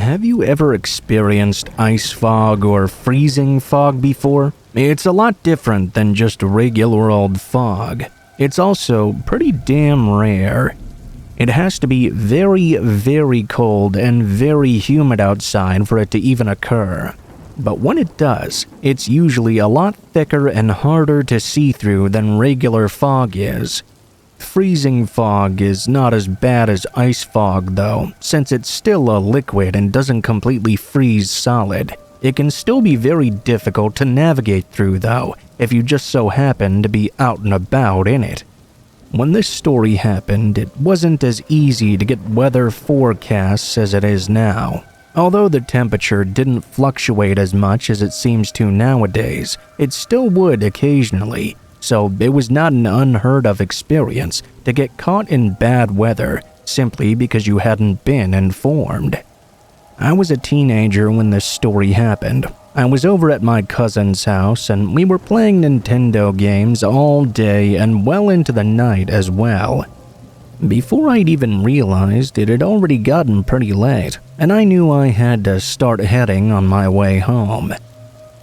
have you ever experienced ice fog or freezing fog before? It's a lot different than just regular old fog. It's also pretty damn rare. It has to be very, very cold and very humid outside for it to even occur. But when it does, it's usually a lot thicker and harder to see through than regular fog is. Freezing fog is not as bad as ice fog though, since it's still a liquid and doesn't completely freeze solid. It can still be very difficult to navigate through though, if you just so happen to be out and about in it. When this story happened, it wasn't as easy to get weather forecasts as it is now. Although the temperature didn't fluctuate as much as it seems to nowadays, it still would occasionally. So it was not an unheard of experience to get caught in bad weather simply because you hadn't been informed. I was a teenager when this story happened. I was over at my cousin's house and we were playing Nintendo games all day and well into the night as well. Before I'd even realized it had already gotten pretty late, and I knew I had to start heading on my way home.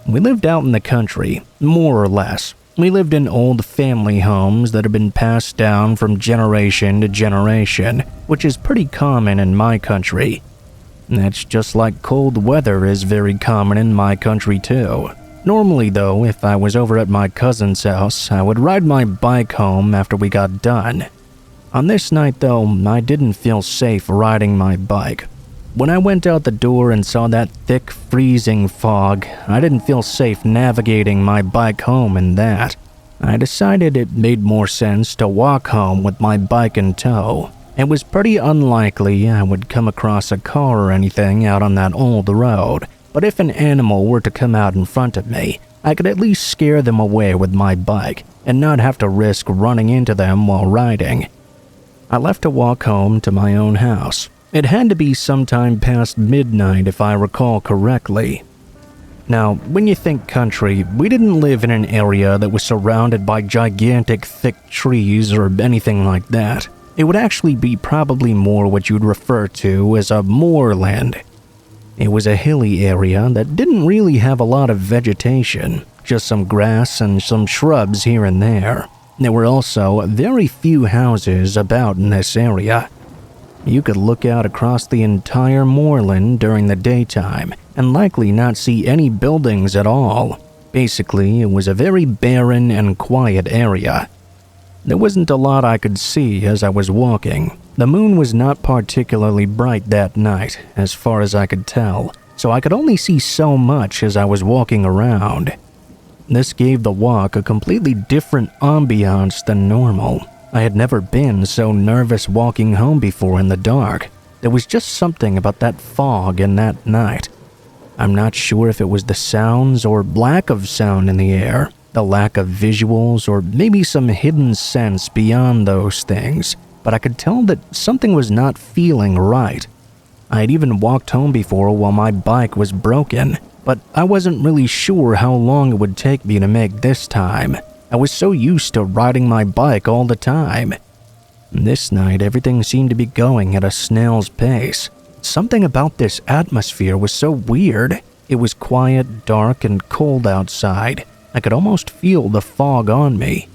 We lived out in the country, more or less. We lived in old family homes that had been passed down from generation to generation, which is pretty common in my country. That's just like cold weather is very common in my country too. Normally though, if I was over at my cousin's house, I would ride my bike home after we got done. On this night though, I didn't feel safe riding my bike. When I went out the door and saw that thick, freezing fog, I didn't feel safe navigating my bike home in that. I decided it made more sense to walk home with my bike in tow. It was pretty unlikely I would come across a car or anything out on that old road, but if an animal were to come out in front of me, I could at least scare them away with my bike and not have to risk running into them while riding. I left to walk home to my own house. It had to be sometime past midnight if I recall correctly. Now, when you think country, we didn't live in an area that was surrounded by gigantic thick trees or anything like that. It would actually be probably more what you'd refer to as a moorland. It was a hilly area that didn't really have a lot of vegetation, just some grass and some shrubs here and there. There were also very few houses about in this area. You could look out across the entire moorland during the daytime and likely not see any buildings at all. Basically, it was a very barren and quiet area. There wasn't a lot I could see as I was walking. The moon was not particularly bright that night, as far as I could tell, so I could only see so much as I was walking around. This gave the walk a completely different ambiance than normal. I had never been so nervous walking home before in the dark. There was just something about that fog and that night. I'm not sure if it was the sounds or lack of sound in the air, the lack of visuals, or maybe some hidden sense beyond those things, but I could tell that something was not feeling right. I had even walked home before while my bike was broken, but I wasn't really sure how long it would take me to make this time. I was so used to riding my bike all the time. This night, everything seemed to be going at a snail's pace. Something about this atmosphere was so weird. It was quiet, dark, and cold outside. I could almost feel the fog on me.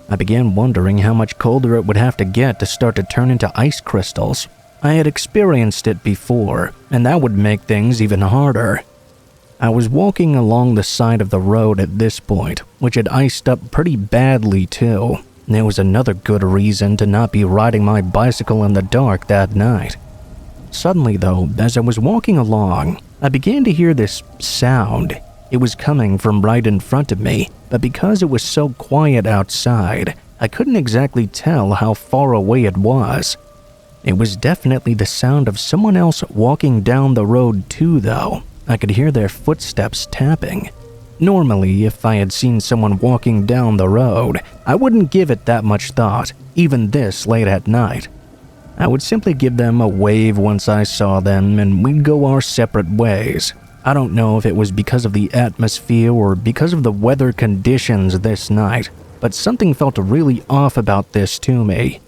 I began wondering how much colder it would have to get to start to turn into ice crystals. I had experienced it before, and that would make things even harder. I was walking along the side of the road at this point, which had iced up pretty badly too. There was another good reason to not be riding my bicycle in the dark that night. Suddenly though, as I was walking along, I began to hear this sound. It was coming from right in front of me, but because it was so quiet outside, I couldn't exactly tell how far away it was. It was definitely the sound of someone else walking down the road too though. I could hear their footsteps tapping. Normally, if I had seen someone walking down the road, I wouldn't give it that much thought, even this late at night. I would simply give them a wave once I saw them and we'd go our separate ways. I don't know if it was because of the atmosphere or because of the weather conditions this night, but something felt really off about this to me.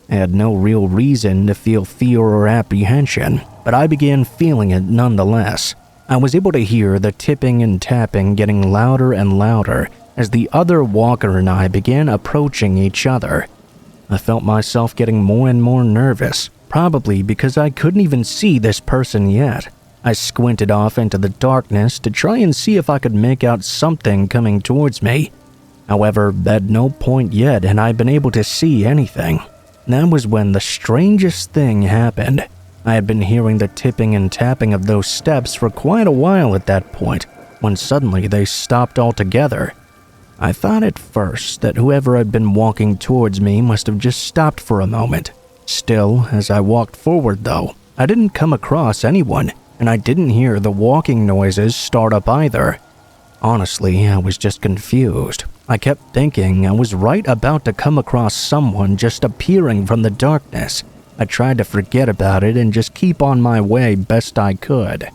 I had no real reason to feel fear or apprehension. but I began feeling it nonetheless. I was able to hear the tipping and tapping getting louder and louder as the other walker and I began approaching each other. I felt myself getting more and more nervous, probably because I couldn't even see this person yet. I squinted off into the darkness to try and see if I could make out something coming towards me. However, at no point yet had I been able to see anything. That was when the strangest thing happened. I had been hearing the tipping and tapping of those steps for quite a while at that point, when suddenly they stopped altogether. I thought at first that whoever had been walking towards me must have just stopped for a moment. Still, as I walked forward though, I didn't come across anyone, and I didn't hear the walking noises start up either. Honestly, I was just confused. I kept thinking I was right about to come across someone just appearing from the darkness. I tried to forget about it and just keep on my way best I could.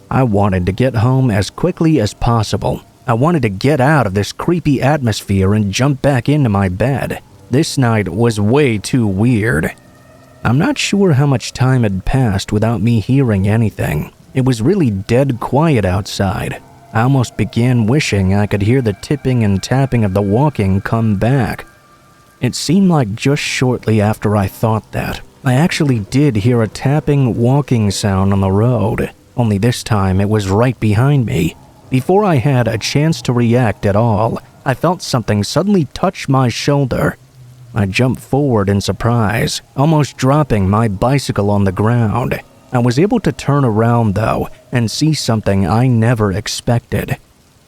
I wanted to get home as quickly as possible. I wanted to get out of this creepy atmosphere and jump back into my bed. This night was way too weird. I'm not sure how much time had passed without me hearing anything. It was really dead quiet outside. I almost began wishing I could hear the tipping and tapping of the walking come back. It seemed like just shortly after I thought that, I actually did hear a tapping, walking sound on the road, only this time it was right behind me. Before I had a chance to react at all, I felt something suddenly touch my shoulder. I jumped forward in surprise, almost dropping my bicycle on the ground. I was able to turn around though and see something I never expected.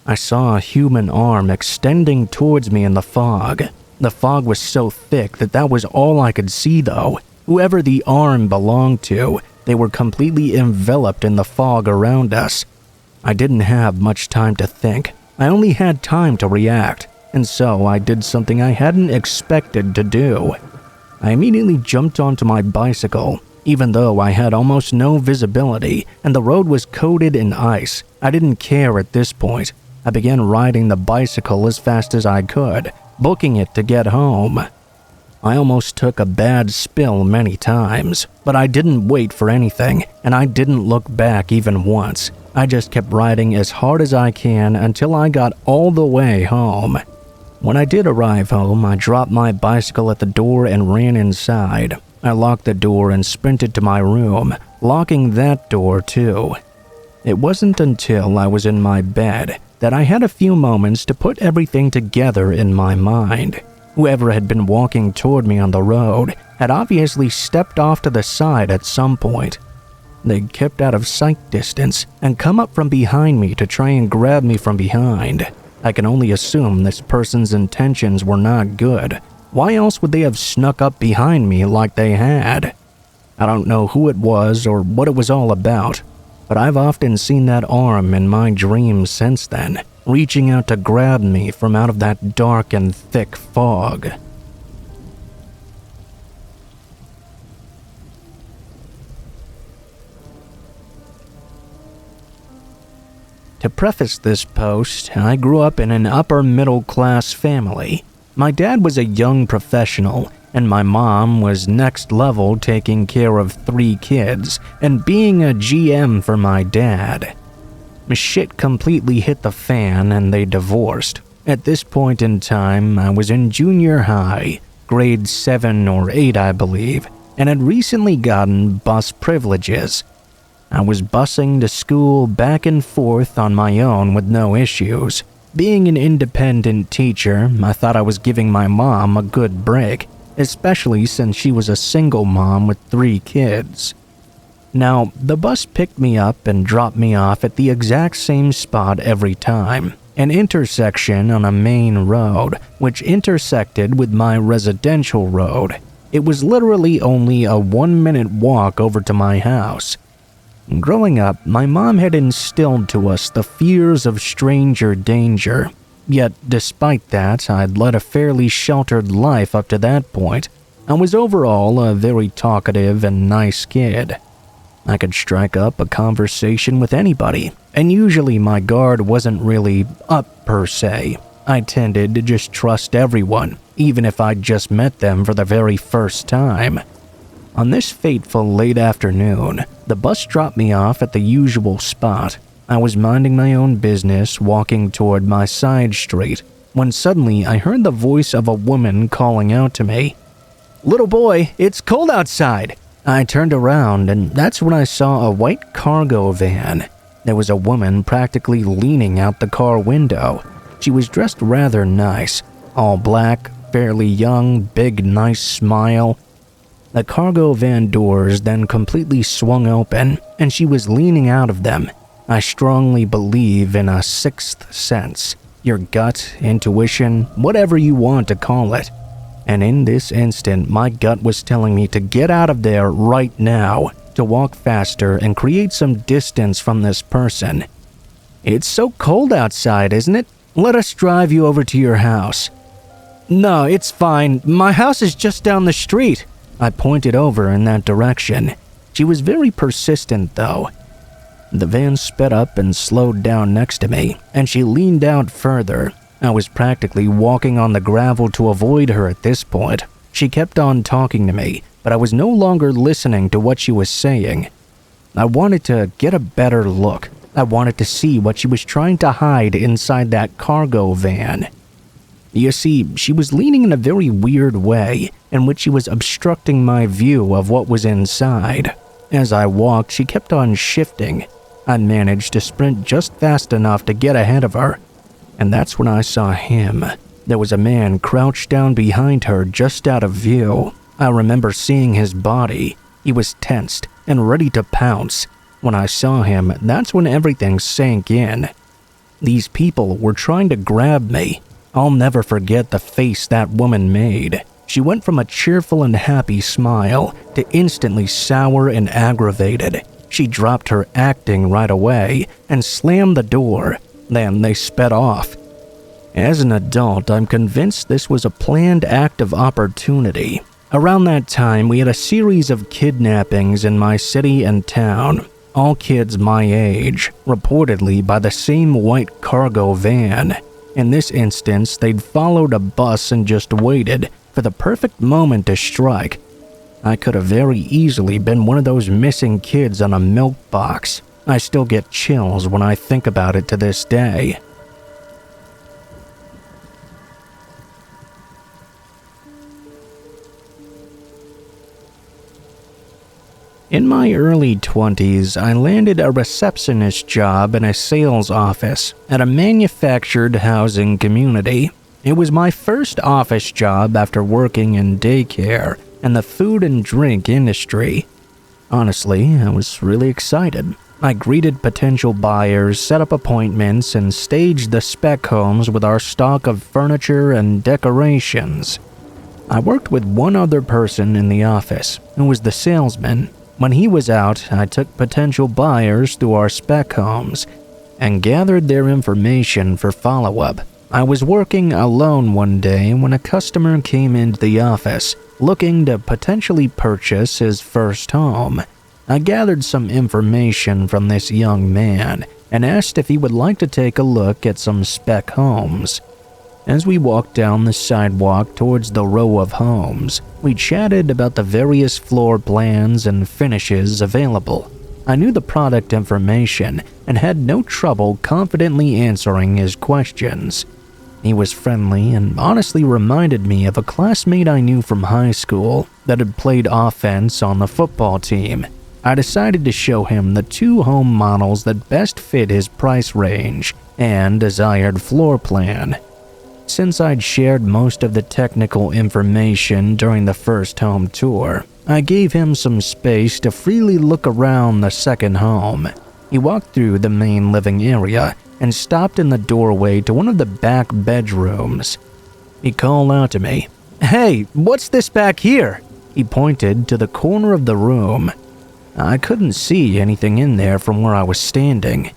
I saw a human arm extending towards me in the fog. The fog was so thick that was all I could see though. Whoever the arm belonged to, they were completely enveloped in the fog around us. I didn't have much time to think. I only had time to react, and so I did something I hadn't expected to do. I immediately jumped onto my bicycle. Even though I had almost no visibility and the road was coated in ice, I didn't care at this point. I began riding the bicycle as fast as I could, booking it to get home. I almost took a bad spill many times, but I didn't wait for anything, and I didn't look back even once. I just kept riding as hard as I can until I got all the way home. When I did arrive home, I dropped my bicycle at the door and ran inside. I locked the door and sprinted to my room, locking that door too. It wasn't until I was in my bed that I had a few moments to put everything together in my mind. Whoever had been walking toward me on the road had obviously stepped off to the side at some point. They kept out of sight distance and come up from behind me to try and grab me from behind. I can only assume this person's intentions were not good. Why else would they have snuck up behind me like they had? I don't know who it was or what it was all about, but I've often seen that arm in my dreams since then, reaching out to grab me from out of that dark and thick fog. To preface this post, I grew up in an upper-middle-class family. My dad was a young professional, and my mom was next level taking care of 3 kids and being a GM for my dad. Shit completely hit the fan and they divorced. At this point in time, I was in junior high, grade 7 or 8 I believe, and had recently gotten bus privileges. I was busing to school back and forth on my own with no issues. Being an independent teacher, I thought I was giving my mom a good break, especially since she was a single mom with 3 kids. Now, the bus picked me up and dropped me off at the exact same spot every time, an intersection on a main road, which intersected with my residential road. It was literally only a 1-minute walk over to my house. Growing up, my mom had instilled to us the fears of stranger danger. Yet, despite that, I'd led a fairly sheltered life up to that point. I was overall a very talkative and nice kid. I could strike up a conversation with anybody, and usually my guard wasn't really up per se. I tended to just trust everyone, even if I'd just met them for the very first time. On this fateful late afternoon, the bus dropped me off at the usual spot. I was minding my own business, walking toward my side street, when suddenly I heard the voice of a woman calling out to me. "Little boy, it's cold outside." I turned around, and that's when I saw a white cargo van. There was a woman practically leaning out the car window. She was dressed rather nice, all black, fairly young, big nice smile. The cargo van doors then completely swung open, and she was leaning out of them. I strongly believe in a sixth sense, your gut, intuition, whatever you want to call it. And in this instant, my gut was telling me to get out of there right now, to walk faster and create some distance from this person. "It's so cold outside, isn't it? Let us drive you over to your house." "No, it's fine. My house is just down the street." I pointed over in that direction. She was very persistent, though. The van sped up and slowed down next to me, and she leaned out further. I was practically walking on the gravel to avoid her at this point. She kept on talking to me, but I was no longer listening to what she was saying. I wanted to get a better look. I wanted to see what she was trying to hide inside that cargo van. You see, she was leaning in a very weird way, in which she was obstructing my view of what was inside. As I walked, she kept on shifting. I managed to sprint just fast enough to get ahead of her. And that's when I saw him. There was a man crouched down behind her just out of view. I remember seeing his body. He was tensed and ready to pounce. When I saw him, that's when everything sank in. These people were trying to grab me. I'll never forget the face that woman made. She went from a cheerful and happy smile to instantly sour and aggravated. She dropped her acting right away and slammed the door. Then they sped off. As an adult, I'm convinced this was a planned act of opportunity. Around that time, we had a series of kidnappings in my city and town. All kids my age, reportedly by the same white cargo van. In this instance, they'd followed a bus and just waited for the perfect moment to strike. I could have very easily been one of those missing kids on a milk box. I still get chills when I think about it to this day. In my early 20s, I landed a receptionist job in a sales office at a manufactured housing community. It was my first office job after working in daycare and the food and drink industry. Honestly, I was really excited. I greeted potential buyers, set up appointments, and staged the spec homes with our stock of furniture and decorations. I worked with one other person in the office, who was the salesman. When he was out, I took potential buyers through our spec homes and gathered their information for follow-up. I was working alone one day when a customer came into the office looking to potentially purchase his first home. I gathered some information from this young man and asked if he would like to take a look at some spec homes. As we walked down the sidewalk towards the row of homes, we chatted about the various floor plans and finishes available. I knew the product information and had no trouble confidently answering his questions. He was friendly and honestly reminded me of a classmate I knew from high school that had played offense on the football team. I decided to show him the 2 home models that best fit his price range and desired floor plan. Since I'd shared most of the technical information during the first home tour, I gave him some space to freely look around the second home. He walked through the main living area and stopped in the doorway to one of the back bedrooms. He called out to me, "Hey, what's this back here?" He pointed to the corner of the room. I couldn't see anything in there from where I was standing.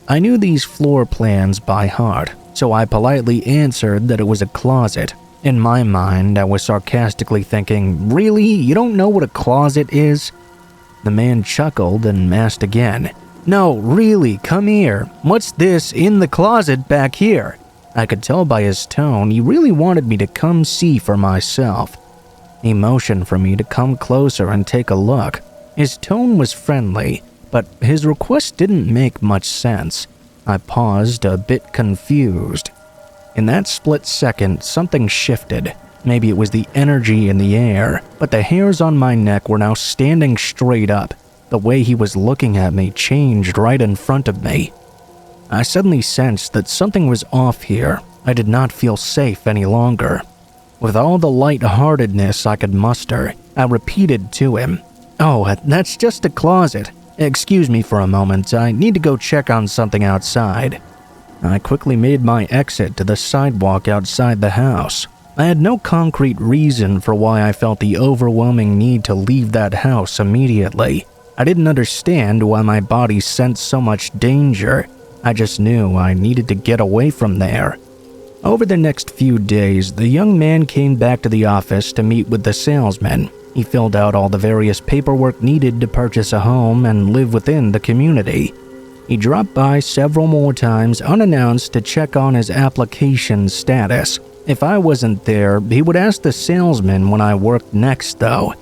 I knew these floor plans by heart, so I politely answered that it was a closet. In my mind, I was sarcastically thinking, "Really? You don't know what a closet is?" The man chuckled and asked again, "No, really, come here. What's this in the closet back here?" I could tell by his tone he really wanted me to come see for myself. He motioned for me to come closer and take a look. His tone was friendly, but his request didn't make much sense. I paused, a bit confused. In that split second, something shifted. Maybe it was the energy in the air, but the hairs on my neck were now standing straight up. The way he was looking at me changed right in front of me. I suddenly sensed that something was off here. I did not feel safe any longer. With all the lightheartedness I could muster, I repeated to him, "Oh, that's just a closet. Excuse me for a moment, I need to go check on something outside." I quickly made my exit to the sidewalk outside the house. I had no concrete reason for why I felt the overwhelming need to leave that house immediately. I didn't understand why my body sensed so much danger. I just knew I needed to get away from there. Over the next few days, the young man came back to the office to meet with the salesman. He filled out all the various paperwork needed to purchase a home and live within the community. He dropped by several more times unannounced to check on his application status. If I wasn't there, he would ask the salesman when I worked next, though.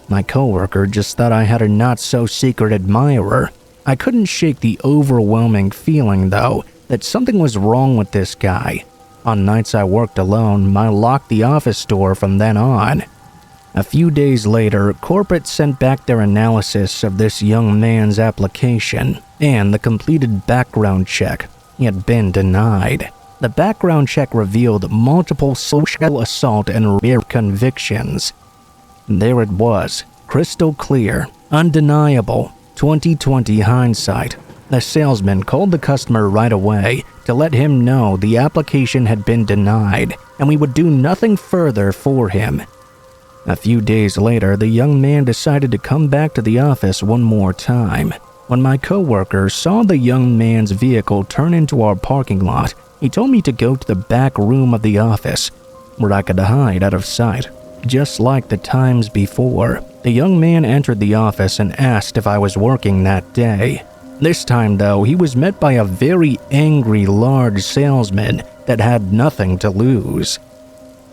My coworker just thought I had a not-so-secret admirer. I couldn't shake the overwhelming feeling, though, that something was wrong with this guy. On nights I worked alone, I locked the office door from then on. A few days later, corporate sent back their analysis of this young man's application and the completed background check. He had been denied. The background check revealed multiple sexual assault and rape convictions. There it was, crystal clear, undeniable, 20/20 hindsight. The salesman called the customer right away to let him know the application had been denied and we would do nothing further for him. A few days later, the young man decided to come back to the office one more time. When my coworker saw the young man's vehicle turn into our parking lot, he told me to go to the back room of the office, where I could hide out of sight. Just like the times before, the young man entered the office and asked if I was working that day. This time, though, he was met by a very angry, large salesman that had nothing to lose.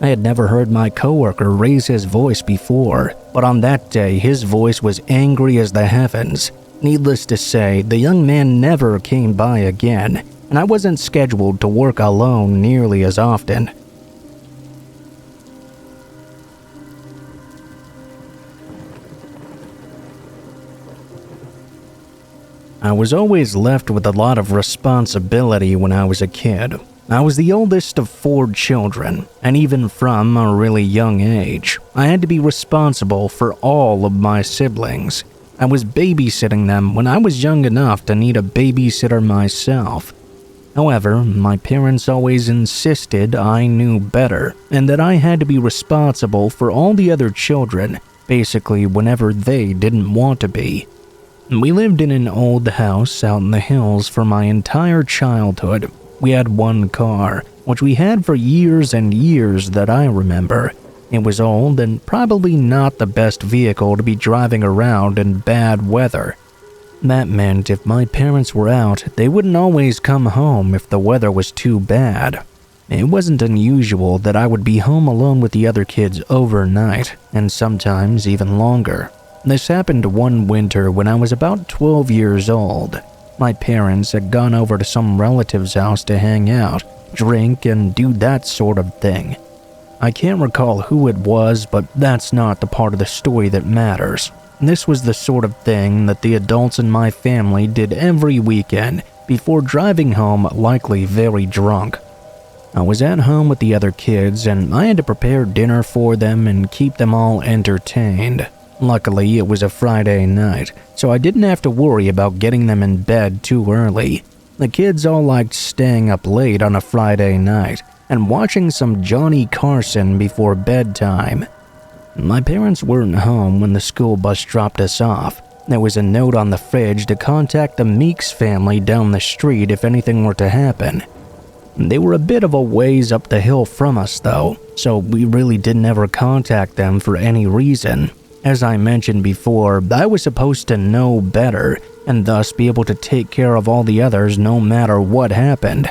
I had never heard my coworker raise his voice before, but on that day, his voice was angry as the heavens. Needless to say, the young man never came by again, and I wasn't scheduled to work alone nearly as often. I was always left with a lot of responsibility when I was a kid. I was the oldest of 4 children, and even from a really young age, I had to be responsible for all of my siblings. I was babysitting them when I was young enough to need a babysitter myself. However, my parents always insisted I knew better, and that I had to be responsible for all the other children, basically whenever they didn't want to be. We lived in an old house out in the hills for my entire childhood. We had one car, which we had for years and years that I remember. It was old and probably not the best vehicle to be driving around in bad weather. That meant if my parents were out, they wouldn't always come home if the weather was too bad. It wasn't unusual that I would be home alone with the other kids overnight, and sometimes even longer. This happened one winter when I was about 12 years old. My parents had gone over to some relative's house to hang out, drink, and do that sort of thing. I can't recall who it was, but that's not the part of the story that matters. This was the sort of thing that the adults in my family did every weekend before driving home, likely very drunk. I was at home with the other kids, and I had to prepare dinner for them and keep them all entertained. Luckily, it was a Friday night, so I didn't have to worry about getting them in bed too early. The kids all liked staying up late on a Friday night and watching some Johnny Carson before bedtime. My parents weren't home when the school bus dropped us off. There was a note on the fridge to contact the Meeks family down the street if anything were to happen. They were a bit of a ways up the hill from us, though, so we really didn't ever contact them for any reason. As I mentioned before, I was supposed to know better and thus be able to take care of all the others no matter what happened.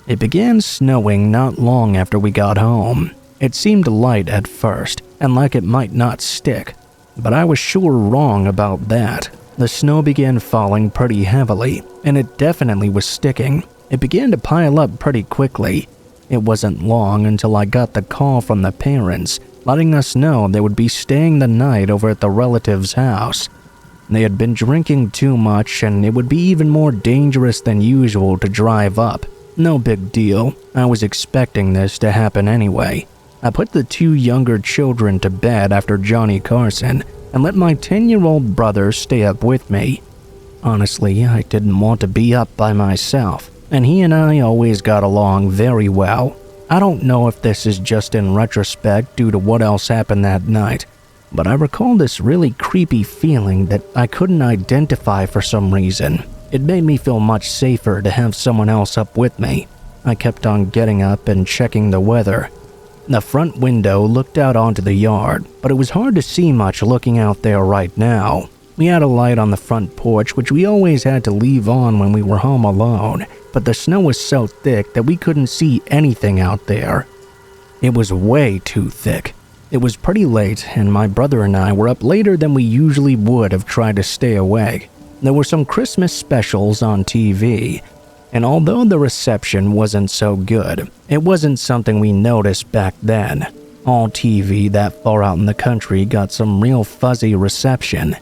It began snowing not long after we got home. It seemed light at first, and like it might not stick, but I was sure wrong about that. The snow began falling pretty heavily, and it definitely was sticking. It began to pile up pretty quickly. It wasn't long until I got the call from the parents, letting us know they would be staying the night over at the relative's house. They had been drinking too much, and it would be even more dangerous than usual to drive up. No big deal. I was expecting this to happen anyway. I put the 2 younger children to bed after Johnny Carson and let my 10-year-old brother stay up with me. Honestly, I didn't want to be up by myself, and he and I always got along very well. I don't know if this is just in retrospect due to what else happened that night, but I recall this really creepy feeling that I couldn't identify for some reason. It made me feel much safer to have someone else up with me. I kept on getting up and checking the weather. The front window looked out onto the yard, but it was hard to see much looking out there right now. We had a light on the front porch, which we always had to leave on when we were home alone, but the snow was so thick that we couldn't see anything out there. It was way too thick. It was pretty late, and my brother and I were up later than we usually would have tried to stay awake. There were some Christmas specials on TV, and although the reception wasn't so good, it wasn't something we noticed back then. All TV that far out in the country got some real fuzzy reception.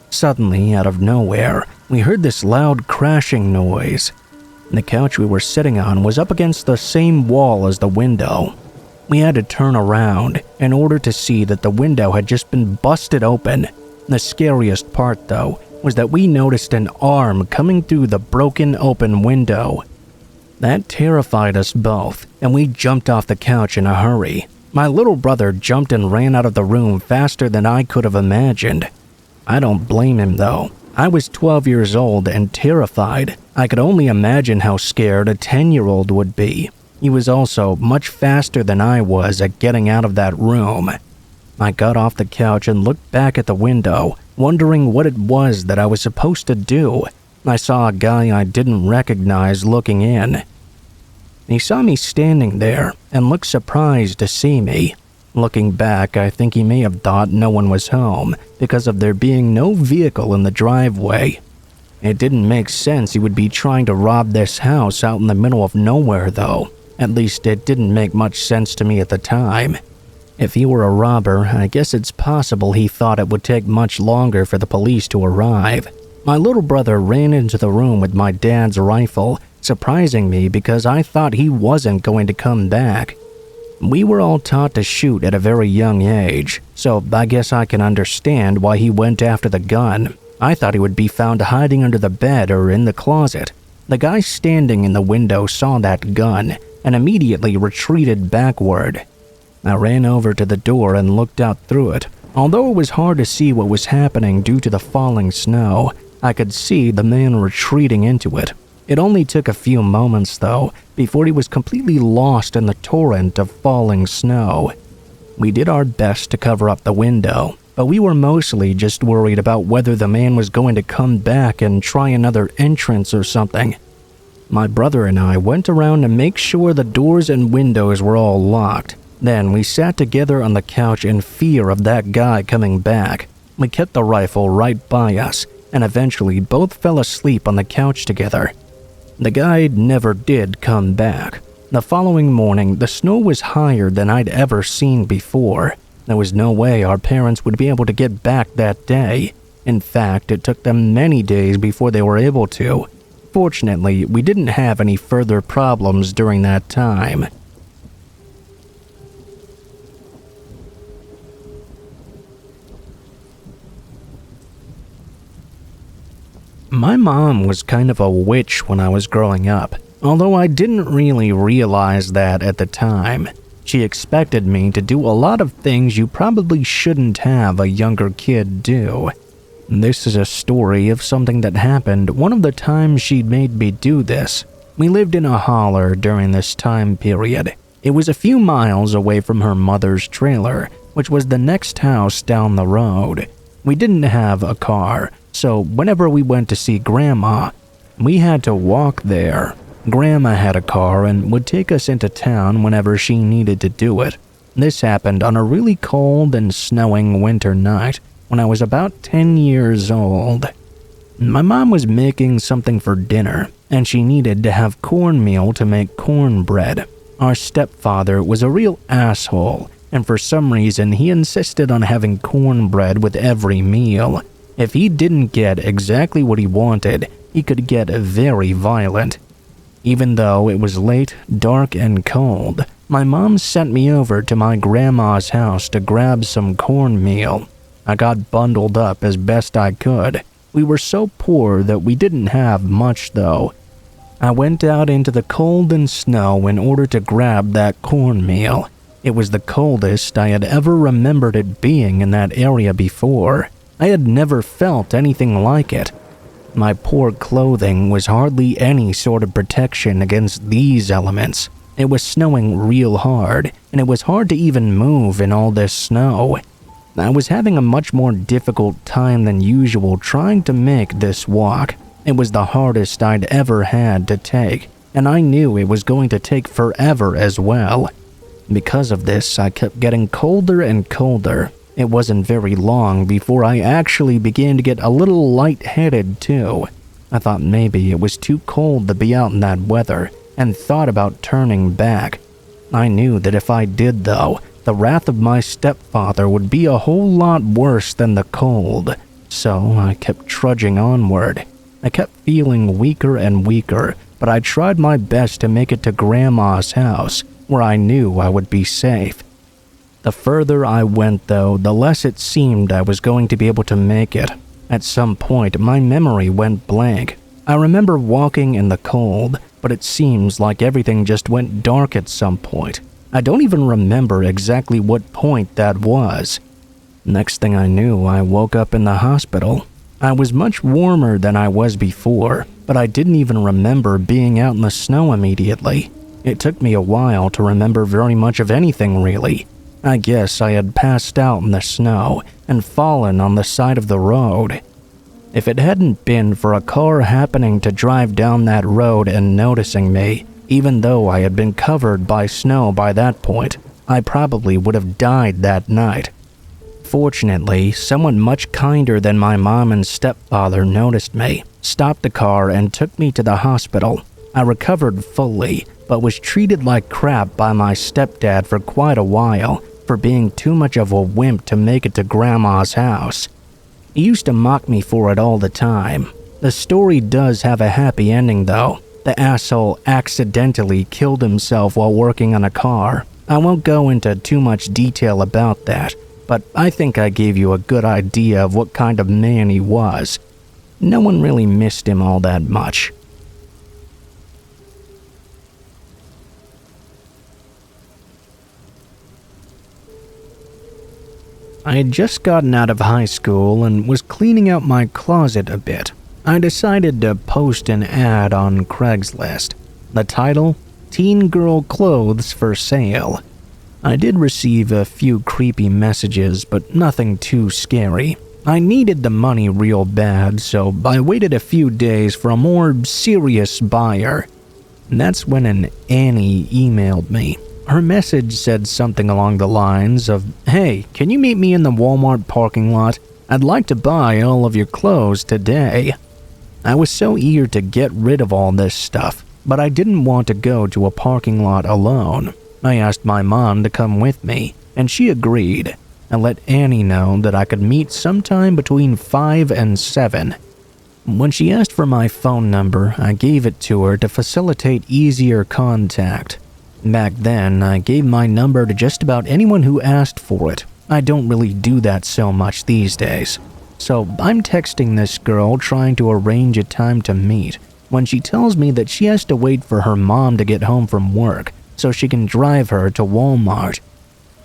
Suddenly, out of nowhere, we heard this loud crashing noise. The couch we were sitting on was up against the same wall as the window. We had to turn around in order to see that the window had just been busted open. The scariest part, though, was that we noticed an arm coming through the broken open window. That terrified us both, and we jumped off the couch in a hurry. My little brother jumped and ran out of the room faster than I could have imagined. I don't blame him, though. I was 12 years old and terrified. I could only imagine how scared a 10-year-old would be. He was also much faster than I was at getting out of that room. I got off the couch and looked back at the window, wondering what it was that I was supposed to do. I saw a guy I didn't recognize looking in. He saw me standing there and looked surprised to see me. Looking back, I think he may have thought no one was home because of there being no vehicle in the driveway. It didn't make sense he would be trying to rob this house out in the middle of nowhere, though. At least it didn't make much sense to me at the time. If he were a robber, I guess it's possible he thought it would take much longer for the police to arrive. My little brother ran into the room with my dad's rifle, surprising me because I thought he wasn't going to come back. We were all taught to shoot at a very young age, so I guess I can understand why he went after the gun. I thought he would be found hiding under the bed or in the closet. The guy standing in the window saw that gun and immediately retreated backward. I ran over to the door and looked out through it. Although it was hard to see what was happening due to the falling snow, I could see the man retreating into it. It only took a few moments, though, before he was completely lost in the torrent of falling snow. We did our best to cover up the window, but we were mostly just worried about whether the man was going to come back and try another entrance or something. My brother and I went around to make sure the doors and windows were all locked. Then we sat together on the couch in fear of that guy coming back. We kept the rifle right by us, and eventually both fell asleep on the couch together. The guy never did come back. The following morning, the snow was higher than I'd ever seen before. There was no way our parents would be able to get back that day. In fact, it took them many days before they were able to. Fortunately, we didn't have any further problems during that time. My mom was kind of a witch when I was growing up, although I didn't really realize that at the time. She expected me to do a lot of things you probably shouldn't have a younger kid do. This is a story of something that happened one of the times she made me do this. We lived in a holler during this time period. It was a few miles away from her mother's trailer, which was the next house down the road. We didn't have a car, so whenever we went to see Grandma, we had to walk there. Grandma had a car and would take us into town whenever she needed to do it. This happened on a really cold and snowing winter night when I was about 10 years old. My mom was making something for dinner, and she needed to have cornmeal to make cornbread. Our stepfather was a real asshole, and for some reason he insisted on having cornbread with every meal. If he didn't get exactly what he wanted, he could get very violent. Even though it was late, dark, and cold, my mom sent me over to my grandma's house to grab some cornmeal. I got bundled up as best I could. We were so poor that we didn't have much though. I went out into the cold and snow in order to grab that cornmeal. It was the coldest I had ever remembered it being in that area before. I had never felt anything like it. My poor clothing was hardly any sort of protection against these elements. It was snowing real hard, and it was hard to even move in all this snow. I was having a much more difficult time than usual trying to make this walk. It was the hardest I'd ever had to take, and I knew it was going to take forever as well. Because of this, I kept getting colder and colder. It wasn't very long before I actually began to get a little lightheaded too. I thought maybe it was too cold to be out in that weather, and thought about turning back. I knew that if I did though, the wrath of my stepfather would be a whole lot worse than the cold. So I kept trudging onward. I kept feeling weaker and weaker, but I tried my best to make it to Grandma's house, where I knew I would be safe. The further I went though, the less it seemed I was going to be able to make it. At some point, my memory went blank. I remember walking in the cold, but it seems like everything just went dark at some point. I don't even remember exactly what point that was. Next thing I knew, I woke up in the hospital. I was much warmer than I was before, but I didn't even remember being out in the snow immediately. It took me a while to remember very much of anything really. I guess I had passed out in the snow and fallen on the side of the road. If it hadn't been for a car happening to drive down that road and noticing me, even though I had been covered by snow by that point, I probably would have died that night. Fortunately, someone much kinder than my mom and stepfather noticed me, stopped the car, and took me to the hospital. I recovered fully, but was treated like crap by my stepdad for quite a while for being too much of a wimp to make it to Grandma's house. He used to mock me for it all the time. The story does have a happy ending though. The asshole accidentally killed himself while working on a car. I won't go into too much detail about that, but I think I gave you a good idea of what kind of man he was. No one really missed him all that much. I had just gotten out of high school and was cleaning out my closet a bit. I decided to post an ad on Craigslist. The title, Teen Girl Clothes for Sale. I did receive a few creepy messages, but nothing too scary. I needed the money real bad, so I waited a few days for a more serious buyer. And that's when an Annie emailed me. Her message said something along the lines of, "Hey, can you meet me in the Walmart parking lot? I'd like to buy all of your clothes today." I was so eager to get rid of all this stuff, but I didn't want to go to a parking lot alone. I asked my mom to come with me, and she agreed. I let Annie know that I could meet sometime between 5 and 7. When she asked for my phone number, I gave it to her to facilitate easier contact. Back then, I gave my number to just about anyone who asked for it. I don't really do that so much these days. So I'm texting this girl trying to arrange a time to meet when she tells me that she has to wait for her mom to get home from work so she can drive her to Walmart.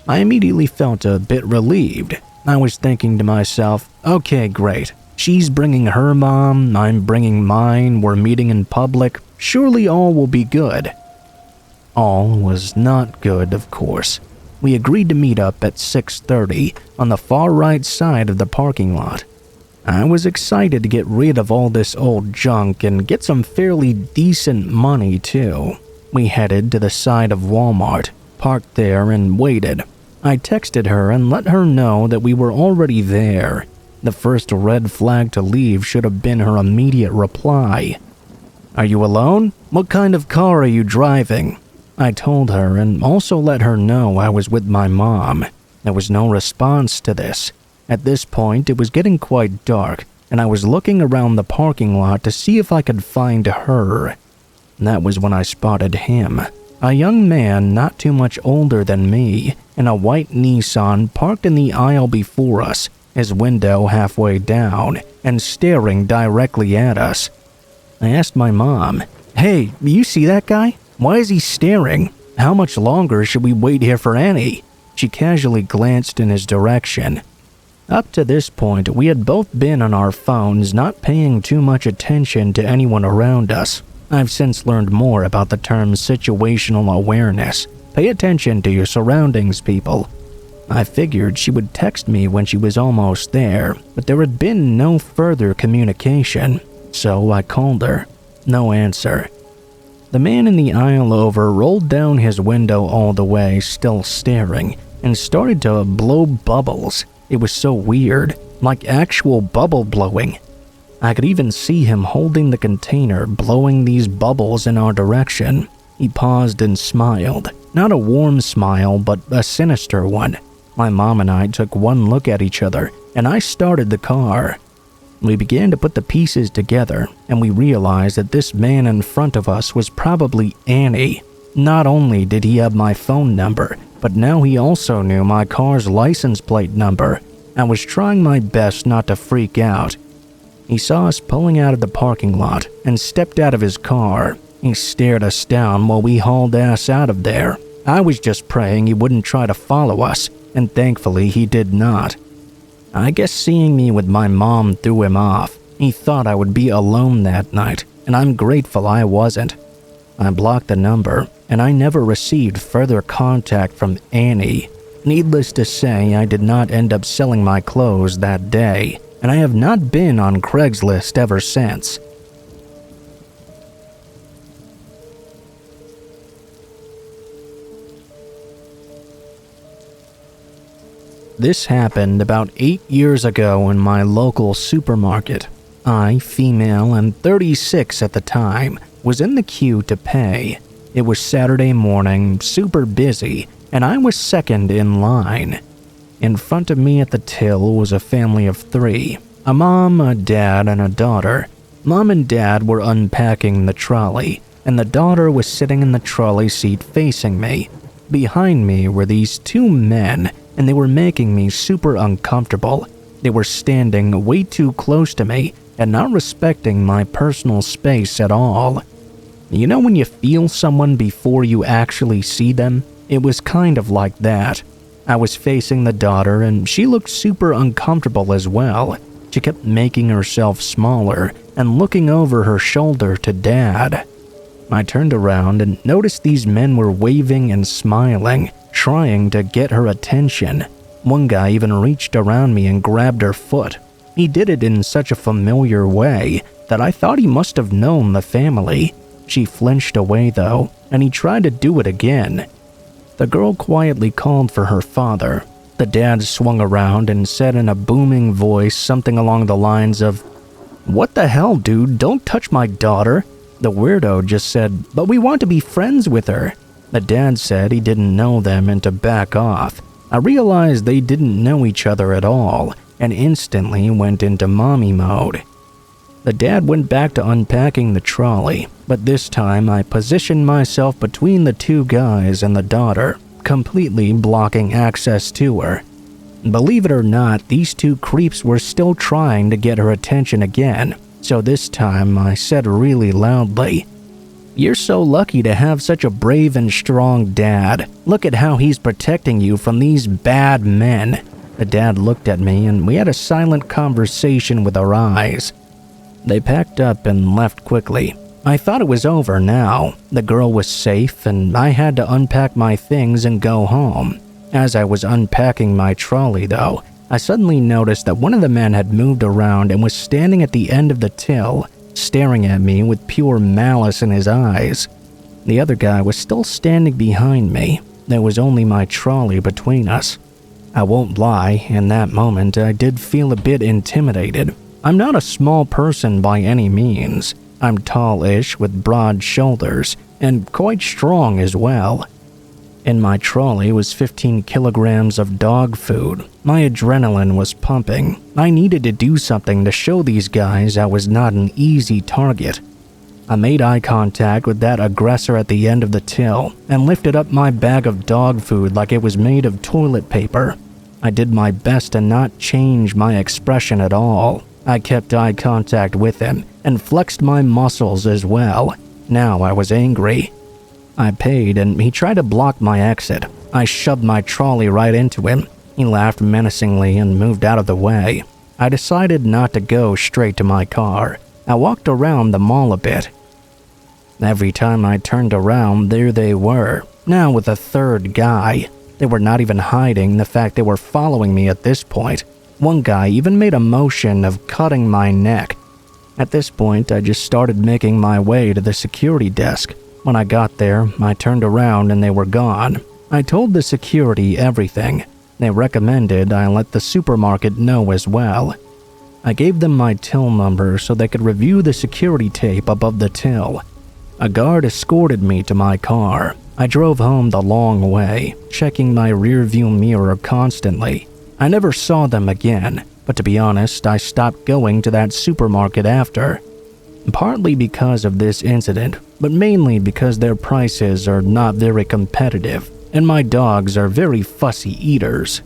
I immediately felt a bit relieved. I was thinking to myself, okay, great. She's bringing her mom, I'm bringing mine, we're meeting in public. Surely all will be good. All was not good, of course. We agreed to meet up at 6:30 on the far right side of the parking lot. I was excited to get rid of all this old junk and get some fairly decent money too. We headed to the side of Walmart, parked there and waited. I texted her and let her know that we were already there. The first red flag to leave should have been her immediate reply. "Are you alone? What kind of car are you driving?" I told her and also let her know I was with my mom. There was no response to this. At this point, it was getting quite dark, and I was looking around the parking lot to see if I could find her. That was when I spotted him. A young man not too much older than me, in a white Nissan parked in the aisle before us, his window halfway down, and staring directly at us. I asked my mom, "Hey, you see that guy? Why is he staring? How much longer should we wait here for Annie?" She casually glanced in his direction. Up to this point, we had both been on our phones, not paying too much attention to anyone around us. I've since learned more about the term situational awareness. Pay attention to your surroundings, people. I figured she would text me when she was almost there, but there had been no further communication, so I called her. No answer. The man in the aisle over rolled down his window all the way, still staring, and started to blow bubbles. It was so weird, like actual bubble blowing. I could even see him holding the container, blowing these bubbles in our direction. He paused and smiled. Not a warm smile, but a sinister one. My mom and I took one look at each other, and I started the car. We began to put the pieces together, and we realized that this man in front of us was probably Annie. Not only did he have my phone number, but now he also knew my car's license plate number. I was trying my best not to freak out. He saw us pulling out of the parking lot and stepped out of his car. He stared us down while we hauled ass out of there. I was just praying he wouldn't try to follow us, and thankfully he did not. I guess seeing me with my mom threw him off. He thought I would be alone that night, and I'm grateful I wasn't. I blocked the number, and I never received further contact from Annie. Needless to say, I did not end up selling my clothes that day, and I have not been on Craigslist ever since. This happened about 8 years ago in my local supermarket. I, female and 36 at the time, was in the queue to pay. It was Saturday morning, super busy, and I was second in line. In front of me at the till was a family of 3, a mom, a dad, and a daughter. Mom and dad were unpacking the trolley, and the daughter was sitting in the trolley seat facing me. Behind me were these 2 men, and they were making me super uncomfortable. They were standing way too close to me and not respecting my personal space at all. You know when you feel someone before you actually see them? It was kind of like that. I was facing the daughter and she looked super uncomfortable as well. She kept making herself smaller and looking over her shoulder to Dad. I turned around and noticed these men were waving and smiling, trying to get her attention. One guy even reached around me and grabbed her foot. He did it in such a familiar way that I thought he must have known the family. She flinched away though, and he tried to do it again. The girl quietly called for her father. The dad swung around and said in a booming voice something along the lines of, "What the hell, dude? Don't touch my daughter." The weirdo just said, "But we want to be friends with her." The dad said he didn't know them and to back off. I realized they didn't know each other at all and instantly went into mommy mode. The dad went back to unpacking the trolley, but this time I positioned myself between the 2 guys and the daughter, completely blocking access to her. Believe it or not, these 2 creeps were still trying to get her attention again, so this time I said really loudly, "You're so lucky to have such a brave and strong dad. Look at how he's protecting you from these bad men." The dad looked at me and we had a silent conversation with our eyes. They packed up and left quickly. I thought it was over now. The girl was safe and I had to unpack my things and go home. As I was unpacking my trolley though, I suddenly noticed that one of the men had moved around and was standing at the end of the till, staring at me with pure malice in his eyes. The other guy was still standing behind me. There was only my trolley between us. I won't lie, in that moment I did feel a bit intimidated. I'm not a small person by any means. I'm tall-ish with broad shoulders, and quite strong as well. In my trolley was 15 kilograms of dog food. My adrenaline was pumping. I needed to do something to show these guys I was not an easy target. I made eye contact with that aggressor at the end of the till and lifted up my bag of dog food like it was made of toilet paper. I did my best to not change my expression at all. I kept eye contact with him and flexed my muscles as well. Now I was angry. I paid and he tried to block my exit. I shoved my trolley right into him. He laughed menacingly and moved out of the way. I decided not to go straight to my car. I walked around the mall a bit. Every time I turned around, there they were, now with a third guy. They were not even hiding the fact they were following me at this point. One guy even made a motion of cutting my neck. At this point, I just started making my way to the security desk. When I got there, I turned around and they were gone. I told the security everything. They recommended I let the supermarket know as well. I gave them my till number so they could review the security tape above the till. A guard escorted me to my car. I drove home the long way, checking my rearview mirror constantly. I never saw them again, but to be honest, I stopped going to that supermarket after. Partly because of this incident, but mainly because their prices are not very competitive, and my dogs are very fussy eaters.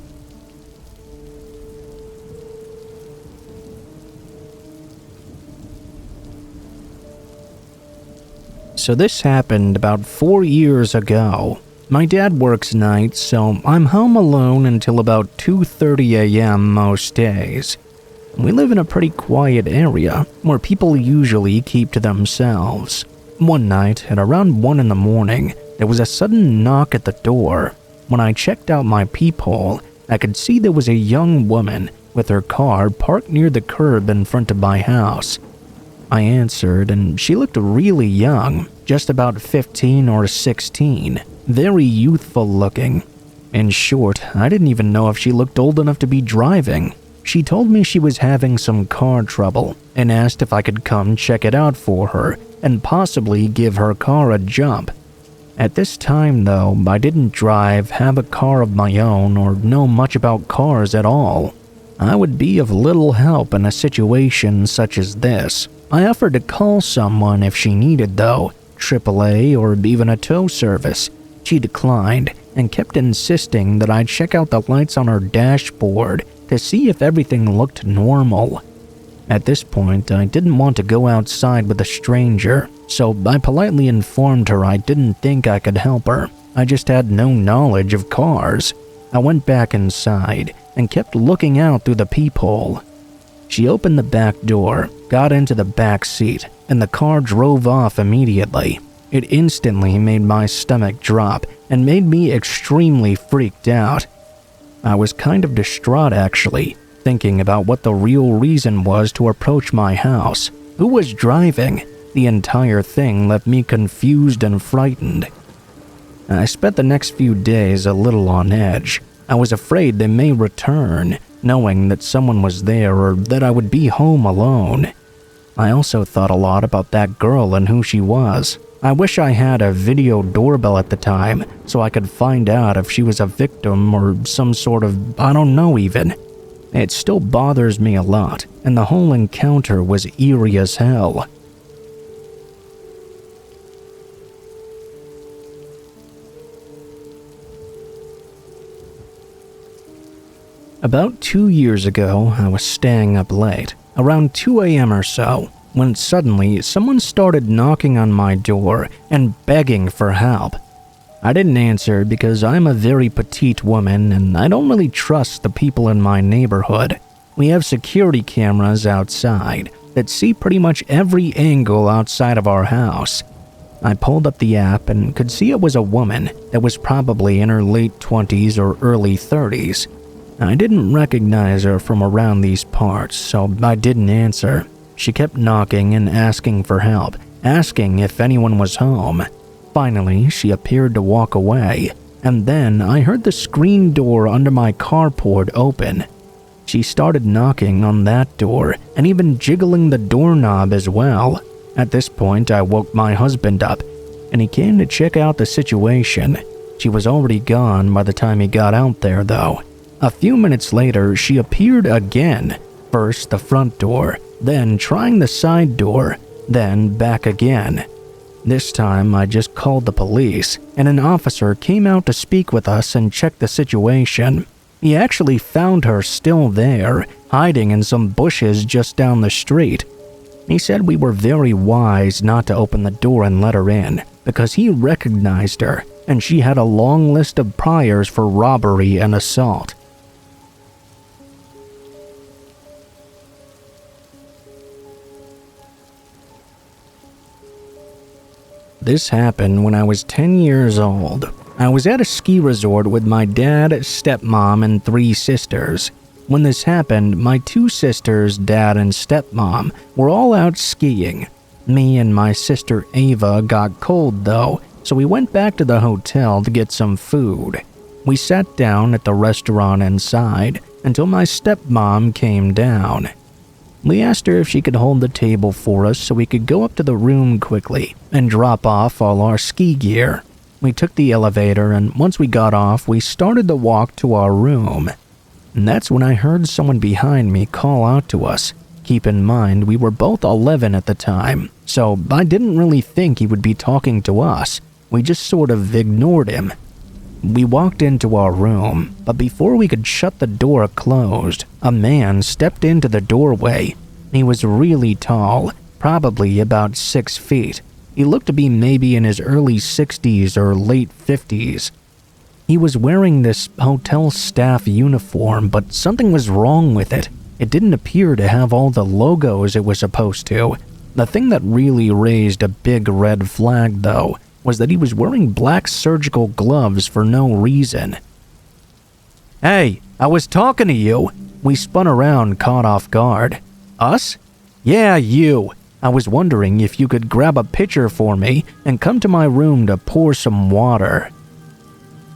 So this happened about 4 years ago. My dad works nights, so I'm home alone until about 2:30 a.m. most days. We live in a pretty quiet area where people usually keep to themselves. One night, at around 1 in the morning, there was a sudden knock at the door. When I checked out my peephole, I could see there was a young woman with her car parked near the curb in front of my house. I answered, and she looked really young, just about 15 or 16, very youthful looking. In short, I didn't even know if she looked old enough to be driving. She told me she was having some car trouble and asked if I could come check it out for her and possibly give her car a jump. At this time, though, I didn't drive, have a car of my own, or know much about cars at all. I would be of little help in a situation such as this. I offered to call someone if she needed, though, AAA or even a tow service. She declined and kept insisting that I check out the lights on her dashboard to see if everything looked normal. At this point, I didn't want to go outside with a stranger, so I politely informed her I didn't think I could help her. I just had no knowledge of cars. I went back inside and kept looking out through the peephole. She opened the back door, got into the back seat, and the car drove off immediately. It instantly made my stomach drop and made me extremely freaked out. I was kind of distraught actually, thinking about what the real reason was to approach my house. Who was driving? The entire thing left me confused and frightened. I spent the next few days a little on edge. I was afraid they may return, knowing that someone was there or that I would be home alone. I also thought a lot about that girl and who she was. I wish I had a video doorbell at the time so I could find out if she was a victim or some sort of, I don't know even. It still bothers me a lot, and the whole encounter was eerie as hell. About 2 years ago, I was staying up late, around 2 a.m. or so, when suddenly someone started knocking on my door and begging for help. I didn't answer because I'm a very petite woman and I don't really trust the people in my neighborhood. We have security cameras outside that see pretty much every angle outside of our house. I pulled up the app and could see it was a woman that was probably in her late 20s or early 30s. I didn't recognize her from around these parts, so I didn't answer. She kept knocking and asking for help, asking if anyone was home. Finally, she appeared to walk away. and then I heard the screen door under my carport open. She started knocking on that door and even jiggling the doorknob as well. At this point, I woke my husband up, and he came to check out the situation. She was already gone by the time he got out there, though. A few minutes later, she appeared again. First the front door, then trying the side door, then back again. This time, I just called the police, and an officer came out to speak with us and check the situation. He actually found her still there, hiding in some bushes just down the street. He said we were very wise not to open the door and let her in, because he recognized her, and she had a long list of priors for robbery and assault. This happened when I was 10 years old. I was at a ski resort with my dad, stepmom, and 3 sisters. When this happened, my 2 sisters, dad, and stepmom were all out skiing. Me and my sister Ava got cold though, so we went back to the hotel to get some food. We sat down at the restaurant inside until my stepmom came down. We asked her if she could hold the table for us so we could go up to the room quickly and drop off all our ski gear. We took the elevator, and once we got off, we started the walk to our room. And that's when I heard someone behind me call out to us. Keep in mind, we were both 11 at the time, so I didn't really think he would be talking to us. We just sort of ignored him. We walked into our room, but before we could shut the door closed, a man stepped into the doorway. He was really tall, probably about 6 feet. He looked to be maybe in his early 60s or late 50s. He was wearing this hotel staff uniform, but something was wrong with it. It didn't appear to have all the logos it was supposed to. The thing that really raised a big red flag, though, was that he was wearing black surgical gloves for no reason. "Hey, I was talking to you." We spun around, caught off guard. "Us?" "Yeah, you. I was wondering if you could grab a pitcher for me and come to my room to pour some water."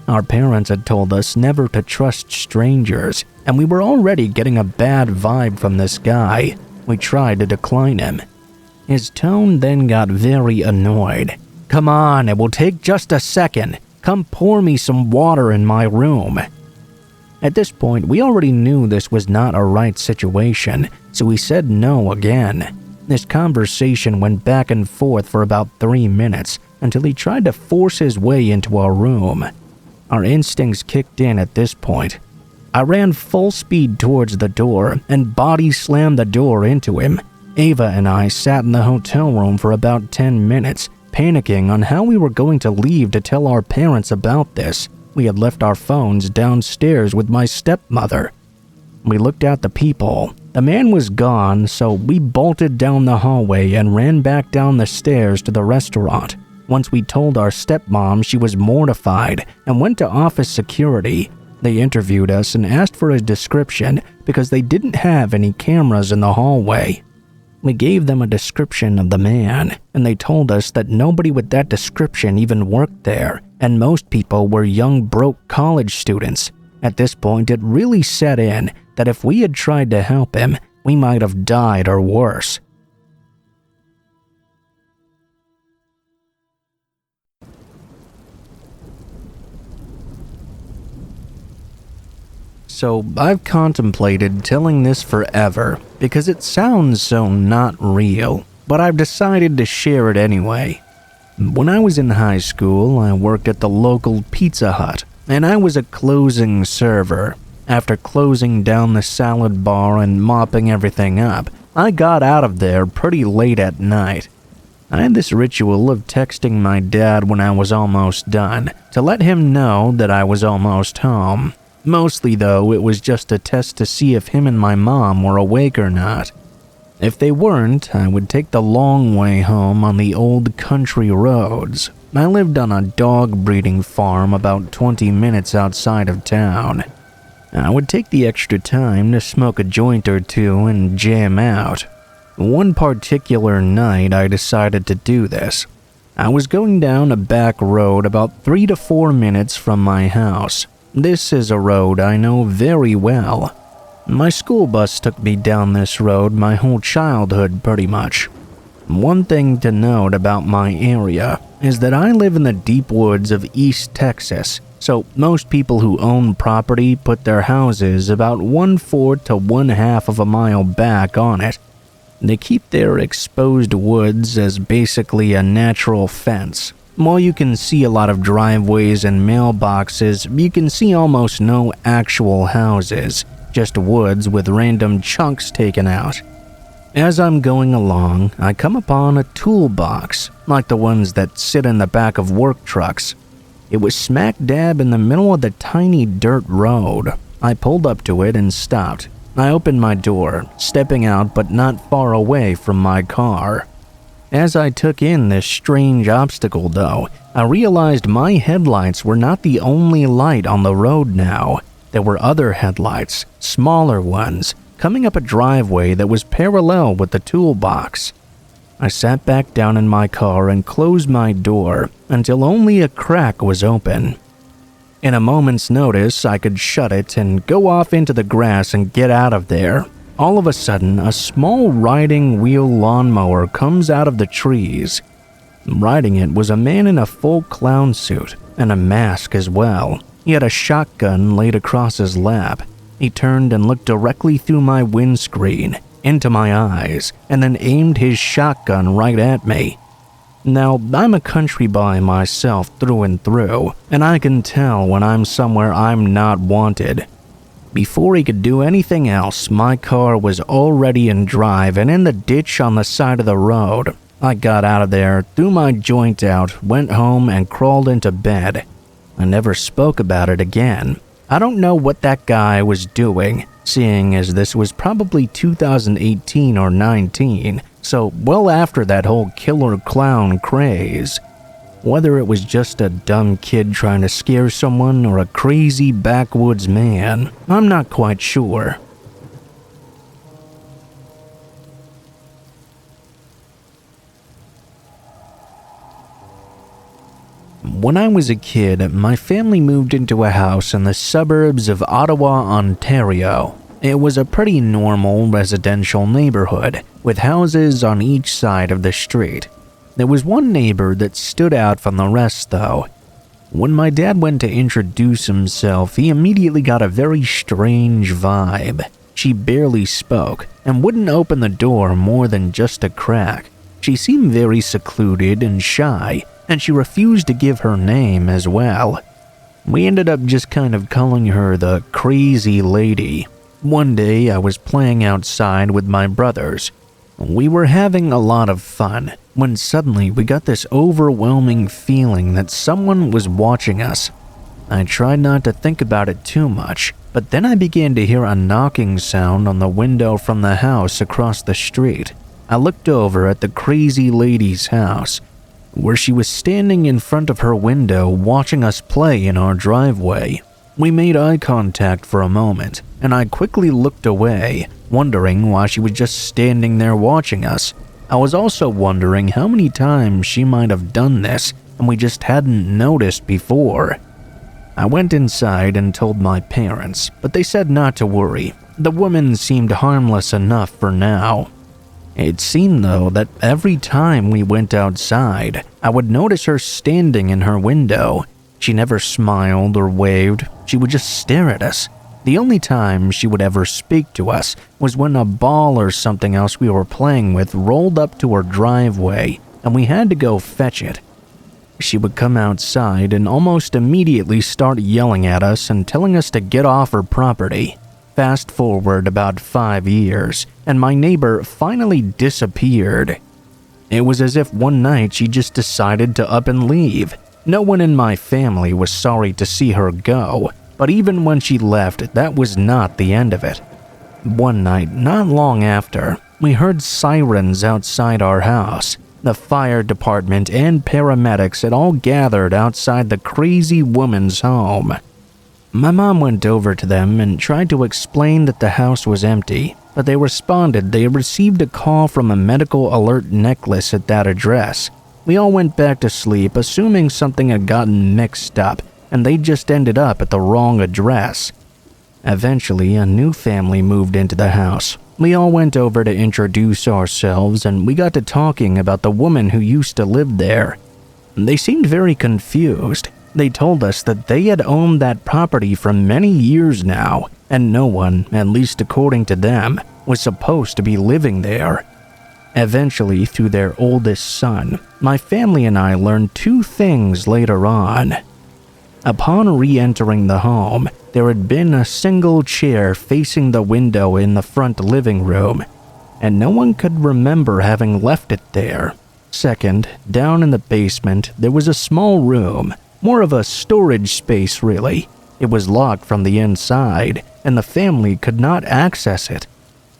Our parents had told us never to trust strangers, and we were already getting a bad vibe from this guy. We tried to decline him. His tone then got very annoyed. "Come on, it will take just a second. Come pour me some water in my room." At this point, we already knew this was not a right situation, so we said no again. This conversation went back and forth for about 3 minutes until he tried to force his way into our room. Our instincts kicked in at this point. I ran full speed towards the door and body slammed the door into him. Ava and I sat in the hotel room for about 10 minutes, panicking on how we were going to leave to tell our parents about this. We had left our phones downstairs with my stepmother. We looked at the people. The man was gone, so we bolted down the hallway and ran back down the stairs to the restaurant. Once we told our stepmom, she was mortified and went to office security. They interviewed us and asked for a description because they didn't have any cameras in the hallway. We gave them a description of the man, and they told us that nobody with that description even worked there, and most people were young broke college students. At this point, it really set in that if we had tried to help him, we might have died or worse. So I've contemplated telling this forever because it sounds so not real, but I've decided to share it anyway. When I was in high school, I worked at the local Pizza Hut, and I was a closing server. After closing down the salad bar and mopping everything up, I got out of there pretty late at night. I had this ritual of texting my dad when I was almost done to let him know that I was almost home. Mostly, though, it was just a test to see if him and my mom were awake or not. If they weren't, I would take the long way home on the old country roads. I lived on a dog breeding farm about 20 minutes outside of town. I would take the extra time to smoke a joint or two and jam out. One particular night, I decided to do this. I was going down a back road about 3 to 4 minutes from my house. This is a road I know very well. My school bus took me down this road my whole childhood pretty much. One thing to note about my area is that I live in the deep woods of East Texas, so most people who own property put their houses about 1/4 to 1/2 of a mile back on it. They keep their exposed woods as basically a natural fence. While you can see a lot of driveways and mailboxes, you can see almost no actual houses, just woods with random chunks taken out. As I'm going along, I come upon a toolbox, like the ones that sit in the back of work trucks. It was smack dab in the middle of the tiny dirt road. I pulled up to it and stopped. I opened my door, stepping out but not far away from my car. As I took in this strange obstacle though, I realized my headlights were not the only light on the road now. There were other headlights, smaller ones, coming up a driveway that was parallel with the toolbox. I sat back down in my car and closed my door until only a crack was open. In a moment's notice, I could shut it and go off into the grass and get out of there. All of a sudden, a small riding wheel lawnmower comes out of the trees. Riding it was a man in a full clown suit and a mask as well. He had a shotgun laid across his lap. He turned and looked directly through my windscreen, into my eyes, and then aimed his shotgun right at me. Now, I'm a country boy myself through and through, and I can tell when I'm somewhere I'm not wanted. Before he could do anything else, my car was already in drive and in the ditch on the side of the road. I got out of there, threw my joint out, went home, and crawled into bed. I never spoke about it again. I don't know what that guy was doing, seeing as this was probably 2018 or 19, so well after that whole killer clown craze. Whether it was just a dumb kid trying to scare someone or a crazy backwoods man, I'm not quite sure. When I was a kid, my family moved into a house in the suburbs of Ottawa, Ontario. It was a pretty normal residential neighborhood, with houses on each side of the street. There was one neighbor that stood out from the rest though. When my dad went to introduce himself, he immediately got a very strange vibe. She barely spoke and wouldn't open the door more than just a crack. She seemed very secluded and shy, and she refused to give her name as well. We ended up just kind of calling her the crazy lady. One day I was playing outside with my brothers. We were having a lot of fun when suddenly we got this overwhelming feeling that someone was watching us. I tried not to think about it too much, but then I began to hear a knocking sound on the window from the house across the street. I looked over at the crazy lady's house, where she was standing in front of her window watching us play in our driveway. We made eye contact for a moment, and I quickly looked away, wondering why she was just standing there watching us. I was also wondering how many times she might have done this and we just hadn't noticed before. I went inside and told my parents, but they said not to worry. The woman seemed harmless enough for now. It seemed though that every time we went outside, I would notice her standing in her window. She never smiled or waved, she would just stare at us. The only time she would ever speak to us was when a ball or something else we were playing with rolled up to her driveway and we had to go fetch it. She would come outside and almost immediately start yelling at us and telling us to get off her property. Fast forward about 5 years, and my neighbor finally disappeared. It was as if one night she just decided to up and leave. No one in my family was sorry to see her go, but even when she left, that was not the end of it. One night, not long after, we heard sirens outside our house. The fire department and paramedics had all gathered outside the crazy woman's home. My mom went over to them and tried to explain that the house was empty, but they responded they had received a call from a medical alert necklace at that address. We all went back to sleep, assuming something had gotten mixed up, and they just ended up at the wrong address. Eventually, a new family moved into the house. We all went over to introduce ourselves, and we got to talking about the woman who used to live there. They seemed very confused. They told us that they had owned that property for many years now, and no one, at least according to them, was supposed to be living there. Eventually, through their oldest son, my family and I learned two things later on. Upon re-entering the home, there had been a single chair facing the window in the front living room, and no one could remember having left it there. Second, down in the basement, there was a small room, more of a storage space really. It was locked from the inside, and the family could not access it.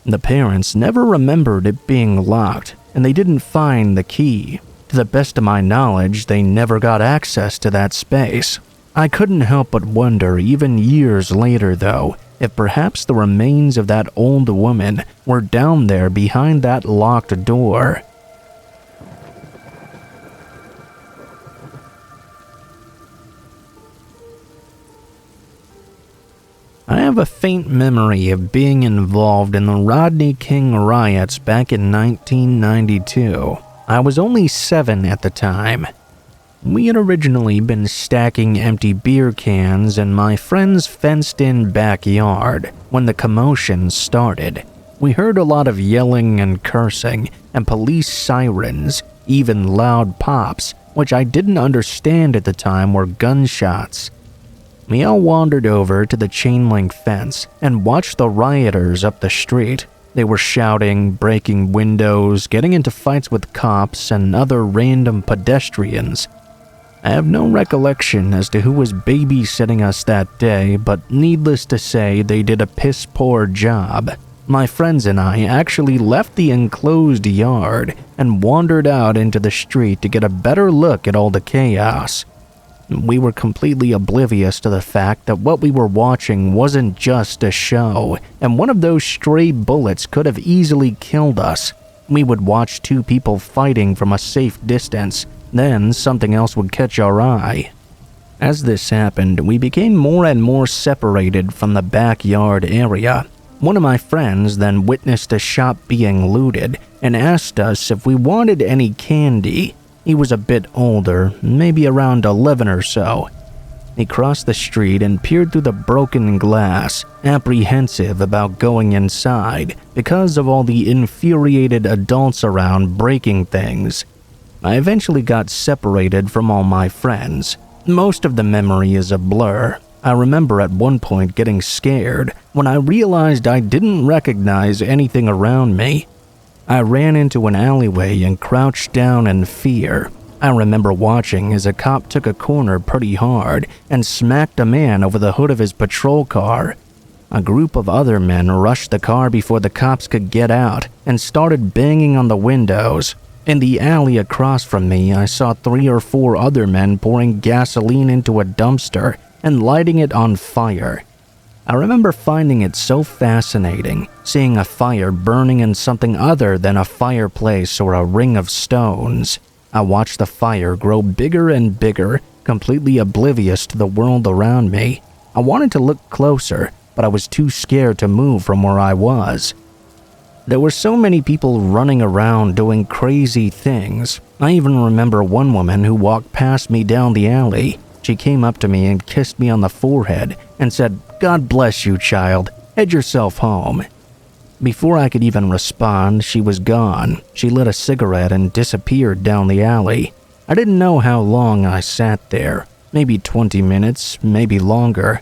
The parents never remembered it being locked, and they didn't find the key. To the best of my knowledge, they never got access to that space. I couldn't help but wonder, even years later though, if perhaps the remains of that old woman were down there behind that locked door. I have a faint memory of being involved in the Rodney King riots back in 1992. I was only 7 at the time. We had originally been stacking empty beer cans in my friend's fenced-in backyard when the commotion started. We heard a lot of yelling and cursing, and police sirens, even loud pops, which I didn't understand at the time were gunshots. We all wandered over to the chain-link fence and watched the rioters up the street. They were shouting, breaking windows, getting into fights with cops and other random pedestrians. I have no recollection as to who was babysitting us that day, but needless to say, they did a piss-poor job. My friends and I actually left the enclosed yard and wandered out into the street to get a better look at all the chaos. We were completely oblivious to the fact that what we were watching wasn't just a show, and one of those stray bullets could have easily killed us. We would watch two people fighting from a safe distance, then something else would catch our eye. As this happened, we became more and more separated from the backyard area. One of my friends then witnessed a shop being looted and asked us if we wanted any candy. He was a bit older, maybe around 11 or so. He crossed the street and peered through the broken glass, apprehensive about going inside because of all the infuriated adults around breaking things. I eventually got separated from all my friends. Most of the memory is a blur. I remember at one point getting scared when I realized I didn't recognize anything around me. I ran into an alleyway and crouched down in fear. I remember watching as a cop took a corner pretty hard and smacked a man over the hood of his patrol car. A group of other men rushed the car before the cops could get out and started banging on the windows. In the alley across from me, I saw 3 or 4 other men pouring gasoline into a dumpster and lighting it on fire. I remember finding it so fascinating, seeing a fire burning in something other than a fireplace or a ring of stones. I watched the fire grow bigger and bigger, completely oblivious to the world around me. I wanted to look closer, but I was too scared to move from where I was. There were so many people running around doing crazy things. I even remember one woman who walked past me down the alley. She came up to me and kissed me on the forehead and said, "God bless you, child. Head yourself home." Before I could even respond, she was gone. She lit a cigarette and disappeared down the alley. I didn't know how long I sat there. Maybe 20 minutes, maybe longer.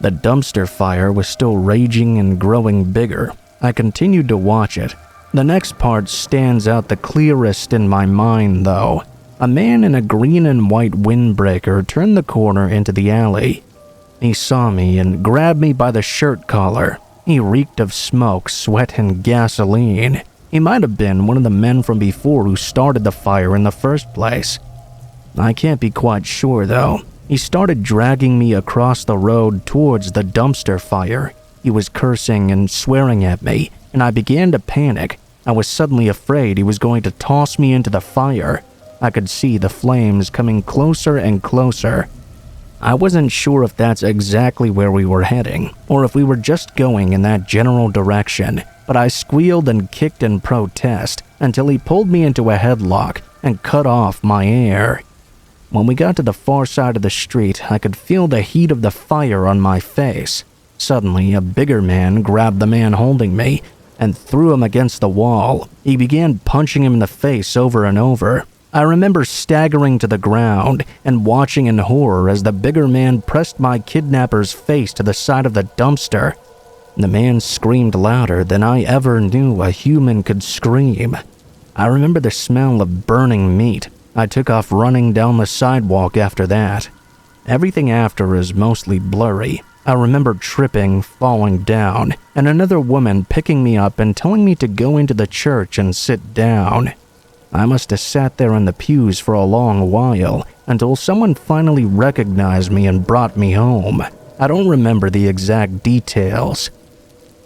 The dumpster fire was still raging and growing bigger. I continued to watch it. The next part stands out the clearest in my mind, though. A man in a green and white windbreaker turned the corner into the alley. He saw me and grabbed me by the shirt collar. He reeked of smoke, sweat, and gasoline. He might have been one of the men from before who started the fire in the first place. I can't be quite sure, though. He started dragging me across the road towards the dumpster fire. He was cursing and swearing at me, and I began to panic. I was suddenly afraid he was going to toss me into the fire. I could see the flames coming closer and closer. I wasn't sure if that's exactly where we were heading, or if we were just going in that general direction, but I squealed and kicked in protest until he pulled me into a headlock and cut off my air. When we got to the far side of the street, I could feel the heat of the fire on my face. Suddenly, a bigger man grabbed the man holding me and threw him against the wall. He began punching him in the face over and over. I remember staggering to the ground and watching in horror as the bigger man pressed my kidnapper's face to the side of the dumpster. The man screamed louder than I ever knew a human could scream. I remember the smell of burning meat. I took off running down the sidewalk after that. Everything after is mostly blurry. I remember tripping, falling down, and another woman picking me up and telling me to go into the church and sit down. I must have sat there in the pews for a long while until someone finally recognized me and brought me home. I don't remember the exact details.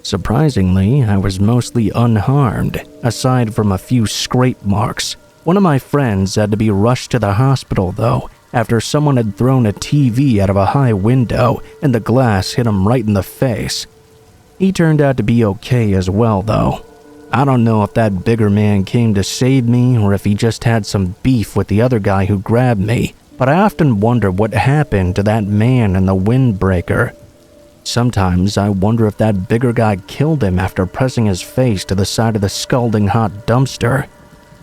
Surprisingly, I was mostly unharmed, aside from a few scrape marks. One of my friends had to be rushed to the hospital, though, after someone had thrown a TV out of a high window and the glass hit him right in the face. He turned out to be okay as well, though. I don't know if that bigger man came to save me or if he just had some beef with the other guy who grabbed me, but I often wonder what happened to that man in the windbreaker. Sometimes I wonder if that bigger guy killed him after pressing his face to the side of the scalding hot dumpster.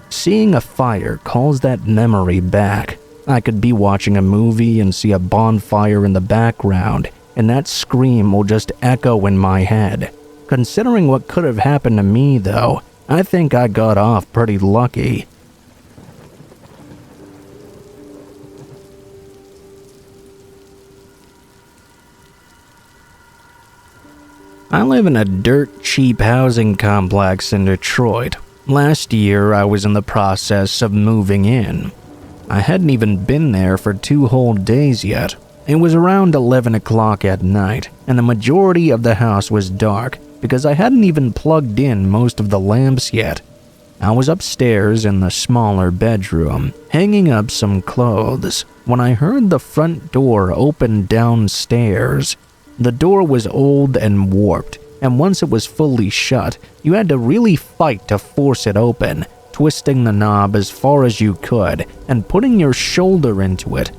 Seeing a fire calls that memory back. I could be watching a movie and see a bonfire in the background, and that scream will just echo in my head. Considering what could have happened to me, though, I think I got off pretty lucky. I live in a dirt cheap housing complex in Detroit. Last year, I was in the process of moving in. I hadn't even been there for 2 whole days yet. It was around 11 o'clock at night, and the majority of the house was dark because I hadn't even plugged in most of the lamps yet. I was upstairs in the smaller bedroom, hanging up some clothes, when I heard the front door open downstairs. The door was old and warped, and once it was fully shut, you had to really fight to force it open, twisting the knob as far as you could and putting your shoulder into it.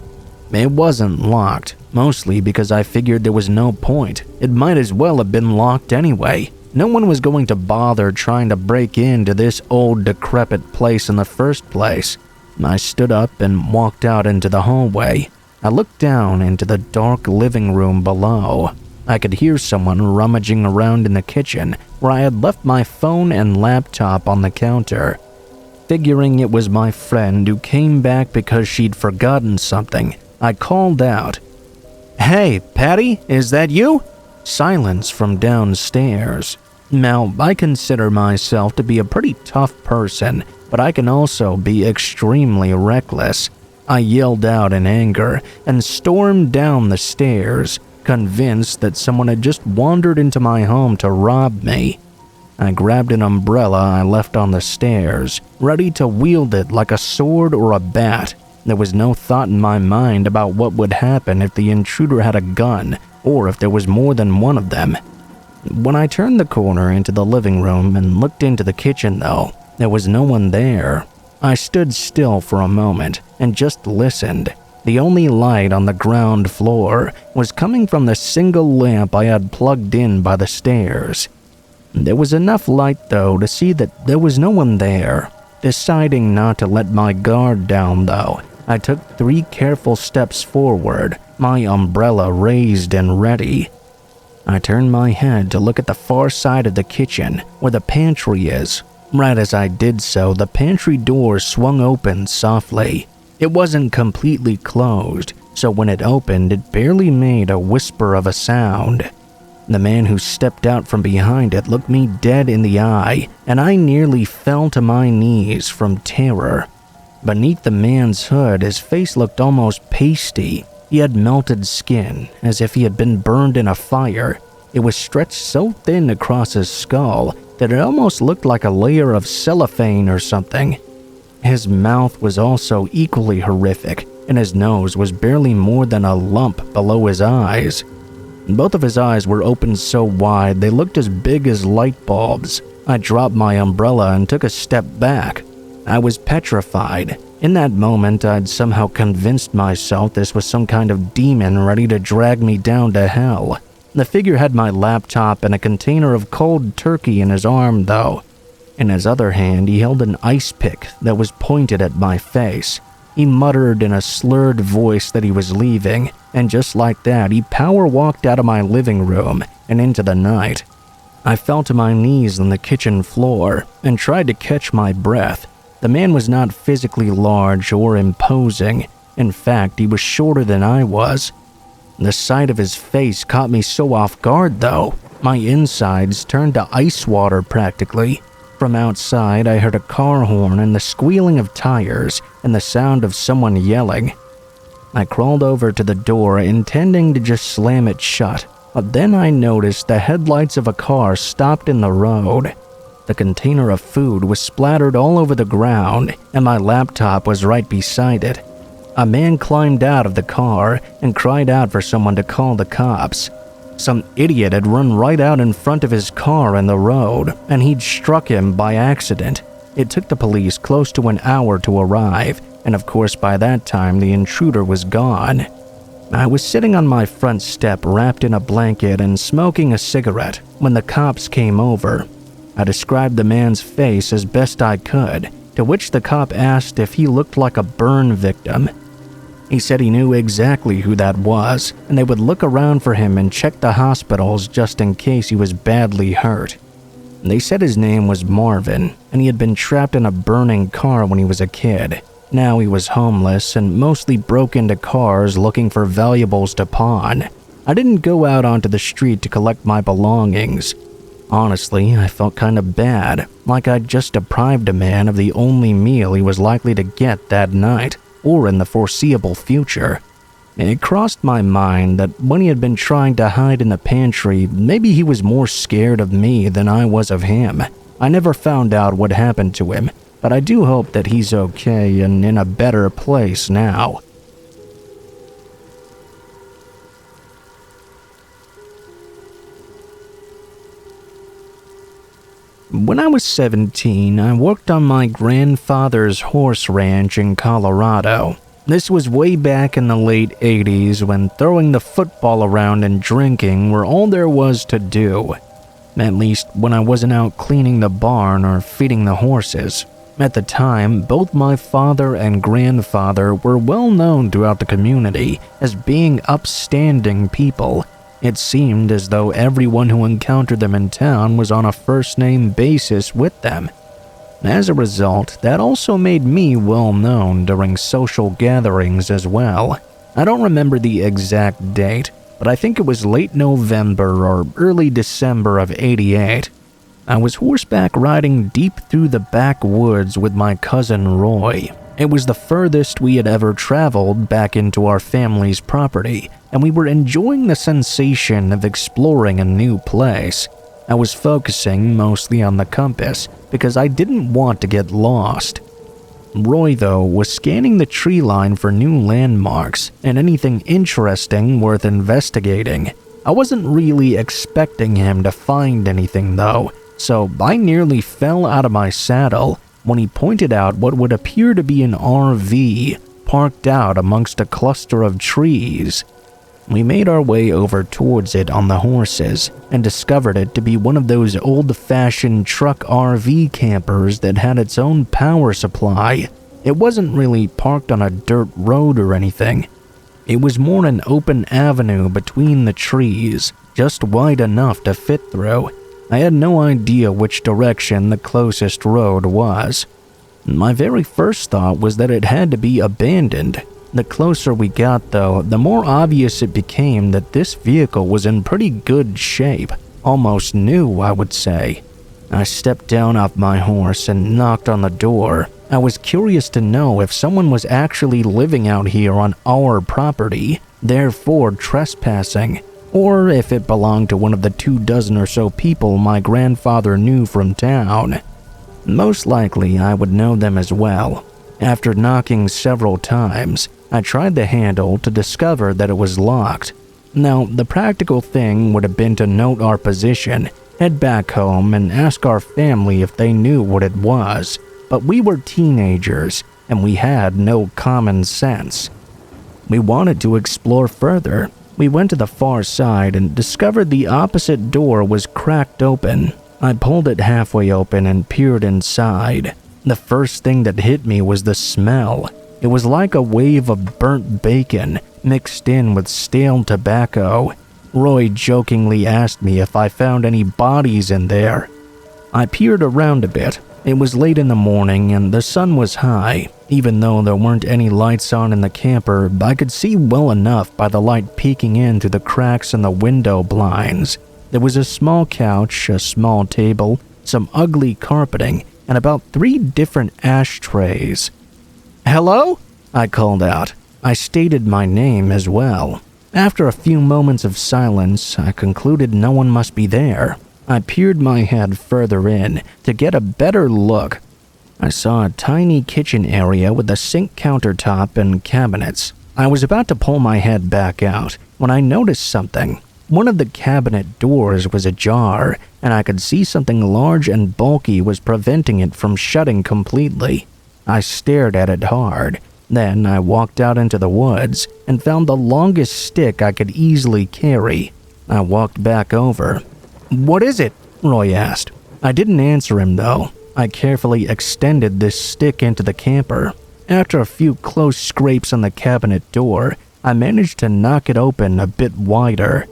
It wasn't locked, mostly because I figured there was no point. It might as well have been locked anyway. No one was going to bother trying to break into this old decrepit place in the first place. I stood up and walked out into the hallway. I looked down into the dark living room below. I could hear someone rummaging around in the kitchen where I had left my phone and laptop on the counter. Figuring it was my friend who came back because she'd forgotten something, I called out, "Hey, Patty, is that you?" Silence from downstairs. Now, I consider myself to be a pretty tough person, but I can also be extremely reckless. I yelled out in anger and stormed down the stairs, convinced that someone had just wandered into my home to rob me. I grabbed an umbrella I left on the stairs, ready to wield it like a sword or a bat. There was no thought in my mind about what would happen if the intruder had a gun, or if there was more than one of them. When I turned the corner into the living room and looked into the kitchen, though, there was no one there. I stood still for a moment and just listened. The only light on the ground floor was coming from the single lamp I had plugged in by the stairs. There was enough light, though, to see that there was no one there. Deciding not to let my guard down, though, I took 3 careful steps forward, my umbrella raised and ready. I turned my head to look at the far side of the kitchen, where the pantry is. Right as I did so, the pantry door swung open softly. It wasn't completely closed, so when it opened, it barely made a whisper of a sound. The man who stepped out from behind it looked me dead in the eye, and I nearly fell to my knees from terror. Beneath the man's hood, his face looked almost pasty. He had melted skin, as if he had been burned in a fire. It was stretched so thin across his skull that it almost looked like a layer of cellophane or something. His mouth was also equally horrific, and his nose was barely more than a lump below his eyes. Both of his eyes were opened so wide they looked as big as light bulbs. I dropped my umbrella and took a step back. I was petrified. In that moment, I'd somehow convinced myself this was some kind of demon ready to drag me down to hell. The figure had my laptop and a container of cold turkey in his arm, though. In his other hand, he held an ice pick that was pointed at my face. He muttered in a slurred voice that he was leaving, and just like that, he power walked out of my living room and into the night. I fell to my knees on the kitchen floor and tried to catch my breath. The man was not physically large or imposing. In fact, he was shorter than I was. The sight of his face caught me so off guard, though. My insides turned to ice water practically. From outside, I heard a car horn and the squealing of tires and the sound of someone yelling. I crawled over to the door, intending to just slam it shut, but then I noticed the headlights of a car stopped in the road. The container of food was splattered all over the ground, and my laptop was right beside it. A man climbed out of the car and cried out for someone to call the cops. Some idiot had run right out in front of his car in the road, and he'd struck him by accident. It took the police close to an hour to arrive, and of course by that time the intruder was gone. I was sitting on my front step wrapped in a blanket and smoking a cigarette when the cops came over. I described the man's face as best I could, to which the cop asked if he looked like a burn victim. He said he knew exactly who that was, and they would look around for him and check the hospitals just in case he was badly hurt. They said his name was Marvin, and he had been trapped in a burning car when he was a kid. Now he was homeless and mostly broke into cars looking for valuables to pawn. I didn't go out onto the street to collect my belongings. Honestly, I felt kind of bad, like I'd just deprived a man of the only meal he was likely to get that night, or in the foreseeable future. It crossed my mind that when he had been trying to hide in the pantry, maybe he was more scared of me than I was of him. I never found out what happened to him, but I do hope that he's okay and in a better place now. When I was 17, I worked on my grandfather's horse ranch in Colorado. This was way back in the late 80s when throwing the football around and drinking were all there was to do. At least when I wasn't out cleaning the barn or feeding the horses. At the time, both my father and grandfather were well known throughout the community as being upstanding people. It seemed as though everyone who encountered them in town was on a first-name basis with them. As a result, that also made me well known during social gatherings as well. I don't remember the exact date, but I think it was late November or early December of '88. I was horseback riding deep through the backwoods with my cousin Roy. It was the furthest we had ever traveled back into our family's property, and we were enjoying the sensation of exploring a new place. I was focusing mostly on the compass because I didn't want to get lost. Roy, though, was scanning the tree line for new landmarks and anything interesting worth investigating. I wasn't really expecting him to find anything, though, so I nearly fell out of my saddle when he pointed out what would appear to be an RV parked out amongst a cluster of trees. We made our way over towards it on the horses and discovered it to be one of those old-fashioned truck RV campers that had its own power supply. It wasn't really parked on a dirt road or anything. It was more an open avenue between the trees, just wide enough to fit through. I had no idea which direction the closest road was. My very first thought was that it had to be abandoned. The closer we got, though, the more obvious it became that this vehicle was in pretty good shape. Almost new, I would say. I stepped down off my horse and knocked on the door. I was curious to know if someone was actually living out here on our property, therefore trespassing, or if it belonged to one of the 24 or so people my grandfather knew from town. Most likely I would know them as well, After knocking several times, I tried the handle to discover that it was locked. Now, the practical thing would have been to note our position, head back home, and ask our family if they knew what it was. But we were teenagers, and we had no common sense. We wanted to explore further. We went to the far side and discovered the opposite door was cracked open. I pulled it halfway open and peered inside. The first thing that hit me was the smell. It was like a wave of burnt bacon mixed in with stale tobacco. Roy jokingly asked me if I found any bodies in there. I peered around a bit. It was late in the morning and the sun was high. Even though there weren't any lights on in the camper, I could see well enough by the light peeking in through the cracks in the window blinds. There was a small couch, a small table, some ugly carpeting, and about 3 different ashtrays. "Hello?" I called out. I stated my name as well. After a few moments of silence, I concluded no one must be there. I peered my head further in to get a better look. I saw a tiny kitchen area with a sink countertop and cabinets. I was about to pull my head back out when I noticed something. One of the cabinet doors was ajar, and I could see something large and bulky was preventing it from shutting completely. I stared at it hard. Then I walked out into the woods and found the longest stick I could easily carry. I walked back over. "What is it?" Roy asked. I didn't answer him though. I carefully extended this stick into the camper. After a few close scrapes on the cabinet door, I managed to knock it open a bit wider.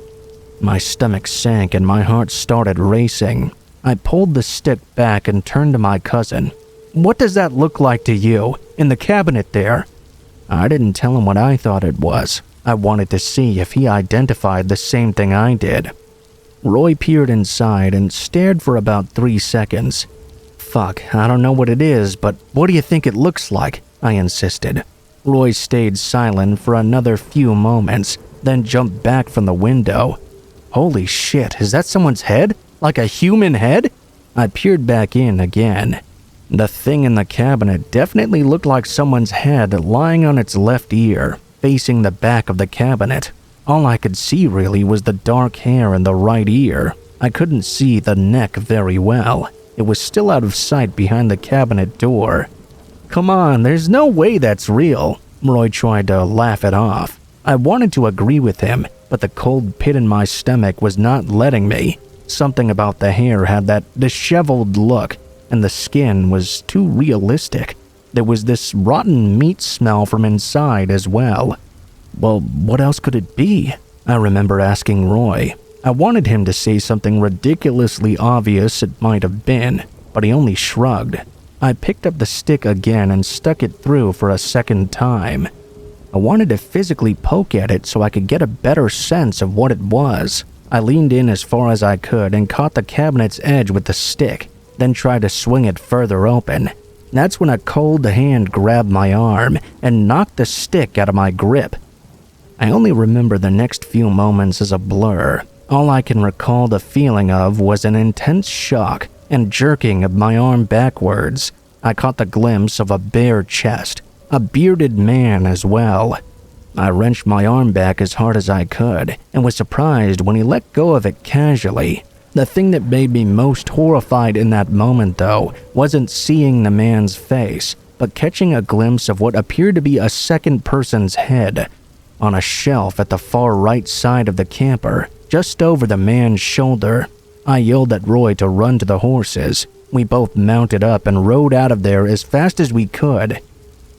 My stomach sank and my heart started racing. I pulled the stick back and turned to my cousin. "What does that look like to you, in the cabinet there?" I didn't tell him what I thought it was. I wanted to see if he identified the same thing I did. Roy peered inside and stared for about 3 seconds. "Fuck, I don't know what it is, but what do you think it looks like?" I insisted. Roy stayed silent for another few moments, then jumped back from the window. "Holy shit, is that someone's head? Like a human head?" I peered back in again. The thing in the cabinet definitely looked like someone's head lying on its left ear, facing the back of the cabinet. All I could see really was the dark hair in the right ear. I couldn't see the neck very well. It was still out of sight behind the cabinet door. "Come on, there's no way that's real." Roy tried to laugh it off. I wanted to agree with him, but the cold pit in my stomach was not letting me. Something about the hair had that disheveled look, and the skin was too realistic. There was this rotten meat smell from inside as well. Well, what else could it be? I remember asking Roy. I wanted him to say something ridiculously obvious it might have been, but he only shrugged. I picked up the stick again and stuck it through for a second time. I wanted to physically poke at it so I could get a better sense of what it was. I leaned in as far as I could and caught the cabinet's edge with the stick, then tried to swing it further open. That's when a cold hand grabbed my arm and knocked the stick out of my grip. I only remember the next few moments as a blur. All I can recall the feeling of was an intense shock and jerking of my arm backwards. I caught the glimpse of a bare chest, a bearded man as well. I wrenched my arm back as hard as I could and was surprised when he let go of it casually. The thing that made me most horrified in that moment, though, wasn't seeing the man's face, but catching a glimpse of what appeared to be a second person's head on a shelf at the far right side of the camper, just over the man's shoulder. I yelled at Roy to run to the horses. We both mounted up and rode out of there as fast as we could.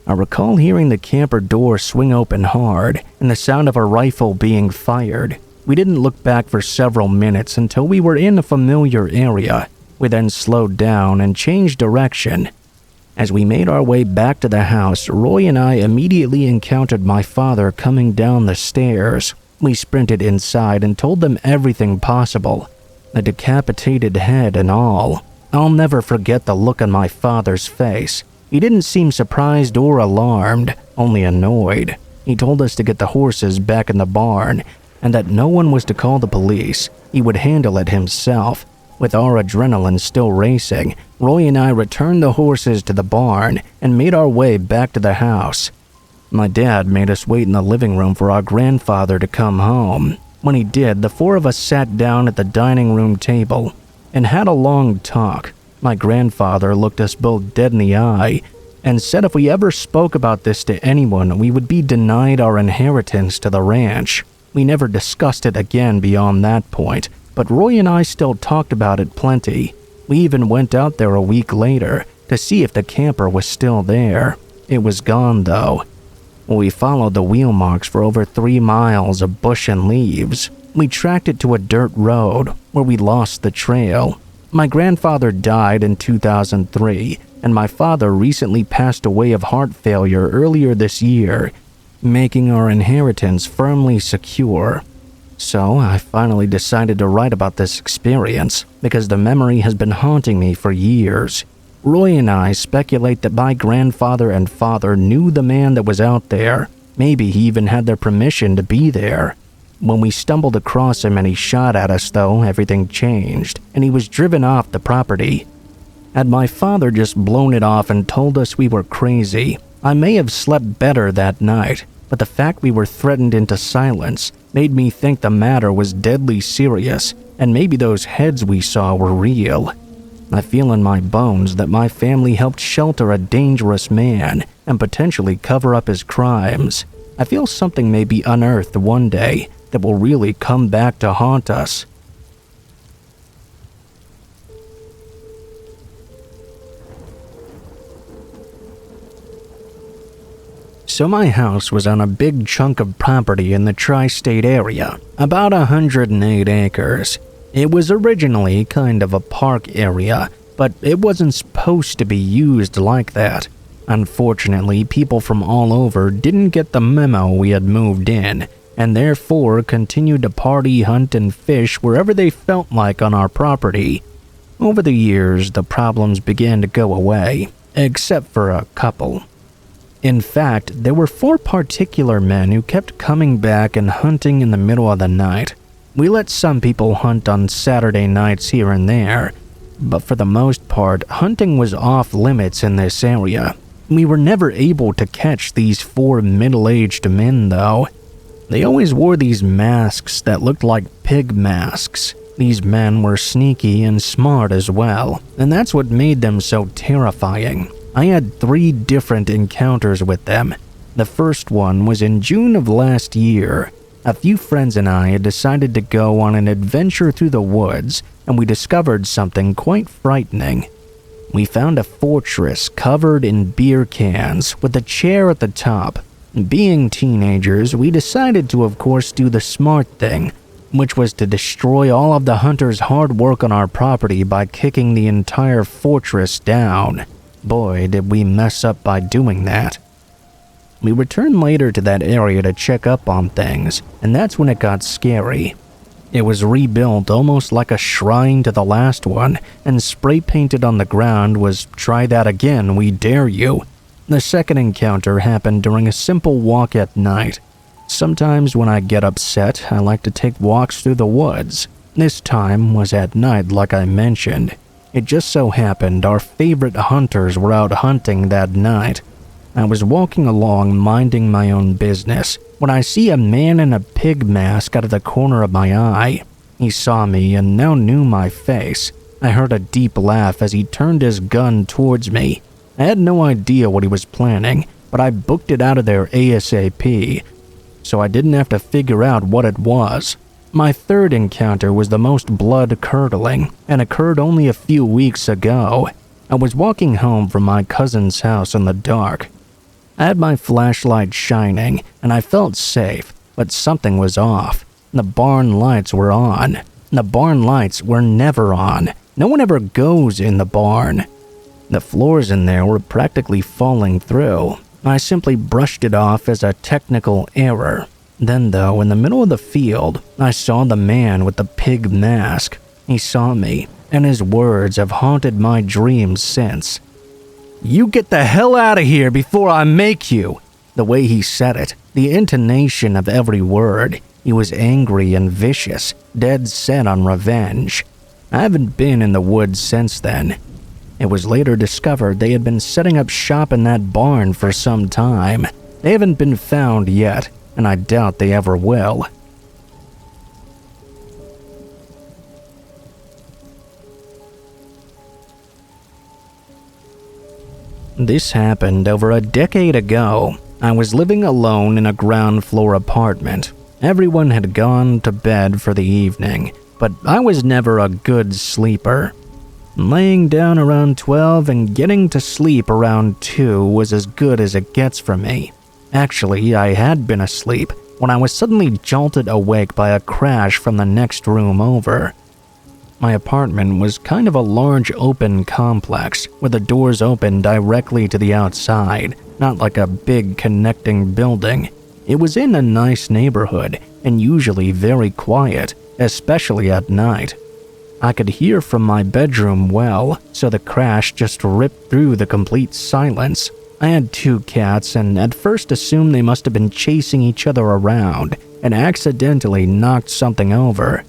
I recall hearing the camper door swing open hard and the sound of a rifle being fired. We didn't look back for several minutes until we were in a familiar area. We then slowed down and changed direction. As we made our way back to the house, Roy and I immediately encountered my father coming down the stairs. We sprinted inside and told them everything possible, a decapitated head and all. I'll never forget the look on my father's face. He didn't seem surprised or alarmed, only annoyed. He told us to get the horses back in the barn and that no one was to call the police. He would handle it himself. With our adrenaline still racing, Roy and I returned the horses to the barn and made our way back to the house. My dad made us wait in the living room for our grandfather to come home. When he did, the four of us sat down at the dining room table and had a long talk. My grandfather looked us both dead in the eye and said if we ever spoke about this to anyone, we would be denied our inheritance to the ranch. We never discussed it again beyond that point, but Roy and I still talked about it plenty. We even went out there a week later to see if the camper was still there. It was gone though. We followed the wheel marks for over 3 miles of bush and leaves. We tracked it to a dirt road where we lost the trail. My grandfather died in 2003, and my father recently passed away of heart failure earlier this year, making our inheritance firmly secure. So I finally decided to write about this experience because the memory has been haunting me for years. Roy and I speculate that my grandfather and father knew the man that was out there. Maybe he even had their permission to be there. When we stumbled across him and he shot at us though, everything changed, and he was driven off the property. Had my father just blown it off and told us we were crazy, I may have slept better that night, but the fact we were threatened into silence made me think the matter was deadly serious, and maybe those heads we saw were real. I feel in my bones that my family helped shelter a dangerous man and potentially cover up his crimes. I feel something may be unearthed one day that will really come back to haunt us. So my house was on a big chunk of property in the tri-state area, about 108 acres. It was originally kind of a park area, but it wasn't supposed to be used like that. Unfortunately, people from all over didn't get the memo we had moved in, and therefore continued to party, hunt, and fish wherever they felt like on our property. Over the years, the problems began to go away, except for a couple. In fact, there were 4 particular men who kept coming back and hunting in the middle of the night. We let some people hunt on Saturday nights here and there, but for the most part, hunting was off limits in this area. We were never able to catch these 4 middle-aged men though. They always wore these masks that looked like pig masks. These men were sneaky and smart as well, and that's what made them so terrifying. I had 3 different encounters with them. The first one was in June of last year. A few friends and I had decided to go on an adventure through the woods, and we discovered something quite frightening. We found a fortress covered in beer cans with a chair at the top. Being teenagers, we decided to of course do the smart thing, which was to destroy all of the hunters' hard work on our property by kicking the entire fortress down. Boy, did we mess up by doing that. We returned later to that area to check up on things, and that's when it got scary. It was rebuilt almost like a shrine to the last one, and spray painted on the ground was "Try that again, we dare you." The second encounter happened during a simple walk at night. Sometimes when I get upset, I like to take walks through the woods. This time was at night like I mentioned. It just so happened our favorite hunters were out hunting that night. I was walking along minding my own business when I see a man in a pig mask out of the corner of my eye. He saw me and now knew my face. I heard a deep laugh as he turned his gun towards me. I had no idea what he was planning, but I booked it out of there ASAP, so I didn't have to figure out what it was. My third encounter was the most blood-curdling and occurred only a few weeks ago. I was walking home from my cousin's house in the dark. I had my flashlight shining, and I felt safe, but something was off. The barn lights were on. The barn lights were never on. No one ever goes in the barn. The floors in there were practically falling through. I simply brushed it off as a technical error. Then though, in the middle of the field, I saw the man with the pig mask. He saw me, and his words have haunted my dreams since. "You get the hell out of here before I make you!" The way he said it, the intonation of every word, he was angry and vicious, dead set on revenge. I haven't been in the woods since then. It was later discovered they had been setting up shop in that barn for some time. They haven't been found yet, and I doubt they ever will. This happened over a decade ago. I was living alone in a ground floor apartment. Everyone had gone to bed for the evening, but I was never a good sleeper. Laying down around 12 and getting to sleep around 2 was as good as it gets for me. Actually, I had been asleep when I was suddenly jolted awake by a crash from the next room over. My apartment was kind of a large open complex where the doors opened directly to the outside, not like a big connecting building. It was in a nice neighborhood and usually very quiet, especially at night. I could hear from my bedroom well, so the crash just ripped through the complete silence. I had 2 cats and at first assumed they must have been chasing each other around and accidentally knocked something over.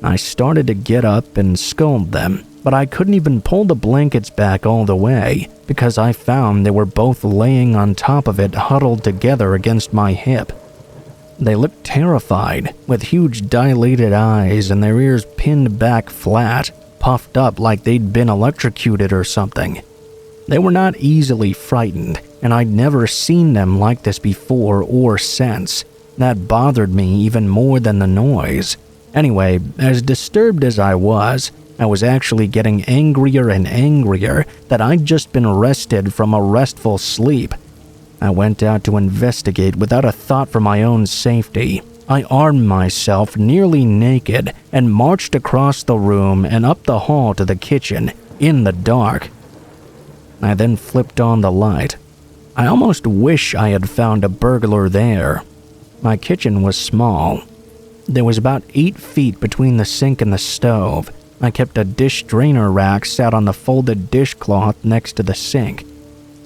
I started to get up and scold them, but I couldn't even pull the blankets back all the way because I found they were both laying on top of it huddled together against my hip. They looked terrified, with huge dilated eyes and their ears pinned back flat, puffed up like they'd been electrocuted or something. They were not easily frightened, and I'd never seen them like this before or since. That bothered me even more than the noise. Anyway, as disturbed as I was actually getting angrier and angrier that I'd just been arrested from a restful sleep. I went out to investigate without a thought for my own safety. I armed myself nearly naked and marched across the room and up the hall to the kitchen, in the dark. I then flipped on the light. I almost wish I had found a burglar there. My kitchen was small. There was about 8 feet between the sink and the stove. I kept a dish drainer rack sat on the folded dishcloth next to the sink.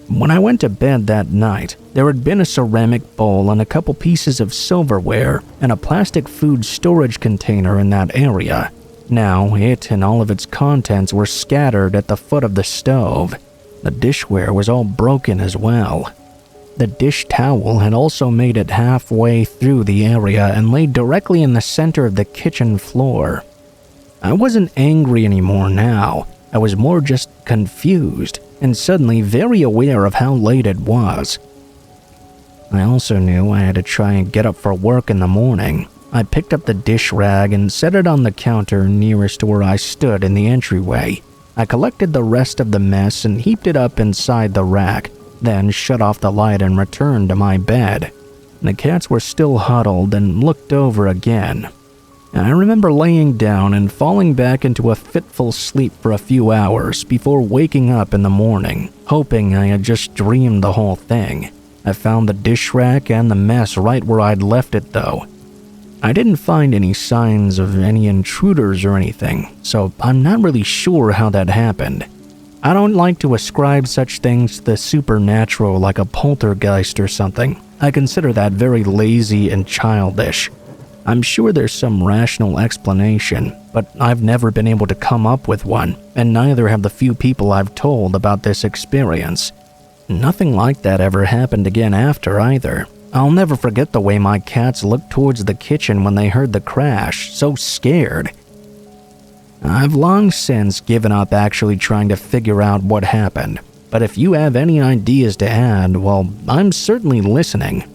When I went to bed that night, there had been a ceramic bowl and a couple pieces of silverware and a plastic food storage container in that area. Now, it and all of its contents were scattered at the foot of the stove. The dishware was all broken as well. The dish towel had also made it halfway through the area and laid directly in the center of the kitchen floor. I wasn't angry anymore now. I was more just confused and suddenly very aware of how late it was. I also knew I had to try and get up for work in the morning. I picked up the dish rag and set it on the counter nearest to where I stood in the entryway. I collected the rest of the mess and heaped it up inside the rack, then shut off the light and returned to my bed. The cats were still huddled and looked over again. I remember laying down and falling back into a fitful sleep for a few hours before waking up in the morning, hoping I had just dreamed the whole thing. I found the dish rack and the mess right where I'd left it though. I didn't find any signs of any intruders or anything, so I'm not really sure how that happened. I don't like to ascribe such things to the supernatural like a poltergeist or something. I consider that very lazy and childish. I'm sure there's some rational explanation, but I've never been able to come up with one, and neither have the few people I've told about this experience. Nothing like that ever happened again after either. I'll never forget the way my cats looked towards the kitchen when they heard the crash, so scared. I've long since given up actually trying to figure out what happened, but if you have any ideas to add, well, I'm certainly listening.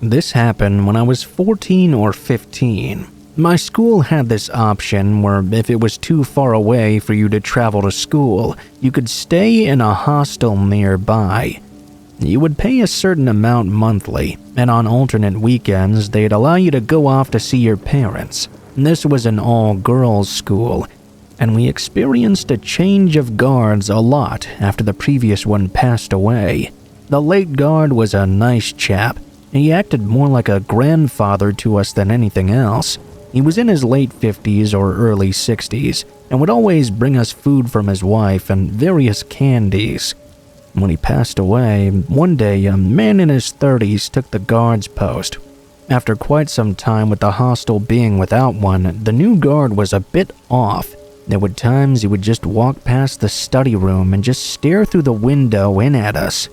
This happened when I was 14 or 15. My school had this option where if it was too far away for you to travel to school, you could stay in a hostel nearby. You would pay a certain amount monthly, and on alternate weekends, they'd allow you to go off to see your parents. This was an all-girls school, and we experienced a change of guards a lot after the previous one passed away. The late guard was a nice chap. He acted more like a grandfather to us than anything else. He was in his late 50s or early 60s and would always bring us food from his wife and various candies. When he passed away, one day a man in his 30s took the guard's post. After quite some time with the hostel being without one, the new guard was a bit off. There were times he would just walk past the study room and just stare through the window in at us.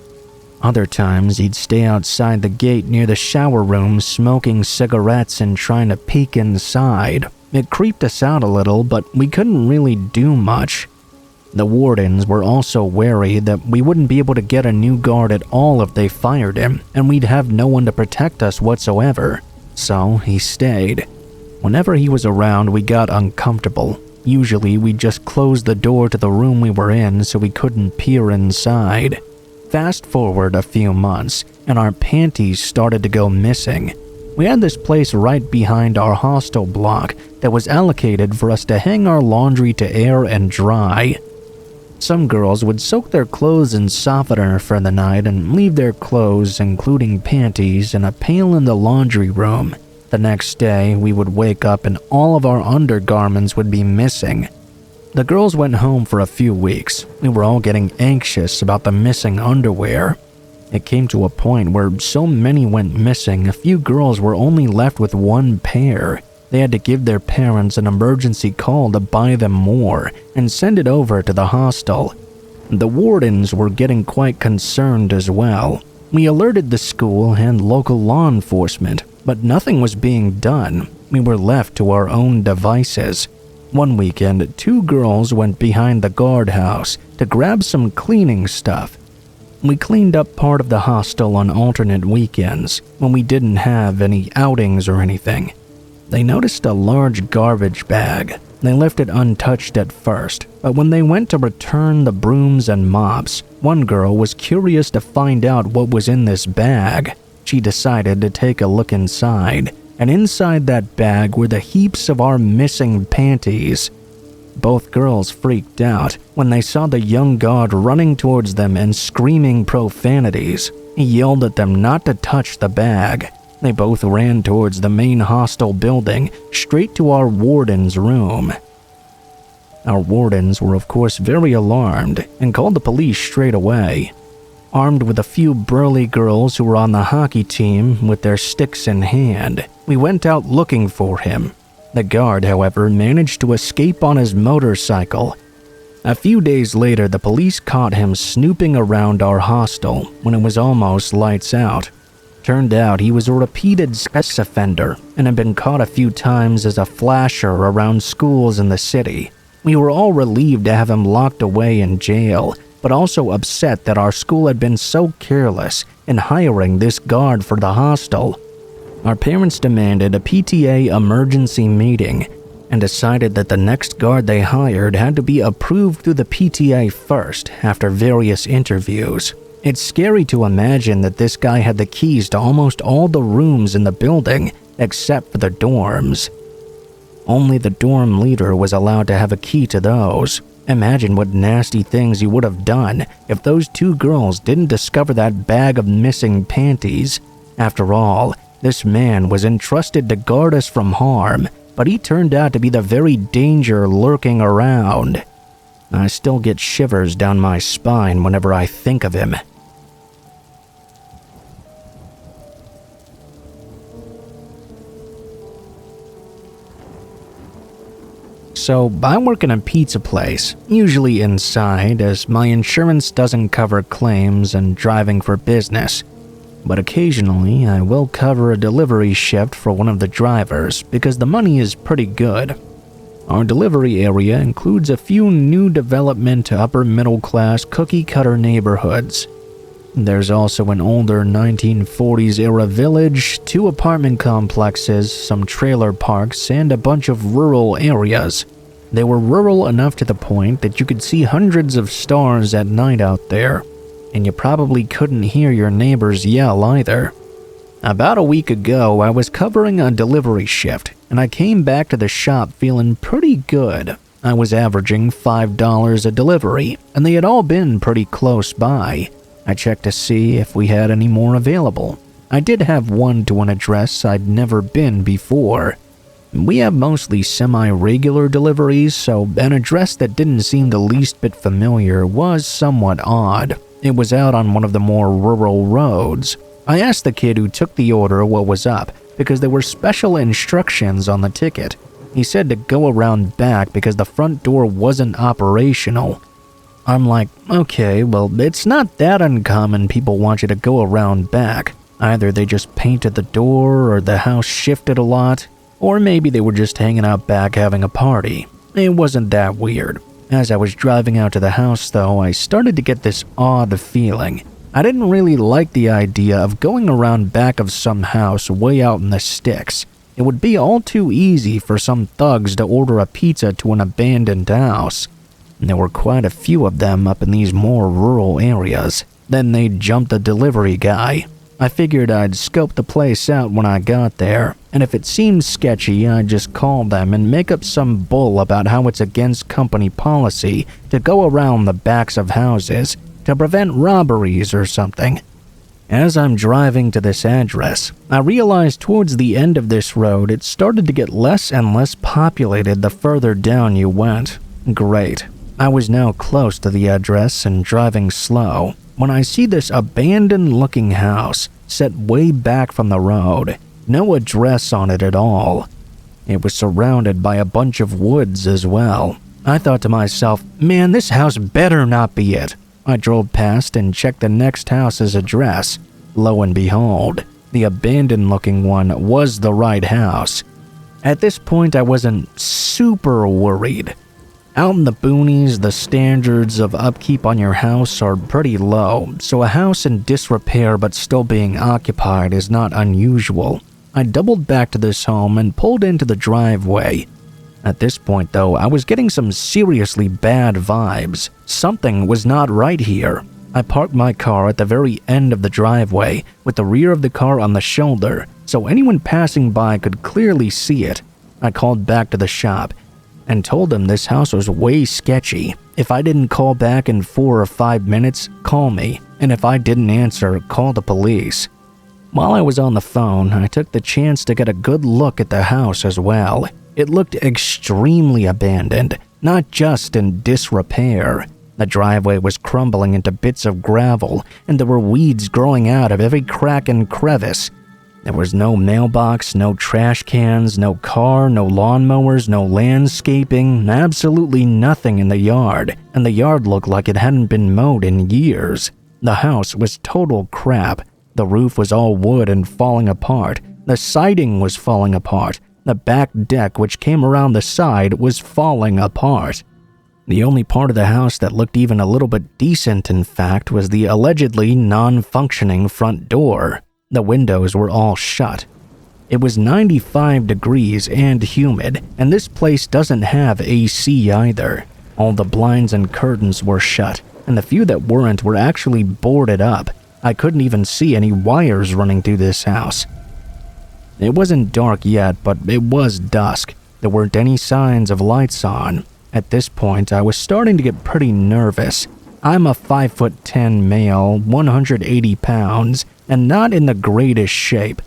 Other times he'd stay outside the gate near the shower room smoking cigarettes and trying to peek inside. It creeped us out a little, but we couldn't really do much. The wardens were also wary that we wouldn't be able to get a new guard at all if they fired him, and we'd have no one to protect us whatsoever. So he stayed. Whenever he was around, we got uncomfortable. Usually we'd just close the door to the room we were in so we couldn't peer inside. Fast forward a few months, and our panties started to go missing. We had this place right behind our hostel block that was allocated for us to hang our laundry to air and dry. Some girls would soak their clothes in softener for the night and leave their clothes, including panties, in a pail in the laundry room. The next day, we would wake up and all of our undergarments would be missing. The girls went home for a few weeks. We were all getting anxious about the missing underwear. It came to a point where so many went missing, a few girls were only left with one pair. They had to give their parents an emergency call to buy them more and send it over to the hostel. The wardens were getting quite concerned as well. We alerted the school and local law enforcement, but nothing was being done. We were left to our own devices. One weekend, 2 girls went behind the guardhouse to grab some cleaning stuff. We cleaned up part of the hostel on alternate weekends when we didn't have any outings or anything. They noticed a large garbage bag. They left it untouched at first, but when they went to return the brooms and mops, one girl was curious to find out what was in this bag. She decided to take a look inside, and inside that bag were the heaps of our missing panties. Both girls freaked out when they saw the young guard running towards them and screaming profanities. He yelled at them not to touch the bag. They both ran towards the main hostel building, straight to our warden's room. Our wardens were of course very alarmed and called the police straight away. Armed with a few burly girls who were on the hockey team with their sticks in hand, we went out looking for him. The guard, however, managed to escape on his motorcycle. A few days later, the police caught him snooping around our hostel when it was almost lights out. Turned out he was a repeated sex offender and had been caught a few times as a flasher around schools in the city. We were all relieved to have him locked away in jail, but also upset that our school had been so careless in hiring this guard for the hostel. Our parents demanded a PTA emergency meeting and decided that the next guard they hired had to be approved through the PTA first after various interviews. It's scary to imagine that this guy had the keys to almost all the rooms in the building except for the dorms. Only the dorm leader was allowed to have a key to those. Imagine what nasty things he would have done if those 2 girls didn't discover that bag of missing panties. After all, this man was entrusted to guard us from harm, but he turned out to be the very danger lurking around. I still get shivers down my spine whenever I think of him. So, I work in a pizza place, usually inside, as my insurance doesn't cover claims and driving for business. But occasionally, I will cover a delivery shift for one of the drivers because the money is pretty good. Our delivery area includes a few new development to upper middle class cookie cutter neighborhoods. There's also an older 1940s era village, 2 apartment complexes, some trailer parks, and a bunch of rural areas. They were rural enough to the point that you could see hundreds of stars at night out there, and you probably couldn't hear your neighbors yell either. About a week ago, I was covering a delivery shift, and I came back to the shop feeling pretty good. I was averaging $5 a delivery, and they had all been pretty close by. I checked to see if we had any more available. I did have one to an address I'd never been before. We have mostly semi-regular deliveries, so an address that didn't seem the least bit familiar was somewhat odd. It was out on one of the more rural roads. I asked the kid who took the order what was up because there were special instructions on the ticket. He said to go around back because the front door wasn't operational. I'm like, okay, well, it's not that uncommon people want you to go around back. Either they just painted the door or the house shifted a lot, or maybe they were just hanging out back having a party. It wasn't that weird. As I was driving out to the house though, I started to get this odd feeling. I didn't really like the idea of going around back of some house way out in the sticks. It would be all too easy for some thugs to order a pizza to an abandoned house. There were quite a few of them up in these more rural areas. Then they'd jump the delivery guy. I figured I'd scope the place out when I got there, and if it seemed sketchy, I'd just call them and make up some bull about how it's against company policy to go around the backs of houses to prevent robberies or something. As I'm driving to this address, I realized towards the end of this road it started to get less and less populated the further down you went. Great. I was now close to the address and driving slow when I see this abandoned-looking house set way back from the road. No address on it at all. It was surrounded by a bunch of woods as well. I thought to myself, man, this house better not be it. I drove past and checked the next house's address. Lo and behold, the abandoned-looking one was the right house. At this point, I wasn't super worried. Out in the boonies, the standards of upkeep on your house are pretty low, so a house in disrepair but still being occupied is not unusual. I doubled back to this home and pulled into the driveway. At this point, though, I was getting some seriously bad vibes. Something was not right here. I parked my car at the very end of the driveway, with the rear of the car on the shoulder, so anyone passing by could clearly see it. I called back to the shop and told them this house was way sketchy. If I didn't call back in 4 or 5 minutes, call me, and if I didn't answer, call the police. While I was on the phone, I took the chance to get a good look at the house as well. It looked extremely abandoned, not just in disrepair. The driveway was crumbling into bits of gravel, and there were weeds growing out of every crack and crevice. There was no mailbox, no trash cans, no car, no lawnmowers, no landscaping, absolutely nothing in the yard, and the yard looked like it hadn't been mowed in years. The house was total crap. The roof was all wood and falling apart. The siding was falling apart. The back deck, which came around the side, was falling apart. The only part of the house that looked even a little bit decent, in fact, was the allegedly non-functioning front door. The windows were all shut. It was 95 degrees and humid, and this place doesn't have AC either. All the blinds and curtains were shut, and the few that weren't were actually boarded up. I couldn't even see any wires running through this house. It wasn't dark yet, but it was dusk. There weren't any signs of lights on. At this point, I was starting to get pretty nervous. I'm a 5'10" male, 180 pounds, and not in the greatest shape.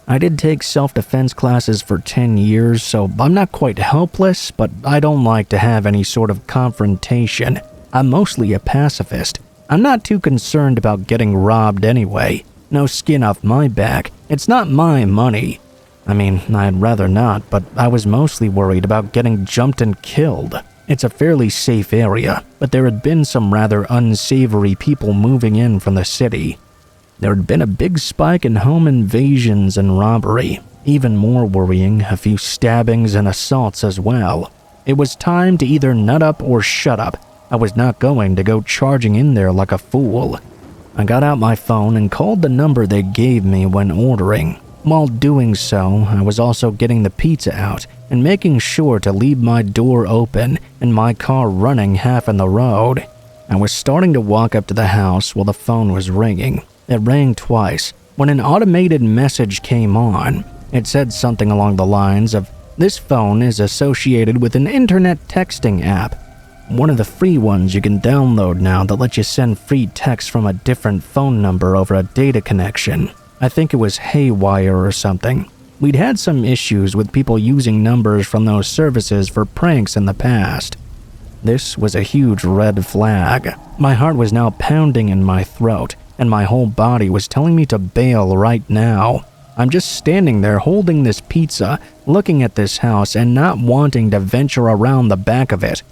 I did take self-defense classes for 10 years, so I'm not quite helpless, but I don't like to have any sort of confrontation. I'm mostly a pacifist. I'm not too concerned about getting robbed anyway. No skin off my back. It's not my money. I mean, I'd rather not, but I was mostly worried about getting jumped and killed. It's a fairly safe area, but there had been some rather unsavory people moving in from the city. There had been a big spike in home invasions and robbery. Even more worrying, a few stabbings and assaults as well. It was time to either nut up or shut up. I was not going to go charging in there like a fool. I got out my phone and called the number they gave me when ordering. While doing so, I was also getting the pizza out and making sure to leave my door open and my car running half in the road. I was starting to walk up to the house while the phone was ringing. It rang twice when an automated message came on. It said something along the lines of, "This phone is associated with an internet texting app. One of the free ones you can download now that lets you send free text from a different phone number over a data connection." I think it was Haywire or something. We'd had some issues with people using numbers from those services for pranks in the past. This was a huge red flag. My heart was now pounding in my throat, and my whole body was telling me to bail right now. I'm just standing there holding this pizza, looking at this house and not wanting to venture around the back of it.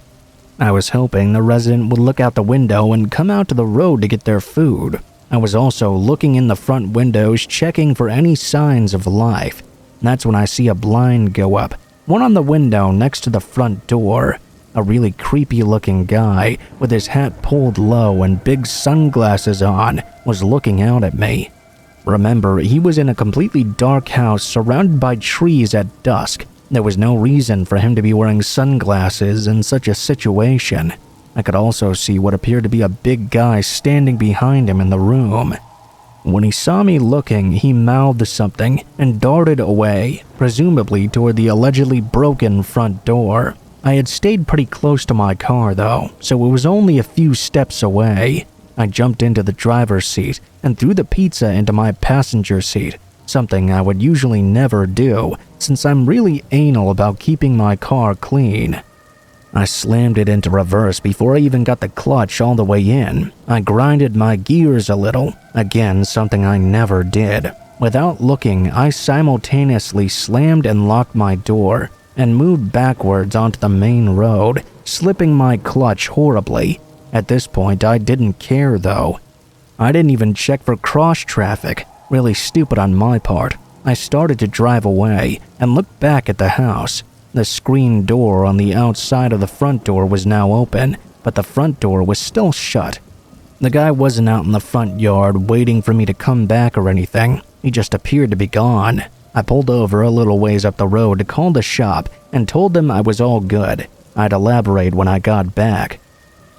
I was hoping the resident would look out the window and come out to the road to get their food. I was also looking in the front windows, checking for any signs of life. That's when I see a blind go up, one on the window next to the front door. A really creepy looking guy with his hat pulled low and big sunglasses on was looking out at me. Remember, he was in a completely dark house surrounded by trees at dusk. There was no reason for him to be wearing sunglasses in such a situation. I could also see what appeared to be a big guy standing behind him in the room. When he saw me looking, he mouthed something and darted away, presumably toward the allegedly broken front door. I had stayed pretty close to my car though, so it was only a few steps away. I jumped into the driver's seat and threw the pizza into my passenger seat, something I would usually never do since I'm really anal about keeping my car clean. I slammed it into reverse before I even got the clutch all the way in. I grinded my gears a little, again something I never did. Without looking, I simultaneously slammed and locked my door and moved backwards onto the main road, slipping my clutch horribly. At this point, I didn't care though. I didn't even check for cross traffic, really stupid on my part. I started to drive away and looked back at the house. The screen door on the outside of the front door was now open, but the front door was still shut. The guy wasn't out in the front yard waiting for me to come back or anything. He just appeared to be gone. I pulled over a little ways up the road to call the shop and told them I was all good. I'd elaborate when I got back.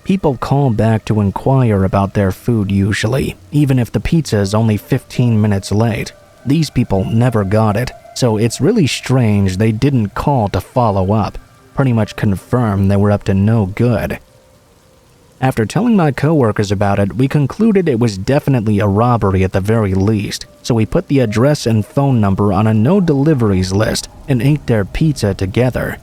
People call back to inquire about their food usually, even if the pizza is only 15 minutes late. These people never got it, so it's really strange they didn't call to follow up. Pretty much confirmed they were up to no good. After telling my coworkers about it, we concluded it was definitely a robbery at the very least, so we put the address and phone number on a no deliveries list and ate their pizza together.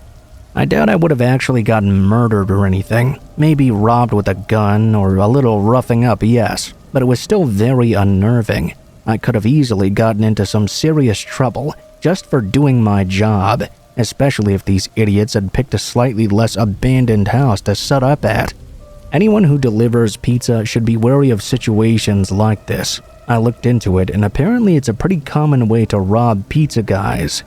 I doubt I would have actually gotten murdered or anything, maybe robbed with a gun or a little roughing up, yes, but it was still very unnerving. I could have easily gotten into some serious trouble just for doing my job, especially if these idiots had picked a slightly less abandoned house to set up at. Anyone who delivers pizza should be wary of situations like this. I looked into it and apparently it's a pretty common way to rob pizza guys.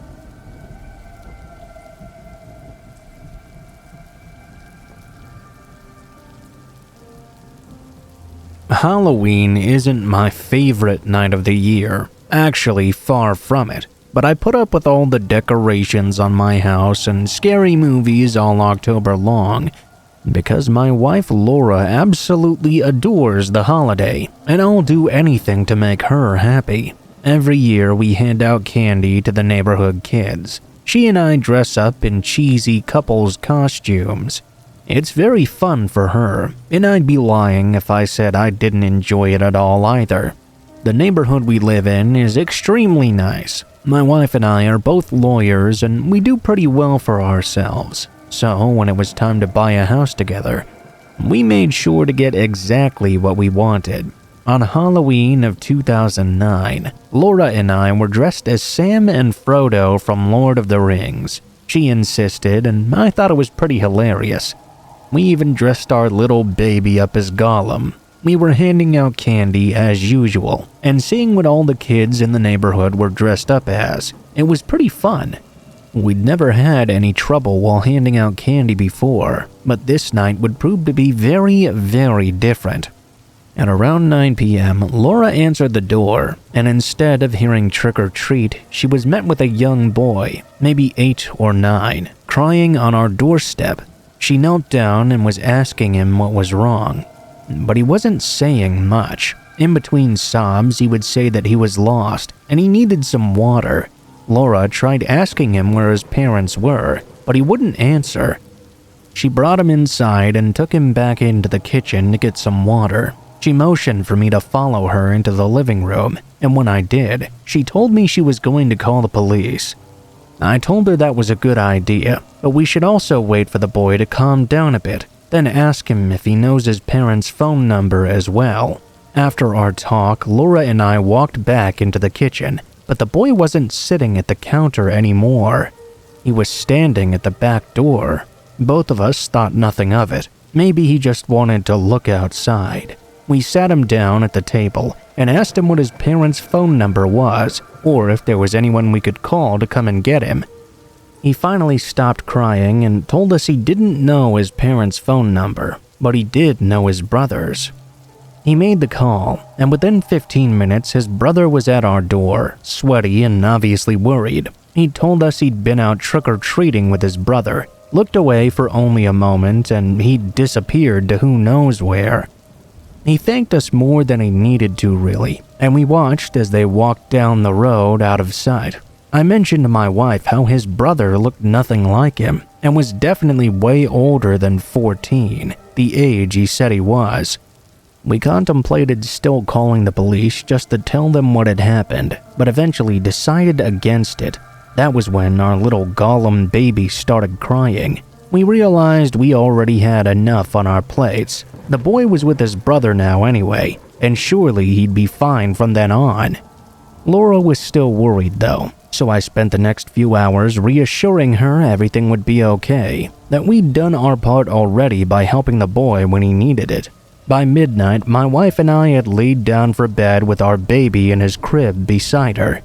Halloween isn't my favorite night of the year. Actually, far from it. But I put up with all the decorations on my house and scary movies all October long because my wife Laura absolutely adores the holiday, and I'll do anything to make her happy. Every year we hand out candy to the neighborhood kids. She and I dress up in cheesy couples costumes. It's very fun for her, and I'd be lying if I said I didn't enjoy it at all either. The neighborhood we live in is extremely nice. My wife and I are both lawyers and we do pretty well for ourselves. So when it was time to buy a house together, we made sure to get exactly what we wanted. On Halloween of 2009, Laura and I were dressed as Sam and Frodo from Lord of the Rings. She insisted, and I thought it was pretty hilarious. We even dressed our little baby up as Gollum. We were handing out candy as usual, and seeing what all the kids in the neighborhood were dressed up as. It was pretty fun. We'd never had any trouble while handing out candy before, but this night would prove to be very, very different. At around 9 p.m., Laura answered the door, and instead of hearing trick or treat, she was met with a young boy, maybe 8 or 9, crying on our doorstep. She knelt down and was asking him what was wrong, but he wasn't saying much. In between sobs, he would say that he was lost and he needed some water. Laura tried asking him where his parents were, but he wouldn't answer. She brought him inside and took him back into the kitchen to get some water. She motioned for me to follow her into the living room, and when I did, she told me she was going to call the police. I told her that was a good idea, but we should also wait for the boy to calm down a bit. then ask him if he knows his parents' phone number as well. After our talk, Laura and I walked back into the kitchen, but the boy wasn't sitting at the counter anymore. He was standing at the back door. Both of us thought nothing of it. Maybe he just wanted to look outside. We sat him down at the table and asked him what his parents' phone number was, or if there was anyone we could call to come and get him. He finally stopped crying and told us he didn't know his parents' phone number, but he did know his brother's. He made the call, and within 15 minutes his brother was at our door, sweaty and obviously worried. He told us he'd been out trick-or-treating with his brother, looked away for only a moment, and he'd disappeared to who knows where. He thanked us more than he needed to, really, and we watched as they walked down the road out of sight. I mentioned to my wife how his brother looked nothing like him and was definitely way older than 14, the age he said he was. We contemplated still calling the police just to tell them what had happened, but eventually decided against it. That was when our little Gollum baby started crying. We realized we already had enough on our plates. The boy was with his brother now anyway, and surely he'd be fine from then on. Laura was still worried though, so I spent the next few hours reassuring her everything would be okay, that we'd done our part already by helping the boy when he needed it. By midnight, my wife and I had laid down for bed with our baby in his crib beside her.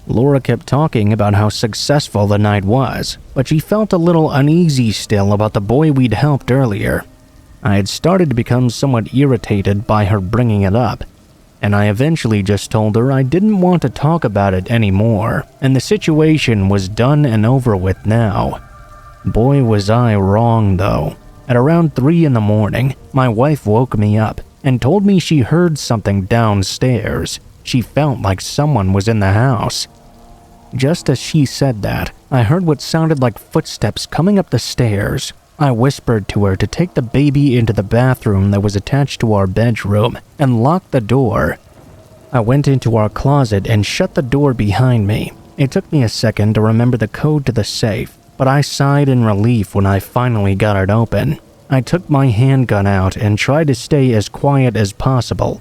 Laura kept talking about how successful the night was, but she felt a little uneasy still about the boy we'd helped earlier. I had started to become somewhat irritated by her bringing it up, and I eventually just told her I didn't want to talk about it anymore, and the situation was done and over with now. Boy, was I wrong though. At around 3 in the morning, my wife woke me up and told me she heard something downstairs. She felt like someone was in the house. Just as she said that, I heard what sounded like footsteps coming up the stairs. I whispered to her to take the baby into the bathroom that was attached to our bedroom and lock the door. I went into our closet and shut the door behind me. It took me a second to remember the code to the safe, but I sighed in relief when I finally got it open. I took my handgun out and tried to stay as quiet as possible.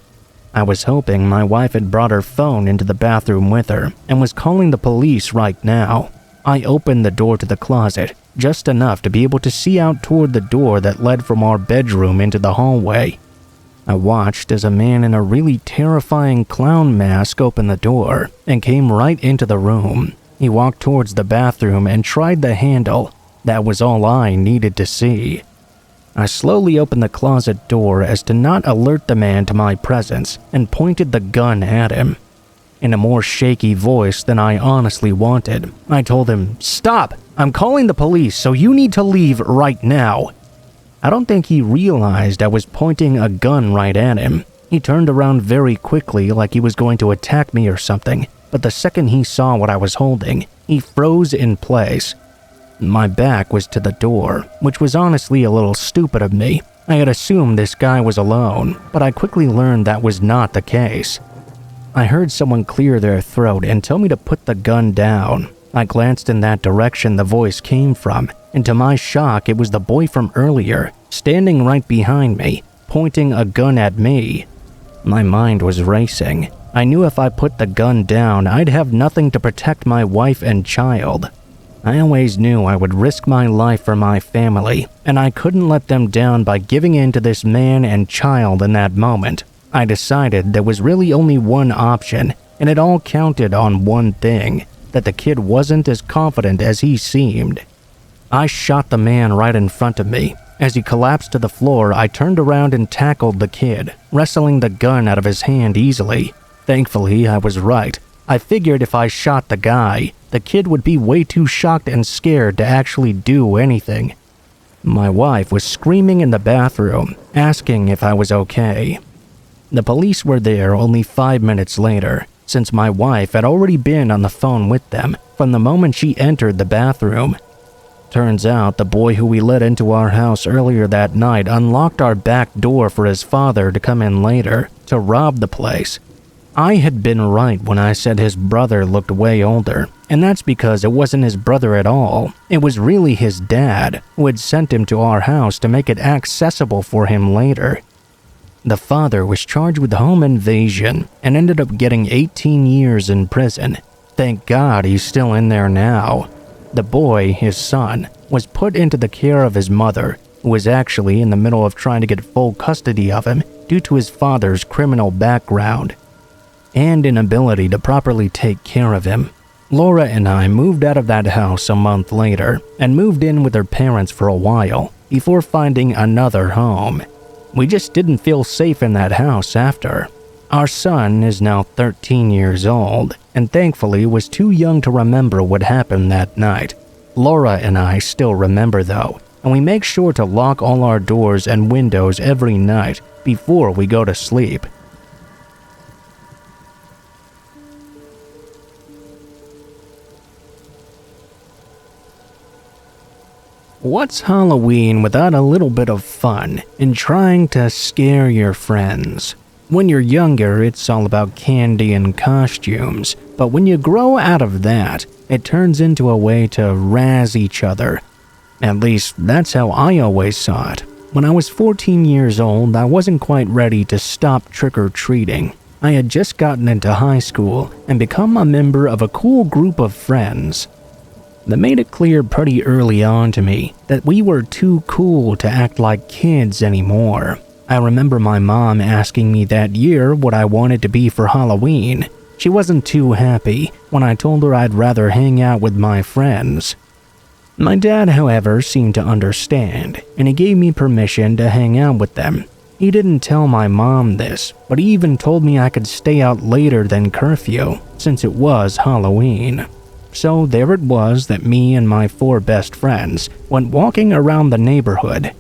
I was hoping my wife had brought her phone into the bathroom with her and was calling the police right now. I opened the door to the closet, just enough to be able to see out toward the door that led from our bedroom into the hallway. I watched as a man in a really terrifying clown mask opened the door and came right into the room. He walked towards the bathroom and tried the handle. That was all I needed to see. I slowly opened the closet door as to not alert the man to my presence and pointed the gun at him. In a more shaky voice than I honestly wanted, I told him, "Stop! I'm calling the police, so you need to leave right now." I don't think he realized I was pointing a gun right at him. He turned around very quickly like he was going to attack me or something, but the second he saw what I was holding, he froze in place. My back was to the door, which was honestly a little stupid of me. I had assumed this guy was alone, but I quickly learned that was not the case. I heard someone clear their throat and tell me to put the gun down. I glanced in that direction the voice came from, and to my shock, it was the boy from earlier, standing right behind me, pointing a gun at me. My mind was racing. I knew if I put the gun down, I'd have nothing to protect my wife and child. I always knew I would risk my life for my family, and I couldn't let them down by giving in to this man and child in that moment. I decided there was really only one option, and it all counted on one thing, that the kid wasn't as confident as he seemed. I shot the man right in front of me. As he collapsed to the floor, I turned around and tackled the kid, wrestling the gun out of his hand easily. Thankfully, I was right. I figured if I shot the guy, the kid would be way too shocked and scared to actually do anything. My wife was screaming in the bathroom, asking if I was okay. The police were there only 5 minutes later, since my wife had already been on the phone with them from the moment she entered the bathroom. Turns out the boy who we let into our house earlier that night unlocked our back door for his father to come in later to rob the place. I had been right when I said his brother looked way older, and that's because it wasn't his brother at all. It was really his dad, who had sent him to our house to make it accessible for him later. The father was charged with home invasion and ended up getting 18 years in prison. Thank God he's still in there now. The boy, his son, was put into the care of his mother, who was actually in the middle of trying to get full custody of him due to his father's criminal background and inability to properly take care of him. Laura and I moved out of that house a month later and moved in with her parents for a while before finding another home. We just didn't feel safe in that house after. Our son is now 13 years old and thankfully was too young to remember what happened that night. Laura and I still remember though, and we make sure to lock all our doors and windows every night before we go to sleep. What's Halloween without a little bit of fun in trying to scare your friends? When you're younger, it's all about candy and costumes, but when you grow out of that, it turns into a way to razz each other. At least, that's how I always saw it. When I was 14 years old, I wasn't quite ready to stop trick-or-treating. I had just gotten into high school and become a member of a cool group of friends. They made it clear pretty early on to me that we were too cool to act like kids anymore. I remember my mom asking me that year what I wanted to be for Halloween. She wasn't too happy when I told her I'd rather hang out with my friends. My dad, however, seemed to understand, and he gave me permission to hang out with them. He didn't tell my mom this, but he even told me I could stay out later than curfew, since it was Halloween. So there it was that me and my 4 best friends went walking around the neighborhood.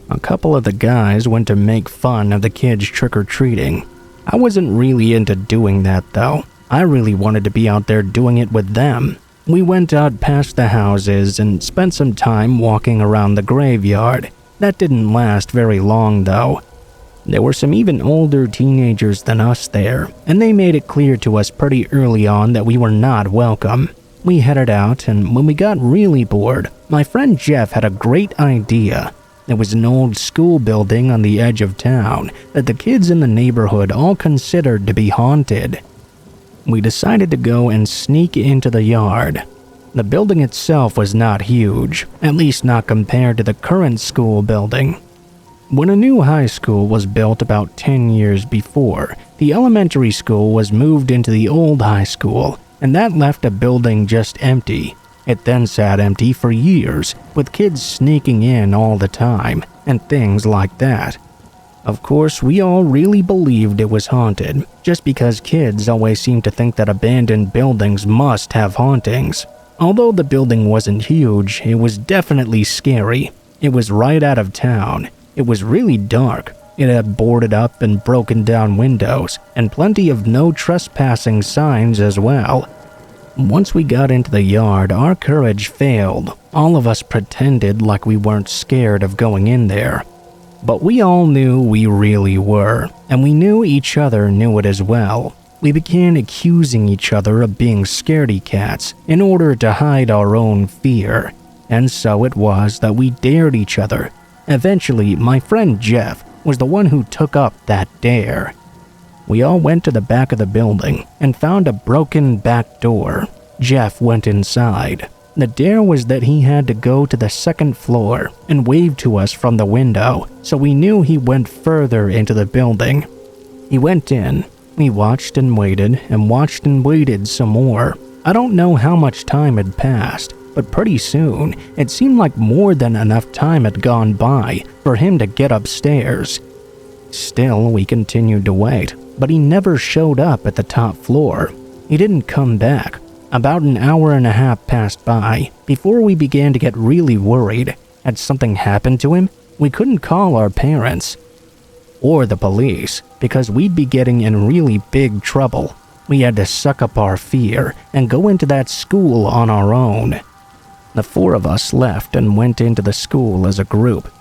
A couple of the guys went to make fun of the kids trick-or-treating. I wasn't really into doing that though. I really wanted to be out there doing it with them. We went out past the houses and spent some time walking around the graveyard. That didn't last very long though. There were some even older teenagers than us there, and they made it clear to us pretty early on that we were not welcome. We headed out, and when we got really bored, my friend Jeff had a great idea. There was an old school building on the edge of town that the kids in the neighborhood all considered to be haunted. We decided to go and sneak into the yard. The building itself was not huge, at least not compared to the current school building. When a new high school was built about 10 years before, the elementary school was moved into the old high school, and that left a building just empty. It then sat empty for years, with kids sneaking in all the time, and things like that. Of course, we all really believed it was haunted, just because kids always seem to think that abandoned buildings must have hauntings. Although the building wasn't huge, it was definitely scary. It was right out of town. It was really dark. It had boarded up and broken down windows, and plenty of no trespassing signs as well. Once we got into the yard, our courage failed. All of us pretended like we weren't scared of going in there. But we all knew we really were, and we knew each other knew it as well. We began accusing each other of being scaredy cats in order to hide our own fear. And so it was that we dared each other. Eventually, my friend Jeff was the one who took up that dare. We all went to the back of the building and found a broken back door. Jeff went inside. The dare was that he had to go to the second floor and wave to us from the window, so we knew he went further into the building. He went in. We watched and waited some more. I don't know how much time had passed, but pretty soon, it seemed like more than enough time had gone by for him to get upstairs. Still, we continued to wait, but he never showed up at the top floor. He didn't come back. About an hour and a half passed by before we began to get really worried. Had something happened to him? We couldn't call our parents or the police because we'd be getting in really big trouble. We had to suck up our fear and go into that school on our own. The 4 of us left and went into the school as a group.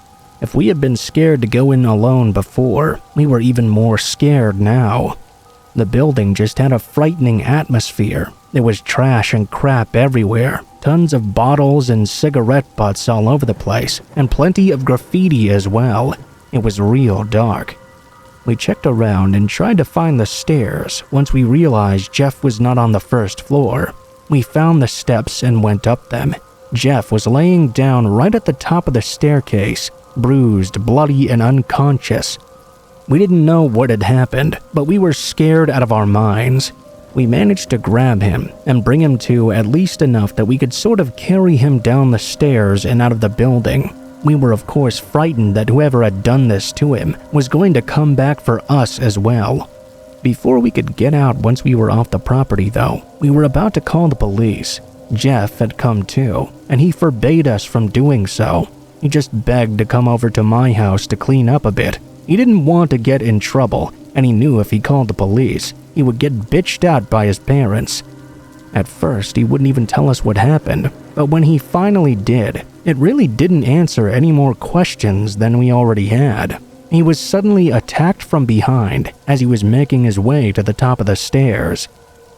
If we had been scared to go in alone before, we were even more scared now. The building just had a frightening atmosphere. There was trash and crap everywhere, tons of bottles and cigarette butts all over the place, and plenty of graffiti as well. It was real dark. We checked around and tried to find the stairs once we realized Jeff was not on the first floor. We found the steps and went up them. Jeff was laying down right at the top of the staircase, bruised, bloody, and unconscious. We didn't know what had happened, but we were scared out of our minds. We managed to grab him and bring him to at least enough that we could sort of carry him down the stairs and out of the building. We were of course frightened that whoever had done this to him was going to come back for us as well. Before we could get out once we were off the property though, we were about to call the police. Jeff had come too, and he forbade us from doing so. He just begged to come over to my house to clean up a bit. He didn't want to get in trouble, and he knew if he called the police, he would get bitched out by his parents. At first, he wouldn't even tell us what happened, but when he finally did, it really didn't answer any more questions than we already had. He was suddenly attacked from behind as he was making his way to the top of the stairs.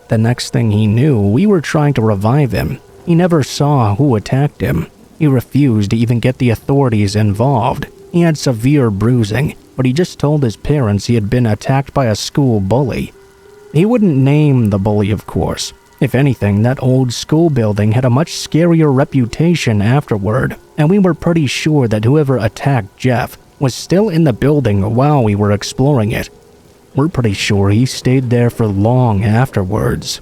The next thing he knew, we were trying to revive him. He never saw who attacked him. He refused to even get the authorities involved. He had severe bruising, but he just told his parents he had been attacked by a school bully. He wouldn't name the bully, of course. If anything, that old school building had a much scarier reputation afterward, and we were pretty sure that whoever attacked Jeff was still in the building while we were exploring it. We're pretty sure he stayed there for long afterwards.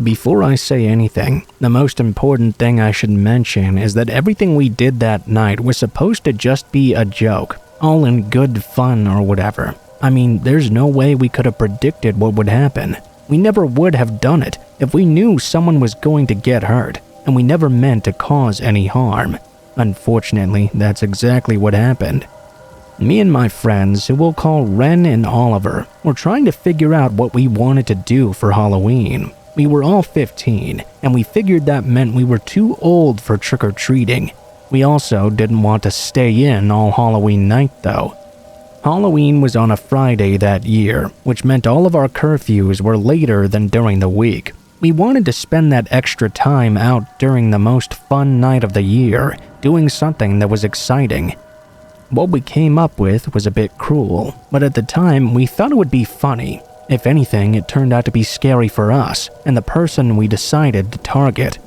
Before I say anything, the most important thing I should mention is that everything we did that night was supposed to just be a joke, all in good fun or whatever. I mean, there's no way we could have predicted what would happen. We never would have done it if we knew someone was going to get hurt, and we never meant to cause any harm. Unfortunately, that's exactly what happened. Me and my friends, who we'll call Ren and Oliver, were trying to figure out what we wanted to do for Halloween. We were all 15, and we figured that meant we were too old for trick-or-treating. We also didn't want to stay in all Halloween night, though. Halloween was on a Friday that year, which meant all of our curfews were later than during the week. We wanted to spend that extra time out during the most fun night of the year, doing something that was exciting. What we came up with was a bit cruel, but at the time we thought it would be funny. If anything, it turned out to be scary for us and the person we decided to target.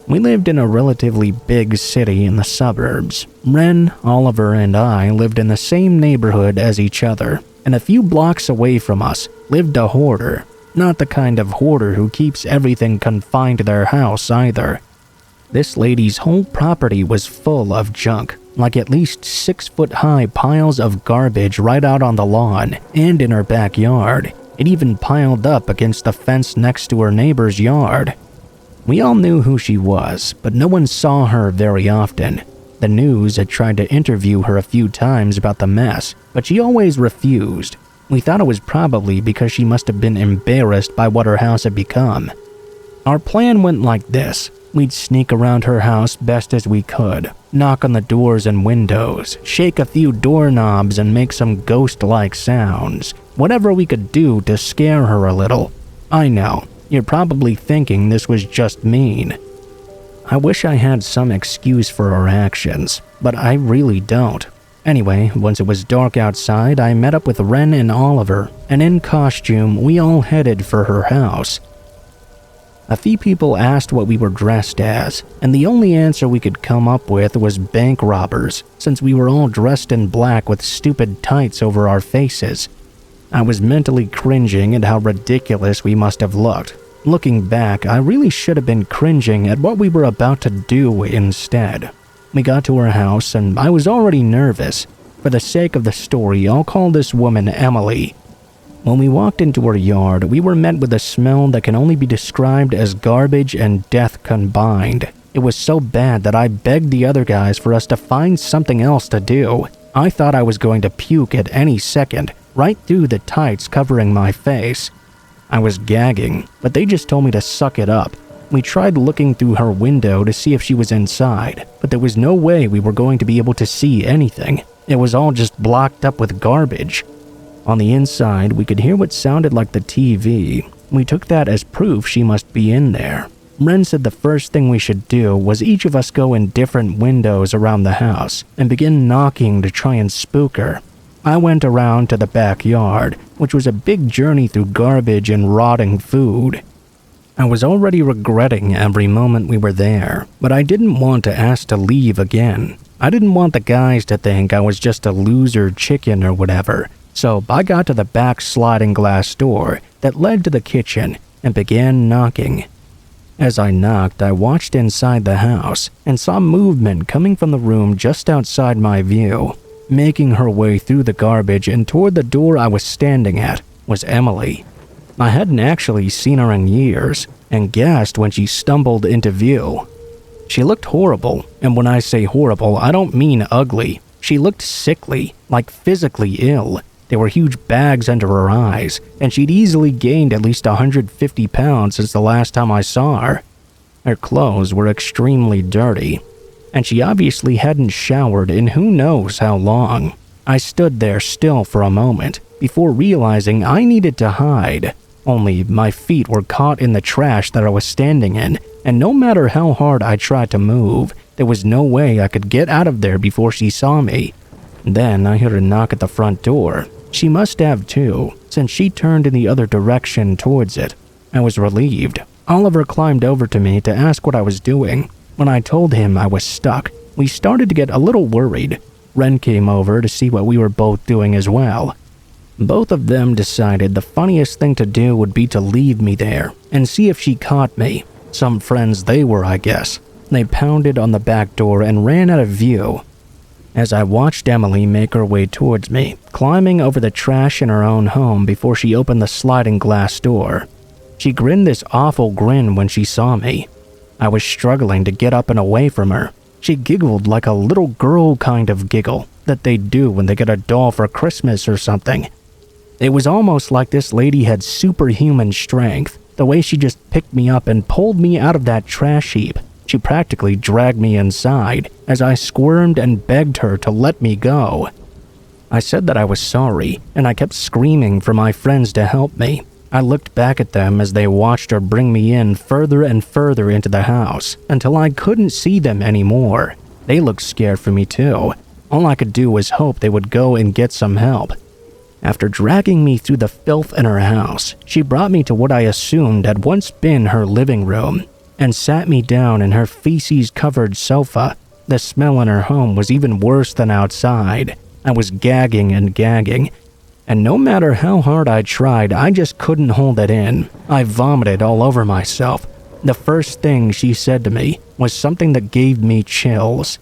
We lived in a relatively big city in the suburbs. Ren, Oliver, and I lived in the same neighborhood as each other, and a few blocks away from us lived a hoarder. Not the kind of hoarder who keeps everything confined to their house either. This lady's whole property was full of junk, like at least 6-foot-high piles of garbage right out on the lawn and in her backyard. It even piled up against the fence next to her neighbor's yard. We all knew who she was, but no one saw her very often. The news had tried to interview her a few times about the mess, but she always refused. We thought it was probably because she must have been embarrassed by what her house had become. Our plan went like this. We'd sneak around her house best as we could, knock on the doors and windows, shake a few doorknobs and make some ghost-like sounds. Whatever we could do to scare her a little. I know, you're probably thinking this was just mean. I wish I had some excuse for our actions, but I really don't. Anyway, once it was dark outside, I met up with Ren and Oliver, and in costume, we all headed for her house. A few people asked what we were dressed as, and the only answer we could come up with was bank robbers, since we were all dressed in black with stupid tights over our faces. I was mentally cringing at how ridiculous we must have looked. Looking back, I really should have been cringing at what we were about to do instead. We got to her house, and I was already nervous. For the sake of the story, I'll call this woman Emily. When we walked into her yard, we were met with a smell that can only be described as garbage and death combined. It was so bad that I begged the other guys for us to find something else to do. I thought I was going to puke at any second, right through the tights covering my face. I was gagging, but they just told me to suck it up. We tried looking through her window to see if she was inside, but there was no way we were going to be able to see anything. It was all just blocked up with garbage. On the inside, we could hear what sounded like the TV. We took that as proof she must be in there. Ren said the first thing we should do was each of us go in different windows around the house and begin knocking to try and spook her. I went around to the backyard, which was a big journey through garbage and rotting food. I was already regretting every moment we were there, but I didn't want to ask to leave again. I didn't want the guys to think I was just a loser chicken or whatever, so I got to the back sliding glass door that led to the kitchen and began knocking. As I knocked, I watched inside the house and saw movement coming from the room just outside my view. Making her way through the garbage and toward the door I was standing at was Emily. I hadn't actually seen her in years and gasped when she stumbled into view. She looked horrible, and when I say horrible, I don't mean ugly. She looked sickly, like physically ill. There were huge bags under her eyes, and she'd easily gained at least 150 pounds since the last time I saw her. Her clothes were extremely dirty, and she obviously hadn't showered in who knows how long. I stood there still for a moment before realizing I needed to hide. Only my feet were caught in the trash that I was standing in, and no matter how hard I tried to move, there was no way I could get out of there before she saw me. Then I heard a knock at the front door. She must have too, since she turned in the other direction towards it. I was relieved. Oliver climbed over to me to ask what I was doing. When I told him I was stuck, we started to get a little worried. Ren came over to see what we were both doing as well. Both of them decided the funniest thing to do would be to leave me there and see if she caught me. Some friends they were, I guess. They pounded on the back door and ran out of view. As I watched Emily make her way towards me, climbing over the trash in her own home before she opened the sliding glass door. She grinned this awful grin when she saw me. I was struggling to get up and away from her. She giggled like a little girl kind of giggle that they do when they get a doll for Christmas or something. It was almost like this lady had superhuman strength, the way she just picked me up and pulled me out of that trash heap. She practically dragged me inside as I squirmed and begged her to let me go. I said that I was sorry, and I kept screaming for my friends to help me. I looked back at them as they watched her bring me in further and further into the house until I couldn't see them anymore. They looked scared for me too. All I could do was hope they would go and get some help. After dragging me through the filth in her house, she brought me to what I assumed had once been her living room and sat me down in her feces-covered sofa. The smell in her home was even worse than outside. I was gagging, and no matter how hard I tried, I just couldn't hold it in. I vomited all over myself. The first thing she said to me was something that gave me chills.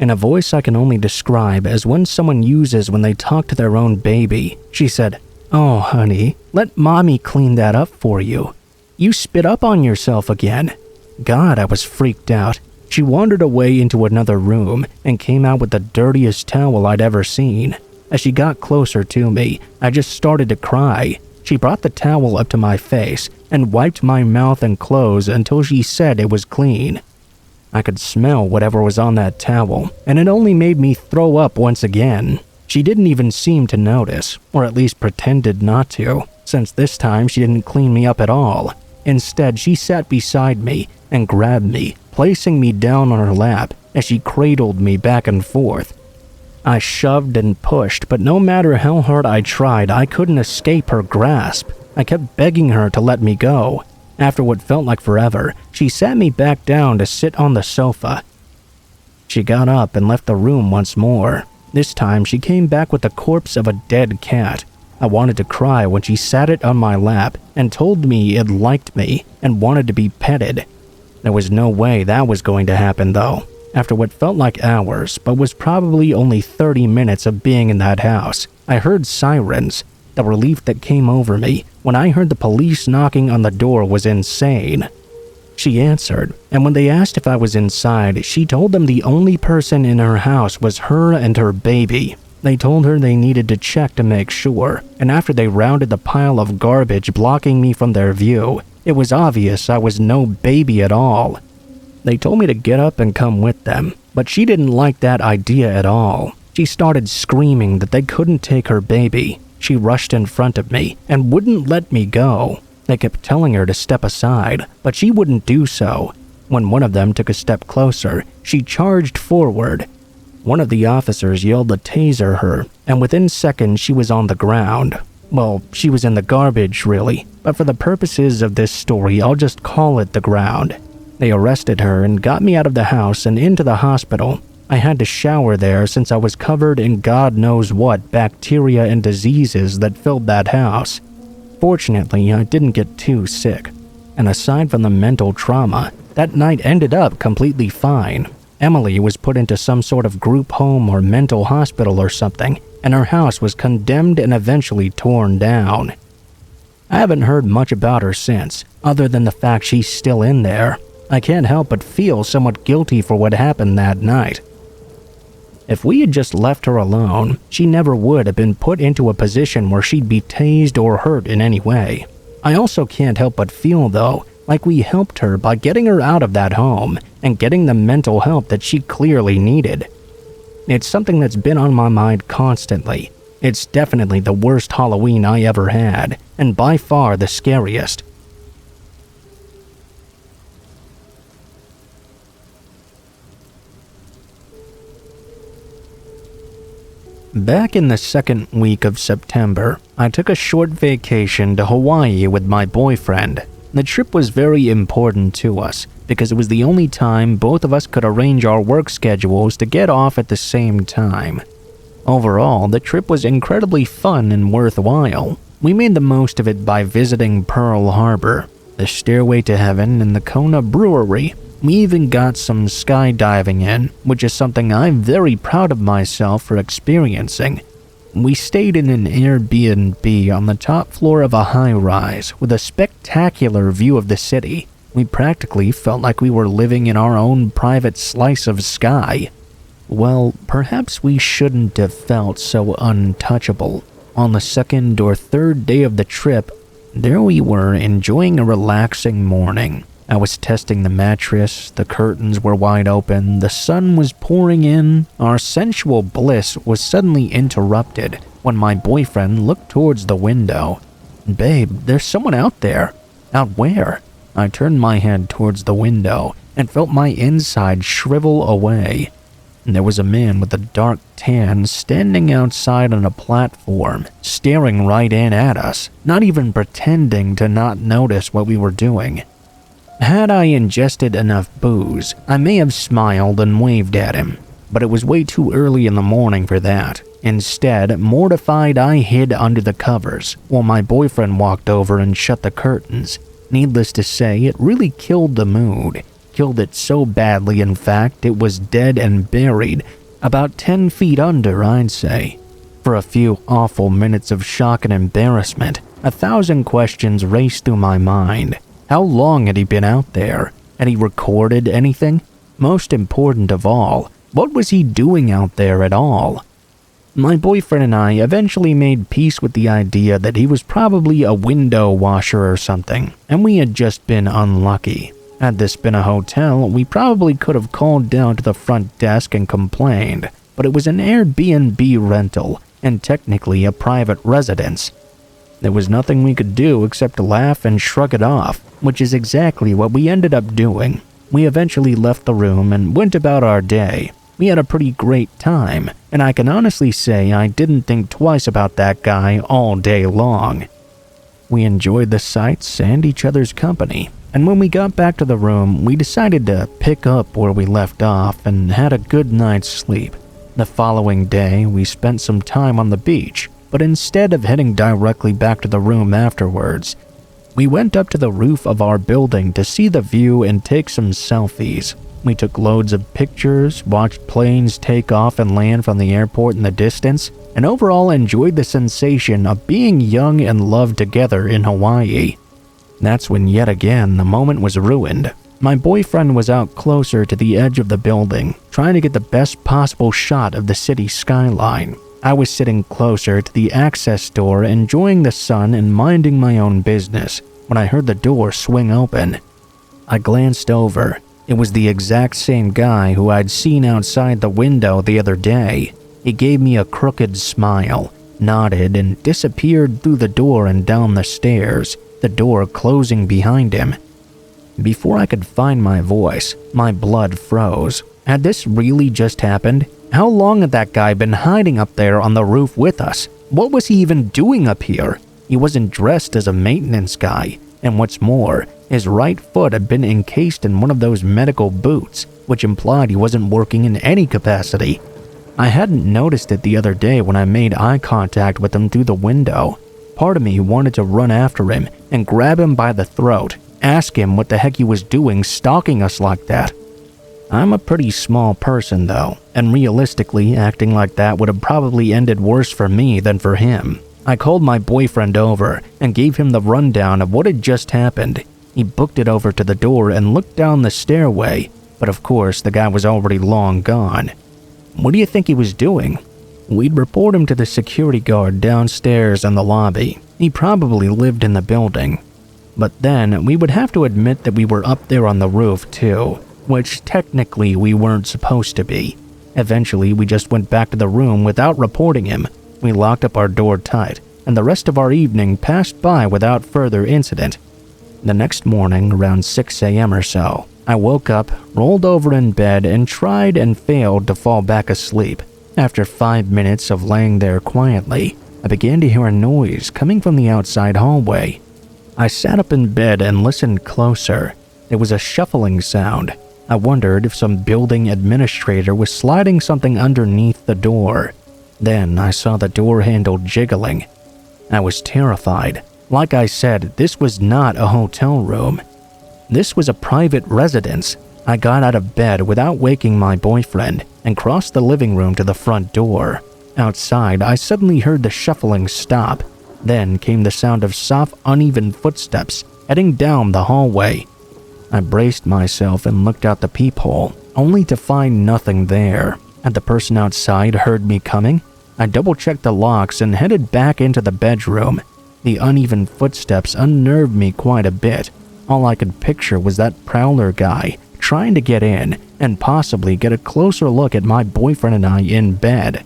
In a voice I can only describe as one someone uses when they talk to their own baby, she said, "Oh, honey, let mommy clean that up for you. You spit up on yourself again." God, I was freaked out. She wandered away into another room and came out with the dirtiest towel I'd ever seen. As she got closer to me, I just started to cry. She brought the towel up to my face and wiped my mouth and clothes until she said it was clean. I could smell whatever was on that towel, and it only made me throw up once again. She didn't even seem to notice, or at least pretended not to, since this time she didn't clean me up at all. Instead, she sat beside me and grabbed me, placing me down on her lap as she cradled me back and forth. I shoved and pushed, but no matter how hard I tried, I couldn't escape her grasp. I kept begging her to let me go. After what felt like forever, she sat me back down to sit on the sofa. She got up and left the room once more. This time, she came back with the corpse of a dead cat. I wanted to cry when she sat it on my lap and told me it liked me and wanted to be petted. There was no way that was going to happen, though. After what felt like hours, but was probably only 30 minutes of being in that house, I heard sirens. The relief that came over me when I heard the police knocking on the door was insane. She answered, and when they asked if I was inside, she told them the only person in her house was her and her baby. They told her they needed to check to make sure, and after they rounded the pile of garbage blocking me from their view, It was obvious I was no baby at all. They told me to get up and come with them, but she didn't like that idea at all. She started screaming that they couldn't take her baby. She rushed in front of me and wouldn't let me go. They kept telling her to step aside, but she wouldn't do so. When one of them took a step closer, she charged forward. One of the officers yelled to taser her, and within seconds she was on the ground. Well, she was in the garbage, really, but for the purposes of this story, I'll just call it the ground. They arrested her and got me out of the house and into the hospital. I had to shower there since I was covered in God knows what bacteria and diseases that filled that house. Fortunately, I didn't get too sick. And aside from the mental trauma, that night ended up completely fine. Emily was put into some sort of group home or mental hospital or something, and her house was condemned and eventually torn down. I haven't heard much about her since, other than the fact she's still in there. I can't help but feel somewhat guilty for what happened that night. If we had just left her alone, she never would have been put into a position where she'd be tased or hurt in any way. I also can't help but feel, though, like we helped her by getting her out of that home and getting the mental help that she clearly needed. It's something that's been on my mind constantly. It's definitely the worst Halloween I ever had, and by far the scariest. Back in the second week of September, I took a short vacation to Hawaii with my boyfriend. The trip was very important to us because it was the only time both of us could arrange our work schedules to get off at the same time. Overall, the trip was incredibly fun and worthwhile. We made the most of it by visiting Pearl Harbor, the Stairway to Heaven, and the Kona Brewery. We even got some skydiving in, which is something I'm very proud of myself for experiencing. We stayed in an Airbnb on the top floor of a high-rise with a spectacular view of the city. We practically felt like we were living in our own private slice of sky. Well, perhaps we shouldn't have felt so untouchable. On the second or third day of the trip, there we were enjoying a relaxing morning. I was testing the mattress, the curtains were wide open, the sun was pouring in. Our sensual bliss was suddenly interrupted when my boyfriend looked towards the window. "Babe, there's someone out there." "Out where?" I turned my head towards the window and felt my inside shrivel away. There was a man with a dark tan standing outside on a platform, staring right in at us, not even pretending to not notice what we were doing. Had I ingested enough booze, I may have smiled and waved at him, but it was way too early in the morning for that. Instead, mortified, I hid under the covers while my boyfriend walked over and shut the curtains. Needless to say, it really killed the mood. Killed it so badly, in fact, it was dead and buried, about 10 feet under, I'd say. For a few awful minutes of shock and embarrassment, 1,000 questions raced through my mind. How long had he been out there? Had he recorded anything? Most important of all, what was he doing out there at all? My boyfriend and I eventually made peace with the idea that he was probably a window washer or something, and we had just been unlucky. Had this been a hotel, we probably could have called down to the front desk and complained, but it was an Airbnb rental, and technically a private residence. There was nothing we could do except laugh and shrug it off, which is exactly what we ended up doing. We eventually left the room and went about our day. We had a pretty great time, and I can honestly say I didn't think twice about that guy all day long. We enjoyed the sights and each other's company, and when we got back to the room, we decided to pick up where we left off and had a good night's sleep. The following day, we spent some time on the beach, but instead of heading directly back to the room afterwards, we went up to the roof of our building to see the view and take some selfies. We took loads of pictures, watched planes take off and land from the airport in the distance, and overall enjoyed the sensation of being young and loved together in Hawaii. That's when yet again the moment was ruined. My boyfriend was out closer to the edge of the building, trying to get the best possible shot of the city skyline. I was sitting closer to the access door, enjoying the sun and minding my own business. when I heard the door swing open. I glanced over. It was the exact same guy who I'd seen outside the window the other day. He gave me a crooked smile, nodded, and disappeared through the door and down the stairs, the door closing behind him. Before I could find my voice, my blood froze. Had this really just happened? How long had that guy been hiding up there on the roof with us? What was he even doing up here? He wasn't dressed as a maintenance guy, and what's more, his right foot had been encased in one of those medical boots, which implied he wasn't working in any capacity. I hadn't noticed it the other day when I made eye contact with him through the window. Part of me wanted to run after him and grab him by the throat, ask him what the heck he was doing stalking us like that. I'm a pretty small person though, and realistically, acting like that would have probably ended worse for me than for him. I called my boyfriend over and gave him the rundown of what had just happened. He booked it over to the door and looked down the stairway, but of course the guy was already long gone. What do you think he was doing? We'd report him to the security guard downstairs in the lobby. He probably lived in the building. But then we would have to admit that we were up there on the roof too, which technically we weren't supposed to be. Eventually, we just went back to the room without reporting him. We locked up our door tight, and the rest of our evening passed by without further incident. The next morning, around 6 a.m. or so, I woke up, rolled over in bed, and tried and failed to fall back asleep. After 5 minutes of laying there quietly, I began to hear a noise coming from the outside hallway. I sat up in bed and listened closer. There was a shuffling sound. I wondered if some building administrator was sliding something underneath the door. Then I saw the door handle jiggling. I was terrified. Like I said, this was not a hotel room. This was a private residence. I got out of bed without waking my boyfriend and crossed the living room to the front door. Outside, I suddenly heard the shuffling stop. Then came the sound of soft, uneven footsteps heading down the hallway. I braced myself and looked out the peephole, only to find nothing there. Had the person outside heard me coming? I double-checked the locks and headed back into the bedroom. The uneven footsteps unnerved me quite a bit. All I could picture was that prowler guy trying to get in and possibly get a closer look at my boyfriend and I in bed.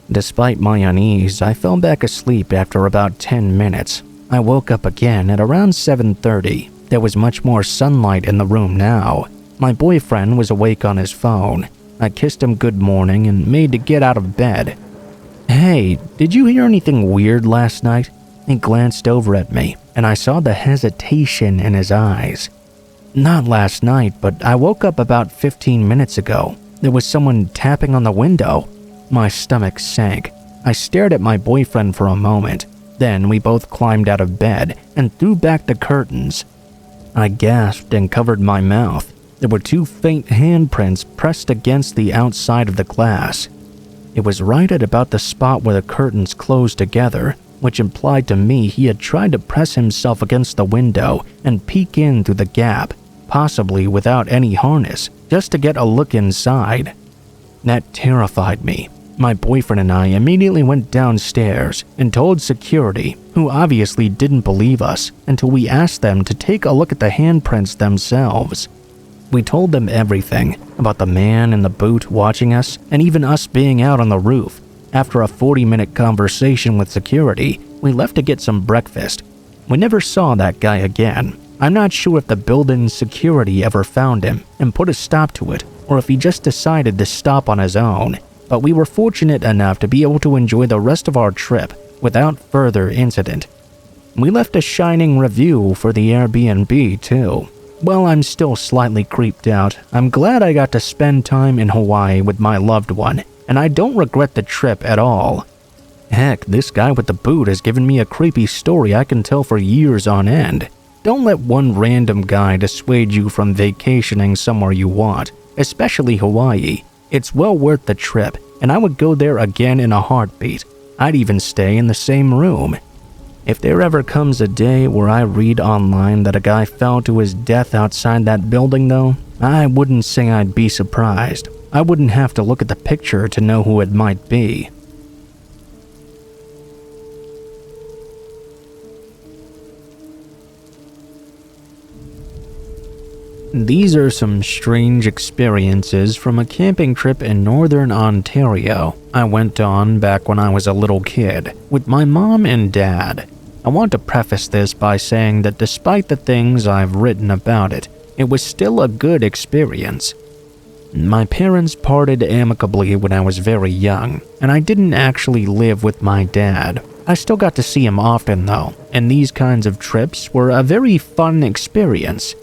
Despite my unease, I fell back asleep after about 10 minutes. I woke up again at around 7:30. There was much more sunlight in the room now. My boyfriend was awake on his phone. I kissed him good morning and made to get out of bed. "Hey, did you hear anything weird last night?" He glanced over at me, and I saw the hesitation in his eyes. "Not last night, but I woke up about 15 minutes ago. There was someone tapping on the window." My stomach sank. I stared at my boyfriend for a moment. Then we both climbed out of bed and threw back the curtains. I gasped and covered my mouth. There were 2 faint handprints pressed against the outside of the glass. It was right at about the spot where the curtains closed together, which implied to me he had tried to press himself against the window and peek in through the gap, possibly without any harness, just to get a look inside. That terrified me. My boyfriend and I immediately went downstairs and told security, who obviously didn't believe us until we asked them to take a look at the handprints themselves. We told them everything about the man in the boot watching us and even us being out on the roof. After a 40-minute conversation with security, we left to get some breakfast. We never saw that guy again. I'm not sure if the building's security ever found him and put a stop to it, or if he just decided to stop on his own. But we were fortunate enough to be able to enjoy the rest of our trip without further incident. We left a shining review for the Airbnb too. While I'm still slightly creeped out, I'm glad I got to spend time in Hawaii with my loved one, and I don't regret the trip at all. Heck, this guy with the boot has given me a creepy story I can tell for years on end. Don't let one random guy dissuade you from vacationing somewhere you want, especially Hawaii. It's well worth the trip, and I would go there again in a heartbeat. I'd even stay in the same room. If there ever comes a day where I read online that a guy fell to his death outside that building though, I wouldn't say I'd be surprised. I wouldn't have to look at the picture to know who it might be. These are some strange experiences from a camping trip in northern Ontario I went on back when I was a little kid with my mom and dad. I want to preface this by saying that despite the things I've written about it, it was still a good experience. My parents parted amicably when I was very young, and I didn't actually live with my dad. I still got to see him often though, and these kinds of trips were a very fun experience.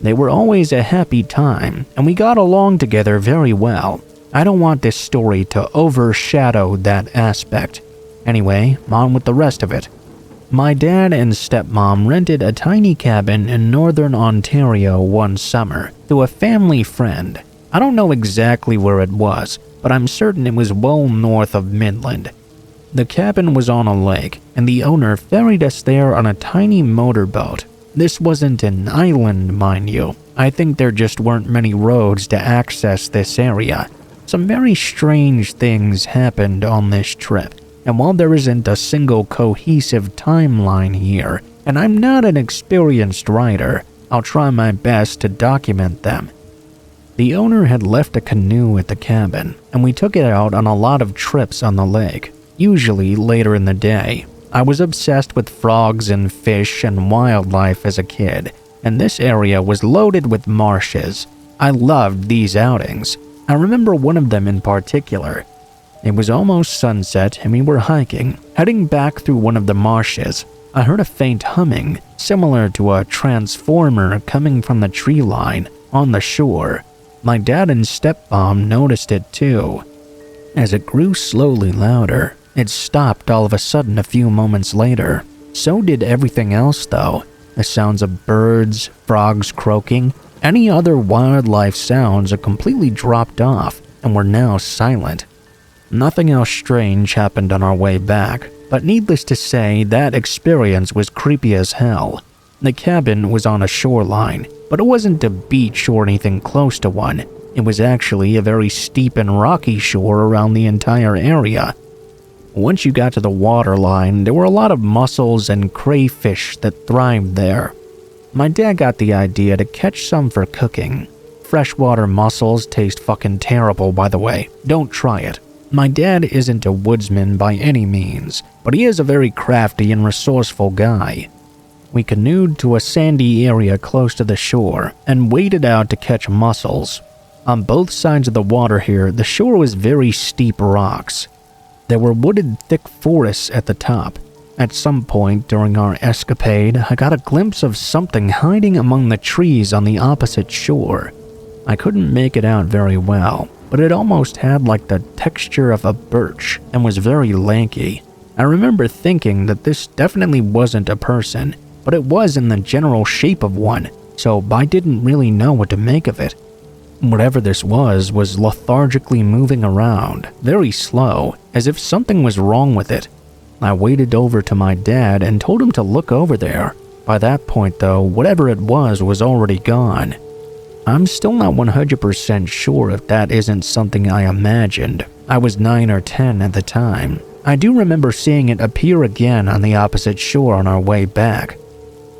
They were always a happy time, and we got along together very well. I don't want this story to overshadow that aspect. Anyway, on with the rest of it. My dad and stepmom rented a tiny cabin in northern Ontario one summer through a family friend. I don't know exactly where it was, but I'm certain it was well north of Midland. The cabin was on a lake, and the owner ferried us there on a tiny motorboat. This wasn't an island, mind you. I think there just weren't many roads to access this area. Some very strange things happened on this trip, and while there isn't a single cohesive timeline here, and I'm not an experienced writer, I'll try my best to document them. The owner had left a canoe at the cabin, and we took it out on a lot of trips on the lake, usually later in the day. I was obsessed with frogs and fish and wildlife as a kid, and this area was loaded with marshes. I loved these outings. I remember one of them in particular. It was almost sunset and we were hiking, heading back through one of the marshes. I heard a faint humming, similar to a transformer coming from the tree line on the shore. My dad and stepmom noticed it too. As it grew slowly louder, it stopped all of a sudden a few moments later. So did everything else though. The sounds of birds, frogs croaking, any other wildlife sounds had completely dropped off and were now silent. Nothing else strange happened on our way back, but needless to say, that experience was creepy as hell. The cabin was on a shoreline, but it wasn't a beach or anything close to one. It was actually a very steep and rocky shore around the entire area. Once you got to the waterline, there were a lot of mussels and crayfish that thrived there. My dad got the idea to catch some for cooking. Freshwater mussels taste fucking terrible, by the way. Don't try it. My dad isn't a woodsman by any means, but he is a very crafty and resourceful guy. We canoed to a sandy area close to the shore and waded out to catch mussels. On both sides of the water here, the shore was very steep rocks. There were wooded thick forests at the top. At some point during our escapade, I got a glimpse of something hiding among the trees on the opposite shore. I couldn't make it out very well, but it almost had like the texture of a birch and was very lanky. I remember thinking that this definitely wasn't a person, but it was in the general shape of one, so I didn't really know what to make of it. Whatever this was lethargically moving around, very slow, as if something was wrong with it. I waded over to my dad and told him to look over there. By that point though, whatever it was already gone. I'm still not 100% sure if that isn't something I imagined. I was 9 or 10 at the time. I do remember seeing it appear again on the opposite shore on our way back.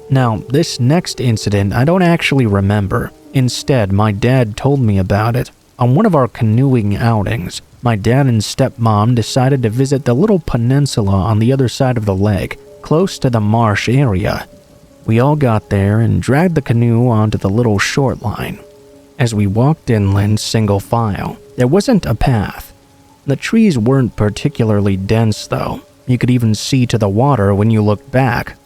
Now, this next incident I don't actually remember. Instead, my dad told me about it. On one of our canoeing outings, my dad and stepmom decided to visit the little peninsula on the other side of the lake, close to the marsh area. We all got there and dragged the canoe onto the little short line. As we walked inland single file, there wasn't a path. The trees weren't particularly dense though. You could even see to the water when you looked back.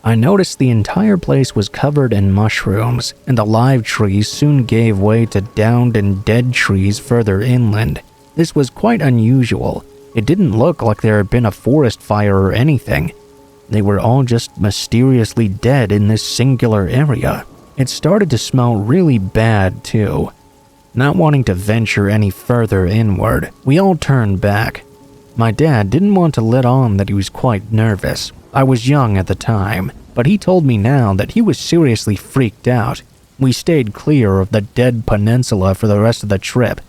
I noticed the entire place was covered in mushrooms, and the live trees soon gave way to downed and dead trees further inland. This was quite unusual. It didn't look like there had been a forest fire or anything. They were all just mysteriously dead in this singular area. It started to smell really bad too. Not wanting to venture any further inward, we all turned back. My dad didn't want to let on that he was quite nervous. I was young at the time, but he told me now that he was seriously freaked out. We stayed clear of the dead peninsula for the rest of the trip.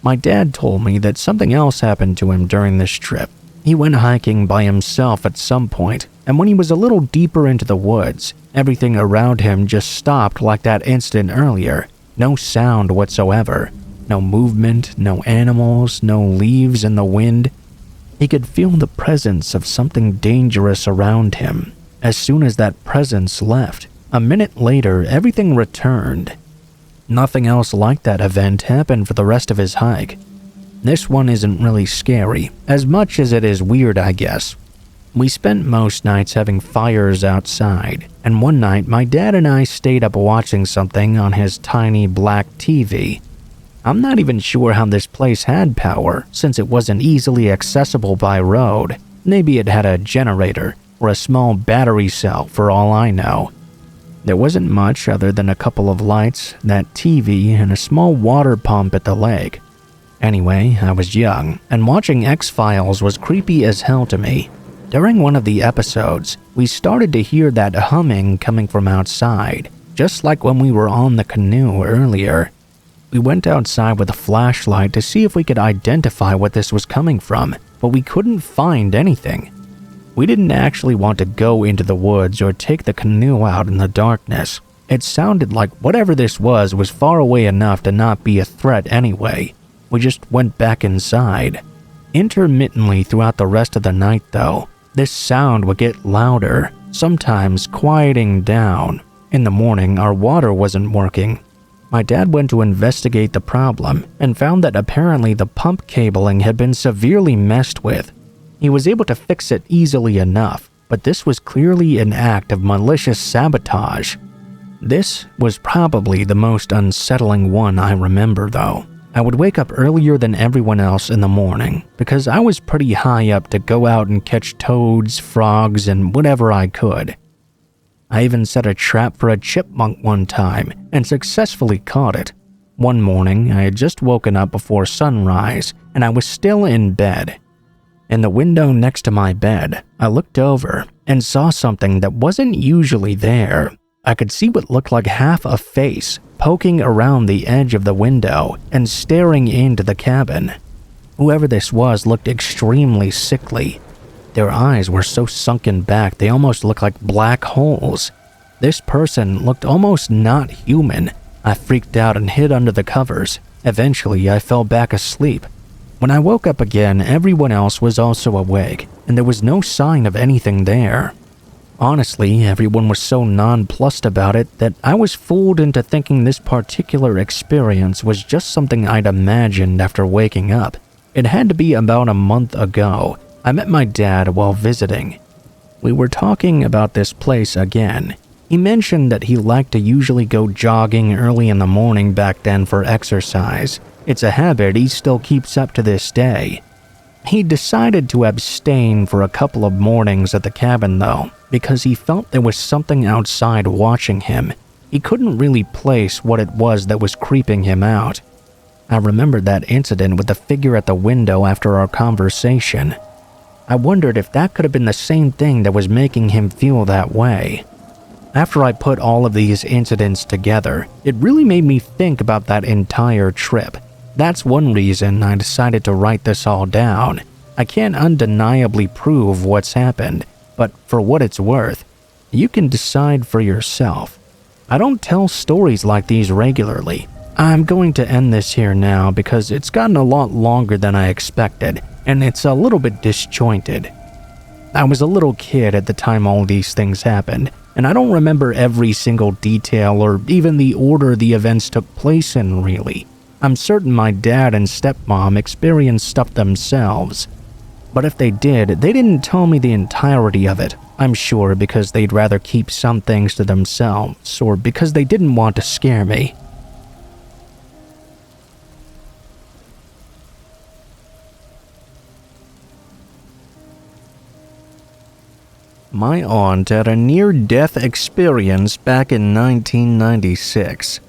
My dad told me that something else happened to him during this trip. He went hiking by himself at some point, and when he was a little deeper into the woods, everything around him just stopped like that incident earlier. No sound whatsoever. No movement, no animals, no leaves in the wind. He could feel the presence of something dangerous around him. As soon as that presence left, a minute later, everything returned. Nothing else like that event happened for the rest of his hike. This one isn't really scary, as much as it is weird, I guess. We spent most nights having fires outside, and one night my dad and I stayed up watching something on his tiny black TV. I'm not even sure how this place had power, since it wasn't easily accessible by road. Maybe it had a generator or a small battery cell for all I know. There wasn't much other than a couple of lights, that TV, and a small water pump at the lake. Anyway, I was young, and watching X-Files was creepy as hell to me. During one of the episodes, we started to hear that humming coming from outside, just like when we were on the canoe earlier. We went outside with a flashlight to see if we could identify what this was coming from, but we couldn't find anything. We didn't actually want to go into the woods or take the canoe out in the darkness. It sounded like whatever this was far away enough to not be a threat anyway. We just went back inside. Intermittently throughout the rest of the night though, this sound would get louder, sometimes quieting down. In the morning, our water wasn't working. My dad went to investigate the problem and found that apparently the pump cabling had been severely messed with. He was able to fix it easily enough, but this was clearly an act of malicious sabotage. This was probably the most unsettling one I remember though. I would wake up earlier than everyone else in the morning because I was pretty high up to go out and catch toads, frogs, and whatever I could. I even set a trap for a chipmunk one time and successfully caught it. One morning, I had just woken up before sunrise and I was still in bed. In the window next to my bed, I looked over and saw something that wasn't usually there. I could see what looked like half a face poking around the edge of the window and staring into the cabin. Whoever this was looked extremely sickly. Their eyes were so sunken back they almost looked like black holes. This person looked almost not human. I freaked out and hid under the covers. Eventually, I fell back asleep. When I woke up again, everyone else was also awake, and there was no sign of anything there. Honestly, everyone was so nonplussed about it that I was fooled into thinking this particular experience was just something I'd imagined after waking up. It had to be about a month ago. I met my dad while visiting. We were talking about this place again. He mentioned that he liked to usually go jogging early in the morning back then for exercise. It's a habit he still keeps up to this day. He decided to abstain for a couple of mornings at the cabin though, because he felt there was something outside watching him. He couldn't really place what it was that was creeping him out. I remembered that incident with the figure at the window after our conversation. I wondered if that could have been the same thing that was making him feel that way. After I put all of these incidents together, it really made me think about that entire trip. That's one reason I decided to write this all down. I can't undeniably prove what's happened, but for what it's worth, you can decide for yourself. I don't tell stories like these regularly. I'm going to end this here now because it's gotten a lot longer than I expected, and it's a little bit disjointed. I was a little kid at the time all these things happened, and I don't remember every single detail or even the order the events took place in really. I'm certain my dad and stepmom experienced stuff themselves. But if they did, they didn't tell me the entirety of it. I'm sure because they'd rather keep some things to themselves, or because they didn't want to scare me. My aunt had a near-death experience back in 1996.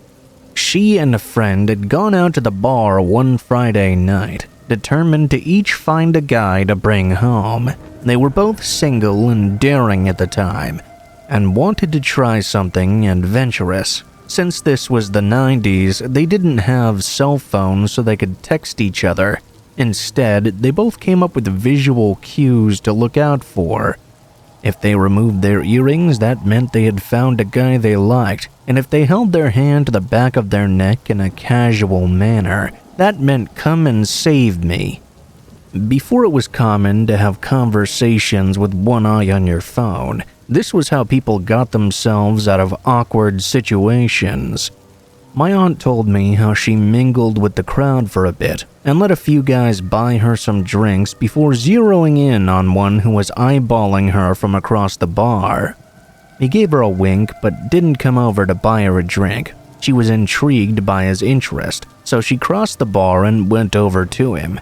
She and a friend had gone out to the bar one Friday night, determined to each find a guy to bring home. They were both single and daring at the time, and wanted to try something adventurous. Since this was the 90s, they didn't have cell phones so they could text each other. Instead, they both came up with visual cues to look out for. If they removed their earrings, that meant they had found a guy they liked, and if they held their hand to the back of their neck in a casual manner, that meant come and save me. Before it was common to have conversations with one eye on your phone, this was how people got themselves out of awkward situations. My aunt told me how she mingled with the crowd for a bit and let a few guys buy her some drinks before zeroing in on one who was eyeballing her from across the bar. He gave her a wink but didn't come over to buy her a drink. She was intrigued by his interest, so she crossed the bar and went over to him.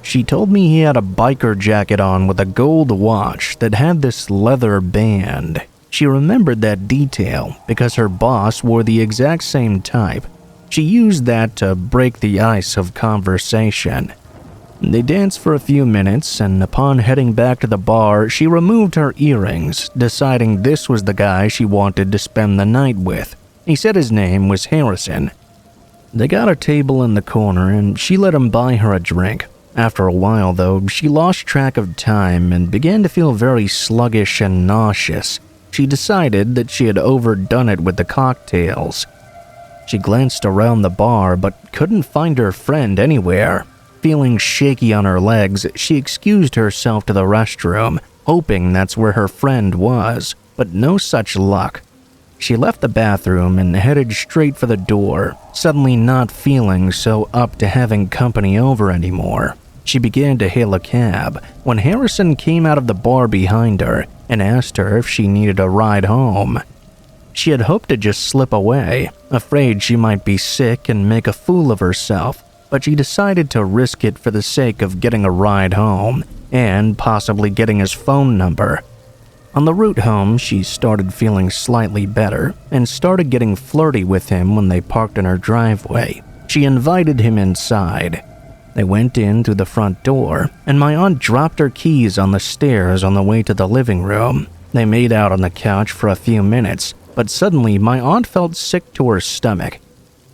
She told me he had a biker jacket on with a gold watch that had this leather band. She remembered that detail because her boss wore the exact same type. She used that to break the ice of conversation. They danced for a few minutes, and upon heading back to the bar, she removed her earrings, deciding this was the guy she wanted to spend the night with. He said his name was Harrison. They got a table in the corner, and she let him buy her a drink. After a while, though, she lost track of time and began to feel very sluggish and nauseous. She decided that she had overdone it with the cocktails. She glanced around the bar but couldn't find her friend anywhere. Feeling shaky on her legs, she excused herself to the restroom, hoping that's where her friend was, but no such luck. She left the bathroom and headed straight for the door, suddenly not feeling so up to having company over anymore. She began to hail a cab when Harrison came out of the bar behind her and asked her if she needed a ride home. She had hoped to just slip away, afraid she might be sick and make a fool of herself, but she decided to risk it for the sake of getting a ride home and possibly getting his phone number. On the route home, she started feeling slightly better and started getting flirty with him when they parked in her driveway. She invited him inside. They went in through the front door, and my aunt dropped her keys on the stairs on the way to the living room. They made out on the couch for a few minutes, but suddenly my aunt felt sick to her stomach.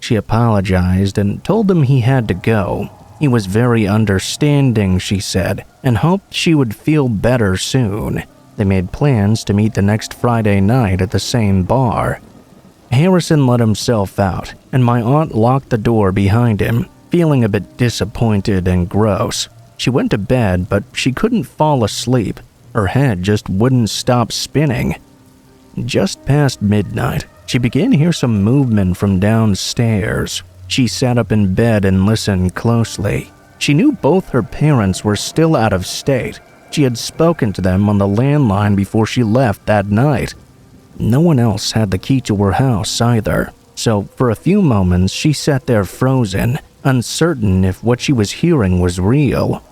She apologized and told him he had to go. He was very understanding, she said, and hoped she would feel better soon. They made plans to meet the next Friday night at the same bar. Harrison let himself out, and my aunt locked the door behind him, feeling a bit disappointed and gross. She went to bed, but she couldn't fall asleep. Her head just wouldn't stop spinning. Just past midnight, she began to hear some movement from downstairs. She sat up in bed and listened closely. She knew both her parents were still out of state. She had spoken to them on the landline before she left that night. No one else had the key to her house either, so for a few moments she sat there frozen, uncertain if what she was hearing was real.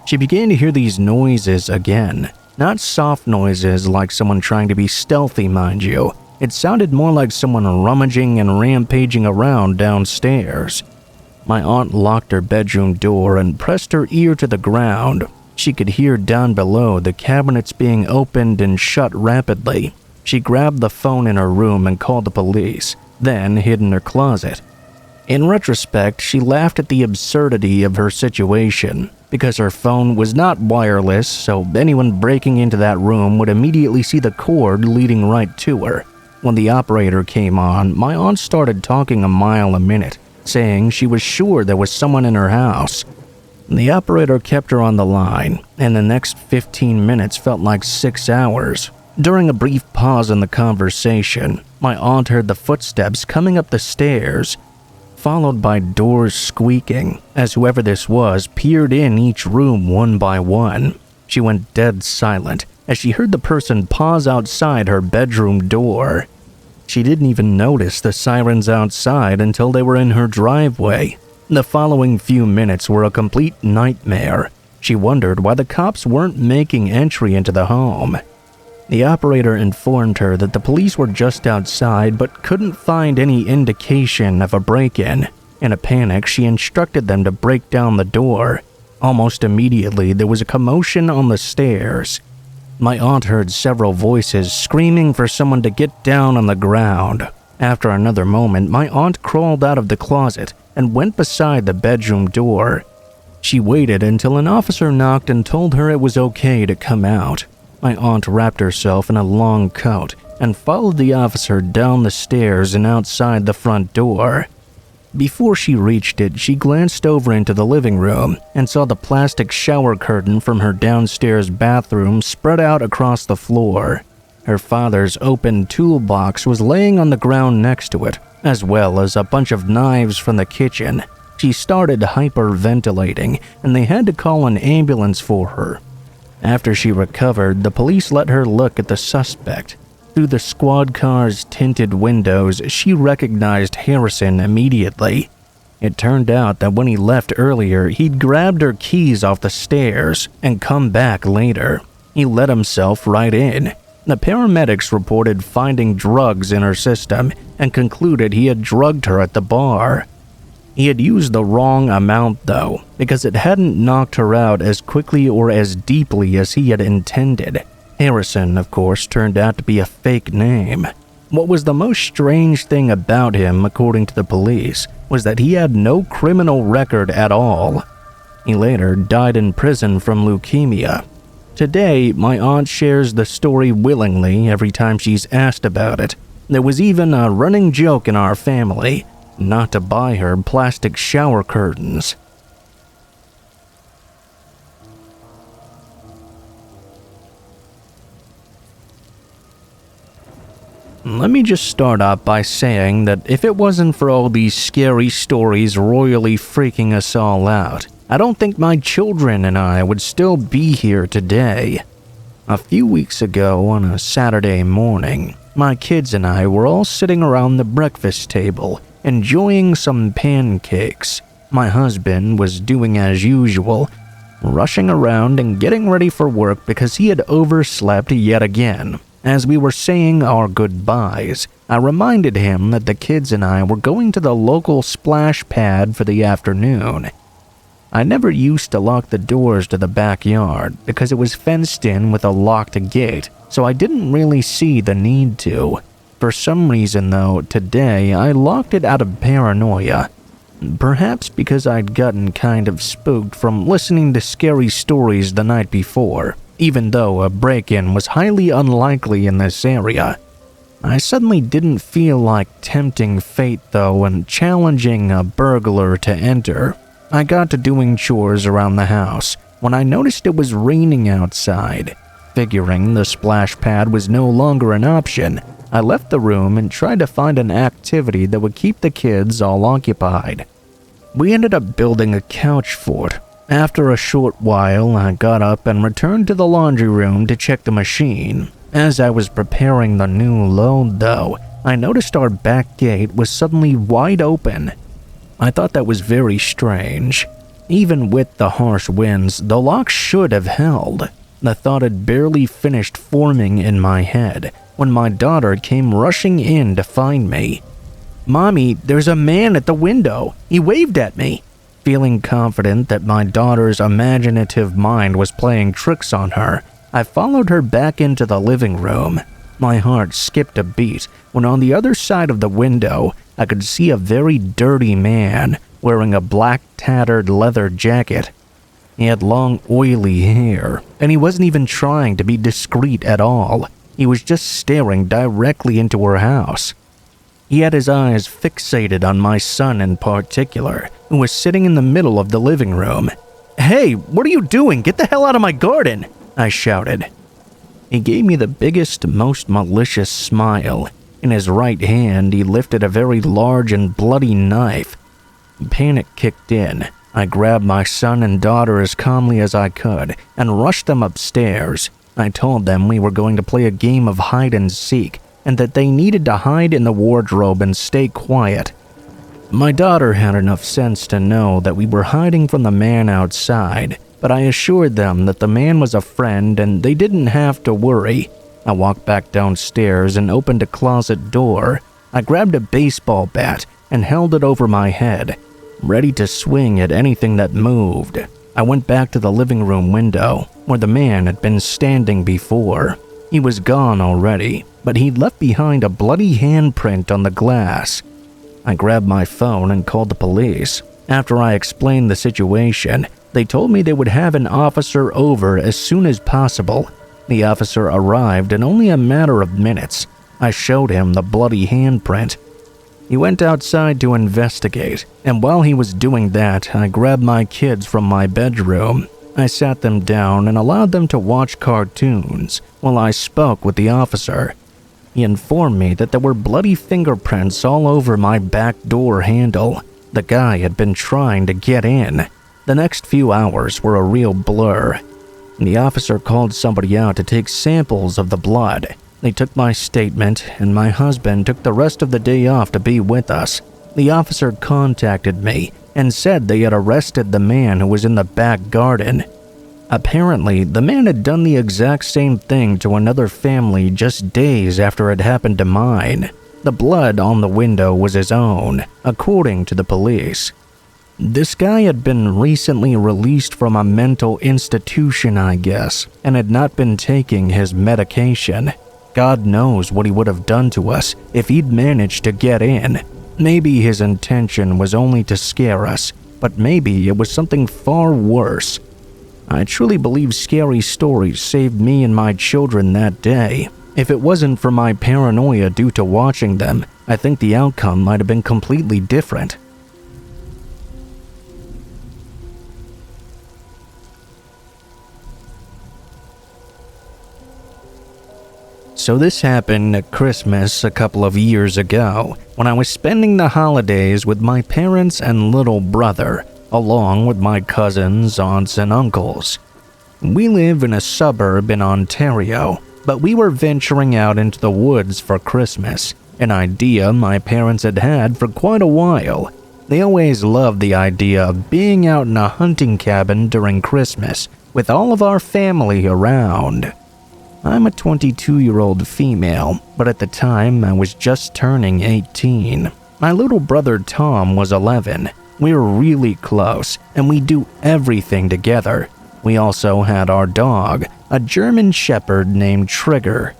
She began to hear these noises again. Not soft noises like someone trying to be stealthy, mind you. It sounded more like someone rummaging and rampaging around downstairs. My aunt locked her bedroom door and pressed her ear to the ground. She could hear down below the cabinets being opened and shut rapidly. She grabbed the phone in her room and called the police, then hid in her closet. In retrospect, she laughed at the absurdity of her situation, because her phone was not wireless, so anyone breaking into that room would immediately see the cord leading right to her. When the operator came on, my aunt started talking a mile a minute, saying she was sure there was someone in her house. The operator kept her on the line, and the next 15 minutes felt like 6 hours. During a brief pause in the conversation, my aunt heard the footsteps coming up the stairs, followed by doors squeaking, as whoever this was peered in each room one by one. She went dead silent as she heard the person pause outside her bedroom door. She didn't even notice the sirens outside until they were in her driveway. The following few minutes were a complete nightmare. She wondered why the cops weren't making entry into the home. The operator informed her that the police were just outside but couldn't find any indication of a break-in. In a panic, she instructed them to break down the door. Almost immediately, there was a commotion on the stairs. My aunt heard several voices screaming for someone to get down on the ground. After another moment, my aunt crawled out of the closet and went beside the bedroom door. She waited until an officer knocked and told her it was okay to come out. My aunt wrapped herself in a long coat and followed the officer down the stairs and outside the front door. Before she reached it, she glanced over into the living room and saw the plastic shower curtain from her downstairs bathroom spread out across the floor. Her father's open toolbox was laying on the ground next to it, as well as a bunch of knives from the kitchen. She started hyperventilating, and they had to call an ambulance for her. After she recovered, the police let her look at the suspect. Through the squad car's tinted windows, she recognized Harrison immediately. It turned out that when he left earlier, he'd grabbed her keys off the stairs and come back later. He let himself right in. The paramedics reported finding drugs in her system and concluded he had drugged her at the bar. He had used the wrong amount though, because it hadn't knocked her out as quickly or as deeply as he had intended. Harrison, of course, turned out to be a fake name. What was the most strange thing about him, according to the police, was that he had no criminal record at all. He later died in prison from leukemia. Today, my aunt shares the story willingly every time she's asked about it. There was even a running joke in our family not to buy her plastic shower curtains. Let me just start off by saying that if it wasn't for all these scary stories royally freaking us all out, I don't think my children and I would still be here today. A few weeks ago on a Saturday morning, my kids and I were all sitting around the breakfast table, enjoying some pancakes. My husband was doing as usual, rushing around and getting ready for work because he had overslept yet again. As we were saying our goodbyes, I reminded him that the kids and I were going to the local splash pad for the afternoon. I never used to lock the doors to the backyard because it was fenced in with a locked gate, so I didn't really see the need to. For some reason though, today I locked it out of paranoia. Perhaps because I'd gotten kind of spooked from listening to scary stories the night before, even though a break-in was highly unlikely in this area. I suddenly didn't feel like tempting fate though and challenging a burglar to enter. I got to doing chores around the house when I noticed it was raining outside. Figuring the splash pad was no longer an option, I left the room and tried to find an activity that would keep the kids all occupied. We ended up building a couch fort. After a short while, I got up and returned to the laundry room to check the machine. As I was preparing the new load though, I noticed our back gate was suddenly wide open. I thought that was very strange. Even with the harsh winds, the lock should have held. The thought had barely finished forming in my head when my daughter came rushing in to find me. "Mommy, there's a man at the window. He waved at me." Feeling confident that my daughter's imaginative mind was playing tricks on her, I followed her back into the living room. My heart skipped a beat when on the other side of the window, I could see a very dirty man wearing a black tattered leather jacket. He had long oily hair, and he wasn't even trying to be discreet at all. He was just staring directly into her house. He had his eyes fixated on my son in particular, who was sitting in the middle of the living room. "Hey, what are you doing? Get the hell out of my garden!" I shouted. He gave me the biggest, most malicious smile. In his right hand, he lifted a very large and bloody knife. Panic kicked in. I grabbed my son and daughter as calmly as I could and rushed them upstairs. I told them we were going to play a game of hide and seek, and that they needed to hide in the wardrobe and stay quiet. My daughter had enough sense to know that we were hiding from the man outside, but I assured them that the man was a friend and they didn't have to worry. I walked back downstairs and opened a closet door. I grabbed a baseball bat and held it over my head, ready to swing at anything that moved. I went back to the living room window, where the man had been standing before. He was gone already, but he'd left behind a bloody handprint on the glass. I grabbed my phone and called the police. After I explained the situation, They told me they would have an officer over as soon as possible. The officer arrived in only a matter of minutes. I showed him the bloody handprint. He went outside to investigate, and while he was doing that, I grabbed my kids from my bedroom. I sat them down and allowed them to watch cartoons while I spoke with the officer. He informed me that there were bloody fingerprints all over my back door handle. The guy had been trying to get in. The next few hours were a real blur. The officer called somebody out to take samples of the blood. They took my statement, and my husband took the rest of the day off to be with us. The officer contacted me and said they had arrested the man who was in the back garden. Apparently, the man had done the exact same thing to another family just days after it happened to mine. The blood on the window was his own, according to the police. This guy had been recently released from a mental institution, I guess, and had not been taking his medication. God knows what he would have done to us if he'd managed to get in. Maybe his intention was only to scare us, but maybe it was something far worse. I truly believe scary stories saved me and my children that day. If it wasn't for my paranoia due to watching them, I think the outcome might have been completely different. So this happened at Christmas a couple of years ago, when I was spending the holidays with my parents and little brother, along with my cousins, aunts, and uncles. We live in a suburb in Ontario, but we were venturing out into the woods for Christmas, an idea my parents had had for quite a while. They always loved the idea of being out in a hunting cabin during Christmas, with all of our family around. I'm a 22-year-old female, but at the time I was just turning 18. My little brother Tom was 11. We were really close, and we do everything together. We also had our dog, a German Shepherd named Trigger.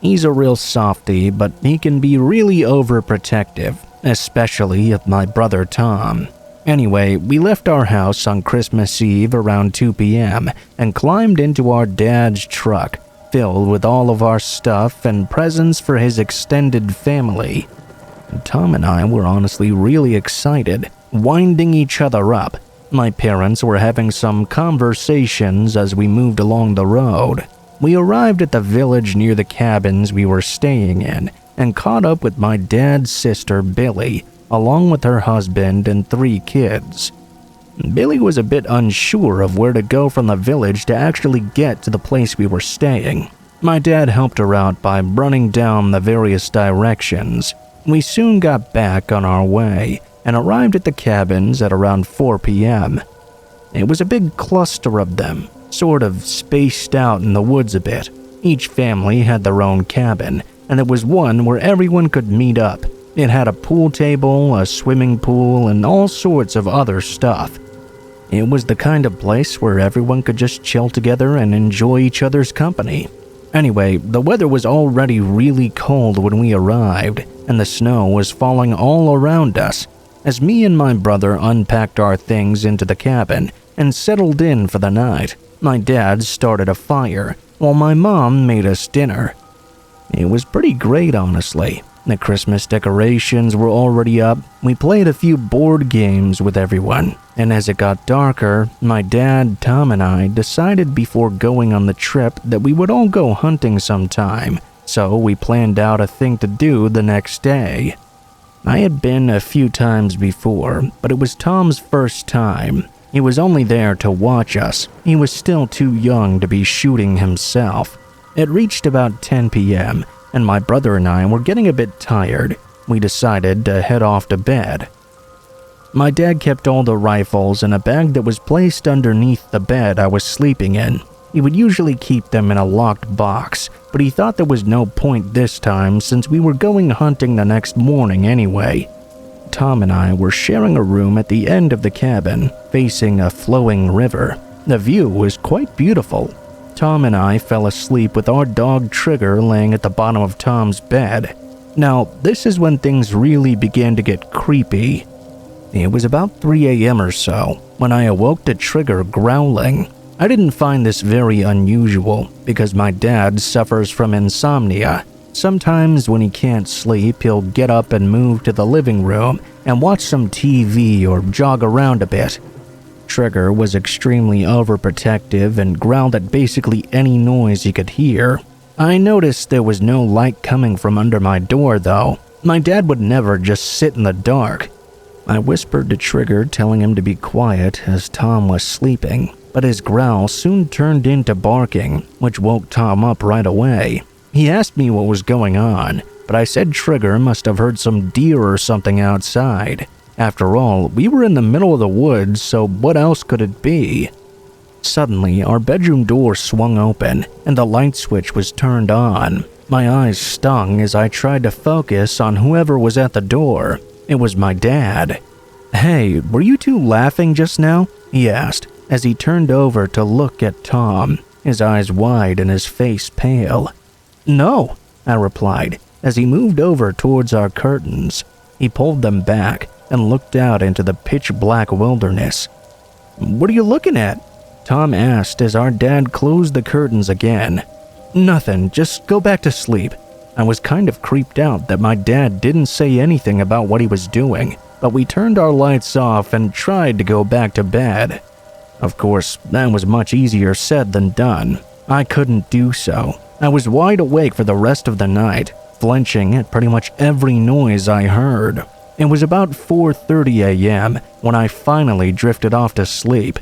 He's a real softie, but he can be really overprotective, especially of my brother Tom. Anyway, we left our house on Christmas Eve around 2 p.m. and climbed into our dad's truck, filled with all of our stuff and presents for his extended family. Tom and I were honestly really excited, winding each other up. My parents were having some conversations as we moved along the road. We arrived at the village near the cabins we were staying in and caught up with my dad's sister Billy, along with her husband and 3 kids. Billy was a bit unsure of where to go from the village to actually get to the place we were staying. My dad helped her out by running down the various directions. We soon got back on our way and arrived at the cabins at around 4 p.m. It was a big cluster of them, sort of spaced out in the woods a bit. Each family had their own cabin, and there was one where everyone could meet up. It had a pool table, a swimming pool, and all sorts of other stuff. It was the kind of place where everyone could just chill together and enjoy each other's company. Anyway, the weather was already really cold when we arrived, and the snow was falling all around us. As me and my brother unpacked our things into the cabin and settled in for the night, my dad started a fire, while my mom made us dinner. It was pretty great, honestly. The Christmas decorations were already up. We played a few board games with everyone, and as it got darker, my dad, Tom, and I decided before going on the trip that we would all go hunting sometime, so we planned out a thing to do the next day. I had been a few times before, but it was Tom's first time. He was only there to watch us. He was still too young to be shooting himself. It reached about 10 p.m., and my brother and I were getting a bit tired. We decided to head off to bed. My dad kept all the rifles in a bag that was placed underneath the bed I was sleeping in. He would usually keep them in a locked box, but he thought there was no point this time since we were going hunting the next morning anyway. Tom and I were sharing a room at the end of the cabin, facing a flowing river. The view was quite beautiful. Tom and I fell asleep with our dog Trigger laying at the bottom of Tom's bed. Now, this is when things really began to get creepy. It was about 3 a.m. or so when I awoke to Trigger growling. I didn't find this very unusual because my dad suffers from insomnia. Sometimes when he can't sleep, he'll get up and move to the living room and watch some TV or jog around a bit. Trigger was extremely overprotective and growled at basically any noise he could hear. I noticed there was no light coming from under my door though. My dad would never just sit in the dark. I whispered to Trigger, telling him to be quiet as Tom was sleeping, but his growl soon turned into barking, which woke Tom up right away. He asked me what was going on, but I said Trigger must have heard some deer or something outside. After all, we were in the middle of the woods, so what else could it be? Suddenly, our bedroom door swung open, and the light switch was turned on. My eyes stung as I tried to focus on whoever was at the door. It was my dad. "Hey, were you two laughing just now?" he asked, as he turned over to look at Tom, his eyes wide and his face pale. "No," I replied, as he moved over towards our curtains. He pulled them back and looked out into the pitch-black wilderness. "What are you looking at?" Tom asked as our dad closed the curtains again. "Nothing, just go back to sleep." I was kind of creeped out that my dad didn't say anything about what he was doing, but we turned our lights off and tried to go back to bed. Of course, that was much easier said than done. I couldn't do so. I was wide awake for the rest of the night, flinching at pretty much every noise I heard. It was about 4:30 a.m. when I finally drifted off to sleep.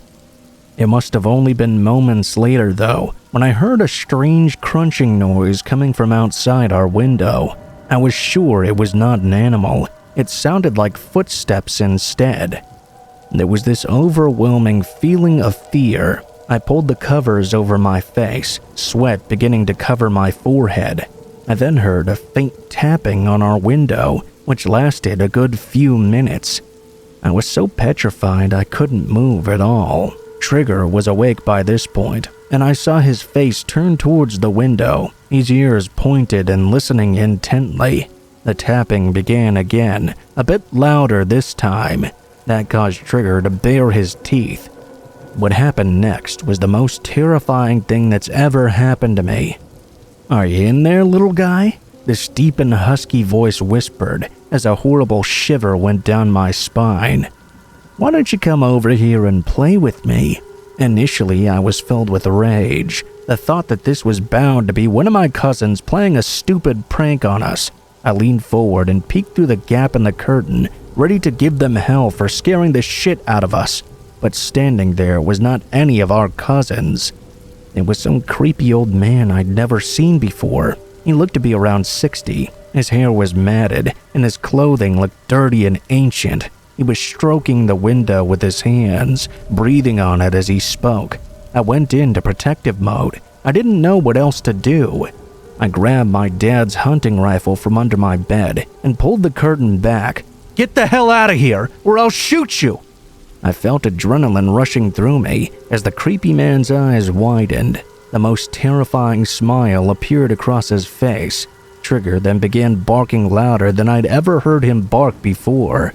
It must have only been moments later, though, when I heard a strange crunching noise coming from outside our window. I was sure it was not an animal. It sounded like footsteps instead. There was this overwhelming feeling of fear. I pulled the covers over my face, sweat beginning to cover my forehead. I then heard a faint tapping on our window, which lasted a good few minutes. I was so petrified I couldn't move at all. Trigger was awake by this point, and I saw his face turn towards the window, his ears pointed and listening intently. The tapping began again, a bit louder this time. That caused Trigger to bare his teeth. What happened next was the most terrifying thing that's ever happened to me. "Are you in there, little guy?" This deep and husky voice whispered as a horrible shiver went down my spine. "Why don't you come over here and play with me?" Initially, I was filled with rage. The thought that this was bound to be one of my cousins playing a stupid prank on us. I leaned forward and peeked through the gap in the curtain, ready to give them hell for scaring the shit out of us. But standing there was not any of our cousins. It was some creepy old man I'd never seen before. He looked to be around 60. His hair was matted, and his clothing looked dirty and ancient. He was stroking the window with his hands, breathing on it as he spoke. I went into protective mode. I didn't know what else to do. I grabbed my dad's hunting rifle from under my bed and pulled the curtain back. "Get the hell out of here, or I'll shoot you!" I felt adrenaline rushing through me as the creepy man's eyes widened. The most terrifying smile appeared across his face. Trigger then began barking louder than I'd ever heard him bark before.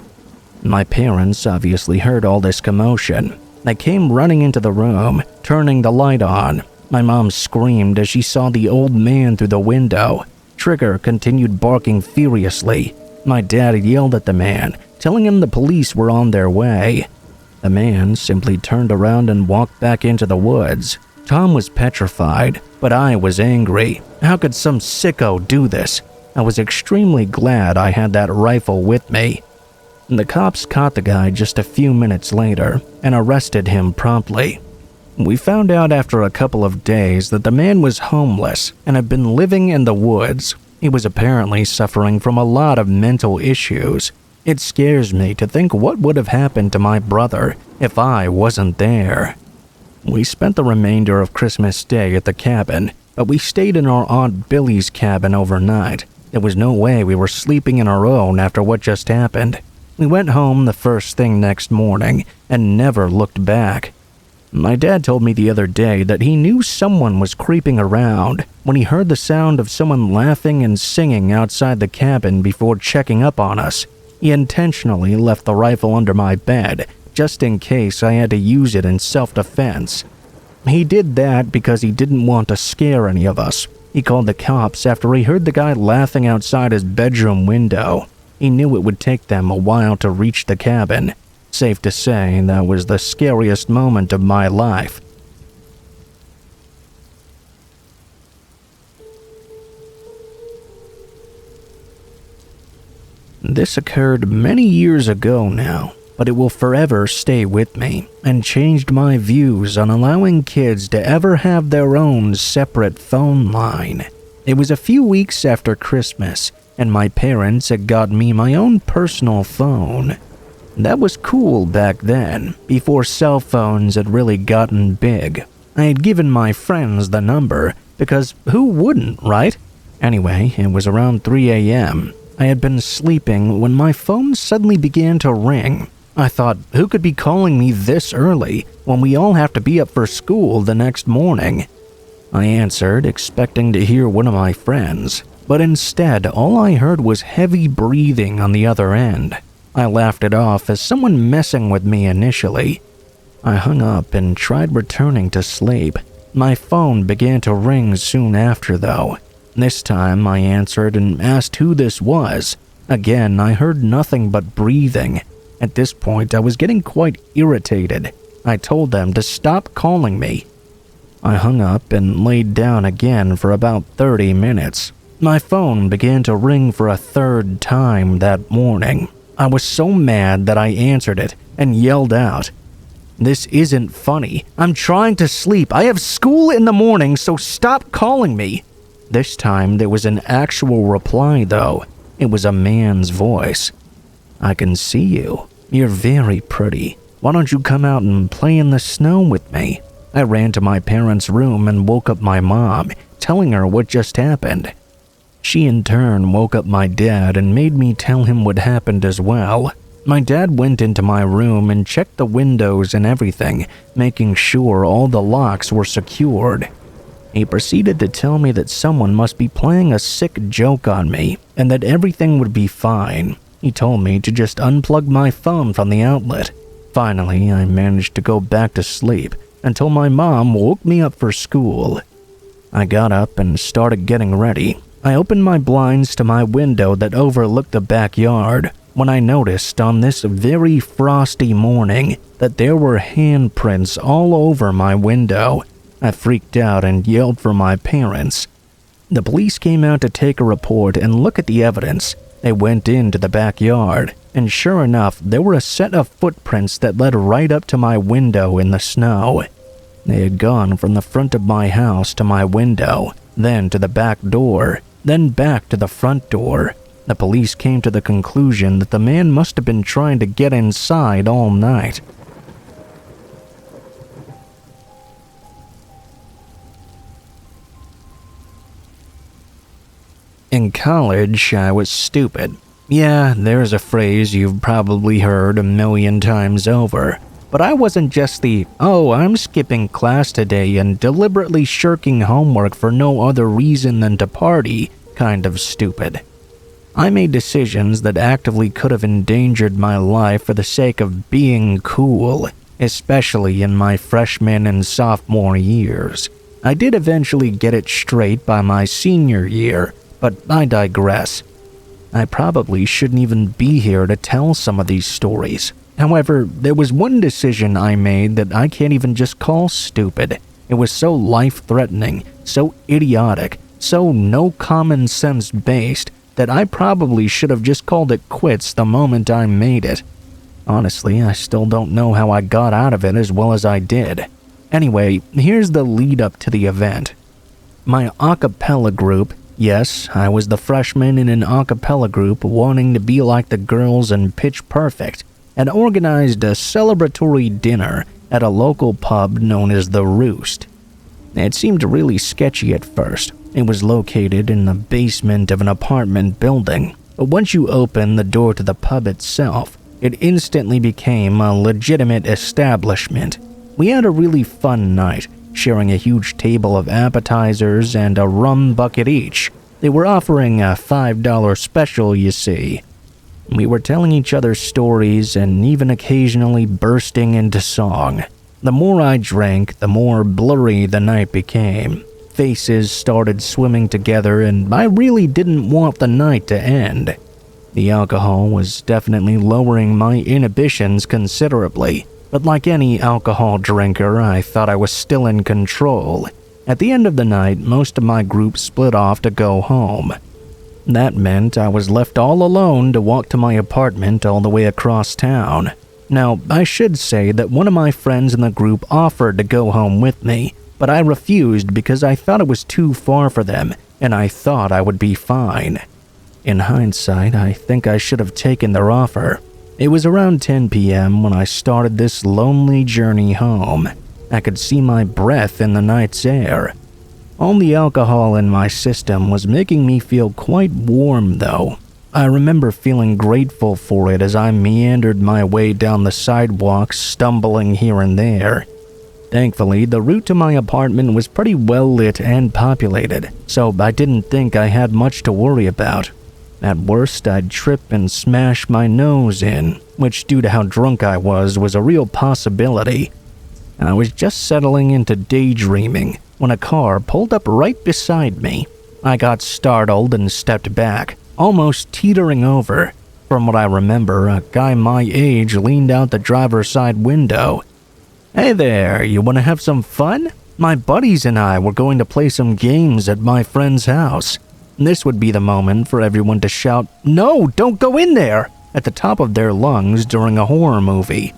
My parents obviously heard all this commotion. They came running into the room, turning the light on. My mom screamed as she saw the old man through the window. Trigger continued barking furiously. My dad yelled at the man, telling him the police were on their way. The man simply turned around and walked back into the woods. Tom was petrified, but I was angry. How could some sicko do this? I was extremely glad I had that rifle with me. The cops caught the guy just a few minutes later and arrested him promptly. We found out after a couple of days that the man was homeless and had been living in the woods. He was apparently suffering from a lot of mental issues. It scares me to think what would have happened to my brother if I wasn't there. We spent the remainder of Christmas Day at the cabin, but we stayed in our Aunt Billy's cabin overnight. There was no way we were sleeping in our own after what just happened. We went home the first thing next morning and never looked back. My dad told me the other day that he knew someone was creeping around when he heard the sound of someone laughing and singing outside the cabin before checking up on us. He intentionally left the rifle under my bed, just in case I had to use it in self-defense. He did that because he didn't want to scare any of us. He called the cops after he heard the guy laughing outside his bedroom window. He knew it would take them a while to reach the cabin. Safe to say, that was the scariest moment of my life. This occurred many years ago now, but it will forever stay with me and changed my views on allowing kids to ever have their own separate phone line. It was a few weeks after Christmas, and my parents had got me my own personal phone. That was cool back then, before cell phones had really gotten big. I had given my friends the number, because who wouldn't, right? Anyway, it was around 3 a.m. I had been sleeping when my phone suddenly began to ring. I thought, who could be calling me this early when we all have to be up for school the next morning? I answered, expecting to hear one of my friends, but instead all I heard was heavy breathing on the other end. I laughed it off as someone messing with me initially. I hung up and tried returning to sleep. My phone began to ring soon after though. This time I answered and asked who this was. Again, I heard nothing but breathing. At this point, I was getting quite irritated. I told them to stop calling me. I hung up and laid down again for about 30 minutes. My phone began to ring for a third time that morning. I was so mad that I answered it and yelled out, "This isn't funny. I'm trying to sleep. I have school in the morning, so stop calling me." This time there was an actual reply though. It was a man's voice. "I can see you. You're very pretty. Why don't you come out and play in the snow with me?" I ran to my parents' room and woke up my mom, telling her what just happened. She in turn woke up my dad and made me tell him what happened as well. My dad went into my room and checked the windows and everything, making sure all the locks were secured. He proceeded to tell me that someone must be playing a sick joke on me and that everything would be fine. He told me to just unplug my phone from the outlet. Finally, I managed to go back to sleep until my mom woke me up for school. I got up and started getting ready. I opened my blinds to my window that overlooked the backyard when I noticed on this very frosty morning that there were handprints all over my window. I freaked out and yelled for my parents. The police came out to take a report and look at the evidence. They went into the backyard, and sure enough, there were a set of footprints that led right up to my window in the snow. They had gone from the front of my house to my window, then to the back door, then back to the front door. The police came to the conclusion that the man must have been trying to get inside all night. In college, I was stupid. Yeah, there's a phrase you've probably heard a million times over. But I wasn't just the, "Oh, I'm skipping class today and deliberately shirking homework for no other reason than to party" kind of stupid. I made decisions that actively could have endangered my life for the sake of being cool, especially in my freshman and sophomore years. I did eventually get it straight by my senior year, but I digress. I probably shouldn't even be here to tell some of these stories. However, there was one decision I made that I can't even just call stupid. It was so life-threatening, so idiotic, so no common sense based that I probably should have just called it quits the moment I made it. Honestly, I still don't know how I got out of it as well as I did. Anyway, here's the lead up to the event. My a cappella group, yes, I was the freshman in an a cappella group wanting to be like the girls in Pitch Perfect, had organized a celebratory dinner at a local pub known as The Roost. It seemed really sketchy at first. It was located in the basement of an apartment building, but once you opened the door to the pub itself, it instantly became a legitimate establishment. We had a really fun night, sharing a huge table of appetizers and a rum bucket each. They were offering a $5 special, you see. We were telling each other stories and even occasionally bursting into song. The more I drank, the more blurry the night became. Faces started swimming together, and I really didn't want the night to end. The alcohol was definitely lowering my inhibitions considerably, but like any alcohol drinker, I thought I was still in control. At the end of the night, most of my group split off to go home. That meant I was left all alone to walk to my apartment all the way across town. Now, I should say that one of my friends in the group offered to go home with me, but I refused because I thought it was too far for them, and I thought I would be fine. In hindsight, I think I should have taken their offer. It was around 10 p.m. when I started this lonely journey home. I could see my breath in the night's air. All the alcohol in my system was making me feel quite warm, though. I remember feeling grateful for it as I meandered my way down the sidewalk, stumbling here and there. Thankfully, the route to my apartment was pretty well lit and populated, so I didn't think I had much to worry about. At worst, I'd trip and smash my nose in, which due to how drunk I was a real possibility. I was just settling into daydreaming when a car pulled up right beside me. I got startled and stepped back, almost teetering over. From what I remember, a guy my age leaned out the driver's side window. "Hey there, you want to have some fun? My buddies and I were going to play some games at my friend's house." This would be the moment for everyone to shout, "No, don't go in there!" at the top of their lungs during a horror movie.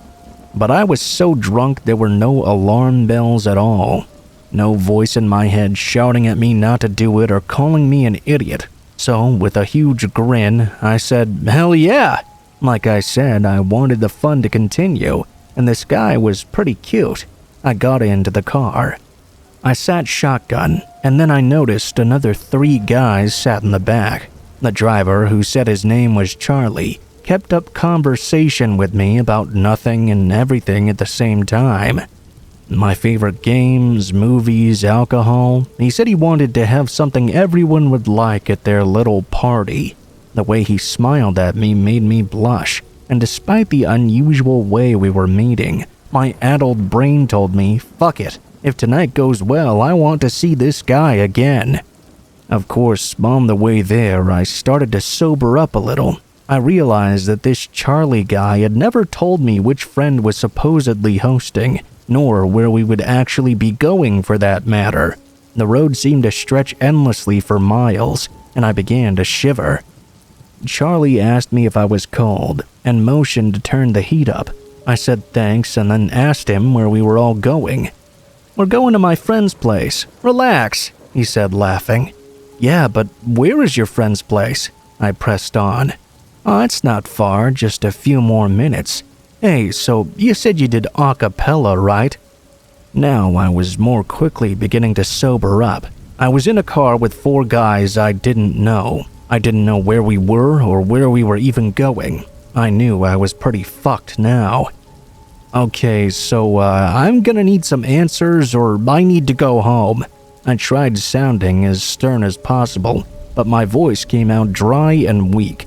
But I was so drunk there were no alarm bells at all. No voice in my head shouting at me not to do it or calling me an idiot. So, with a huge grin, I said, "Hell yeah!" Like I said, I wanted the fun to continue, and this guy was pretty cute. I got into the car. I sat shotgun, and then I noticed another 3 guys sat in the back. The driver, who said his name was Charlie, kept up conversation with me about nothing and everything at the same time. My favorite games, movies, alcohol. He said he wanted to have something everyone would like at their little party. The way he smiled at me made me blush, and despite the unusual way we were meeting, my addled brain told me, fuck it. If tonight goes well, I want to see this guy again. Of course, on the way there, I started to sober up a little. I realized that this Charlie guy had never told me which friend was supposedly hosting, nor where we would actually be going for that matter. The road seemed to stretch endlessly for miles, and I began to shiver. Charlie asked me if I was cold, and motioned to turn the heat up. I said thanks and then asked him where we were all going. "We're going to my friend's place. Relax," he said, laughing. "Yeah, but where is your friend's place?" I pressed on. "Oh, it's not far, just a few more minutes. Hey, so you said you did a cappella, right?" Now I was more quickly beginning to sober up. I was in a car with 4 guys I didn't know. I didn't know where we were or where we were even going. I knew I was pretty fucked now. "Okay, so I'm gonna need some answers or I need to go home." I tried sounding as stern as possible, but my voice came out dry and weak.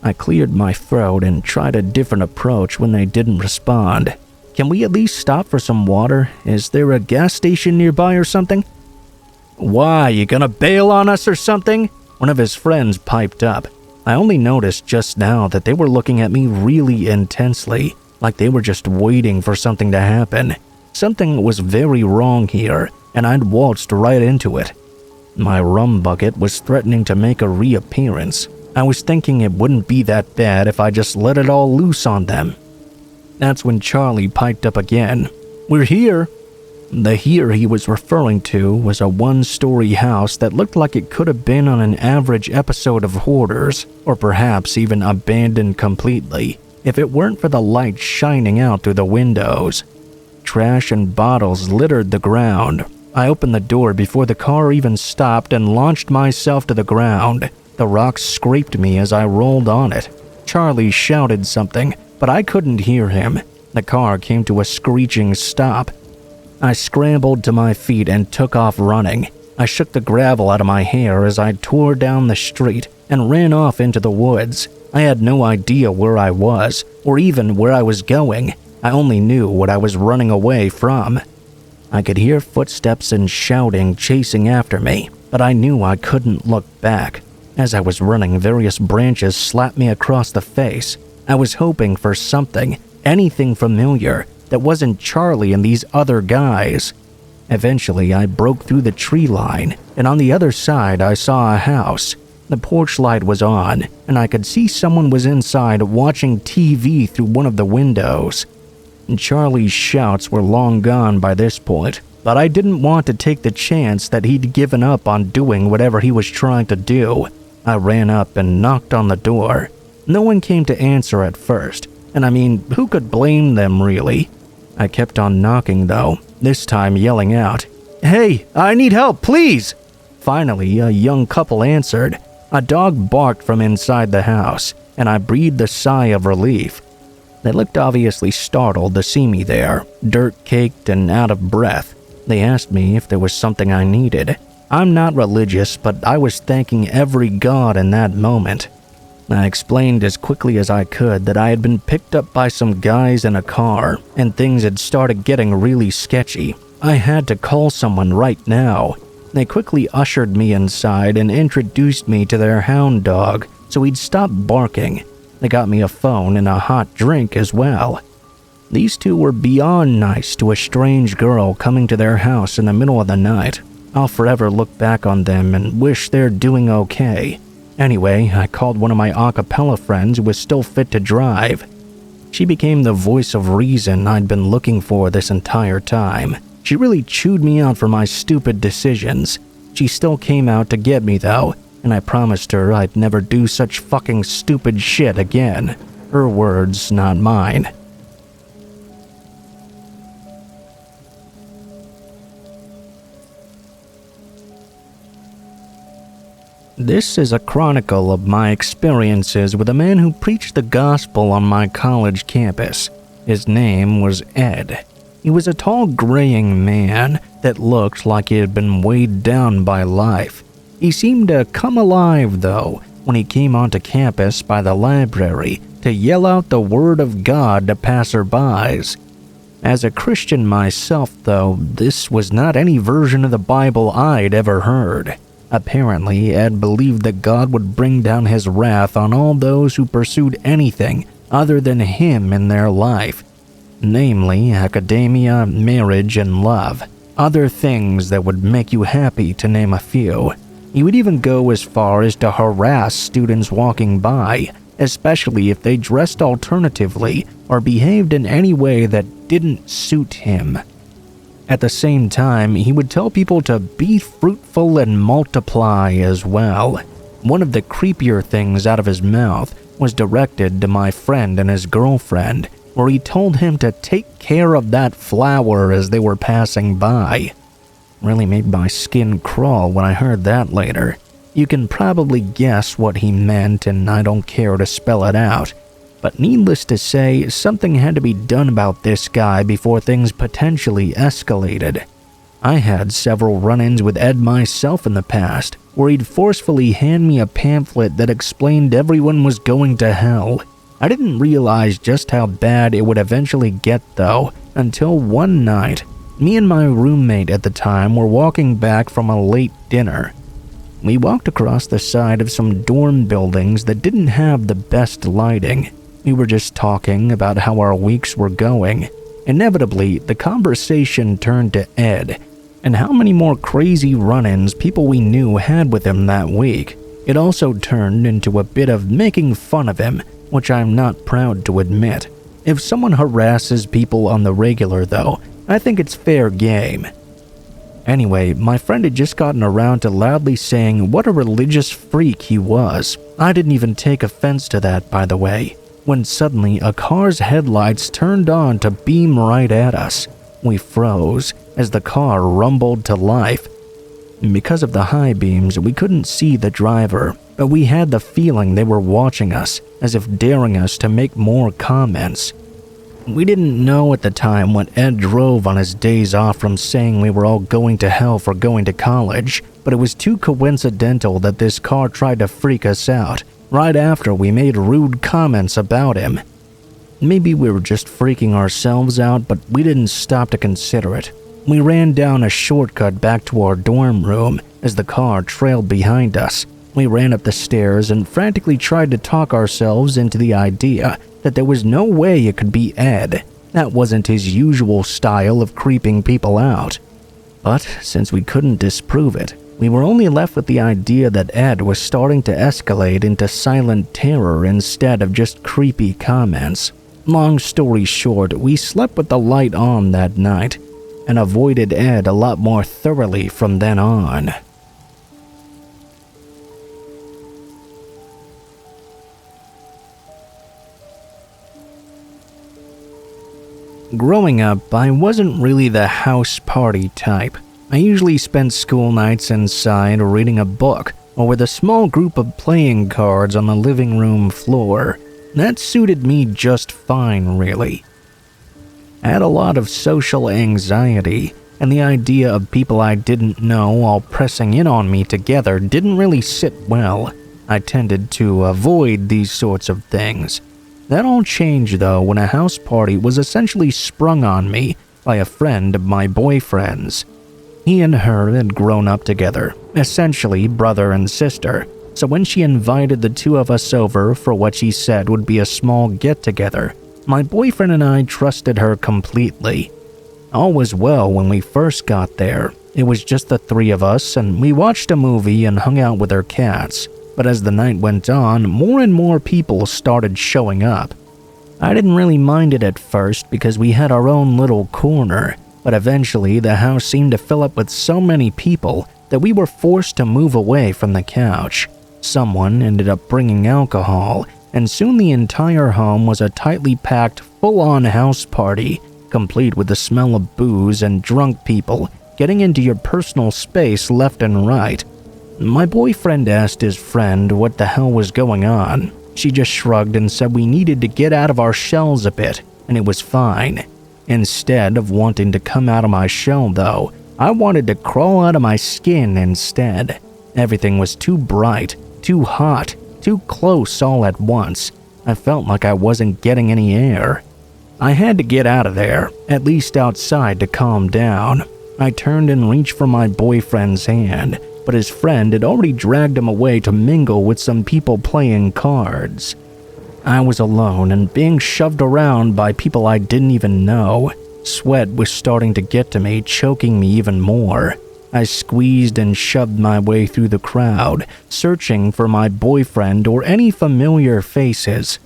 I cleared my throat and tried a different approach when they didn't respond. "Can we at least stop for some water? Is there a gas station nearby or something?" "Why, you gonna bail on us or something?" One of his friends piped up. I only noticed just now that they were looking at me really intensely, like they were just waiting for something to happen. Something was very wrong here, and I'd waltzed right into it. My rum bucket was threatening to make a reappearance. I was thinking it wouldn't be that bad if I just let it all loose on them. That's when Charlie piped up again. "We're here." The here he was referring to was a 1-story house that looked like it could have been on an average episode of Hoarders, or perhaps even abandoned completely, if it weren't for the light shining out through the windows. Trash and bottles littered the ground. I opened the door before the car even stopped and launched myself to the ground. The rocks scraped me as I rolled on it. Charlie shouted something, but I couldn't hear him. The car came to a screeching stop. I scrambled to my feet and took off running. I shook the gravel out of my hair as I tore down the street and ran off into the woods. I had no idea where I was, or even where I was going. I only knew what I was running away from. I could hear footsteps and shouting chasing after me, but I knew I couldn't look back. As I was running, various branches slapped me across the face. I was hoping for something, anything familiar, that wasn't Charlie and these other guys. Eventually, I broke through the tree line, and on the other side I saw a house. The porch light was on, and I could see someone was inside watching TV through one of the windows. Charlie's shouts were long gone by this point, but I didn't want to take the chance that he'd given up on doing whatever he was trying to do. I ran up and knocked on the door. No one came to answer at first, and I mean, who could blame them really? I kept on knocking though, this time yelling out, "Hey, I need help, please!" Finally, a young couple answered. A dog barked from inside the house, and I breathed a sigh of relief. They looked obviously startled to see me there, dirt-caked and out of breath. They asked me if there was something I needed. I'm not religious, but I was thanking every god in that moment. I explained as quickly as I could that I had been picked up by some guys in a car, and things had started getting really sketchy. I had to call someone right now. They quickly ushered me inside and introduced me to their hound dog, so he'd stop barking. They got me a phone and a hot drink as well. These two were beyond nice to a strange girl coming to their house in the middle of the night. I'll forever look back on them and wish they're doing okay. Anyway, I called one of my a cappella friends who was still fit to drive. She became the voice of reason I'd been looking for this entire time. She really chewed me out for my stupid decisions. She still came out to get me though, and I promised her I'd never do such fucking stupid shit again. Her words, not mine. This is a chronicle of my experiences with a man who preached the gospel on my college campus. His name was Ed. He was a tall, graying man that looked like he had been weighed down by life. He seemed to come alive, though, when he came onto campus by the library to yell out the word of God to passerbys. As a Christian myself, though, this was not any version of the Bible I'd ever heard. Apparently, Ed believed that God would bring down his wrath on all those who pursued anything other than him in their life. Namely, academia, marriage, and love. Other things that would make you happy, to name a few. He would even go as far as to harass students walking by, especially if they dressed alternatively or behaved in any way that didn't suit him. At the same time, he would tell people to be fruitful and multiply as well. One of the creepier things out of his mouth was directed to my friend and his girlfriend, where he told him to take care of that flower as they were passing by. Really made my skin crawl when I heard that later. You can probably guess what he meant, and I don't care to spell it out. But needless to say, something had to be done about this guy before things potentially escalated. I had several run-ins with Ed myself in the past, where he'd forcefully hand me a pamphlet that explained everyone was going to hell. I didn't realize just how bad it would eventually get though, until one night, me and my roommate at the time were walking back from a late dinner. We walked across the side of some dorm buildings that didn't have the best lighting. We were just talking about how our weeks were going. Inevitably, the conversation turned to Ed, and how many more crazy run-ins people we knew had with him that week. It also turned into a bit of making fun of him, which I'm not proud to admit. If someone harasses people on the regular though, I think it's fair game. Anyway, my friend had just gotten around to loudly saying what a religious freak he was. I didn't even take offense to that, by the way, when suddenly a car's headlights turned on to beam right at us. We froze as the car rumbled to life. Because of the high beams, we couldn't see the driver, but we had the feeling they were watching us, as if daring us to make more comments. We didn't know at the time what Ed drove on his days off from saying we were all going to hell for going to college, but it was too coincidental that this car tried to freak us out right after we made rude comments about him. Maybe we were just freaking ourselves out, but we didn't stop to consider it. We ran down a shortcut back to our dorm room as the car trailed behind us. We ran up the stairs and frantically tried to talk ourselves into the idea that there was no way it could be Ed. That wasn't his usual style of creeping people out. But since we couldn't disprove it, we were only left with the idea that Ed was starting to escalate into silent terror instead of just creepy comments. Long story short, we slept with the light on that night and avoided Ed a lot more thoroughly from then on. Growing up, I wasn't really the house party type. I usually spent school nights inside reading a book or with a small group of playing cards on the living room floor. That suited me just fine, really. I had a lot of social anxiety, and the idea of people I didn't know all pressing in on me together didn't really sit well. I tended to avoid these sorts of things. That all changed though when a house party was essentially sprung on me by a friend of my boyfriend's. He and her had grown up together, essentially brother and sister, so when she invited the two of us over for what she said would be a small get-together, my boyfriend and I trusted her completely. All was well when we first got there. It was just the three of us, and we watched a movie and hung out with her cats. But as the night went on, more and more people started showing up. I didn't really mind it at first because we had our own little corner, but eventually the house seemed to fill up with so many people that we were forced to move away from the couch. Someone ended up bringing alcohol, and soon the entire home was a tightly packed, full-on house party, complete with the smell of booze and drunk people getting into your personal space left and right. My boyfriend asked his friend what the hell was going on. She just shrugged and said we needed to get out of our shells a bit, and it was fine. Instead of wanting to come out of my shell though, I wanted to crawl out of my skin instead. Everything was too bright, too hot, too close all at once. I felt like I wasn't getting any air. I had to get out of there, at least outside, to calm down. I turned and reached for my boyfriend's hand, but his friend had already dragged him away to mingle with some people playing cards. I was alone and being shoved around by people I didn't even know. Sweat was starting to get to me, choking me even more. I squeezed and shoved my way through the crowd, searching for my boyfriend or any familiar faces.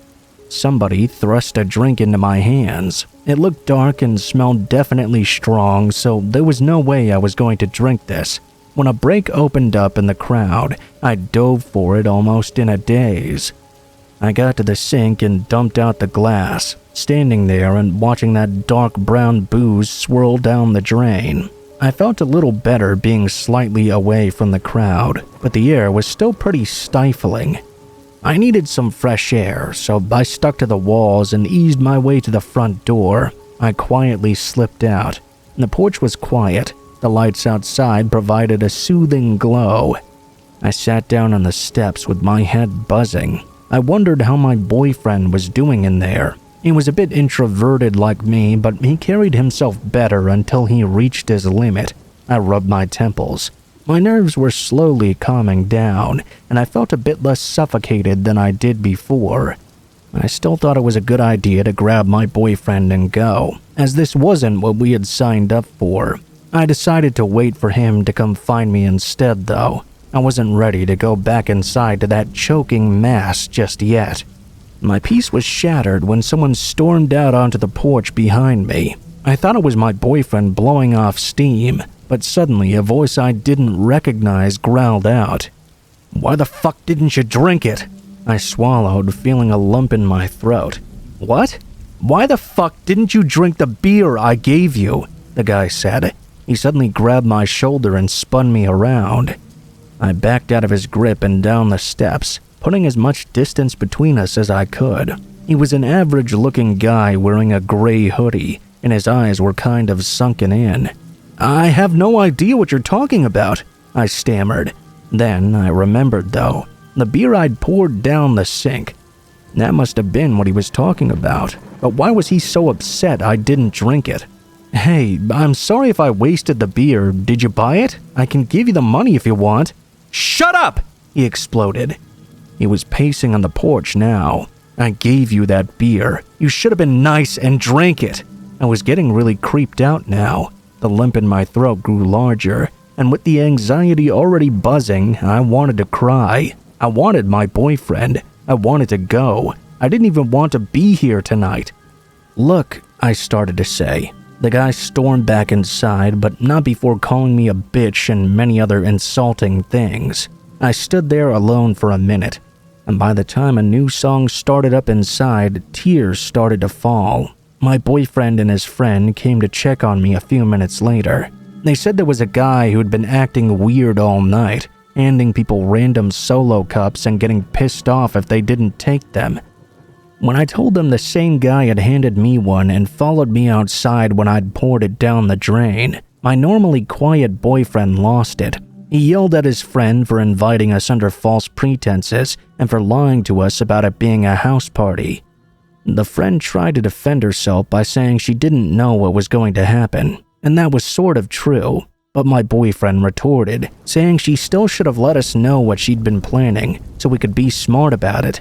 Somebody thrust a drink into my hands. It looked dark and smelled definitely strong, so there was no way I was going to drink this. When a break opened up in the crowd, I dove for it almost in a daze. I got to the sink and dumped out the glass, standing there and watching that dark brown booze swirl down the drain. I felt a little better being slightly away from the crowd, but the air was still pretty stifling. I needed some fresh air, so I stuck to the walls and eased my way to the front door. I quietly slipped out. The porch was quiet. The lights outside provided a soothing glow. I sat down on the steps with my head buzzing. I wondered how my boyfriend was doing in there. He was a bit introverted like me, but he carried himself better until he reached his limit. I rubbed my temples. My nerves were slowly calming down, and I felt a bit less suffocated than I did before. I still thought it was a good idea to grab my boyfriend and go, as this wasn't what we had signed up for. I decided to wait for him to come find me instead, though. I wasn't ready to go back inside to that choking mass just yet. My peace was shattered when someone stormed out onto the porch behind me. I thought it was my boyfriend blowing off steam, but suddenly a voice I didn't recognize growled out, "Why the fuck didn't you drink it?" I swallowed, feeling a lump in my throat. "What? Why the fuck didn't you drink the beer I gave you?" the guy said. He suddenly grabbed my shoulder and spun me around. I backed out of his grip and down the steps, putting as much distance between us as I could. He was an average-looking guy wearing a gray hoodie, and his eyes were kind of sunken in. "I have no idea what you're talking about," I stammered. Then I remembered, though, the beer I'd poured down the sink. That must have been what he was talking about, but why was he so upset I didn't drink it? "Hey, I'm sorry if I wasted the beer. Did you buy it? I can give you the money if you want." "Shut up!" he exploded. He was pacing on the porch now. "I gave you that beer. You should have been nice and drank it." I was getting really creeped out now. The lump in my throat grew larger, and with the anxiety already buzzing, I wanted to cry. I wanted my boyfriend. I wanted to go. I didn't even want to be here tonight. "Look," I started to say. The guy stormed back inside, but not before calling me a bitch and many other insulting things. I stood there alone for a minute, and by the time a new song started up inside, tears started to fall. My boyfriend and his friend came to check on me a few minutes later. They said there was a guy who'd been acting weird all night, handing people random solo cups and getting pissed off if they didn't take them. When I told them the same guy had handed me one and followed me outside when I'd poured it down the drain, my normally quiet boyfriend lost it. He yelled at his friend for inviting us under false pretenses and for lying to us about it being a house party. The friend tried to defend herself by saying she didn't know what was going to happen, and that was sort of true, but my boyfriend retorted, saying she still should have let us know what she'd been planning so we could be smart about it.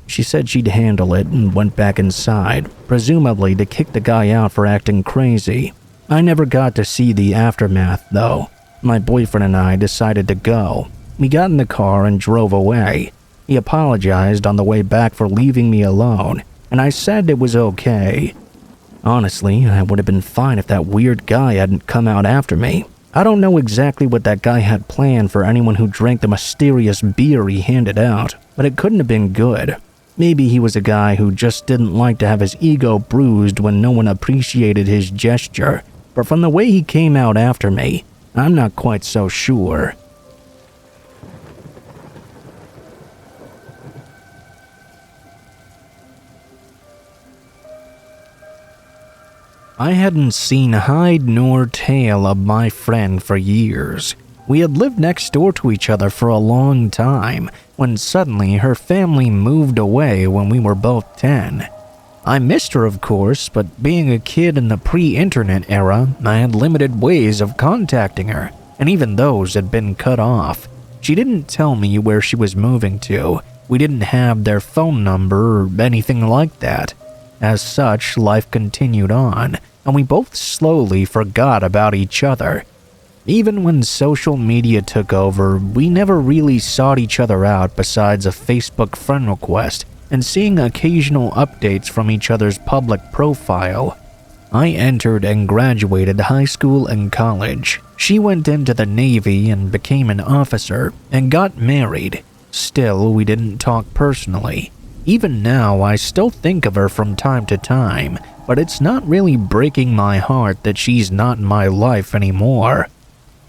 She said she'd handle it and went back inside, presumably to kick the guy out for acting crazy. I never got to see the aftermath, though. My boyfriend and I decided to go. We got in the car and drove away. He apologized on the way back for leaving me alone, and I said it was okay. Honestly, I would have been fine if that weird guy hadn't come out after me. I don't know exactly what that guy had planned for anyone who drank the mysterious beer he handed out, but it couldn't have been good. Maybe he was a guy who just didn't like to have his ego bruised when no one appreciated his gesture, but from the way he came out after me, I'm not quite so sure. I hadn't seen hide nor tail of my friend for years. We had lived next door to each other for a long time, when suddenly her family moved away when we were both 10. I missed her, of course, but being a kid in the pre-internet era, I had limited ways of contacting her, and even those had been cut off. She didn't tell me where she was moving to. We didn't have their phone number or anything like that. As such, life continued on, and we both slowly forgot about each other. Even when social media took over, we never really sought each other out besides a Facebook friend request and seeing occasional updates from each other's public profile. I entered and graduated high school and college. She went into the Navy and became an officer and got married. Still, we didn't talk personally. Even now, I still think of her from time to time, but it's not really breaking my heart that she's not in my life anymore.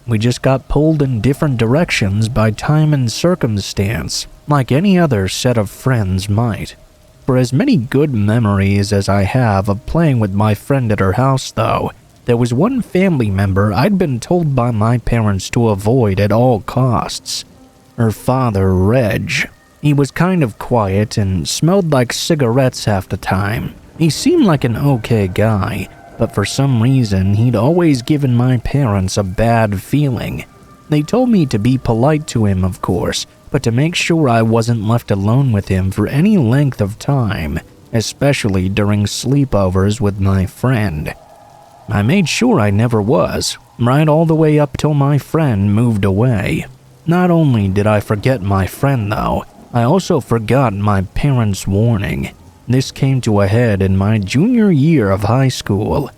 We just got pulled in different directions by time and circumstance, like any other set of friends might. For as many good memories as I have of playing with my friend at her house, though, there was one family member I'd been told by my parents to avoid at all costs. Her father, Reg. He was kind of quiet and smelled like cigarettes half the time. He seemed like an okay guy, but for some reason he'd always given my parents a bad feeling. They told me to be polite to him, of course, but to make sure I wasn't left alone with him for any length of time, especially during sleepovers with my friend. I made sure I never was, right all the way up till my friend moved away. Not only did I forget my friend, though, I also forgot my parents' warning. This came to a head in my junior year of high school.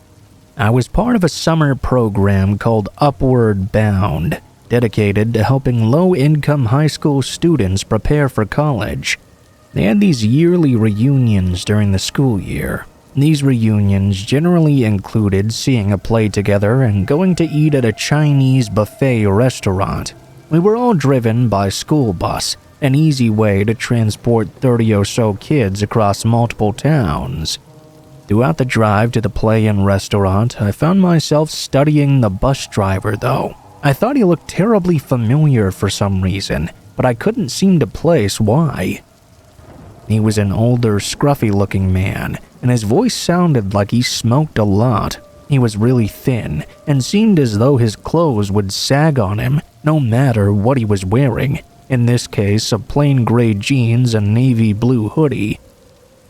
I was part of a summer program called Upward Bound, dedicated to helping low-income high school students prepare for college. They had these yearly reunions during the school year. These reunions generally included seeing a play together and going to eat at a Chinese buffet restaurant. We were all driven by school bus, an easy way to transport 30 or so kids across multiple towns. Throughout the drive to the play-in restaurant, I found myself studying the bus driver though. I thought he looked terribly familiar for some reason, but I couldn't seem to place why. He was an older, scruffy-looking man, and his voice sounded like he smoked a lot. He was really thin, and seemed as though his clothes would sag on him, no matter what he was wearing. In this case, a plain gray jeans and navy blue hoodie.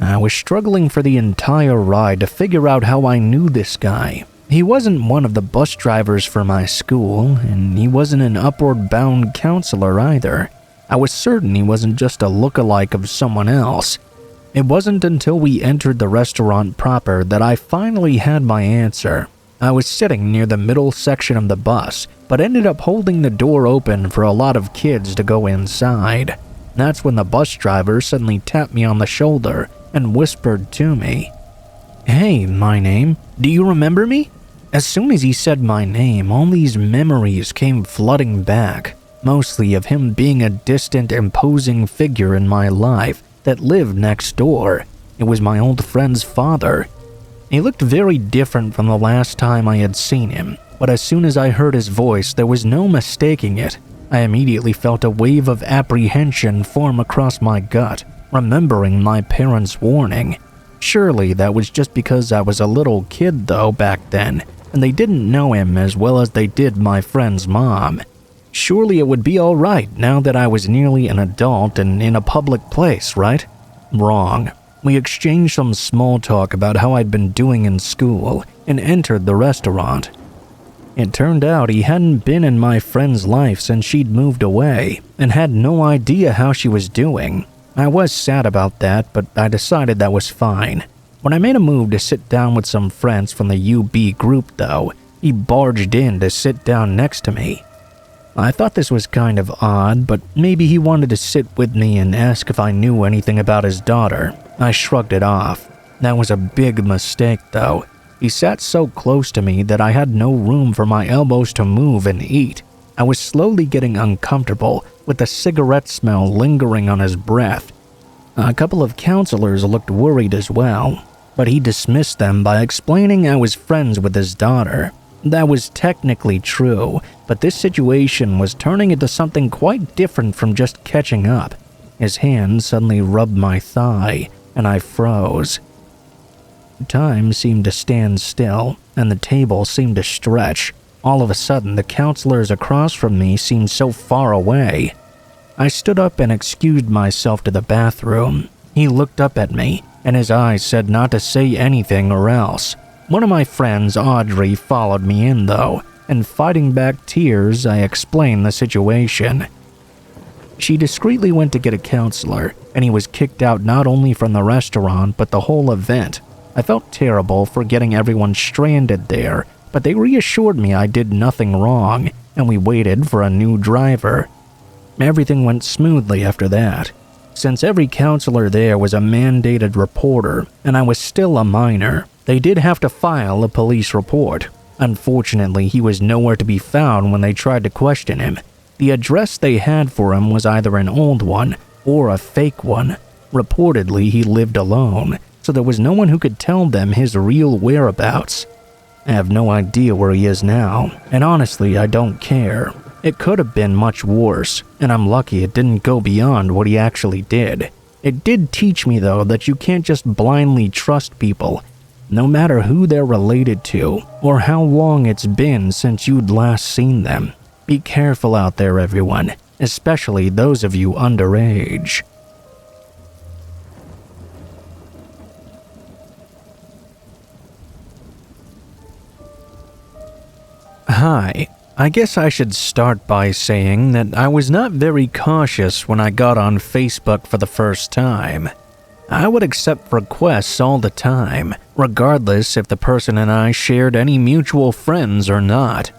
I was struggling for the entire ride to figure out how I knew this guy. He wasn't one of the bus drivers for my school, and he wasn't an upward-bound counselor either. I was certain he wasn't just a look-alike of someone else. It wasn't until we entered the restaurant proper that I finally had my answer. I was sitting near the middle section of the bus, but ended up holding the door open for a lot of kids to go inside. That's when the bus driver suddenly tapped me on the shoulder and whispered to me, "Hey, my name, do you remember me?" As soon as he said my name, all these memories came flooding back, mostly of him being a distant, imposing figure in my life that lived next door. It was my old friend's father. He looked very different from the last time I had seen him, but as soon as I heard his voice, there was no mistaking it. I immediately felt a wave of apprehension form across my gut, remembering my parents' warning. Surely that was just because I was a little kid though back then, and they didn't know him as well as they did my friend's mom. Surely it would be alright now that I was nearly an adult and in a public place, right? Wrong. We exchanged some small talk about how I'd been doing in school and entered the restaurant. It turned out he hadn't been in my friend's life since she'd moved away and had no idea how she was doing. I was sad about that, but I decided that was fine. When I made a move to sit down with some friends from the UB group though, he barged in to sit down next to me. I thought this was kind of odd, but maybe he wanted to sit with me and ask if I knew anything about his daughter. I shrugged it off. That was a big mistake though. He sat so close to me that I had no room for my elbows to move and eat. I was slowly getting uncomfortable with the cigarette smell lingering on his breath. A couple of counselors looked worried as well, but he dismissed them by explaining I was friends with his daughter. That was technically true, but this situation was turning into something quite different from just catching up. His hand suddenly rubbed my thigh, and I froze. Time seemed to stand still, and the table seemed to stretch. All of a sudden, the counselors across from me seemed so far away. I stood up and excused myself to the bathroom. He looked up at me, and his eyes said not to say anything or else. One of my friends, Audrey, followed me in though, and fighting back tears, I explained the situation. She discreetly went to get a counselor, and he was kicked out not only from the restaurant but the whole event. I felt terrible for getting everyone stranded there, but they reassured me I did nothing wrong, and we waited for a new driver. Everything went smoothly after that. Since every counselor there was a mandated reporter, and I was still a minor, they did have to file a police report. Unfortunately, he was nowhere to be found when they tried to question him. The address they had for him was either an old one or a fake one. Reportedly, he lived alone, so there was no one who could tell them his real whereabouts. I have no idea where he is now, and honestly, I don't care. It could have been much worse, and I'm lucky it didn't go beyond what he actually did. It did teach me, though, that you can't just blindly trust people, no matter who they're related to or how long it's been since you'd last seen them. Be careful out there, everyone, especially those of you underage. Hi. I guess I should start by saying that I was not very cautious when I got on Facebook for the first time. I would accept requests all the time, regardless if the person and I shared any mutual friends or not.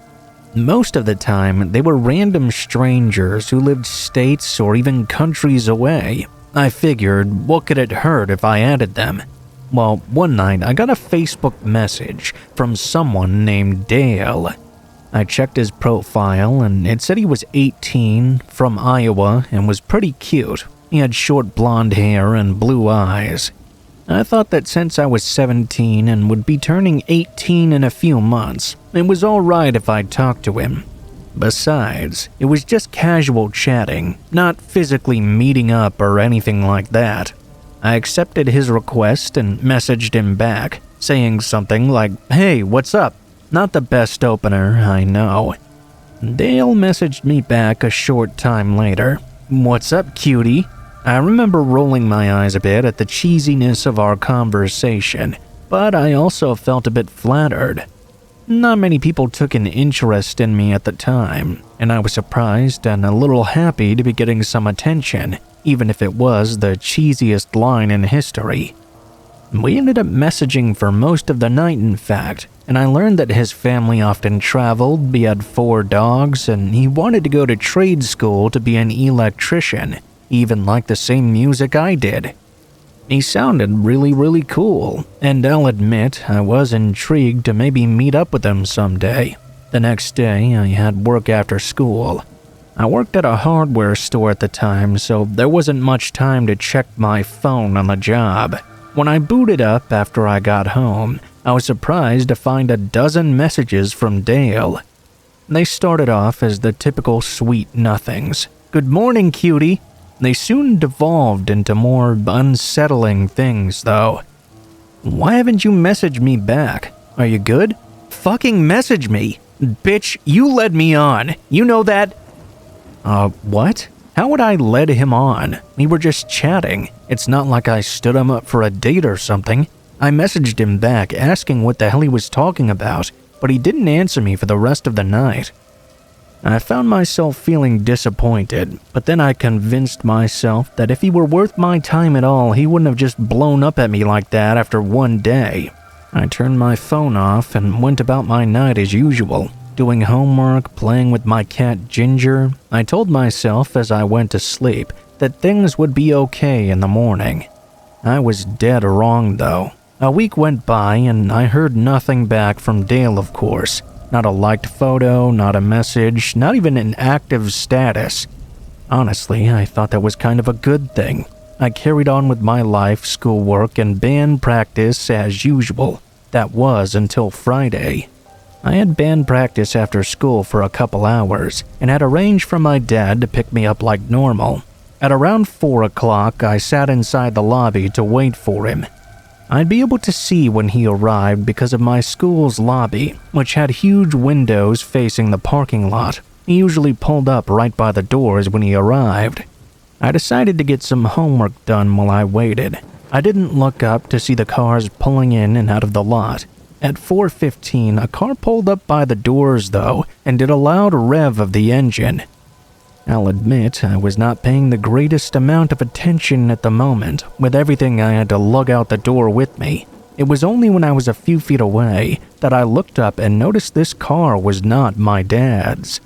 Most of the time, they were random strangers who lived states or even countries away. I figured, what could it hurt if I added them? Well, one night I got a Facebook message from someone named Dale. I checked his profile and it said he was 18, from Iowa, and was pretty cute. He had short blonde hair and blue eyes. I thought that since I was 17 and would be turning 18 in a few months, it was alright if I talked to him. Besides, it was just casual chatting, not physically meeting up or anything like that. I accepted his request and messaged him back, saying something like, "Hey, what's up?" Not the best opener, I know. Dale messaged me back a short time later. "What's up, cutie?" I remember rolling my eyes a bit at the cheesiness of our conversation, but I also felt a bit flattered. Not many people took an interest in me at the time, and I was surprised and a little happy to be getting some attention, even if it was the cheesiest line in history. We ended up messaging for most of the night, in fact, and I learned that his family often traveled, he had 4 dogs, and he wanted to go to trade school to be an electrician, even liked the same music I did. He sounded really cool, and I'll admit I was intrigued to maybe meet up with him someday. The next day, I had work after school. I worked at a hardware store at the time, so there wasn't much time to check my phone on the job. When I booted up after I got home, I was surprised to find a dozen messages from Dale. They started off as the typical sweet nothings. "Good morning, cutie." They soon devolved into more unsettling things, though. "Why haven't you messaged me back? Are you good? Fucking message me. Bitch, you led me on. You know that?" What? How would I lead him on? We were just chatting. It's not like I stood him up for a date or something. I messaged him back asking what the hell he was talking about, but he didn't answer me for the rest of the night. I found myself feeling disappointed, but then I convinced myself that if he were worth my time at all, he wouldn't have just blown up at me like that after one day. I turned my phone off and went about my night as usual. Doing homework, playing with my cat Ginger. I told myself as I went to sleep that things would be okay in the morning. I was dead wrong though. A week went by and I heard nothing back from Dale, of course. Not a liked photo, not a message, not even an active status. Honestly, I thought that was kind of a good thing. I carried on with my life, schoolwork, and band practice as usual. That was until Friday. I had band practice after school for a couple hours and had arranged for my dad to pick me up like normal. At around 4 o'clock, I sat inside the lobby to wait for him. I'd be able to see when he arrived because of my school's lobby, which had huge windows facing the parking lot. He usually pulled up right by the doors when he arrived. I decided to get some homework done while I waited. I didn't look up to see the cars pulling in and out of the lot. At 4:15, a car pulled up by the doors, though, and did a loud rev of the engine. I'll admit I was not paying the greatest amount of attention at the moment, with everything I had to lug out the door with me. It was only when I was a few feet away that I looked up and noticed this car was not my dad's.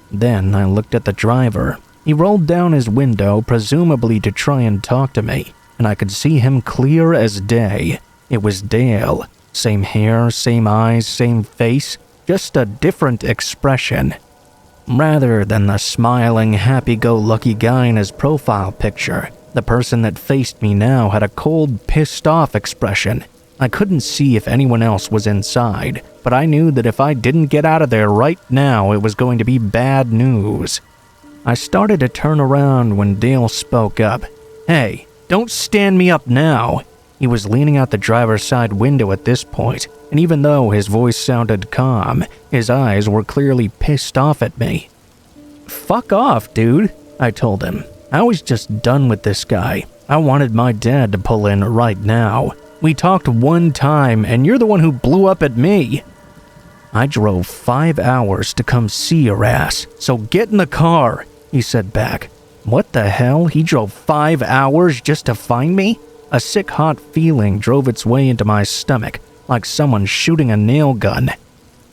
Then I looked at the driver. He rolled down his window, presumably to try and talk to me, and I could see him clear as day. It was Dale. Same hair, same eyes, same face, just a different expression. Rather than the smiling, happy-go-lucky guy in his profile picture, the person that faced me now had a cold, pissed-off expression. I couldn't see if anyone else was inside, but I knew that if I didn't get out of there right now, it was going to be bad news. I started to turn around when Dale spoke up. "Hey, don't stand me up now." He was leaning out the driver's side window at this point, and even though his voice sounded calm, his eyes were clearly pissed off at me. "Fuck off, dude," I told him. I was just done with this guy. I wanted my dad to pull in right now. We talked one time, and you're the one who blew up at me. "I drove 5 hours to come see your ass, so get in the car," he said back. What the hell? He drove 5 hours just to find me? A sick, hot feeling drove its way into my stomach, like someone shooting a nail gun.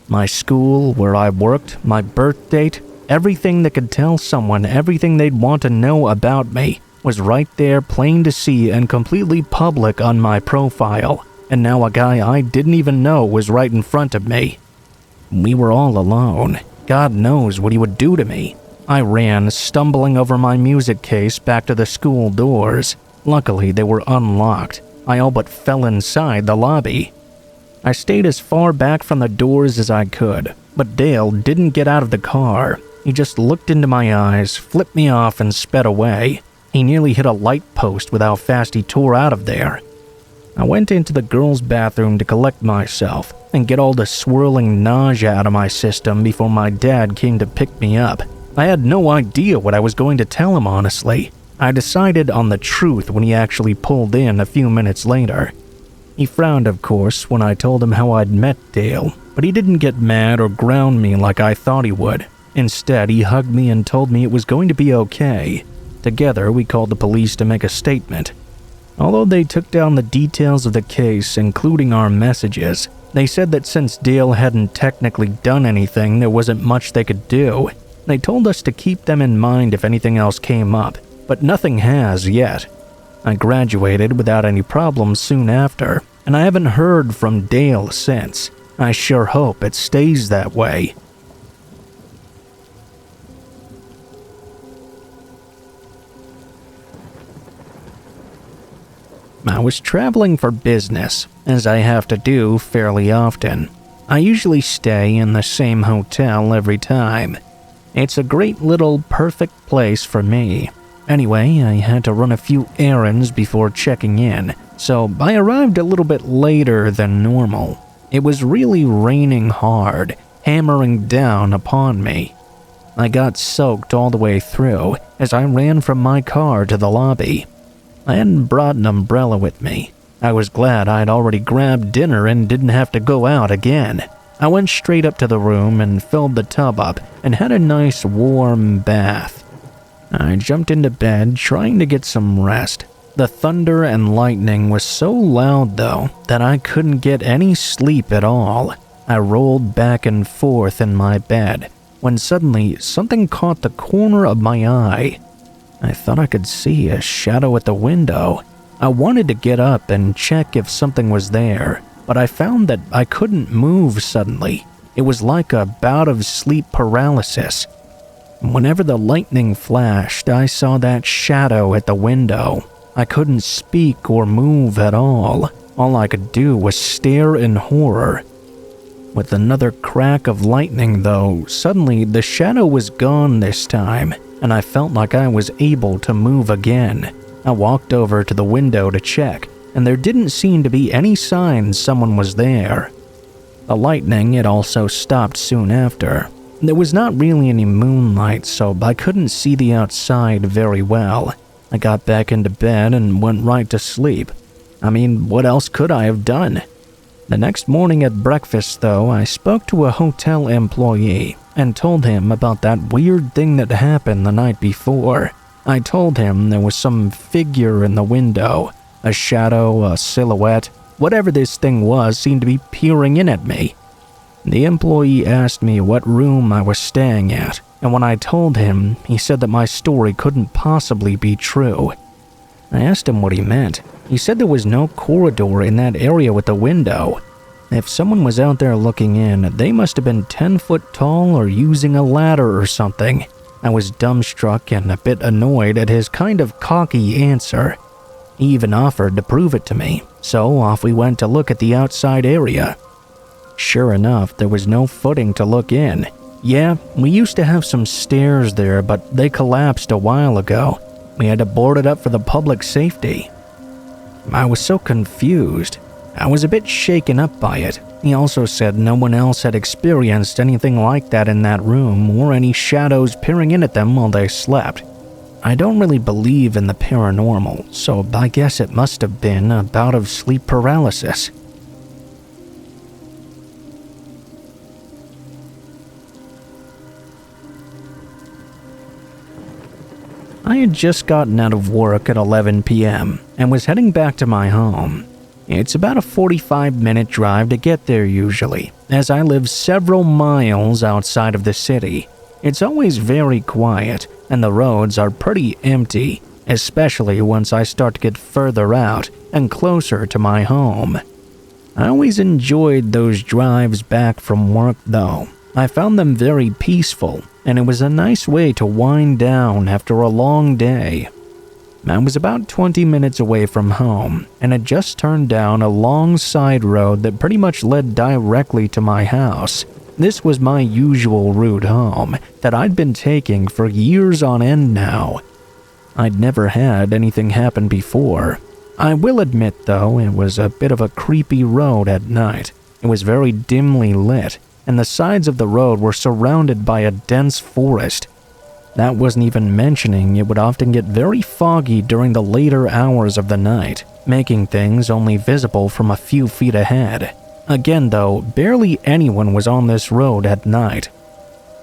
My school, where I worked, my birth date, everything that could tell someone everything they'd want to know about me was right there, plain to see and completely public on my profile. And now a guy I didn't even know was right in front of me. We were all alone. God knows what he would do to me. I ran, stumbling over my music case back to the school doors. Luckily, they were unlocked. I all but fell inside the lobby. I stayed as far back from the doors as I could, but Dale didn't get out of the car. He just looked into my eyes, flipped me off, and sped away. He nearly hit a light post with how fast he tore out of there. I went into the girls' bathroom to collect myself and get all the swirling nausea out of my system before my dad came to pick me up. I had no idea what I was going to tell him, honestly. I decided on the truth when he actually pulled in a few minutes later. He frowned, of course, when I told him how I'd met Dale, but he didn't get mad or ground me like I thought he would. Instead, he hugged me and told me it was going to be okay. Together, we called the police to make a statement. Although they took down the details of the case, including our messages, they said that since Dale hadn't technically done anything, there wasn't much they could do. They told us to keep them in mind if anything else came up, but nothing has yet. I graduated without any problems soon after, and I haven't heard from Dale since. I sure hope it stays that way. I was traveling for business, as I have to do fairly often. I usually stay in the same hotel every time. It's a great little perfect place for me. Anyway, I had to run a few errands before checking in, so I arrived a little bit later than normal. It was really raining hard, hammering down upon me. I got soaked all the way through as I ran from my car to the lobby. I hadn't brought an umbrella with me. I was glad I'd already grabbed dinner and didn't have to go out again. I went straight up to the room and filled the tub up and had a nice warm bath. I jumped into bed trying to get some rest. The thunder and lightning was so loud though that I couldn't get any sleep at all. I rolled back and forth in my bed when suddenly something caught the corner of my eye. I thought I could see a shadow at the window. I wanted to get up and check if something was there, but I found that I couldn't move suddenly. It was like a bout of sleep paralysis. Whenever the lightning flashed, I saw that shadow at the window. I couldn't speak or move at all. All I could do was stare in horror. With another crack of lightning, though, suddenly the shadow was gone this time, and I felt like I was able to move again. I walked over to the window to check, and there didn't seem to be any signs someone was there. The lightning had also stopped soon after. There was not really any moonlight, so I couldn't see the outside very well. I got back into bed and went right to sleep. I mean, what else could I have done? The next morning at breakfast, though, I spoke to a hotel employee and told him about that weird thing that happened the night before. I told him there was some figure in the window, a shadow, a silhouette, whatever this thing was seemed to be peering in at me. The employee asked me what room I was staying at, and when I told him, he said that my story couldn't possibly be true. I asked him what he meant. He said there was no corridor in that area with the window. If someone was out there looking in, they must have been 10 foot tall or using a ladder or something. I was dumbstruck and a bit annoyed at his kind of cocky answer. He even offered to prove it to me, so off we went to look at the outside area. Sure enough, there was no footing to look in. Yeah, we used to have some stairs there, but they collapsed a while ago. We had to board it up for the public safety. I was so confused. I was a bit shaken up by it. He also said no one else had experienced anything like that in that room or any shadows peering in at them while they slept. I don't really believe in the paranormal, so I guess it must have been a bout of sleep paralysis. I had just gotten out of work at 11 p.m. and was heading back to my home. It's about a 45-minute drive to get there usually, as I live several miles outside of the city. It's always very quiet, and the roads are pretty empty, especially once I start to get further out and closer to my home. I always enjoyed those drives back from work though. I found them very peaceful, and it was a nice way to wind down after a long day. I was about 20 minutes away from home, and had just turned down a long side road that pretty much led directly to my house. This was my usual route home that I'd been taking for years on end now. I'd never had anything happen before. I will admit though, it was a bit of a creepy road at night. It was very dimly lit, and the sides of the road were surrounded by a dense forest. That wasn't even mentioning it would often get very foggy during the later hours of the night, making things only visible from a few feet ahead. Again though, barely anyone was on this road at night.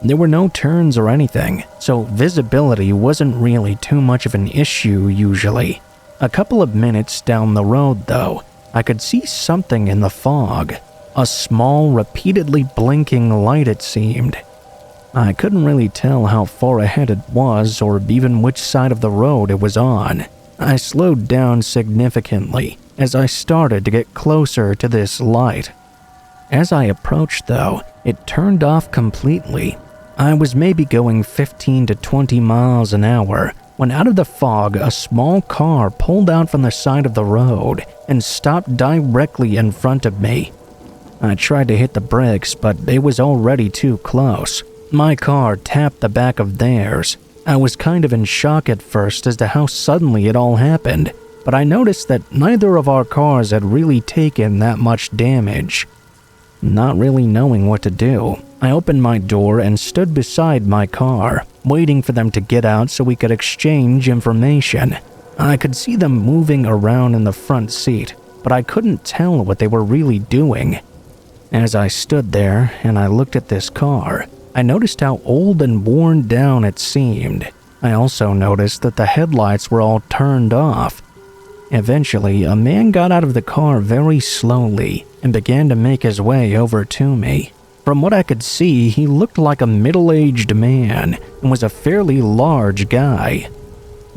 There were no turns or anything, so visibility wasn't really too much of an issue usually. A couple of minutes down the road though, I could see something in the fog. A small, repeatedly blinking light it seemed. I couldn't really tell how far ahead it was or even which side of the road it was on. I slowed down significantly as I started to get closer to this light. As I approached though, it turned off completely. I was maybe going 15 to 20 miles an hour when out of the fog a small car pulled out from the side of the road and stopped directly in front of me. I tried to hit the brakes, but it was already too close. My car tapped the back of theirs. I was kind of in shock at first as to how suddenly it all happened, but I noticed that neither of our cars had really taken that much damage. Not really knowing what to do, I opened my door and stood beside my car, waiting for them to get out so we could exchange information. I could see them moving around in the front seat, but I couldn't tell what they were really doing. As I stood there and I looked at this car, I noticed how old and worn down it seemed. I also noticed that the headlights were all turned off. Eventually, a man got out of the car very slowly and began to make his way over to me. From what I could see, he looked like a middle-aged man and was a fairly large guy.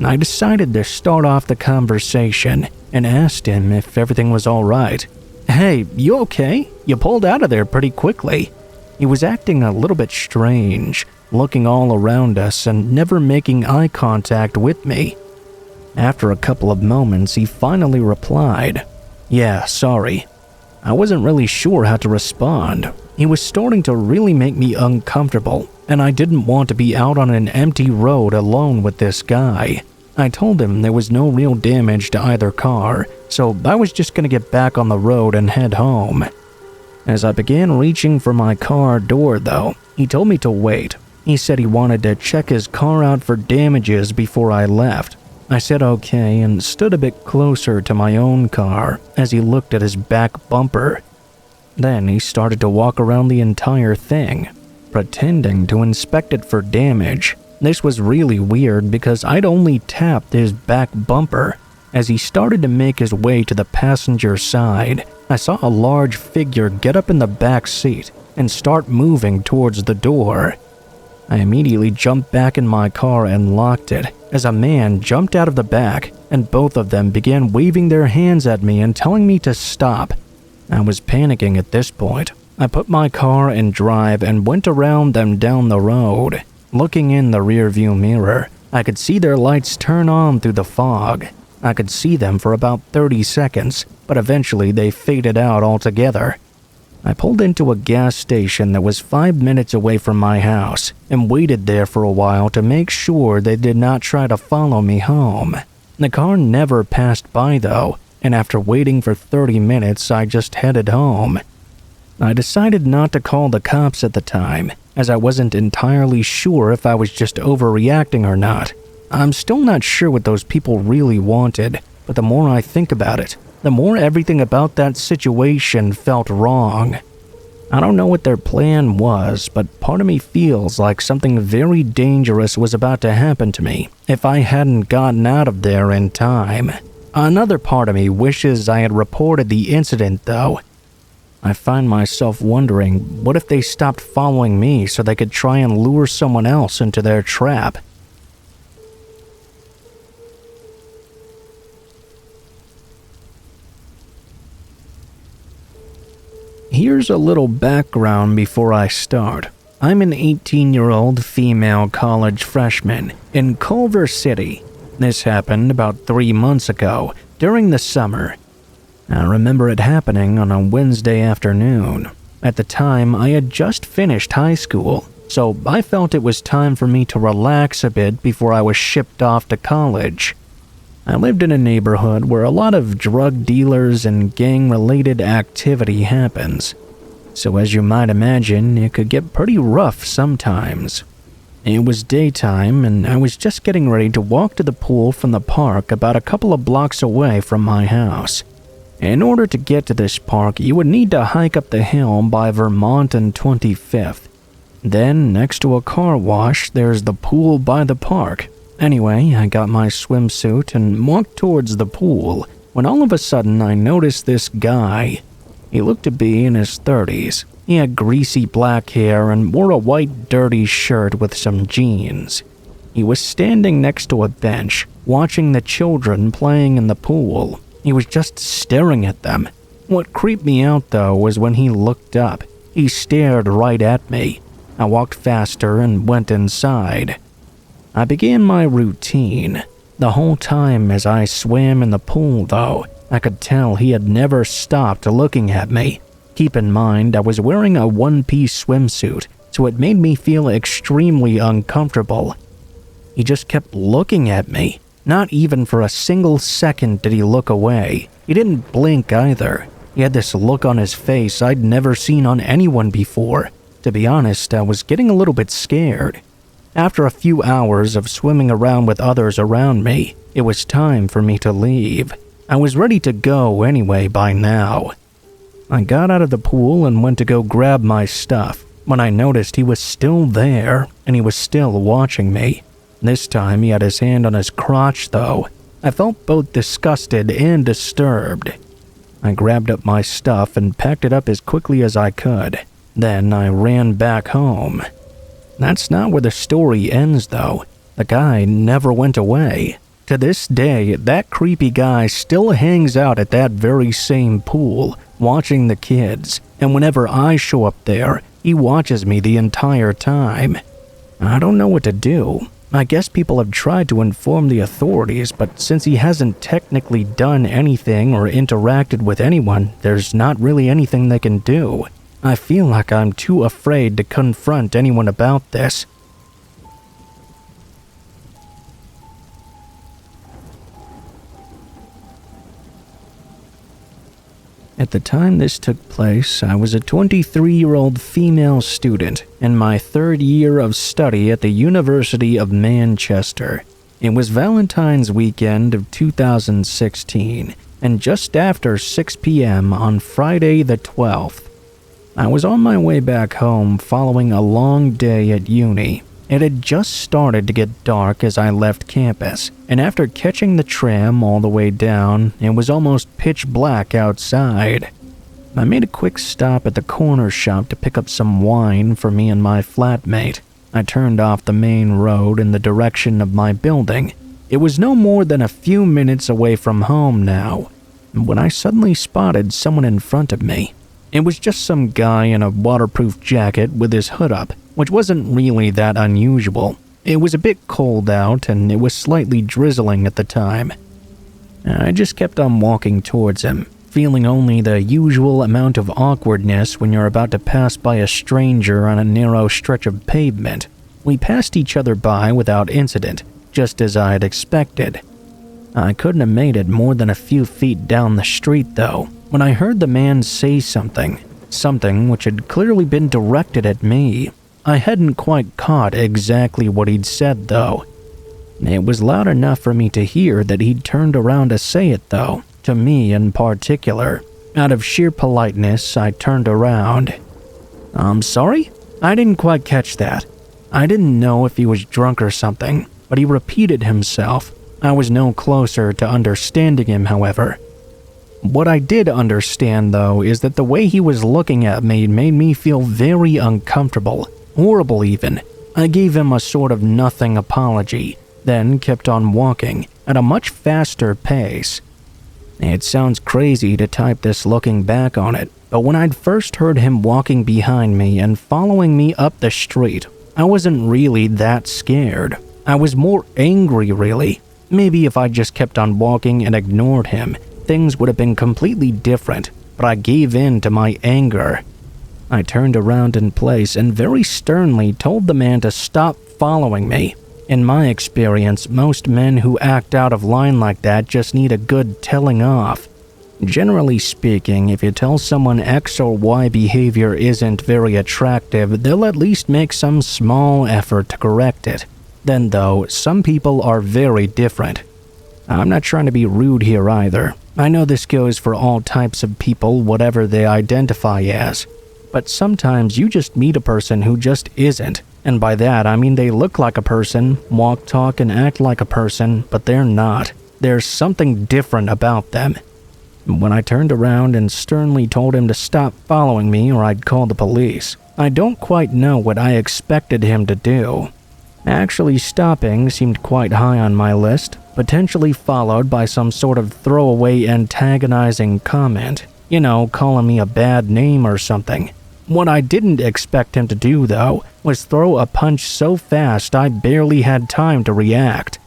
I decided to start off the conversation and asked him if everything was all right. "Hey, you okay? You pulled out of there pretty quickly." He was acting a little bit strange, looking all around us and never making eye contact with me. After a couple of moments, he finally replied, "Yeah, sorry." I wasn't really sure how to respond. He was starting to really make me uncomfortable, and I didn't want to be out on an empty road alone with this guy. I told him there was no real damage to either car, so I was just going to get back on the road and head home. As I began reaching for my car door though, he told me to wait. He said he wanted to check his car out for damages before I left. I said okay and stood a bit closer to my own car as he looked at his back bumper. Then he started to walk around the entire thing, pretending to inspect it for damage. This was really weird because I'd only tapped his back bumper. As he started to make his way to the passenger side, I saw a large figure get up in the back seat and start moving towards the door. I immediately jumped back in my car and locked it as a man jumped out of the back and both of them began waving their hands at me and telling me to stop. I was panicking at this point. I put my car in drive and went around them down the road. Looking in the rearview mirror, I could see their lights turn on through the fog. I could see them for about 30 seconds, but eventually they faded out altogether. I pulled into a gas station that was 5 minutes away from my house and waited there for a while to make sure they did not try to follow me home. The car never passed by though, and after waiting for 30 minutes, I just headed home. I decided not to call the cops at the time, as I wasn't entirely sure if I was just overreacting or not. I'm still not sure what those people really wanted, but the more I think about it, the more everything about that situation felt wrong. I don't know what their plan was, but part of me feels like something very dangerous was about to happen to me if I hadn't gotten out of there in time. Another part of me wishes I had reported the incident though. I find myself wondering, what if they stopped following me so they could try and lure someone else into their trap? Here's a little background before I start. I'm an 18-year-old female college freshman in Culver City. This happened about 3 months ago, during the summer. I remember it happening on a Wednesday afternoon. At the time, I had just finished high school, so I felt it was time for me to relax a bit before I was shipped off to college. I lived in a neighborhood where a lot of drug dealers and gang-related activity happens. So as you might imagine, it could get pretty rough sometimes. It was daytime, and I was just getting ready to walk to the pool from the park about a couple of blocks away from my house. In order to get to this park, you would need to hike up the hill by Vermont and 25th. Then, next to a car wash, there's the pool by the park. Anyway, I got my swimsuit and walked towards the pool, when all of a sudden I noticed this guy. He looked to be in his 30s. He had greasy black hair and wore a white dirty shirt with some jeans. He was standing next to a bench, watching the children playing in the pool. He was just staring at them. What creeped me out though was when he looked up. He stared right at me. I walked faster and went inside. I began my routine. The whole time as I swam in the pool though, I could tell he had never stopped looking at me. Keep in mind, I was wearing a one-piece swimsuit, so it made me feel extremely uncomfortable. He just kept looking at me. Not even for a single second did he look away. He didn't blink either. He had this look on his face I'd never seen on anyone before. To be honest, I was getting a little bit scared. After a few hours of swimming around with others around me, it was time for me to leave. I was ready to go anyway by now. I got out of the pool and went to go grab my stuff when I noticed he was still there and he was still watching me. This time he had his hand on his crotch though. I felt both disgusted and disturbed. I grabbed up my stuff and packed it up as quickly as I could. Then I ran back home. That's not where the story ends though. The guy never went away. To this day, that creepy guy still hangs out at that very same pool, watching the kids, and whenever I show up there, he watches me the entire time. I don't know what to do. I guess people have tried to inform the authorities, but since he hasn't technically done anything or interacted with anyone, there's not really anything they can do. I feel like I'm too afraid to confront anyone about this. At the time this took place, I was a 23-year-old female student in my third year of study at the University of Manchester. It was Valentine's weekend of 2016, and just after 6 p.m. on Friday the 12th. I was on my way back home following a long day at uni. It had just started to get dark as I left campus, and after catching the tram all the way down, it was almost pitch black outside. I made a quick stop at the corner shop to pick up some wine for me and my flatmate. I turned off the main road in the direction of my building. It was no more than a few minutes away from home now, when I suddenly spotted someone in front of me. It was just some guy in a waterproof jacket with his hood up, which wasn't really that unusual. It was a bit cold out and it was slightly drizzling at the time. I just kept on walking towards him, feeling only the usual amount of awkwardness when you're about to pass by a stranger on a narrow stretch of pavement. We passed each other by without incident, just as I had expected. I couldn't have made it more than a few feet down the street though, when I heard the man say something which had clearly been directed at me. I hadn't quite caught exactly what he'd said though. It was loud enough for me to hear that he'd turned around to say it though, to me in particular. Out of sheer politeness, I turned around. "I'm sorry? I didn't quite catch that." I didn't know if he was drunk or something, but he repeated himself. I was no closer to understanding him, however. What I did understand, though, is that the way he was looking at me made me feel very uncomfortable, horrible even. I gave him a sort of nothing apology, then kept on walking at a much faster pace. It sounds crazy to type this looking back on it, but but when I'd first heard him walking behind me and following me up the street, I wasn't really that scared. I was more angry, really. Maybe if I just kept on walking and ignored him, things would have been completely different, but I gave in to my anger. I turned around in place and very sternly told the man to stop following me. In my experience, most men who act out of line like that just need a good telling off. Generally speaking, if you tell someone X or Y behavior isn't very attractive, they'll at least make some small effort to correct it. Then though, some people are very different. I'm not trying to be rude here either. I know this goes for all types of people, whatever they identify as. But sometimes you just meet a person who just isn't. And by that, I mean they look like a person, walk, talk, and act like a person, but they're not. There's something different about them. When I turned around and sternly told him to stop following me or I'd call the police, I don't quite know what I expected him to do. Actually stopping seemed quite high on my list, potentially followed by some sort of throwaway antagonizing comment. You know, calling me a bad name or something. What I didn't expect him to do, though, was throw a punch so fast I barely had time to react.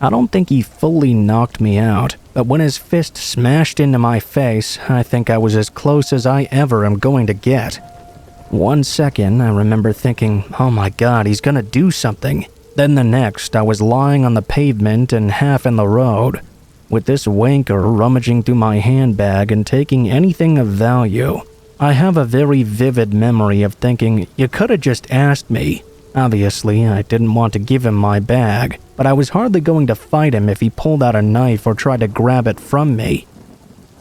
I don't think he fully knocked me out, but when his fist smashed into my face, I think I was as close as I ever am going to get. 1 second, I remember thinking, oh my god, he's gonna do something. Then the next, I was lying on the pavement and half in the road, with this wanker rummaging through my handbag and taking anything of value. I have a very vivid memory of thinking, you could have just asked me. Obviously, I didn't want to give him my bag, but I was hardly going to fight him if he pulled out a knife or tried to grab it from me.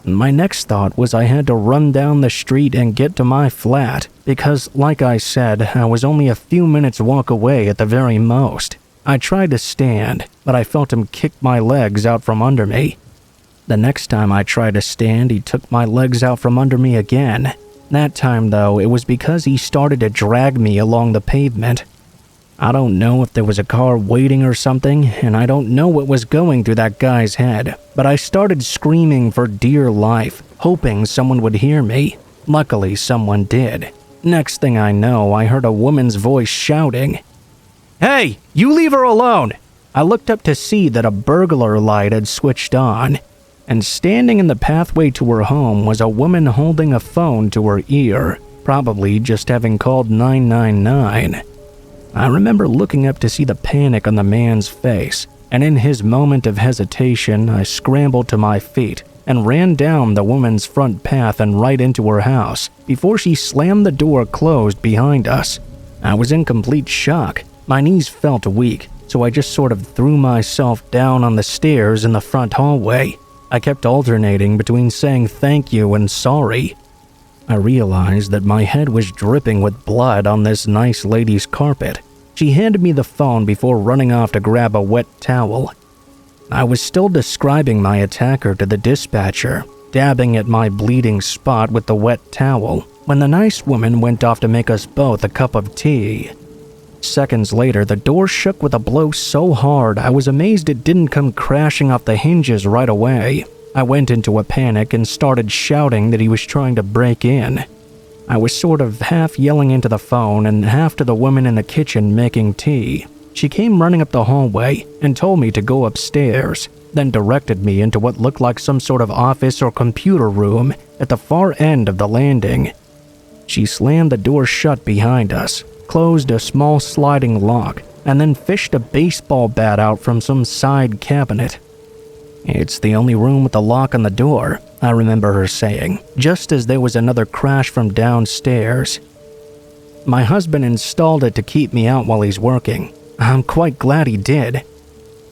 My next thought was I had to run down the street and get to my flat, because, like I said, I was only a few minutes walk away at the very most. I tried to stand, but I felt him kick my legs out from under me. The next time I tried to stand, he took my legs out from under me again. That time, though, it was because he started to drag me along the pavement. I don't know if there was a car waiting or something, and I don't know what was going through that guy's head, but I started screaming for dear life, hoping someone would hear me. Luckily, someone did. Next thing I know, I heard a woman's voice shouting, "Hey, you leave her alone!" I looked up to see that a burglar light had switched on, and standing in the pathway to her home was a woman holding a phone to her ear, probably just having called 999. I remember looking up to see the panic on the man's face, and in his moment of hesitation, I scrambled to my feet and ran down the woman's front path and right into her house before she slammed the door closed behind us. I was in complete shock. My knees felt weak, so I just sort of threw myself down on the stairs in the front hallway. I kept alternating between saying thank you and sorry. I realized that my head was dripping with blood on this nice lady's carpet. She handed me the phone before running off to grab a wet towel. I was still describing my attacker to the dispatcher, dabbing at my bleeding spot with the wet towel, when the nice woman went off to make us both a cup of tea. Seconds later, the door shook with a blow so hard I was amazed it didn't come crashing off the hinges right away. I went into a panic and started shouting that he was trying to break in. I was sort of half yelling into the phone and half to the woman in the kitchen making tea. She came running up the hallway and told me to go upstairs, then directed me into what looked like some sort of office or computer room at the far end of the landing. She slammed the door shut behind us, closed a small sliding lock, and then fished a baseball bat out from some side cabinet. "It's the only room with a lock on the door," I remember her saying, just as there was another crash from downstairs. "My husband installed it to keep me out while he's working. I'm quite glad he did."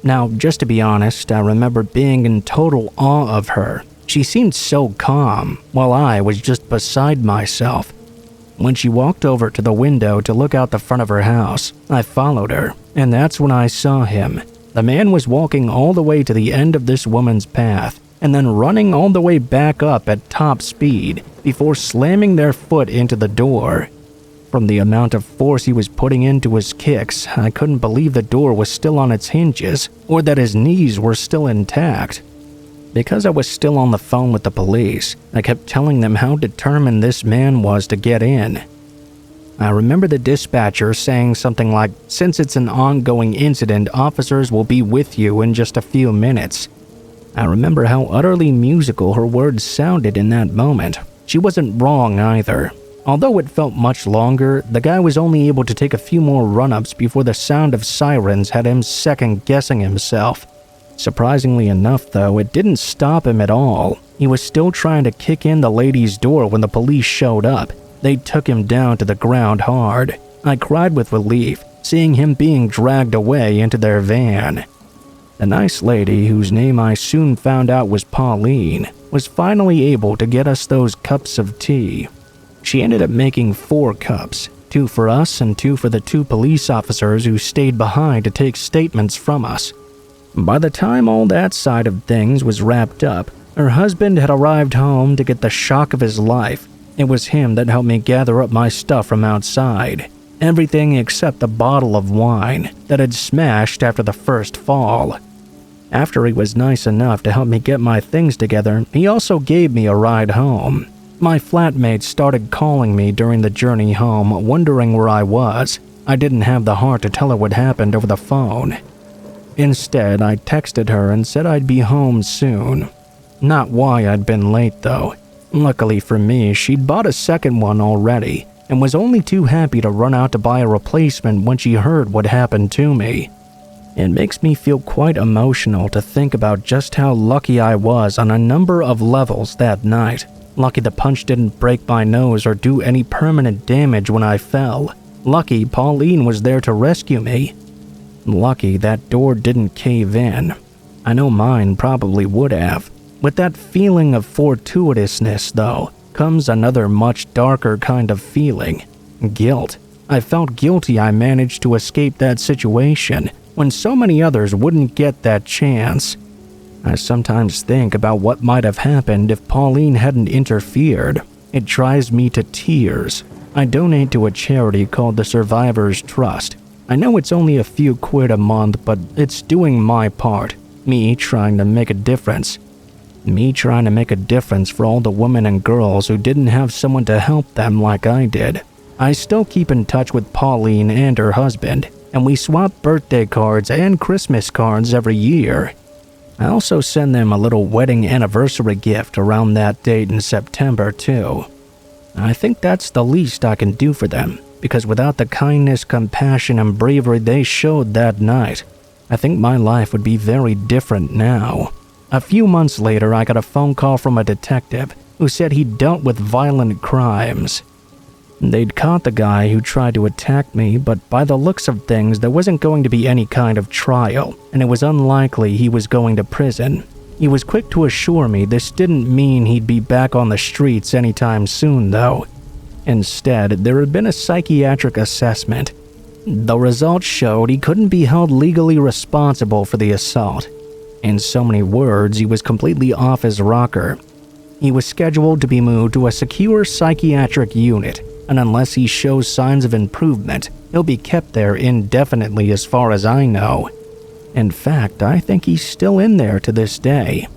Now, just to be honest, I remember being in total awe of her. She seemed so calm, while I was just beside myself. When she walked over to the window to look out the front of her house, I followed her, and that's when I saw him. The man was walking all the way to the end of this woman's path, and then running all the way back up at top speed before slamming their foot into the door. From the amount of force he was putting into his kicks, I couldn't believe the door was still on its hinges, or that his knees were still intact. Because I was still on the phone with the police, I kept telling them how determined this man was to get in. I remember the dispatcher saying something like, "Since it's an ongoing incident, officers will be with you in just a few minutes." I remember how utterly musical her words sounded in that moment. She wasn't wrong either. Although it felt much longer, the guy was only able to take a few more run-ups before the sound of sirens had him second-guessing himself. Surprisingly enough, though, it didn't stop him at all. He was still trying to kick in the lady's door when the police showed up. They took him down to the ground hard. I cried with relief, seeing him being dragged away into their van. The nice lady, whose name I soon found out was Pauline, was finally able to get us those cups of tea. She ended up making 4 cups, 2 for us and 2 for the 2 police officers who stayed behind to take statements from us. By the time all that side of things was wrapped up, her husband had arrived home to get the shock of his life. It was him that helped me gather up my stuff from outside. Everything except the bottle of wine that had smashed after the first fall. After he was nice enough to help me get my things together, he also gave me a ride home. My flatmates started calling me during the journey home, wondering where I was. I didn't have the heart to tell her what happened over the phone. Instead, I texted her and said I'd be home soon. Not why I'd been late, though. Luckily for me, she'd bought a second one already and was only too happy to run out to buy a replacement when she heard what happened to me. It makes me feel quite emotional to think about just how lucky I was on a number of levels that night. Lucky the punch didn't break my nose or do any permanent damage when I fell. Lucky Pauline was there to rescue me. Lucky that door didn't cave in. I know mine probably would have. With that feeling of fortuitousness, though, comes another much darker kind of feeling. Guilt. I felt guilty I managed to escape that situation when so many others wouldn't get that chance. I sometimes think about what might have happened if Pauline hadn't interfered. It drives me to tears. I donate to a charity called the Survivors Trust. I know it's only a few quid a month, but it's doing my part. Me trying to make a difference. Me trying to make a difference for all the women and girls who didn't have someone to help them like I did. I still keep in touch with Pauline and her husband, and we swap birthday cards and Christmas cards every year. I also send them a little wedding anniversary gift around that date in September, too. I think that's the least I can do for them, because without the kindness, compassion, and bravery they showed that night, I think my life would be very different now. A few months later, I got a phone call from a detective who said he dealt with violent crimes. They'd caught the guy who tried to attack me, but by the looks of things, there wasn't going to be any kind of trial, and it was unlikely he was going to prison. He was quick to assure me this didn't mean he'd be back on the streets anytime soon, though. Instead, there had been a psychiatric assessment. The results showed he couldn't be held legally responsible for the assault. In so many words, he was completely off his rocker. He was scheduled to be moved to a secure psychiatric unit, and unless he shows signs of improvement, he'll be kept there indefinitely as far as I know. In fact, I think he's still in there to this day.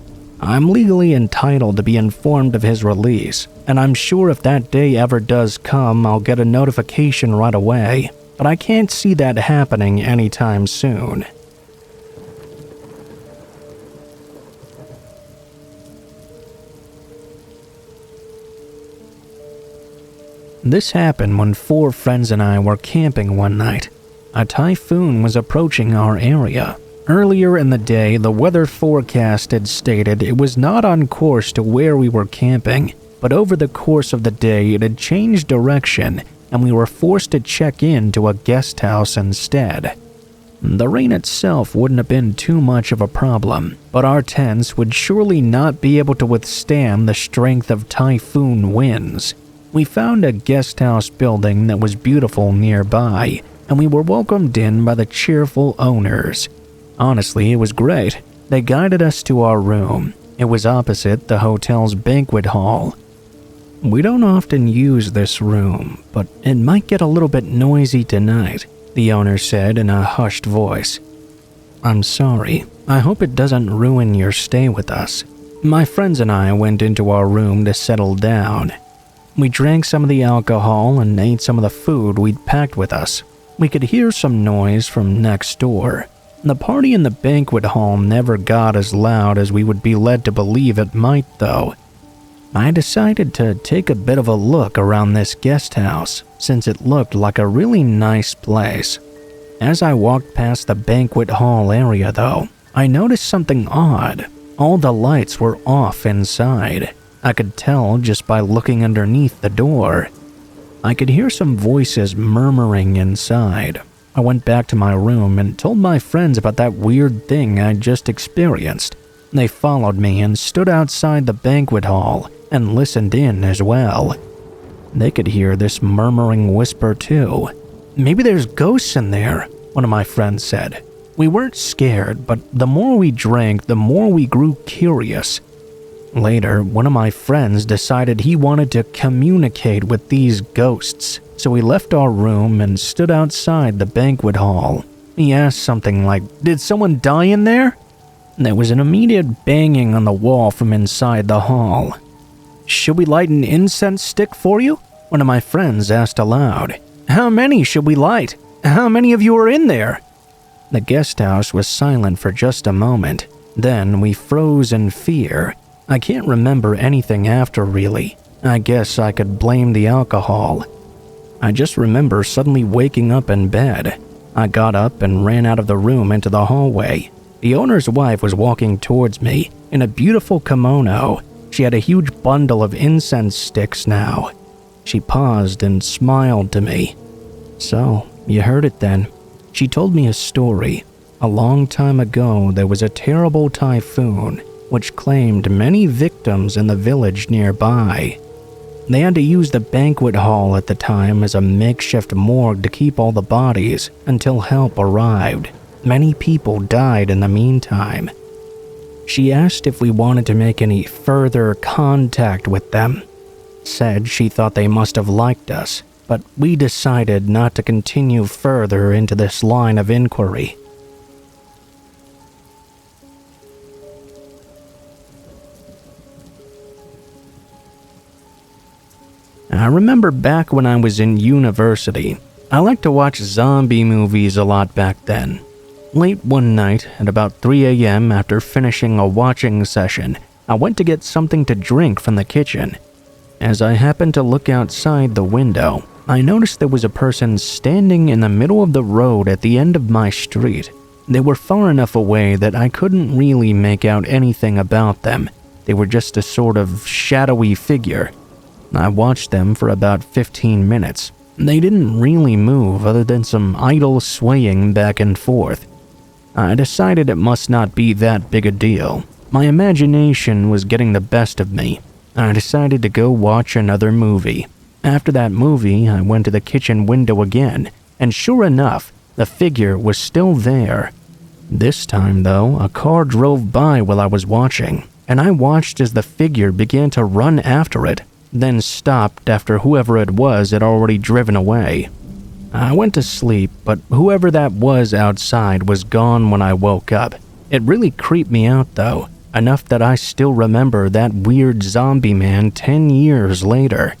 I'm legally entitled to be informed of his release, and I'm sure if that day ever does come, I'll get a notification right away, but I can't see that happening anytime soon. This happened when 4 friends and I were camping one night. A typhoon was approaching our area. Earlier in the day, the weather forecast had stated it was not on course to where we were camping, but over the course of the day it had changed direction and we were forced to check in to a guest house instead. The rain itself wouldn't have been too much of a problem, but our tents would surely not be able to withstand the strength of typhoon winds. We found a guest house building that was beautiful nearby, and we were welcomed in by the cheerful owners. Honestly, it was great. They guided us to our room. It was opposite the hotel's banquet hall. We don't often use this room, but it might get a little bit noisy tonight, the owner said in a hushed voice. I'm sorry. I hope it doesn't ruin your stay with us. My friends and I went into our room to settle down. We drank some of the alcohol and ate some of the food we'd packed with us. We could hear some noise from next door. The party in the banquet hall never got as loud as we would be led to believe it might, though. I decided to take a bit of a look around this guest house, since it looked like a really nice place. As I walked past the banquet hall area, though, I noticed something odd. All the lights were off inside. I could tell just by looking underneath the door. I could hear some voices murmuring inside. I went back to my room and told my friends about that weird thing I'd just experienced. They followed me and stood outside the banquet hall and listened in as well. They could hear this murmuring whisper too. "Maybe there's ghosts in there," one of my friends said. We weren't scared, but the more we drank, the more we grew curious. Later, one of my friends decided he wanted to communicate with these ghosts, so we left our room and stood outside the banquet hall. He asked something like, "Did someone die in there?" There was an immediate banging on the wall from inside the hall. "Should we light an incense stick for you?" one of my friends asked aloud. "How many should we light? How many of you are in there?" The guest house was silent for just a moment. Then we froze in fear. I can't remember anything after, really. I guess I could blame the alcohol. I just remember suddenly waking up in bed. I got up and ran out of the room into the hallway. The owner's wife was walking towards me in a beautiful kimono. She had a huge bundle of incense sticks now. She paused and smiled to me. "So, you heard it then." She told me a story. A long time ago, there was a terrible typhoon which claimed many victims in the village nearby. They had to use the banquet hall at the time as a makeshift morgue to keep all the bodies until help arrived. Many people died in the meantime. She asked if we wanted to make any further contact with them. Said she thought they must have liked us, but we decided not to continue further into this line of inquiry. I remember back when I was in university, I liked to watch zombie movies a lot back then. Late one night, at about 3 a.m. after finishing a watching session, I went to get something to drink from the kitchen. As I happened to look outside the window, I noticed there was a person standing in the middle of the road at the end of my street. They were far enough away that I couldn't really make out anything about them. They were just a sort of shadowy figure. I watched them for about 15 minutes. They didn't really move other than some idle swaying back and forth. I decided it must not be that big a deal. My imagination was getting the best of me. I decided to go watch another movie. After that movie, I went to the kitchen window again, and sure enough, the figure was still there. This time, though, a car drove by while I was watching, and I watched as the figure began to run after it, then stopped after whoever it was had already driven away. I went to sleep, but whoever that was outside was gone when I woke up. It really creeped me out, though, enough that I still remember that weird zombie man 10 years later.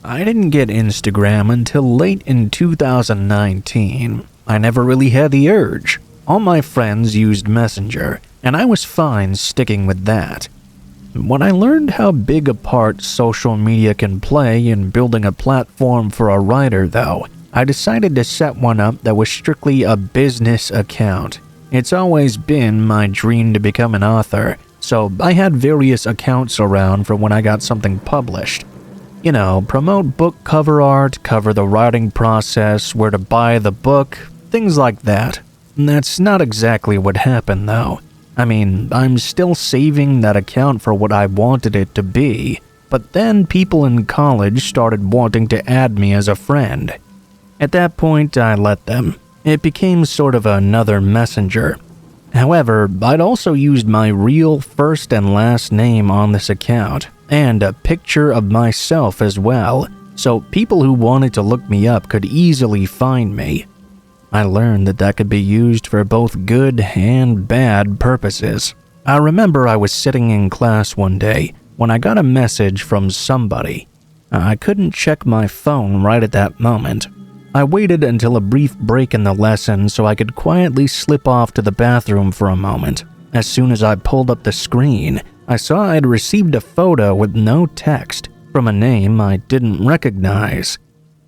I didn't get Instagram until late in 2019. I never really had the urge. All my friends used Messenger, and I was fine sticking with that. When I learned how big a part social media can play in building a platform for a writer, though, I decided to set one up that was strictly a business account. It's always been my dream to become an author, so I had various accounts around for when I got something published. You know, promote book cover art, cover the writing process, where to buy the book, things like that. That's not exactly what happened, though. I mean, I'm still saving that account for what I wanted it to be, but then people in college started wanting to add me as a friend. At that point, I let them. It became sort of another messenger. However, I'd also used my real first and last name on this account, and a picture of myself as well. so people who wanted to look me up could easily find me. I learned that could be used for both good and bad purposes. I remember I was sitting in class one day when I got a message from somebody. I couldn't check my phone right at that moment. I waited until a brief break in the lesson so I could quietly slip off to the bathroom for a moment. As soon as I pulled up the screen, I saw I'd received a photo with no text from a name I didn't recognize.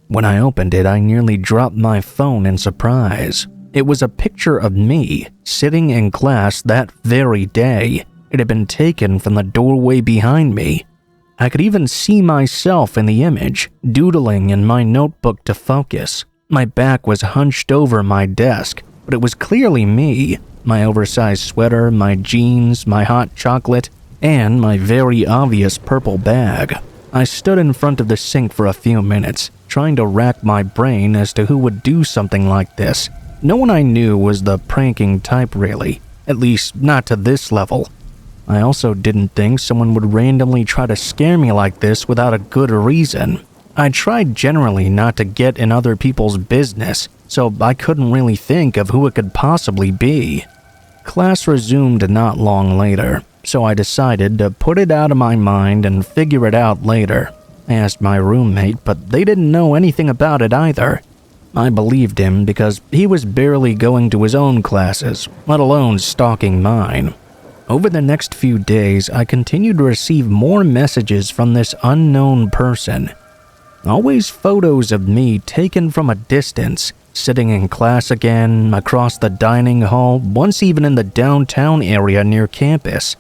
When I opened it, I nearly dropped my phone in surprise. It was a picture of me sitting in class that very day. It had been taken from the doorway behind me. I could even see myself in the image, doodling in my notebook to focus. My back was hunched over my desk, but it was clearly me. My oversized sweater, my jeans, my hot chocolate, and my very obvious purple bag. I stood in front of the sink for a few minutes, trying to rack my brain as to who would do something like this. No one I knew was the pranking type, really. At least, not to this level. I also didn't think someone would randomly try to scare me like this without a good reason. I tried generally not to get in other people's business, so I couldn't really think of who it could possibly be. Class resumed not long later, so I decided to put it out of my mind and figure it out later. I asked my roommate, but they didn't know anything about it either. I believed him because he was barely going to his own classes, let alone stalking mine. Over the next few days, I continued to receive more messages from this unknown person. Always photos of me taken from a distance, sitting in class again, across the dining hall, once even in the downtown area near campus.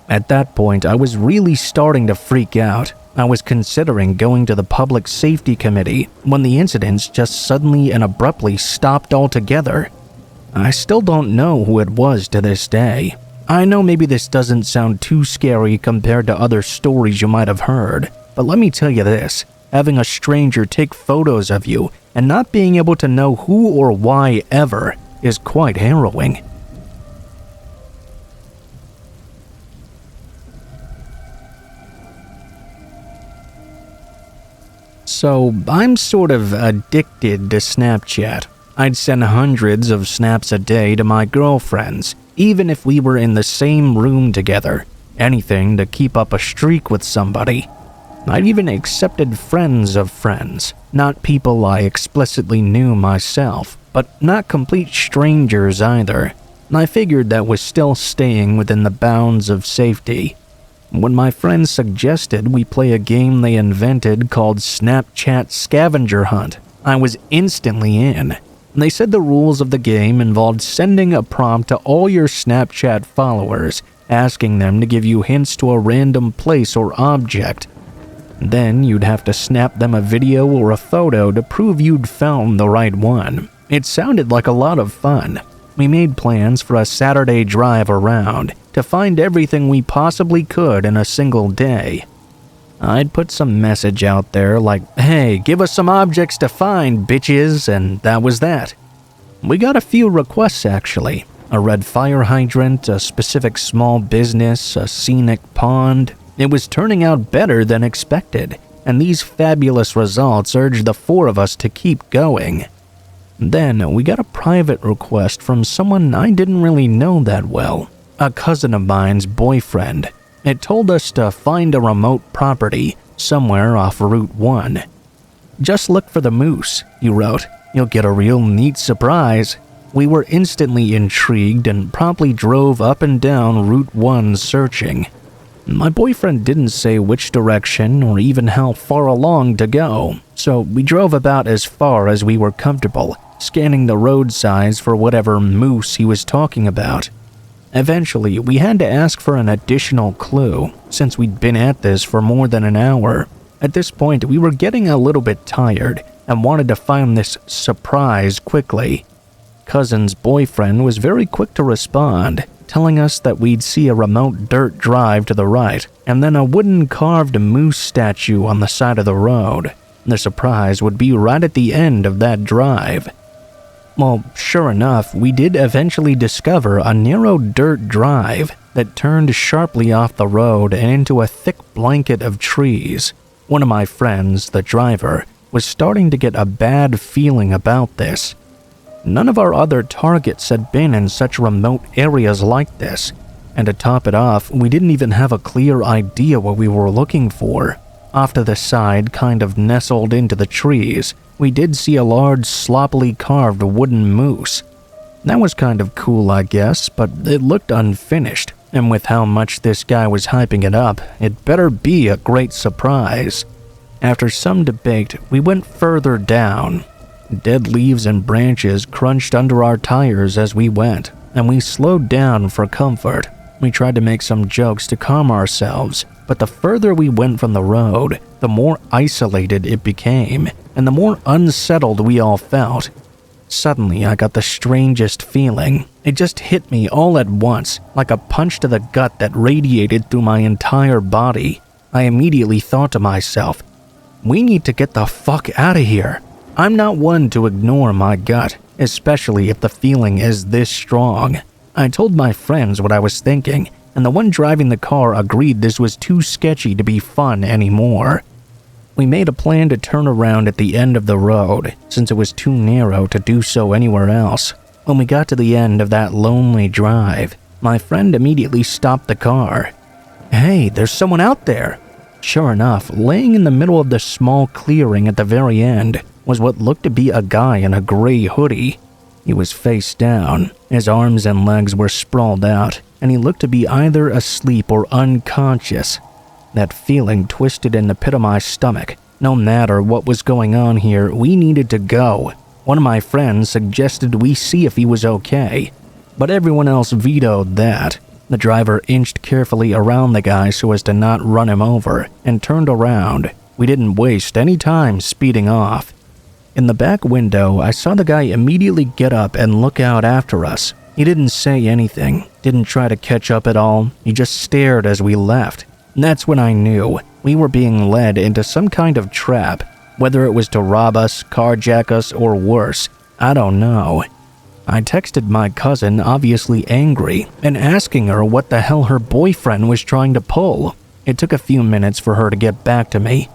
At that point, I was really starting to freak out. I was considering going to the Public Safety Committee when the incidents just suddenly and abruptly stopped altogether. I still don't know who it was to this day. I know maybe this doesn't sound too scary compared to other stories you might have heard, but let me tell you this, having a stranger take photos of you and not being able to know who or why ever is quite harrowing. So, I'm sort of addicted to Snapchat. I'd send hundreds of snaps a day to my girlfriends, even if we were in the same room together. Anything to keep up a streak with somebody. I'd even accepted friends of friends, not people I explicitly knew myself, but not complete strangers either. I figured that was still staying within the bounds of safety. When my friends suggested we play a game they invented called Snapchat Scavenger Hunt, I was instantly in. They said the rules of the game involved sending a prompt to all your Snapchat followers, asking them to give you hints to a random place or object. Then you'd have to snap them a video or a photo to prove you'd found the right one. It sounded like a lot of fun. We made plans for a Saturday drive around to find everything we possibly could in a single day. I'd put some message out there like, "Hey, give us some objects to find, bitches," and that was that. We got a few requests actually. A red fire hydrant, a specific small business, a scenic pond. It was turning out better than expected, and these fabulous results urged the four of us to keep going. Then we got a private request from someone I didn't really know that well, a cousin of mine's boyfriend. It told us to find a remote property somewhere off Route 1. "Just look for the moose," he wrote. "You'll get a real neat surprise." We were instantly intrigued and promptly drove up and down Route 1 searching. My boyfriend didn't say which direction or even how far along to go, so we drove about as far as we were comfortable, scanning the road signs for whatever moose he was talking about. Eventually, we had to ask for an additional clue, since we'd been at this for more than an hour. At this point, we were getting a little bit tired and wanted to find this surprise quickly. Cousin's boyfriend was very quick to respond, telling us that we'd see a remote dirt drive to the right, and then a wooden carved moose statue on the side of the road. The surprise would be right at the end of that drive. Well, sure enough, we did eventually discover a narrow dirt drive that turned sharply off the road and into a thick blanket of trees. One of my friends, the driver, was starting to get a bad feeling about this. None of our other targets had been in such remote areas like this, and to top it off, we didn't even have a clear idea what we were looking for. Off to the side, kind of nestled into the trees, we did see a large, sloppily carved wooden moose. That was kind of cool, I guess, but it looked unfinished, and with how much this guy was hyping it up, it better be a great surprise. After some debate, we went further down. Dead leaves and branches crunched under our tires as we went, and we slowed down for comfort. We tried to make some jokes to calm ourselves, but the further we went from the road, the more isolated it became, and the more unsettled we all felt. Suddenly, I got the strangest feeling. It just hit me all at once, like a punch to the gut that radiated through my entire body. I immediately thought to myself, we need to get the fuck out of here. I'm not one to ignore my gut, especially if the feeling is this strong. I told my friends what I was thinking, and the one driving the car agreed this was too sketchy to be fun anymore. We made a plan to turn around at the end of the road, since it was too narrow to do so anywhere else. When we got to the end of that lonely drive, my friend immediately stopped the car. "Hey, there's someone out there!" Sure enough, laying in the middle of the small clearing at the very end was what looked to be a guy in a gray hoodie. He was face down, his arms and legs were sprawled out, and he looked to be either asleep or unconscious. That feeling twisted in the pit of my stomach. No matter what was going on here, we needed to go. One of my friends suggested we see if he was okay, but everyone else vetoed that. The driver inched carefully around the guy so as to not run him over, and turned around. We didn't waste any time speeding off. In the back window, I saw the guy immediately get up and look out after us. He didn't say anything, didn't try to catch up at all, he just stared as we left. That's when I knew we were being led into some kind of trap, whether it was to rob us, carjack us, or worse, I don't know. I texted my cousin, obviously angry, and asking her what the hell her boyfriend was trying to pull. It took a few minutes for her to get back to me,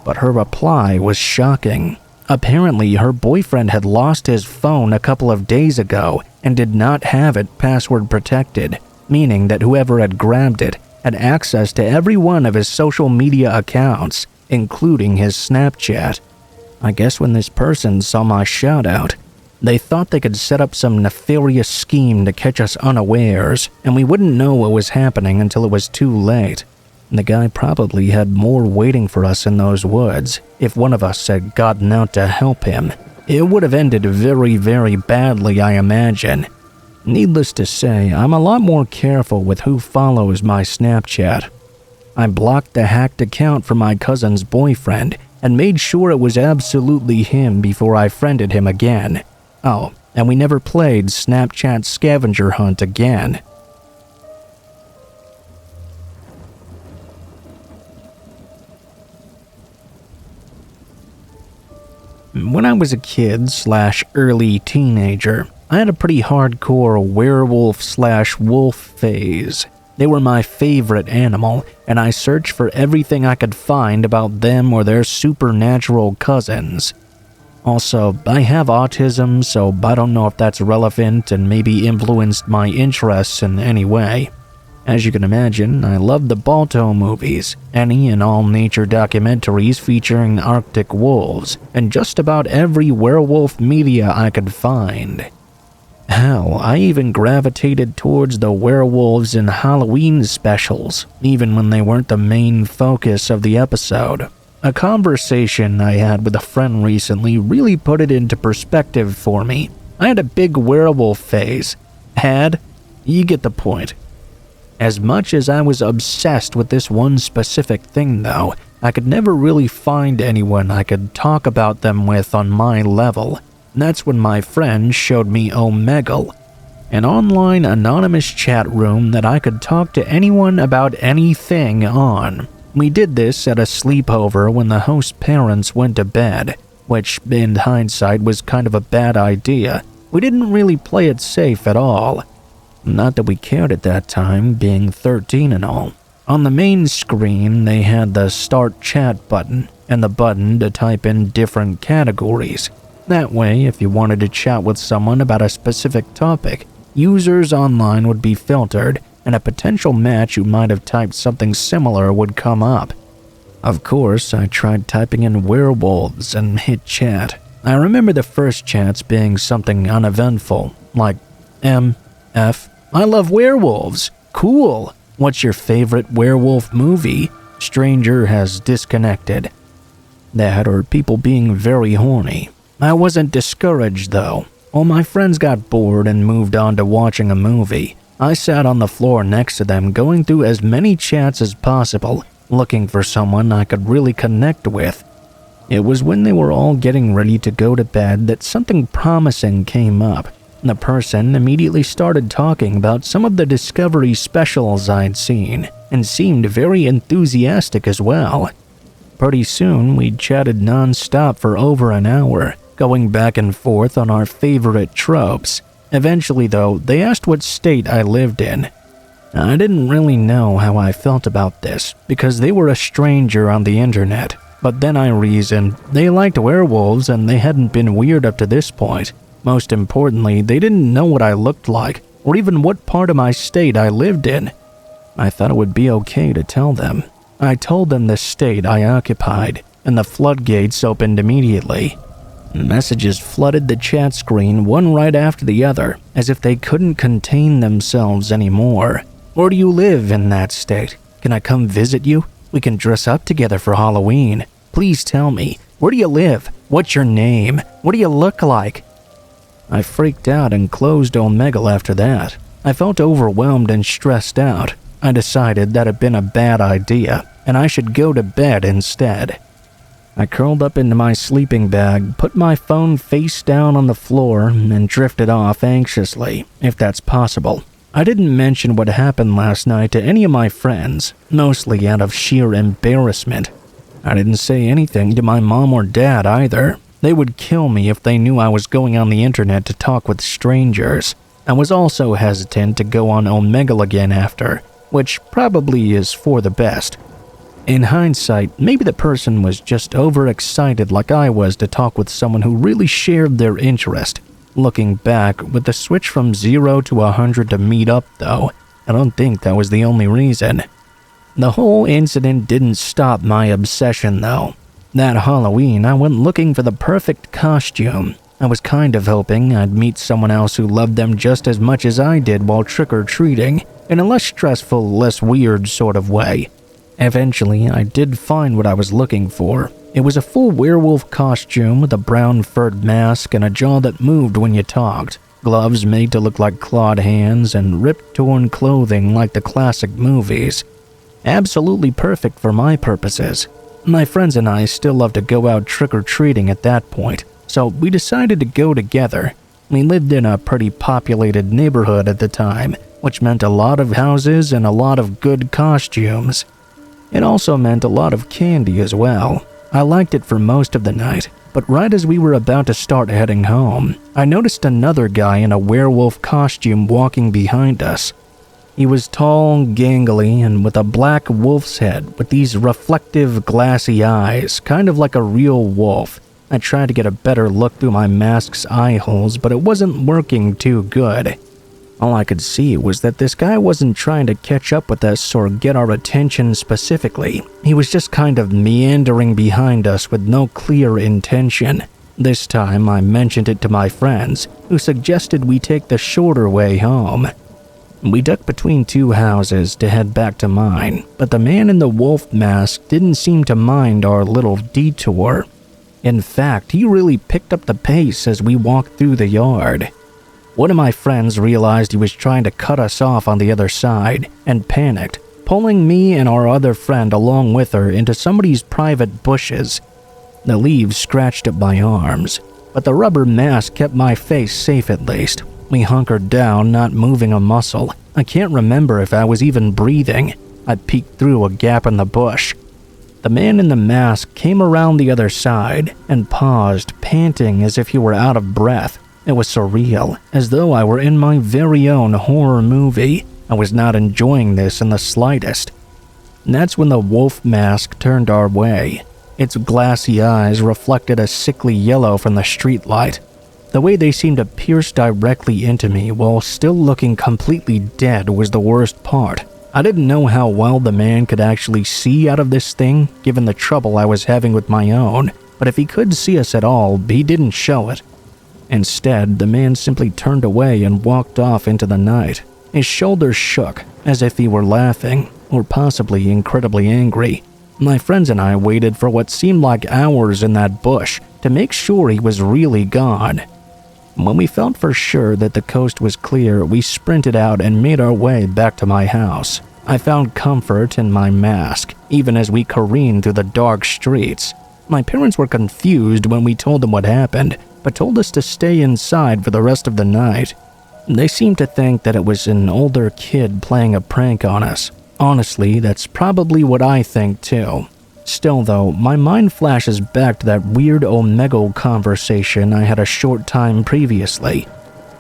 but her reply was shocking. Apparently, her boyfriend had lost his phone a couple of days ago and did not have it password protected, meaning that whoever had grabbed it had access to every one of his social media accounts, including his Snapchat. I guess when this person saw my shout-out, they thought they could set up some nefarious scheme to catch us unawares, and we wouldn't know what was happening until it was too late. The guy probably had more waiting for us in those woods. If one of us had gotten out to help him, it would have ended very, very badly, I imagine. Needless to say, I'm a lot more careful with who follows my Snapchat. I blocked the hacked account from my cousin's boyfriend and made sure it was absolutely him before I friended him again. Oh, and we never played Snapchat scavenger hunt again. When I was a kid/early teenager, I had a pretty hardcore werewolf/wolf phase. They were my favorite animal, and I searched for everything I could find about them or their supernatural cousins. Also, I have autism, so I don't know if that's relevant and maybe influenced my interests in any way. As you can imagine, I love the Balto movies, any and all nature documentaries featuring Arctic wolves, and just about every werewolf media I could find. Hell, I even gravitated towards the werewolves in Halloween specials, even when they weren't the main focus of the episode. A conversation I had with a friend recently really put it into perspective for me. I had a big werewolf phase. You get the point. As much as I was obsessed with this one specific thing though, I could never really find anyone I could talk about them with on my level. That's when my friend showed me Omegle, an online anonymous chat room that I could talk to anyone about anything on. We did this at a sleepover when the host's parents went to bed, which in hindsight was kind of a bad idea. We didn't really play it safe at all. Not that we cared at that time, being 13 and all. On the main screen, they had the Start Chat button and the button to type in different categories. That way, if you wanted to chat with someone about a specific topic, users online would be filtered and a potential match who might have typed something similar would come up. Of course, I tried typing in werewolves and hit chat. I remember the first chats being something uneventful, like F. I love werewolves. Cool. What's your favorite werewolf movie? Stranger has disconnected. That or people being very horny. I wasn't discouraged though. While my friends got bored and moved on to watching a movie, I sat on the floor next to them going through as many chats as possible, looking for someone I could really connect with. It was when they were all getting ready to go to bed that something promising came up. The person immediately started talking about some of the Discovery specials I'd seen, and seemed very enthusiastic as well. Pretty soon, we chatted non-stop for over an hour, going back and forth on our favorite tropes. Eventually, though, they asked what state I lived in. I didn't really know how I felt about this, because they were a stranger on the internet. But then I reasoned, they liked werewolves and they hadn't been weird up to this point. Most importantly, they didn't know what I looked like, or even what part of my state I lived in. I thought it would be okay to tell them. I told them the state I occupied, and the floodgates opened immediately. Messages flooded the chat screen one right after the other, as if they couldn't contain themselves anymore. Where do you live in that state? Can I come visit you? We can dress up together for Halloween. Please tell me, where do you live? What's your name? What do you look like? I freaked out and closed Omegle after that. I felt overwhelmed and stressed out. I decided that had been a bad idea, and I should go to bed instead. I curled up into my sleeping bag, put my phone face down on the floor, and drifted off anxiously, if that's possible. I didn't mention what happened last night to any of my friends, mostly out of sheer embarrassment. I didn't say anything to my mom or dad either. They would kill me if they knew I was going on the internet to talk with strangers. I was also hesitant to go on Omegle again after, which probably is for the best. In hindsight, maybe the person was just overexcited like I was to talk with someone who really shared their interest. Looking back, with the switch from 0 to 100 to meet up though, I don't think that was the only reason. The whole incident didn't stop my obsession though. That Halloween, I went looking for the perfect costume. I was kind of hoping I'd meet someone else who loved them just as much as I did while trick-or-treating, in a less stressful, less weird sort of way. Eventually, I did find what I was looking for. It was a full werewolf costume with a brown furred mask and a jaw that moved when you talked, gloves made to look like clawed hands, and ripped, torn clothing like the classic movies. Absolutely perfect for my purposes. My friends and I still love to go out trick-or-treating at that point, so we decided to go together. We lived in a pretty populated neighborhood at the time, which meant a lot of houses and a lot of good costumes. It also meant a lot of candy as well. I liked it for most of the night, but right as we were about to start heading home, I noticed another guy in a werewolf costume walking behind us. He was tall, gangly, and with a black wolf's head with these reflective, glassy eyes, kind of like a real wolf. I tried to get a better look through my mask's eye holes, but it wasn't working too good. All I could see was that this guy wasn't trying to catch up with us or get our attention specifically. He was just kind of meandering behind us with no clear intention. This time I mentioned it to my friends, who suggested we take the shorter way home. We ducked between two houses to head back to mine, but the man in the wolf mask didn't seem to mind our little detour. In fact, he really picked up the pace as we walked through the yard. One of my friends realized he was trying to cut us off on the other side and panicked, pulling me and our other friend along with her into somebody's private bushes. The leaves scratched at my arms, but the rubber mask kept my face safe at least. We hunkered down, not moving a muscle. I can't remember if I was even breathing. I peeked through a gap in the bush. The man in the mask came around the other side and paused, panting as if he were out of breath. It was surreal, as though I were in my very own horror movie. I was not enjoying this in the slightest. And that's when the wolf mask turned our way. Its glassy eyes reflected a sickly yellow from the streetlight. The way they seemed to pierce directly into me while still looking completely dead was the worst part. I didn't know how well the man could actually see out of this thing, given the trouble I was having with my own, but if he could see us at all, he didn't show it. Instead, the man simply turned away and walked off into the night. His shoulders shook, as if he were laughing, or possibly incredibly angry. My friends and I waited for what seemed like hours in that bush to make sure he was really gone. When we felt for sure that the coast was clear, we sprinted out and made our way back to my house. I found comfort in my mask, even as we careened through the dark streets. My parents were confused when we told them what happened, but told us to stay inside for the rest of the night. They seemed to think that it was an older kid playing a prank on us. Honestly, that's probably what I think too. Still though, my mind flashes back to that weird Omegle conversation I had a short time previously.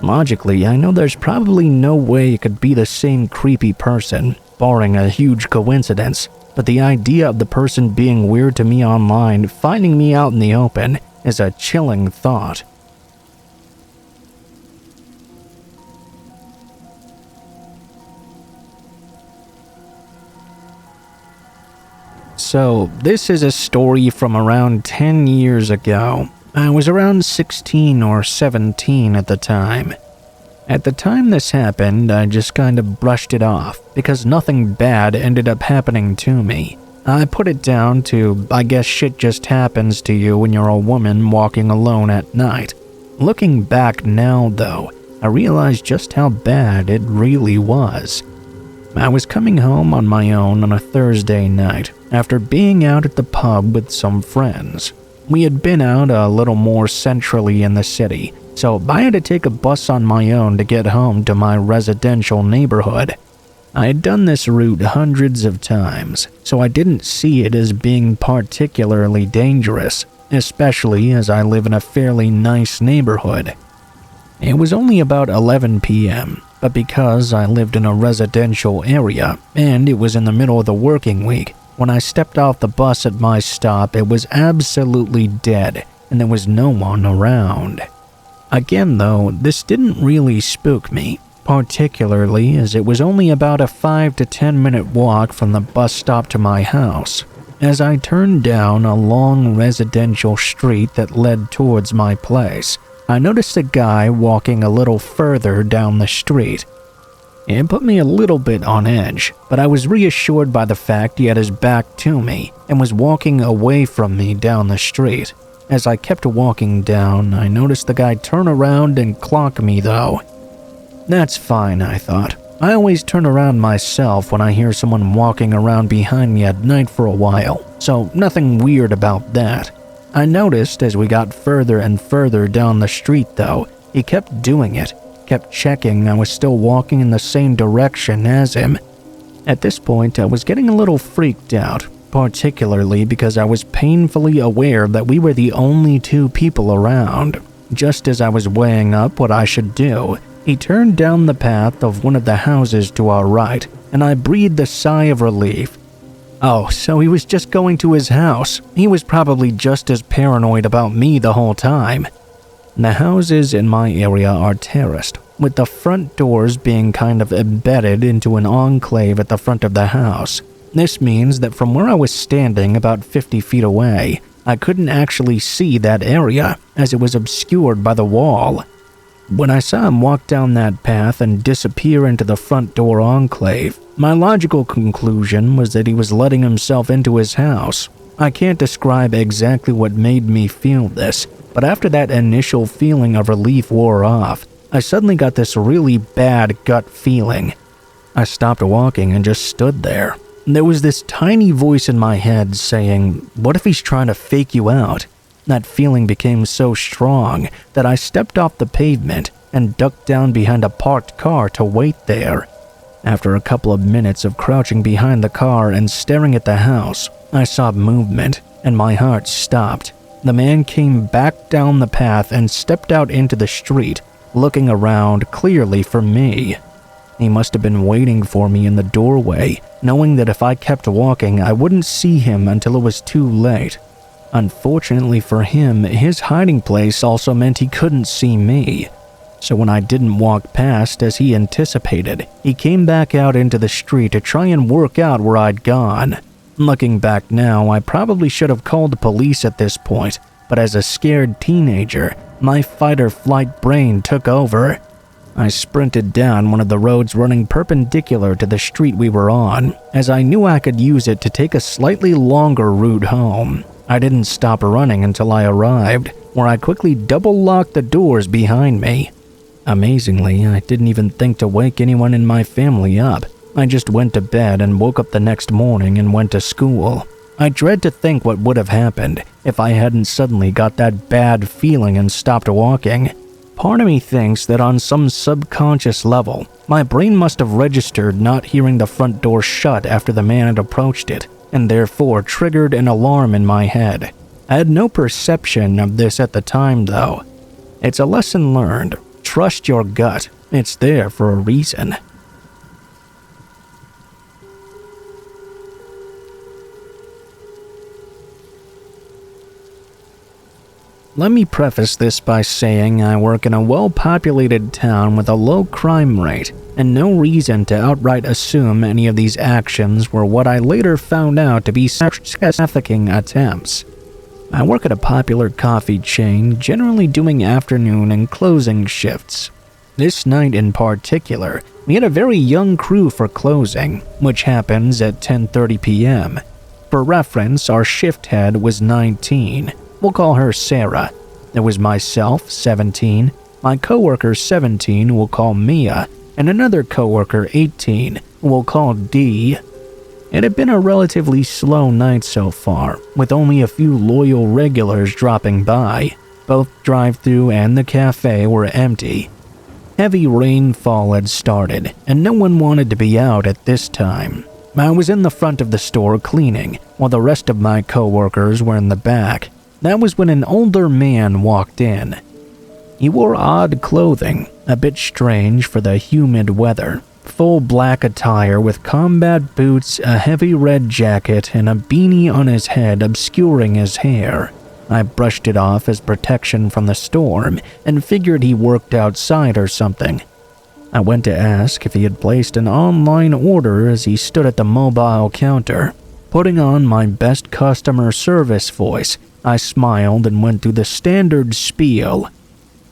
Logically, I know there's probably no way it could be the same creepy person, barring a huge coincidence, but the idea of the person being weird to me online finding me out in the open is a chilling thought. So, this is a story from around 10 years ago. I was around 16 or 17 at the time. At the time this happened, I just kind of brushed it off, because nothing bad ended up happening to me. I put it down to, I guess shit just happens to you when you're a woman walking alone at night. Looking back now, though, I realized just how bad it really was. I was coming home on my own on a Thursday night after being out at the pub with some friends. We had been out a little more centrally in the city, so I had to take a bus on my own to get home to my residential neighborhood. I had done this route hundreds of times, so I didn't see it as being particularly dangerous, especially as I live in a fairly nice neighborhood. It was only about 11 p.m., but because I lived in a residential area and it was in the middle of the working week, when I stepped off the bus at my stop, it was absolutely dead and there was no one around. Again though, this didn't really spook me, particularly as it was only about a 5 to 10 minute walk from the bus stop to my house. As I turned down a long residential street that led towards my place, I noticed a guy walking a little further down the street. It put me a little bit on edge, but I was reassured by the fact he had his back to me and was walking away from me down the street. As I kept walking down, I noticed the guy turn around and clock me though. That's fine, I thought. I always turn around myself when I hear someone walking around behind me at night for a while, so nothing weird about that. I noticed as we got further and further down the street though, he kept doing it, kept checking I was still walking in the same direction as him. At this point, I was getting a little freaked out, particularly because I was painfully aware that we were the only two people around. Just as I was weighing up what I should do, he turned down the path of one of the houses to our right, and I breathed a sigh of relief. Oh, so he was just going to his house. He was probably just as paranoid about me the whole time. The houses in my area are terraced, with the front doors being kind of embedded into an enclave at the front of the house. This means that from where I was standing about 50 feet away, I couldn't actually see that area, as it was obscured by the wall. When I saw him walk down that path and disappear into the front door enclave, my logical conclusion was that he was letting himself into his house. I can't describe exactly what made me feel this, but after that initial feeling of relief wore off, I suddenly got this really bad gut feeling. I stopped walking and just stood there. There was this tiny voice in my head saying, "What if he's trying to fake you out?" That feeling became so strong that I stepped off the pavement and ducked down behind a parked car to wait there. After a couple of minutes of crouching behind the car and staring at the house, I saw movement and my heart stopped. The man came back down the path and stepped out into the street, looking around clearly for me. He must have been waiting for me in the doorway, knowing that if I kept walking, I wouldn't see him until it was too late. Unfortunately for him, his hiding place also meant he couldn't see me. So when I didn't walk past as he anticipated, he came back out into the street to try and work out where I'd gone. Looking back now, I probably should have called the police at this point, but as a scared teenager, my fight-or-flight brain took over. I sprinted down one of the roads running perpendicular to the street we were on, as I knew I could use it to take a slightly longer route home. I didn't stop running until I arrived, where I quickly double-locked the doors behind me. Amazingly, I didn't even think to wake anyone in my family up. I just went to bed and woke up the next morning and went to school. I dread to think what would have happened if I hadn't suddenly got that bad feeling and stopped walking. Part of me thinks that on some subconscious level, my brain must have registered not hearing the front door shut after the man had approached it, and therefore triggered an alarm in my head. I had no perception of this at the time, though. It's a lesson learned. Trust your gut. It's there for a reason. Let me preface this by saying I work in a well-populated town with a low crime rate, and no reason to outright assume any of these actions were what I later found out to be sex trafficking attempts. I work at a popular coffee chain, generally doing afternoon and closing shifts. This night in particular, we had a very young crew for closing, which happens at 10:30 p.m. For reference, our shift head was 19. We'll call her Sarah. There was myself, 17, my coworker 17, we'll call Mia, and another coworker 18, we'll call D. It had been a relatively slow night so far, with only a few loyal regulars dropping by. Both drive-thru and the cafe were empty. Heavy rainfall had started, and no one wanted to be out at this time. I was in the front of the store cleaning, while the rest of my coworkers were in the back. That was when an older man walked in. He wore odd clothing, a bit strange for the humid weather. Full black attire with combat boots, a heavy red jacket, and a beanie on his head obscuring his hair. I brushed it off as protection from the storm and figured he worked outside or something. I went to ask if he had placed an online order as he stood at the mobile counter. Putting on my best customer service voice, I smiled and went through the standard spiel.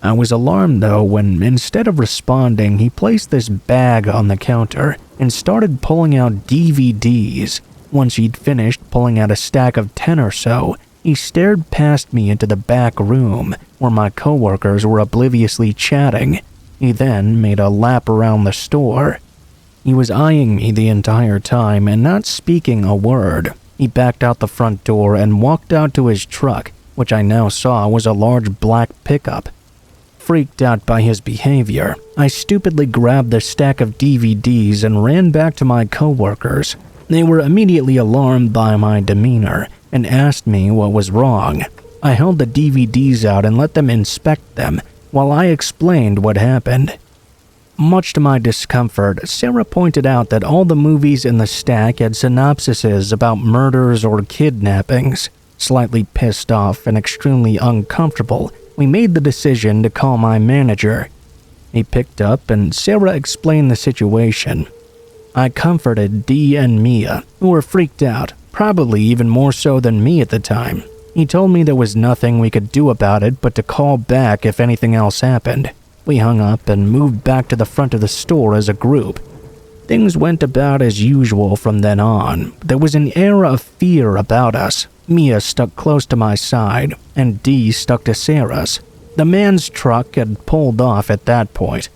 I was alarmed though when, instead of responding, he placed this bag on the counter and started pulling out DVDs. Once he'd finished pulling out a stack of 10 or so, he stared past me into the back room where my coworkers were obliviously chatting. He then made a lap around the store. He was eyeing me the entire time and not speaking a word. He backed out the front door and walked out to his truck, which I now saw was a large black pickup. Freaked out by his behavior, I stupidly grabbed the stack of DVDs and ran back to my coworkers. They were immediately alarmed by my demeanor and asked me what was wrong. I held the DVDs out and let them inspect them while I explained what happened. Much to my discomfort, Sarah pointed out that all the movies in the stack had synopsises about murders or kidnappings. Slightly pissed off and extremely uncomfortable, we made the decision to call my manager. He picked up and Sarah explained the situation. I comforted Dee and Mia, who were freaked out, probably even more so than me at the time. He told me there was nothing we could do about it but to call back if anything else happened. We hung up and moved back to the front of the store as a group. Things went about as usual from then on. There was an air of fear about us. Mia stuck close to my side, and Dee stuck to Sarah's. The man's truck had pulled off at that point.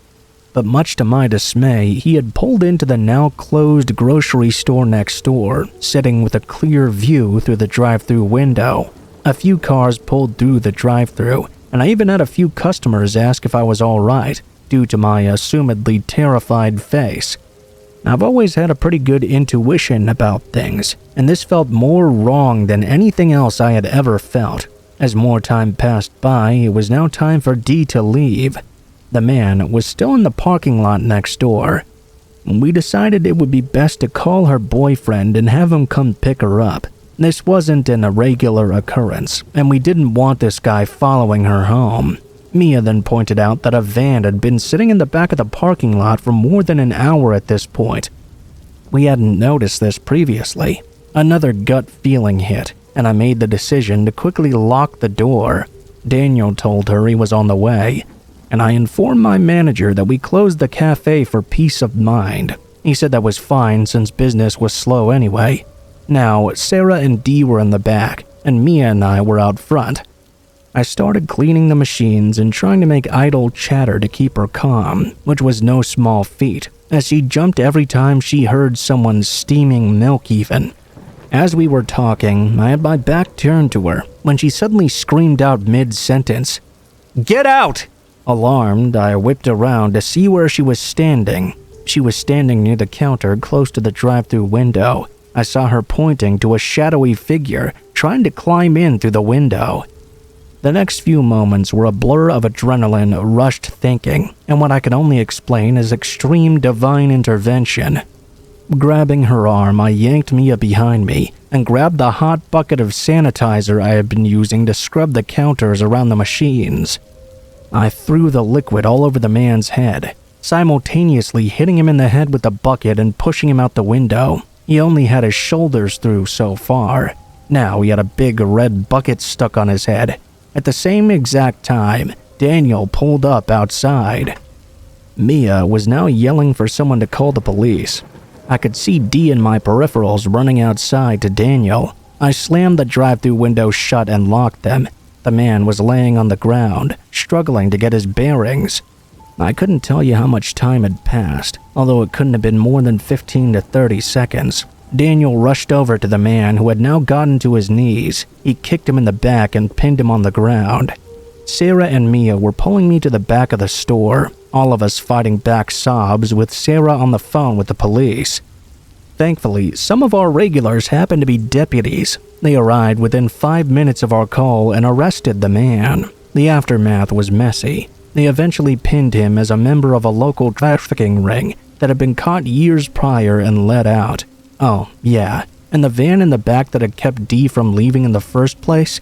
But much to my dismay, he had pulled into the now-closed grocery store next door, sitting with a clear view through the drive-thru window. A few cars pulled through the drive-thru, and I even had a few customers ask if I was alright, due to my assumedly terrified face. I've always had a pretty good intuition about things, and this felt more wrong than anything else I had ever felt. As more time passed by, it was now time for Dee to leave. The man was still in the parking lot next door. We decided it would be best to call her boyfriend and have him come pick her up. This wasn't an irregular occurrence, and we didn't want this guy following her home. Mia then pointed out that a van had been sitting in the back of the parking lot for more than an hour at this point. We hadn't noticed this previously. Another gut feeling hit, and I made the decision to quickly lock the door. Daniel told her he was on the way, and I informed my manager that we closed the cafe for peace of mind. He said that was fine since business was slow anyway. Now, Sarah and Dee were in the back, and Mia and I were out front. I started cleaning the machines and trying to make idle chatter to keep her calm, which was no small feat, as she jumped every time she heard someone steaming milk even. As we were talking, I had my back turned to her when she suddenly screamed out mid-sentence, "Get out!" Alarmed, I whipped around to see where she was standing. She was standing near the counter close to the drive-thru window. I saw her pointing to a shadowy figure trying to climb in through the window. The next few moments were a blur of adrenaline, rushed thinking, and what I can only explain as extreme divine intervention. Grabbing her arm, I yanked Mia behind me and grabbed the hot bucket of sanitizer I had been using to scrub the counters around the machines. I threw the liquid all over the man's head, simultaneously hitting him in the head with the bucket and pushing him out the window. He only had his shoulders through so far. Now he had a big red bucket stuck on his head. At the same exact time, Daniel pulled up outside. Mia was now yelling for someone to call the police. I could see Dee in my peripherals running outside to Daniel. I slammed the drive-thru window shut and locked them. The man was laying on the ground, struggling to get his bearings. I couldn't tell you how much time had passed, although it couldn't have been more than 15 to 30 seconds. Daniel rushed over to the man who had now gotten to his knees. He kicked him in the back and pinned him on the ground. Sarah and Mia were pulling me to the back of the store, all of us fighting back sobs with Sarah on the phone with the police. Thankfully, some of our regulars happened to be deputies. They arrived within 5 minutes of our call and arrested the man. The aftermath was messy. They eventually pinned him as a member of a local trafficking ring that had been caught years prior and let out. Oh, yeah, and the van in the back that had kept Dee from leaving in the first place?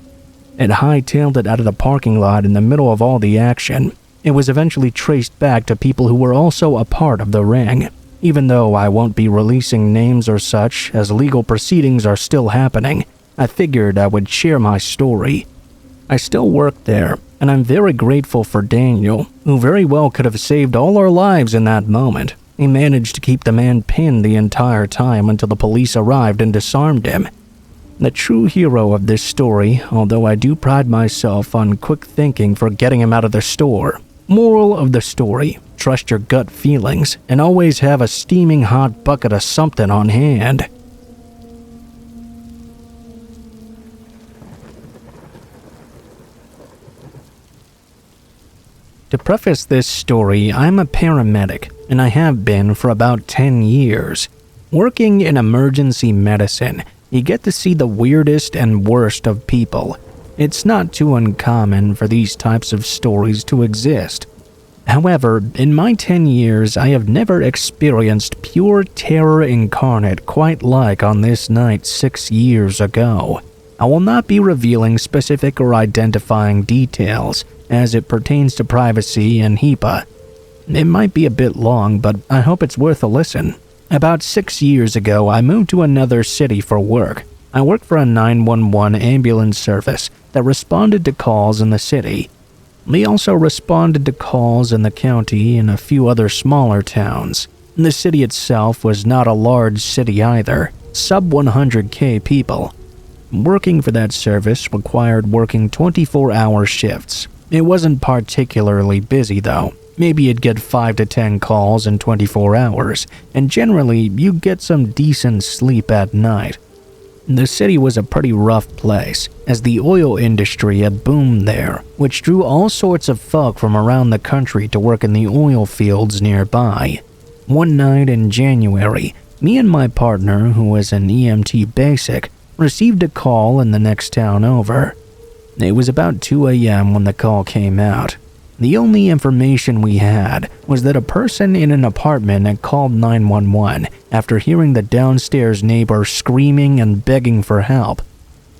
It hightailed it out of the parking lot in the middle of all the action. It was eventually traced back to people who were also a part of the ring. Even though I won't be releasing names or such, as legal proceedings are still happening, I figured I would share my story. I still work there, and I'm very grateful for Daniel, who very well could have saved all our lives in that moment. He managed to keep the man pinned the entire time until the police arrived and disarmed him. The true hero of this story, although I do pride myself on quick thinking for getting him out of the store. Moral of the story, trust your gut feelings and always have a steaming hot bucket of something on hand. To preface this story, I'm a paramedic, and I have been for about 10 years. Working in emergency medicine, you get to see the weirdest and worst of people. It's not too uncommon for these types of stories to exist. However, in my 10 years, I have never experienced pure terror incarnate quite like on this night 6 years ago. I will not be revealing specific or identifying details as it pertains to privacy and HIPAA. It might be a bit long, but I hope it's worth a listen. About 6 years ago, I moved to another city for work. I worked for a 911 ambulance service that responded to calls in the city. We also responded to calls in the county and a few other smaller towns. The city itself was not a large city either, sub 100K people. Working for that service required working 24-hour shifts. It wasn't particularly busy though. Maybe you'd get 5 to 10 calls in 24 hours, and generally you'd get some decent sleep at night. The city was a pretty rough place, as the oil industry had boomed there, which drew all sorts of folk from around the country to work in the oil fields nearby. One night in January, me and my partner, who was an EMT basic, received a call in the next town over. It was about 2 a.m. when the call came out. The only information we had was that a person in an apartment had called 911 after hearing the downstairs neighbor screaming and begging for help.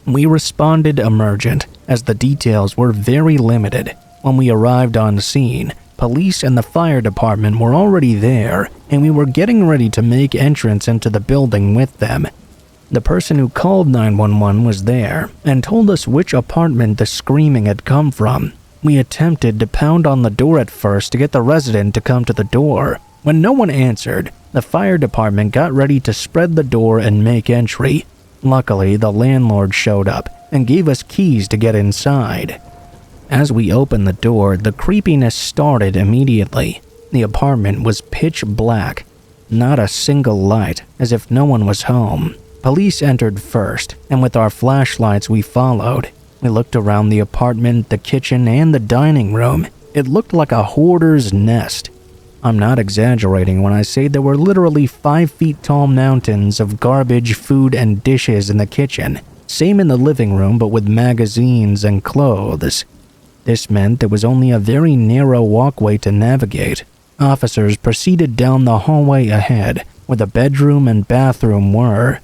We responded emergent, as the details were very limited. When we arrived on scene, police and the fire department were already there, and we were getting ready to make entrance into the building with them. The person who called 911 was there and told us which apartment the screaming had come from. We attempted to pound on the door at first to get the resident to come to the door. When no one answered, the fire department got ready to spread the door and make entry. Luckily, the landlord showed up and gave us keys to get inside. As we opened the door, the creepiness started immediately. The apartment was pitch black. Not a single light, as if no one was home. Police entered first, and with our flashlights we followed. We looked around the apartment, the kitchen, and the dining room. It looked like a hoarder's nest. I'm not exaggerating when I say there were literally 5 feet tall mountains of garbage, food, and dishes in the kitchen. Same in the living room, but with magazines and clothes. This meant there was only a very narrow walkway to navigate. Officers proceeded down the hallway ahead, where the bedroom and bathroom were.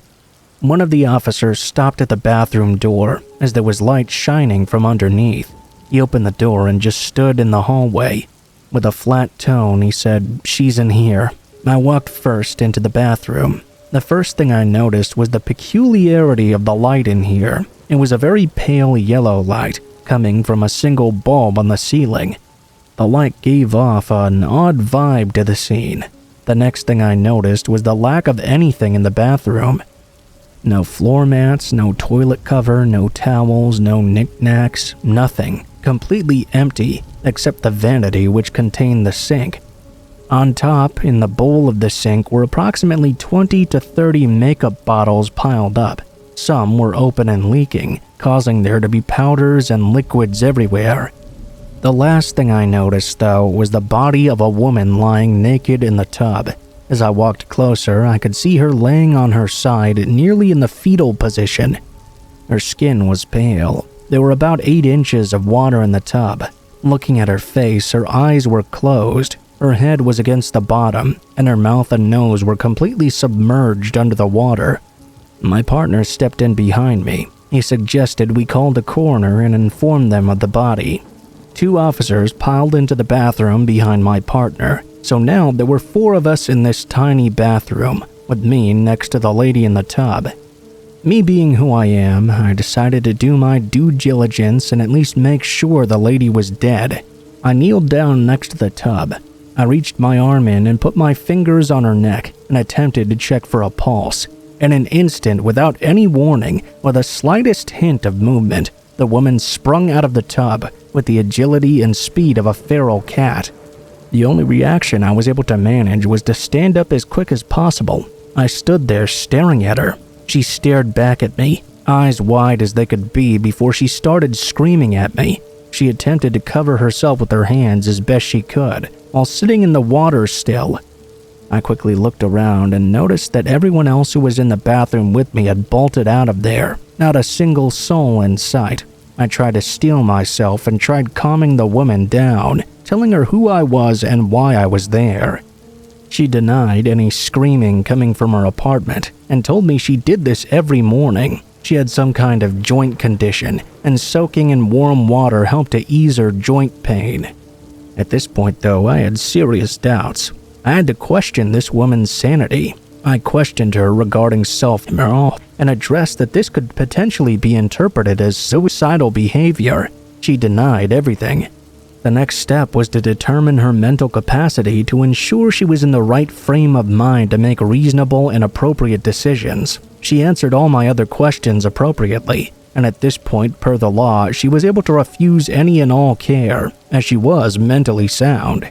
One of the officers stopped at the bathroom door, as there was light shining from underneath. He opened the door and just stood in the hallway. With a flat tone, he said, "She's in here." I walked first into the bathroom. The first thing I noticed was the peculiarity of the light in here. It was a very pale yellow light, coming from a single bulb on the ceiling. The light gave off an odd vibe to the scene. The next thing I noticed was the lack of anything in the bathroom. No floor mats, no toilet cover, no towels, no knickknacks, nothing. Completely empty, except the vanity which contained the sink. On top, in the bowl of the sink, were approximately 20 to 30 makeup bottles piled up. Some were open and leaking, causing there to be powders and liquids everywhere. The last thing I noticed, though, was the body of a woman lying naked in the tub. As I walked closer, I could see her laying on her side, nearly in the fetal position. Her skin was pale. There were about 8 inches of water in the tub. Looking at her face, her eyes were closed, her head was against the bottom, and her mouth and nose were completely submerged under the water. My partner stepped in behind me. He suggested we call the coroner and inform them of the body. 2 officers piled into the bathroom behind my partner, so now there were 4 of us in this tiny bathroom, with me next to the lady in the tub. Me being who I am, I decided to do my due diligence and at least make sure the lady was dead. I kneeled down next to the tub. I reached my arm in and put my fingers on her neck and attempted to check for a pulse. In an instant, without any warning, with the slightest hint of movement, the woman sprung out of the tub with the agility and speed of a feral cat. The only reaction I was able to manage was to stand up as quick as possible. I stood there staring at her. She stared back at me, eyes wide as they could be, before she started screaming at me. She attempted to cover herself with her hands as best she could, while sitting in the water still. I quickly looked around and noticed that everyone else who was in the bathroom with me had bolted out of there, not a single soul in sight. I tried to steel myself and tried calming the woman down, telling her who I was and why I was there. She denied any screaming coming from her apartment and told me she did this every morning. She had some kind of joint condition, and soaking in warm water helped to ease her joint pain. At this point, though, I had serious doubts. I had to question this woman's sanity. I questioned her regarding self-harm and addressed that this could potentially be interpreted as suicidal behavior. She denied everything. The next step was to determine her mental capacity to ensure she was in the right frame of mind to make reasonable and appropriate decisions. She answered all my other questions appropriately, and at this point, per the law, she was able to refuse any and all care, as she was mentally sound.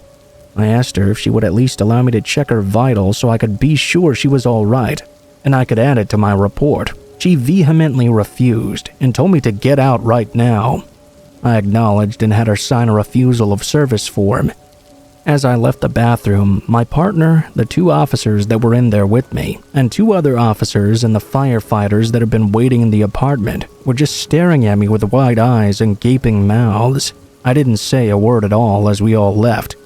I asked her if she would at least allow me to check her vitals so I could be sure she was all right, and I could add it to my report. She vehemently refused and told me to get out right now. I acknowledged and had her sign a refusal of service form. As I left the bathroom, my partner, the 2 officers that were in there with me, and 2 other officers and the firefighters that had been waiting in the apartment were just staring at me with wide eyes and gaping mouths. I didn't say a word at all as we all left.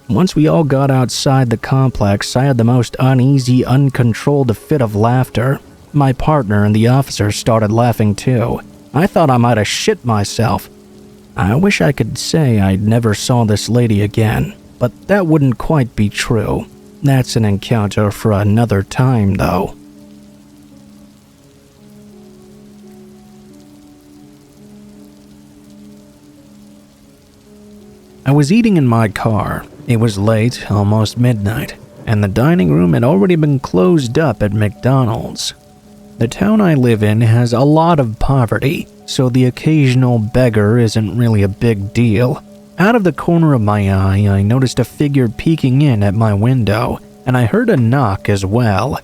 Once we all got outside the complex, I had the most uneasy, uncontrolled fit of laughter. My partner and the officer started laughing too. I thought I might have shit myself. I wish I could say I never saw this lady again, but that wouldn't quite be true. That's an encounter for another time, though. I was eating in my car. It was late, almost midnight, and the dining room had already been closed up at McDonald's. The town I live in has a lot of poverty, so the occasional beggar isn't really a big deal. Out of the corner of my eye, I noticed a figure peeking in at my window, and I heard a knock as well.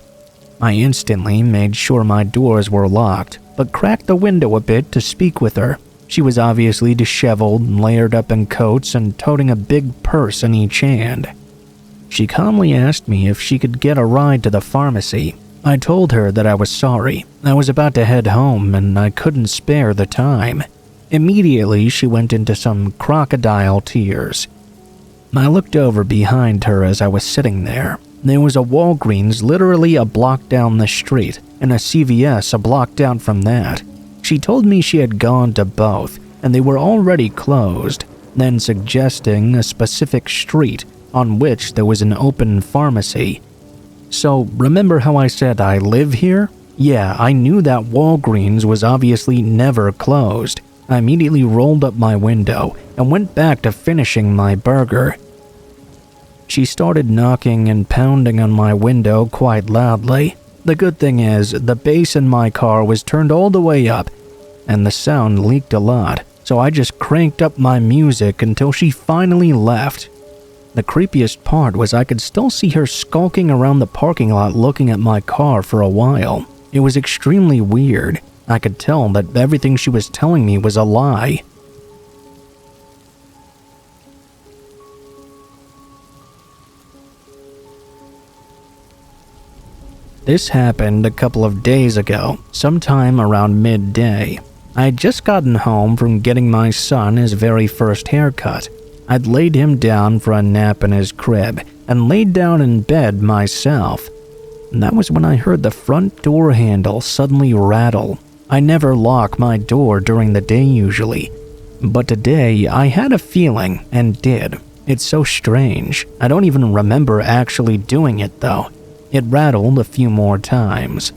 I instantly made sure my doors were locked, but cracked the window a bit to speak with her. She was obviously disheveled, layered up in coats, and toting a big purse in each hand. She calmly asked me if she could get a ride to the pharmacy. I told her that I was sorry. I was about to head home, and I couldn't spare the time. Immediately, she went into some crocodile tears. I looked over behind her as I was sitting there. There was a Walgreens literally a block down the street, and a CVS a block down from that. She told me she had gone to both, and they were already closed, then suggesting a specific street on which there was an open pharmacy. So, remember how I said I live here? Yeah, I knew that Walgreens was obviously never closed. I immediately rolled up my window and went back to finishing my burger. She started knocking and pounding on my window quite loudly. The good thing is, the bass in my car was turned all the way up, and the sound leaked a lot, so I just cranked up my music until she finally left. The creepiest part was I could still see her skulking around the parking lot looking at my car for a while. It was extremely weird. I could tell that everything she was telling me was a lie. This happened a couple of days ago, sometime around midday. I had just gotten home from getting my son his very first haircut. I'd laid him down for a nap in his crib and laid down in bed myself. And that was when I heard the front door handle suddenly rattle. I never lock my door during the day usually, but today I had a feeling and did. It's so strange. I don't even remember actually doing it though. It rattled a few more times.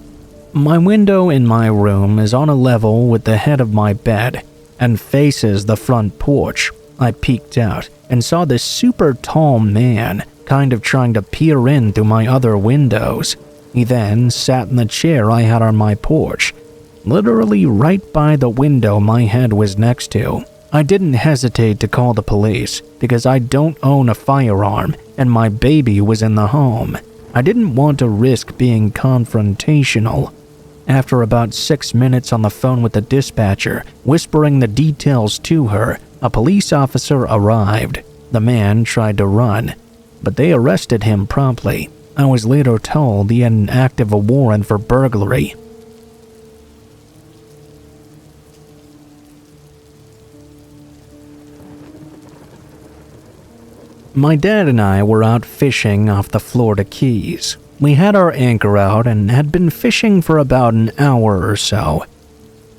My window in my room is on a level with the head of my bed and faces the front porch. I peeked out and saw this super tall man kind of trying to peer in through my other windows. He then sat in the chair I had on my porch, literally right by the window my head was next to. I didn't hesitate to call the police because I don't own a firearm and my baby was in the home. I didn't want to risk being confrontational. After about 6 minutes on the phone with the dispatcher, whispering the details to her, a police officer arrived. The man tried to run, but they arrested him promptly. I was later told he had an active warrant for burglary. My dad and I were out fishing off the Florida Keys. We had our anchor out and had been fishing for about an hour or so.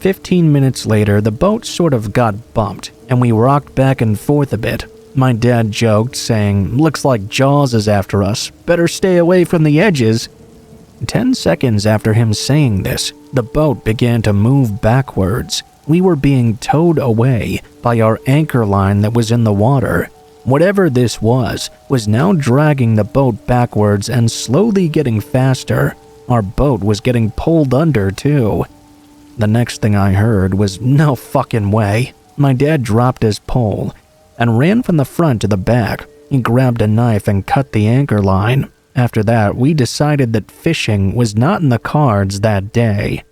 15 minutes later, the boat sort of got bumped, and we rocked back and forth a bit. My dad joked, saying, "Looks like Jaws is after us. Better stay away from the edges." 10 seconds after him saying this, the boat began to move backwards. We were being towed away by our anchor line that was in the water. Whatever this was now dragging the boat backwards and slowly getting faster. Our boat was getting pulled under too. The next thing I heard was, "No fucking way." My dad dropped his pole and ran from the front to the back. He grabbed a knife and cut the anchor line. After that, we decided that fishing was not in the cards that day.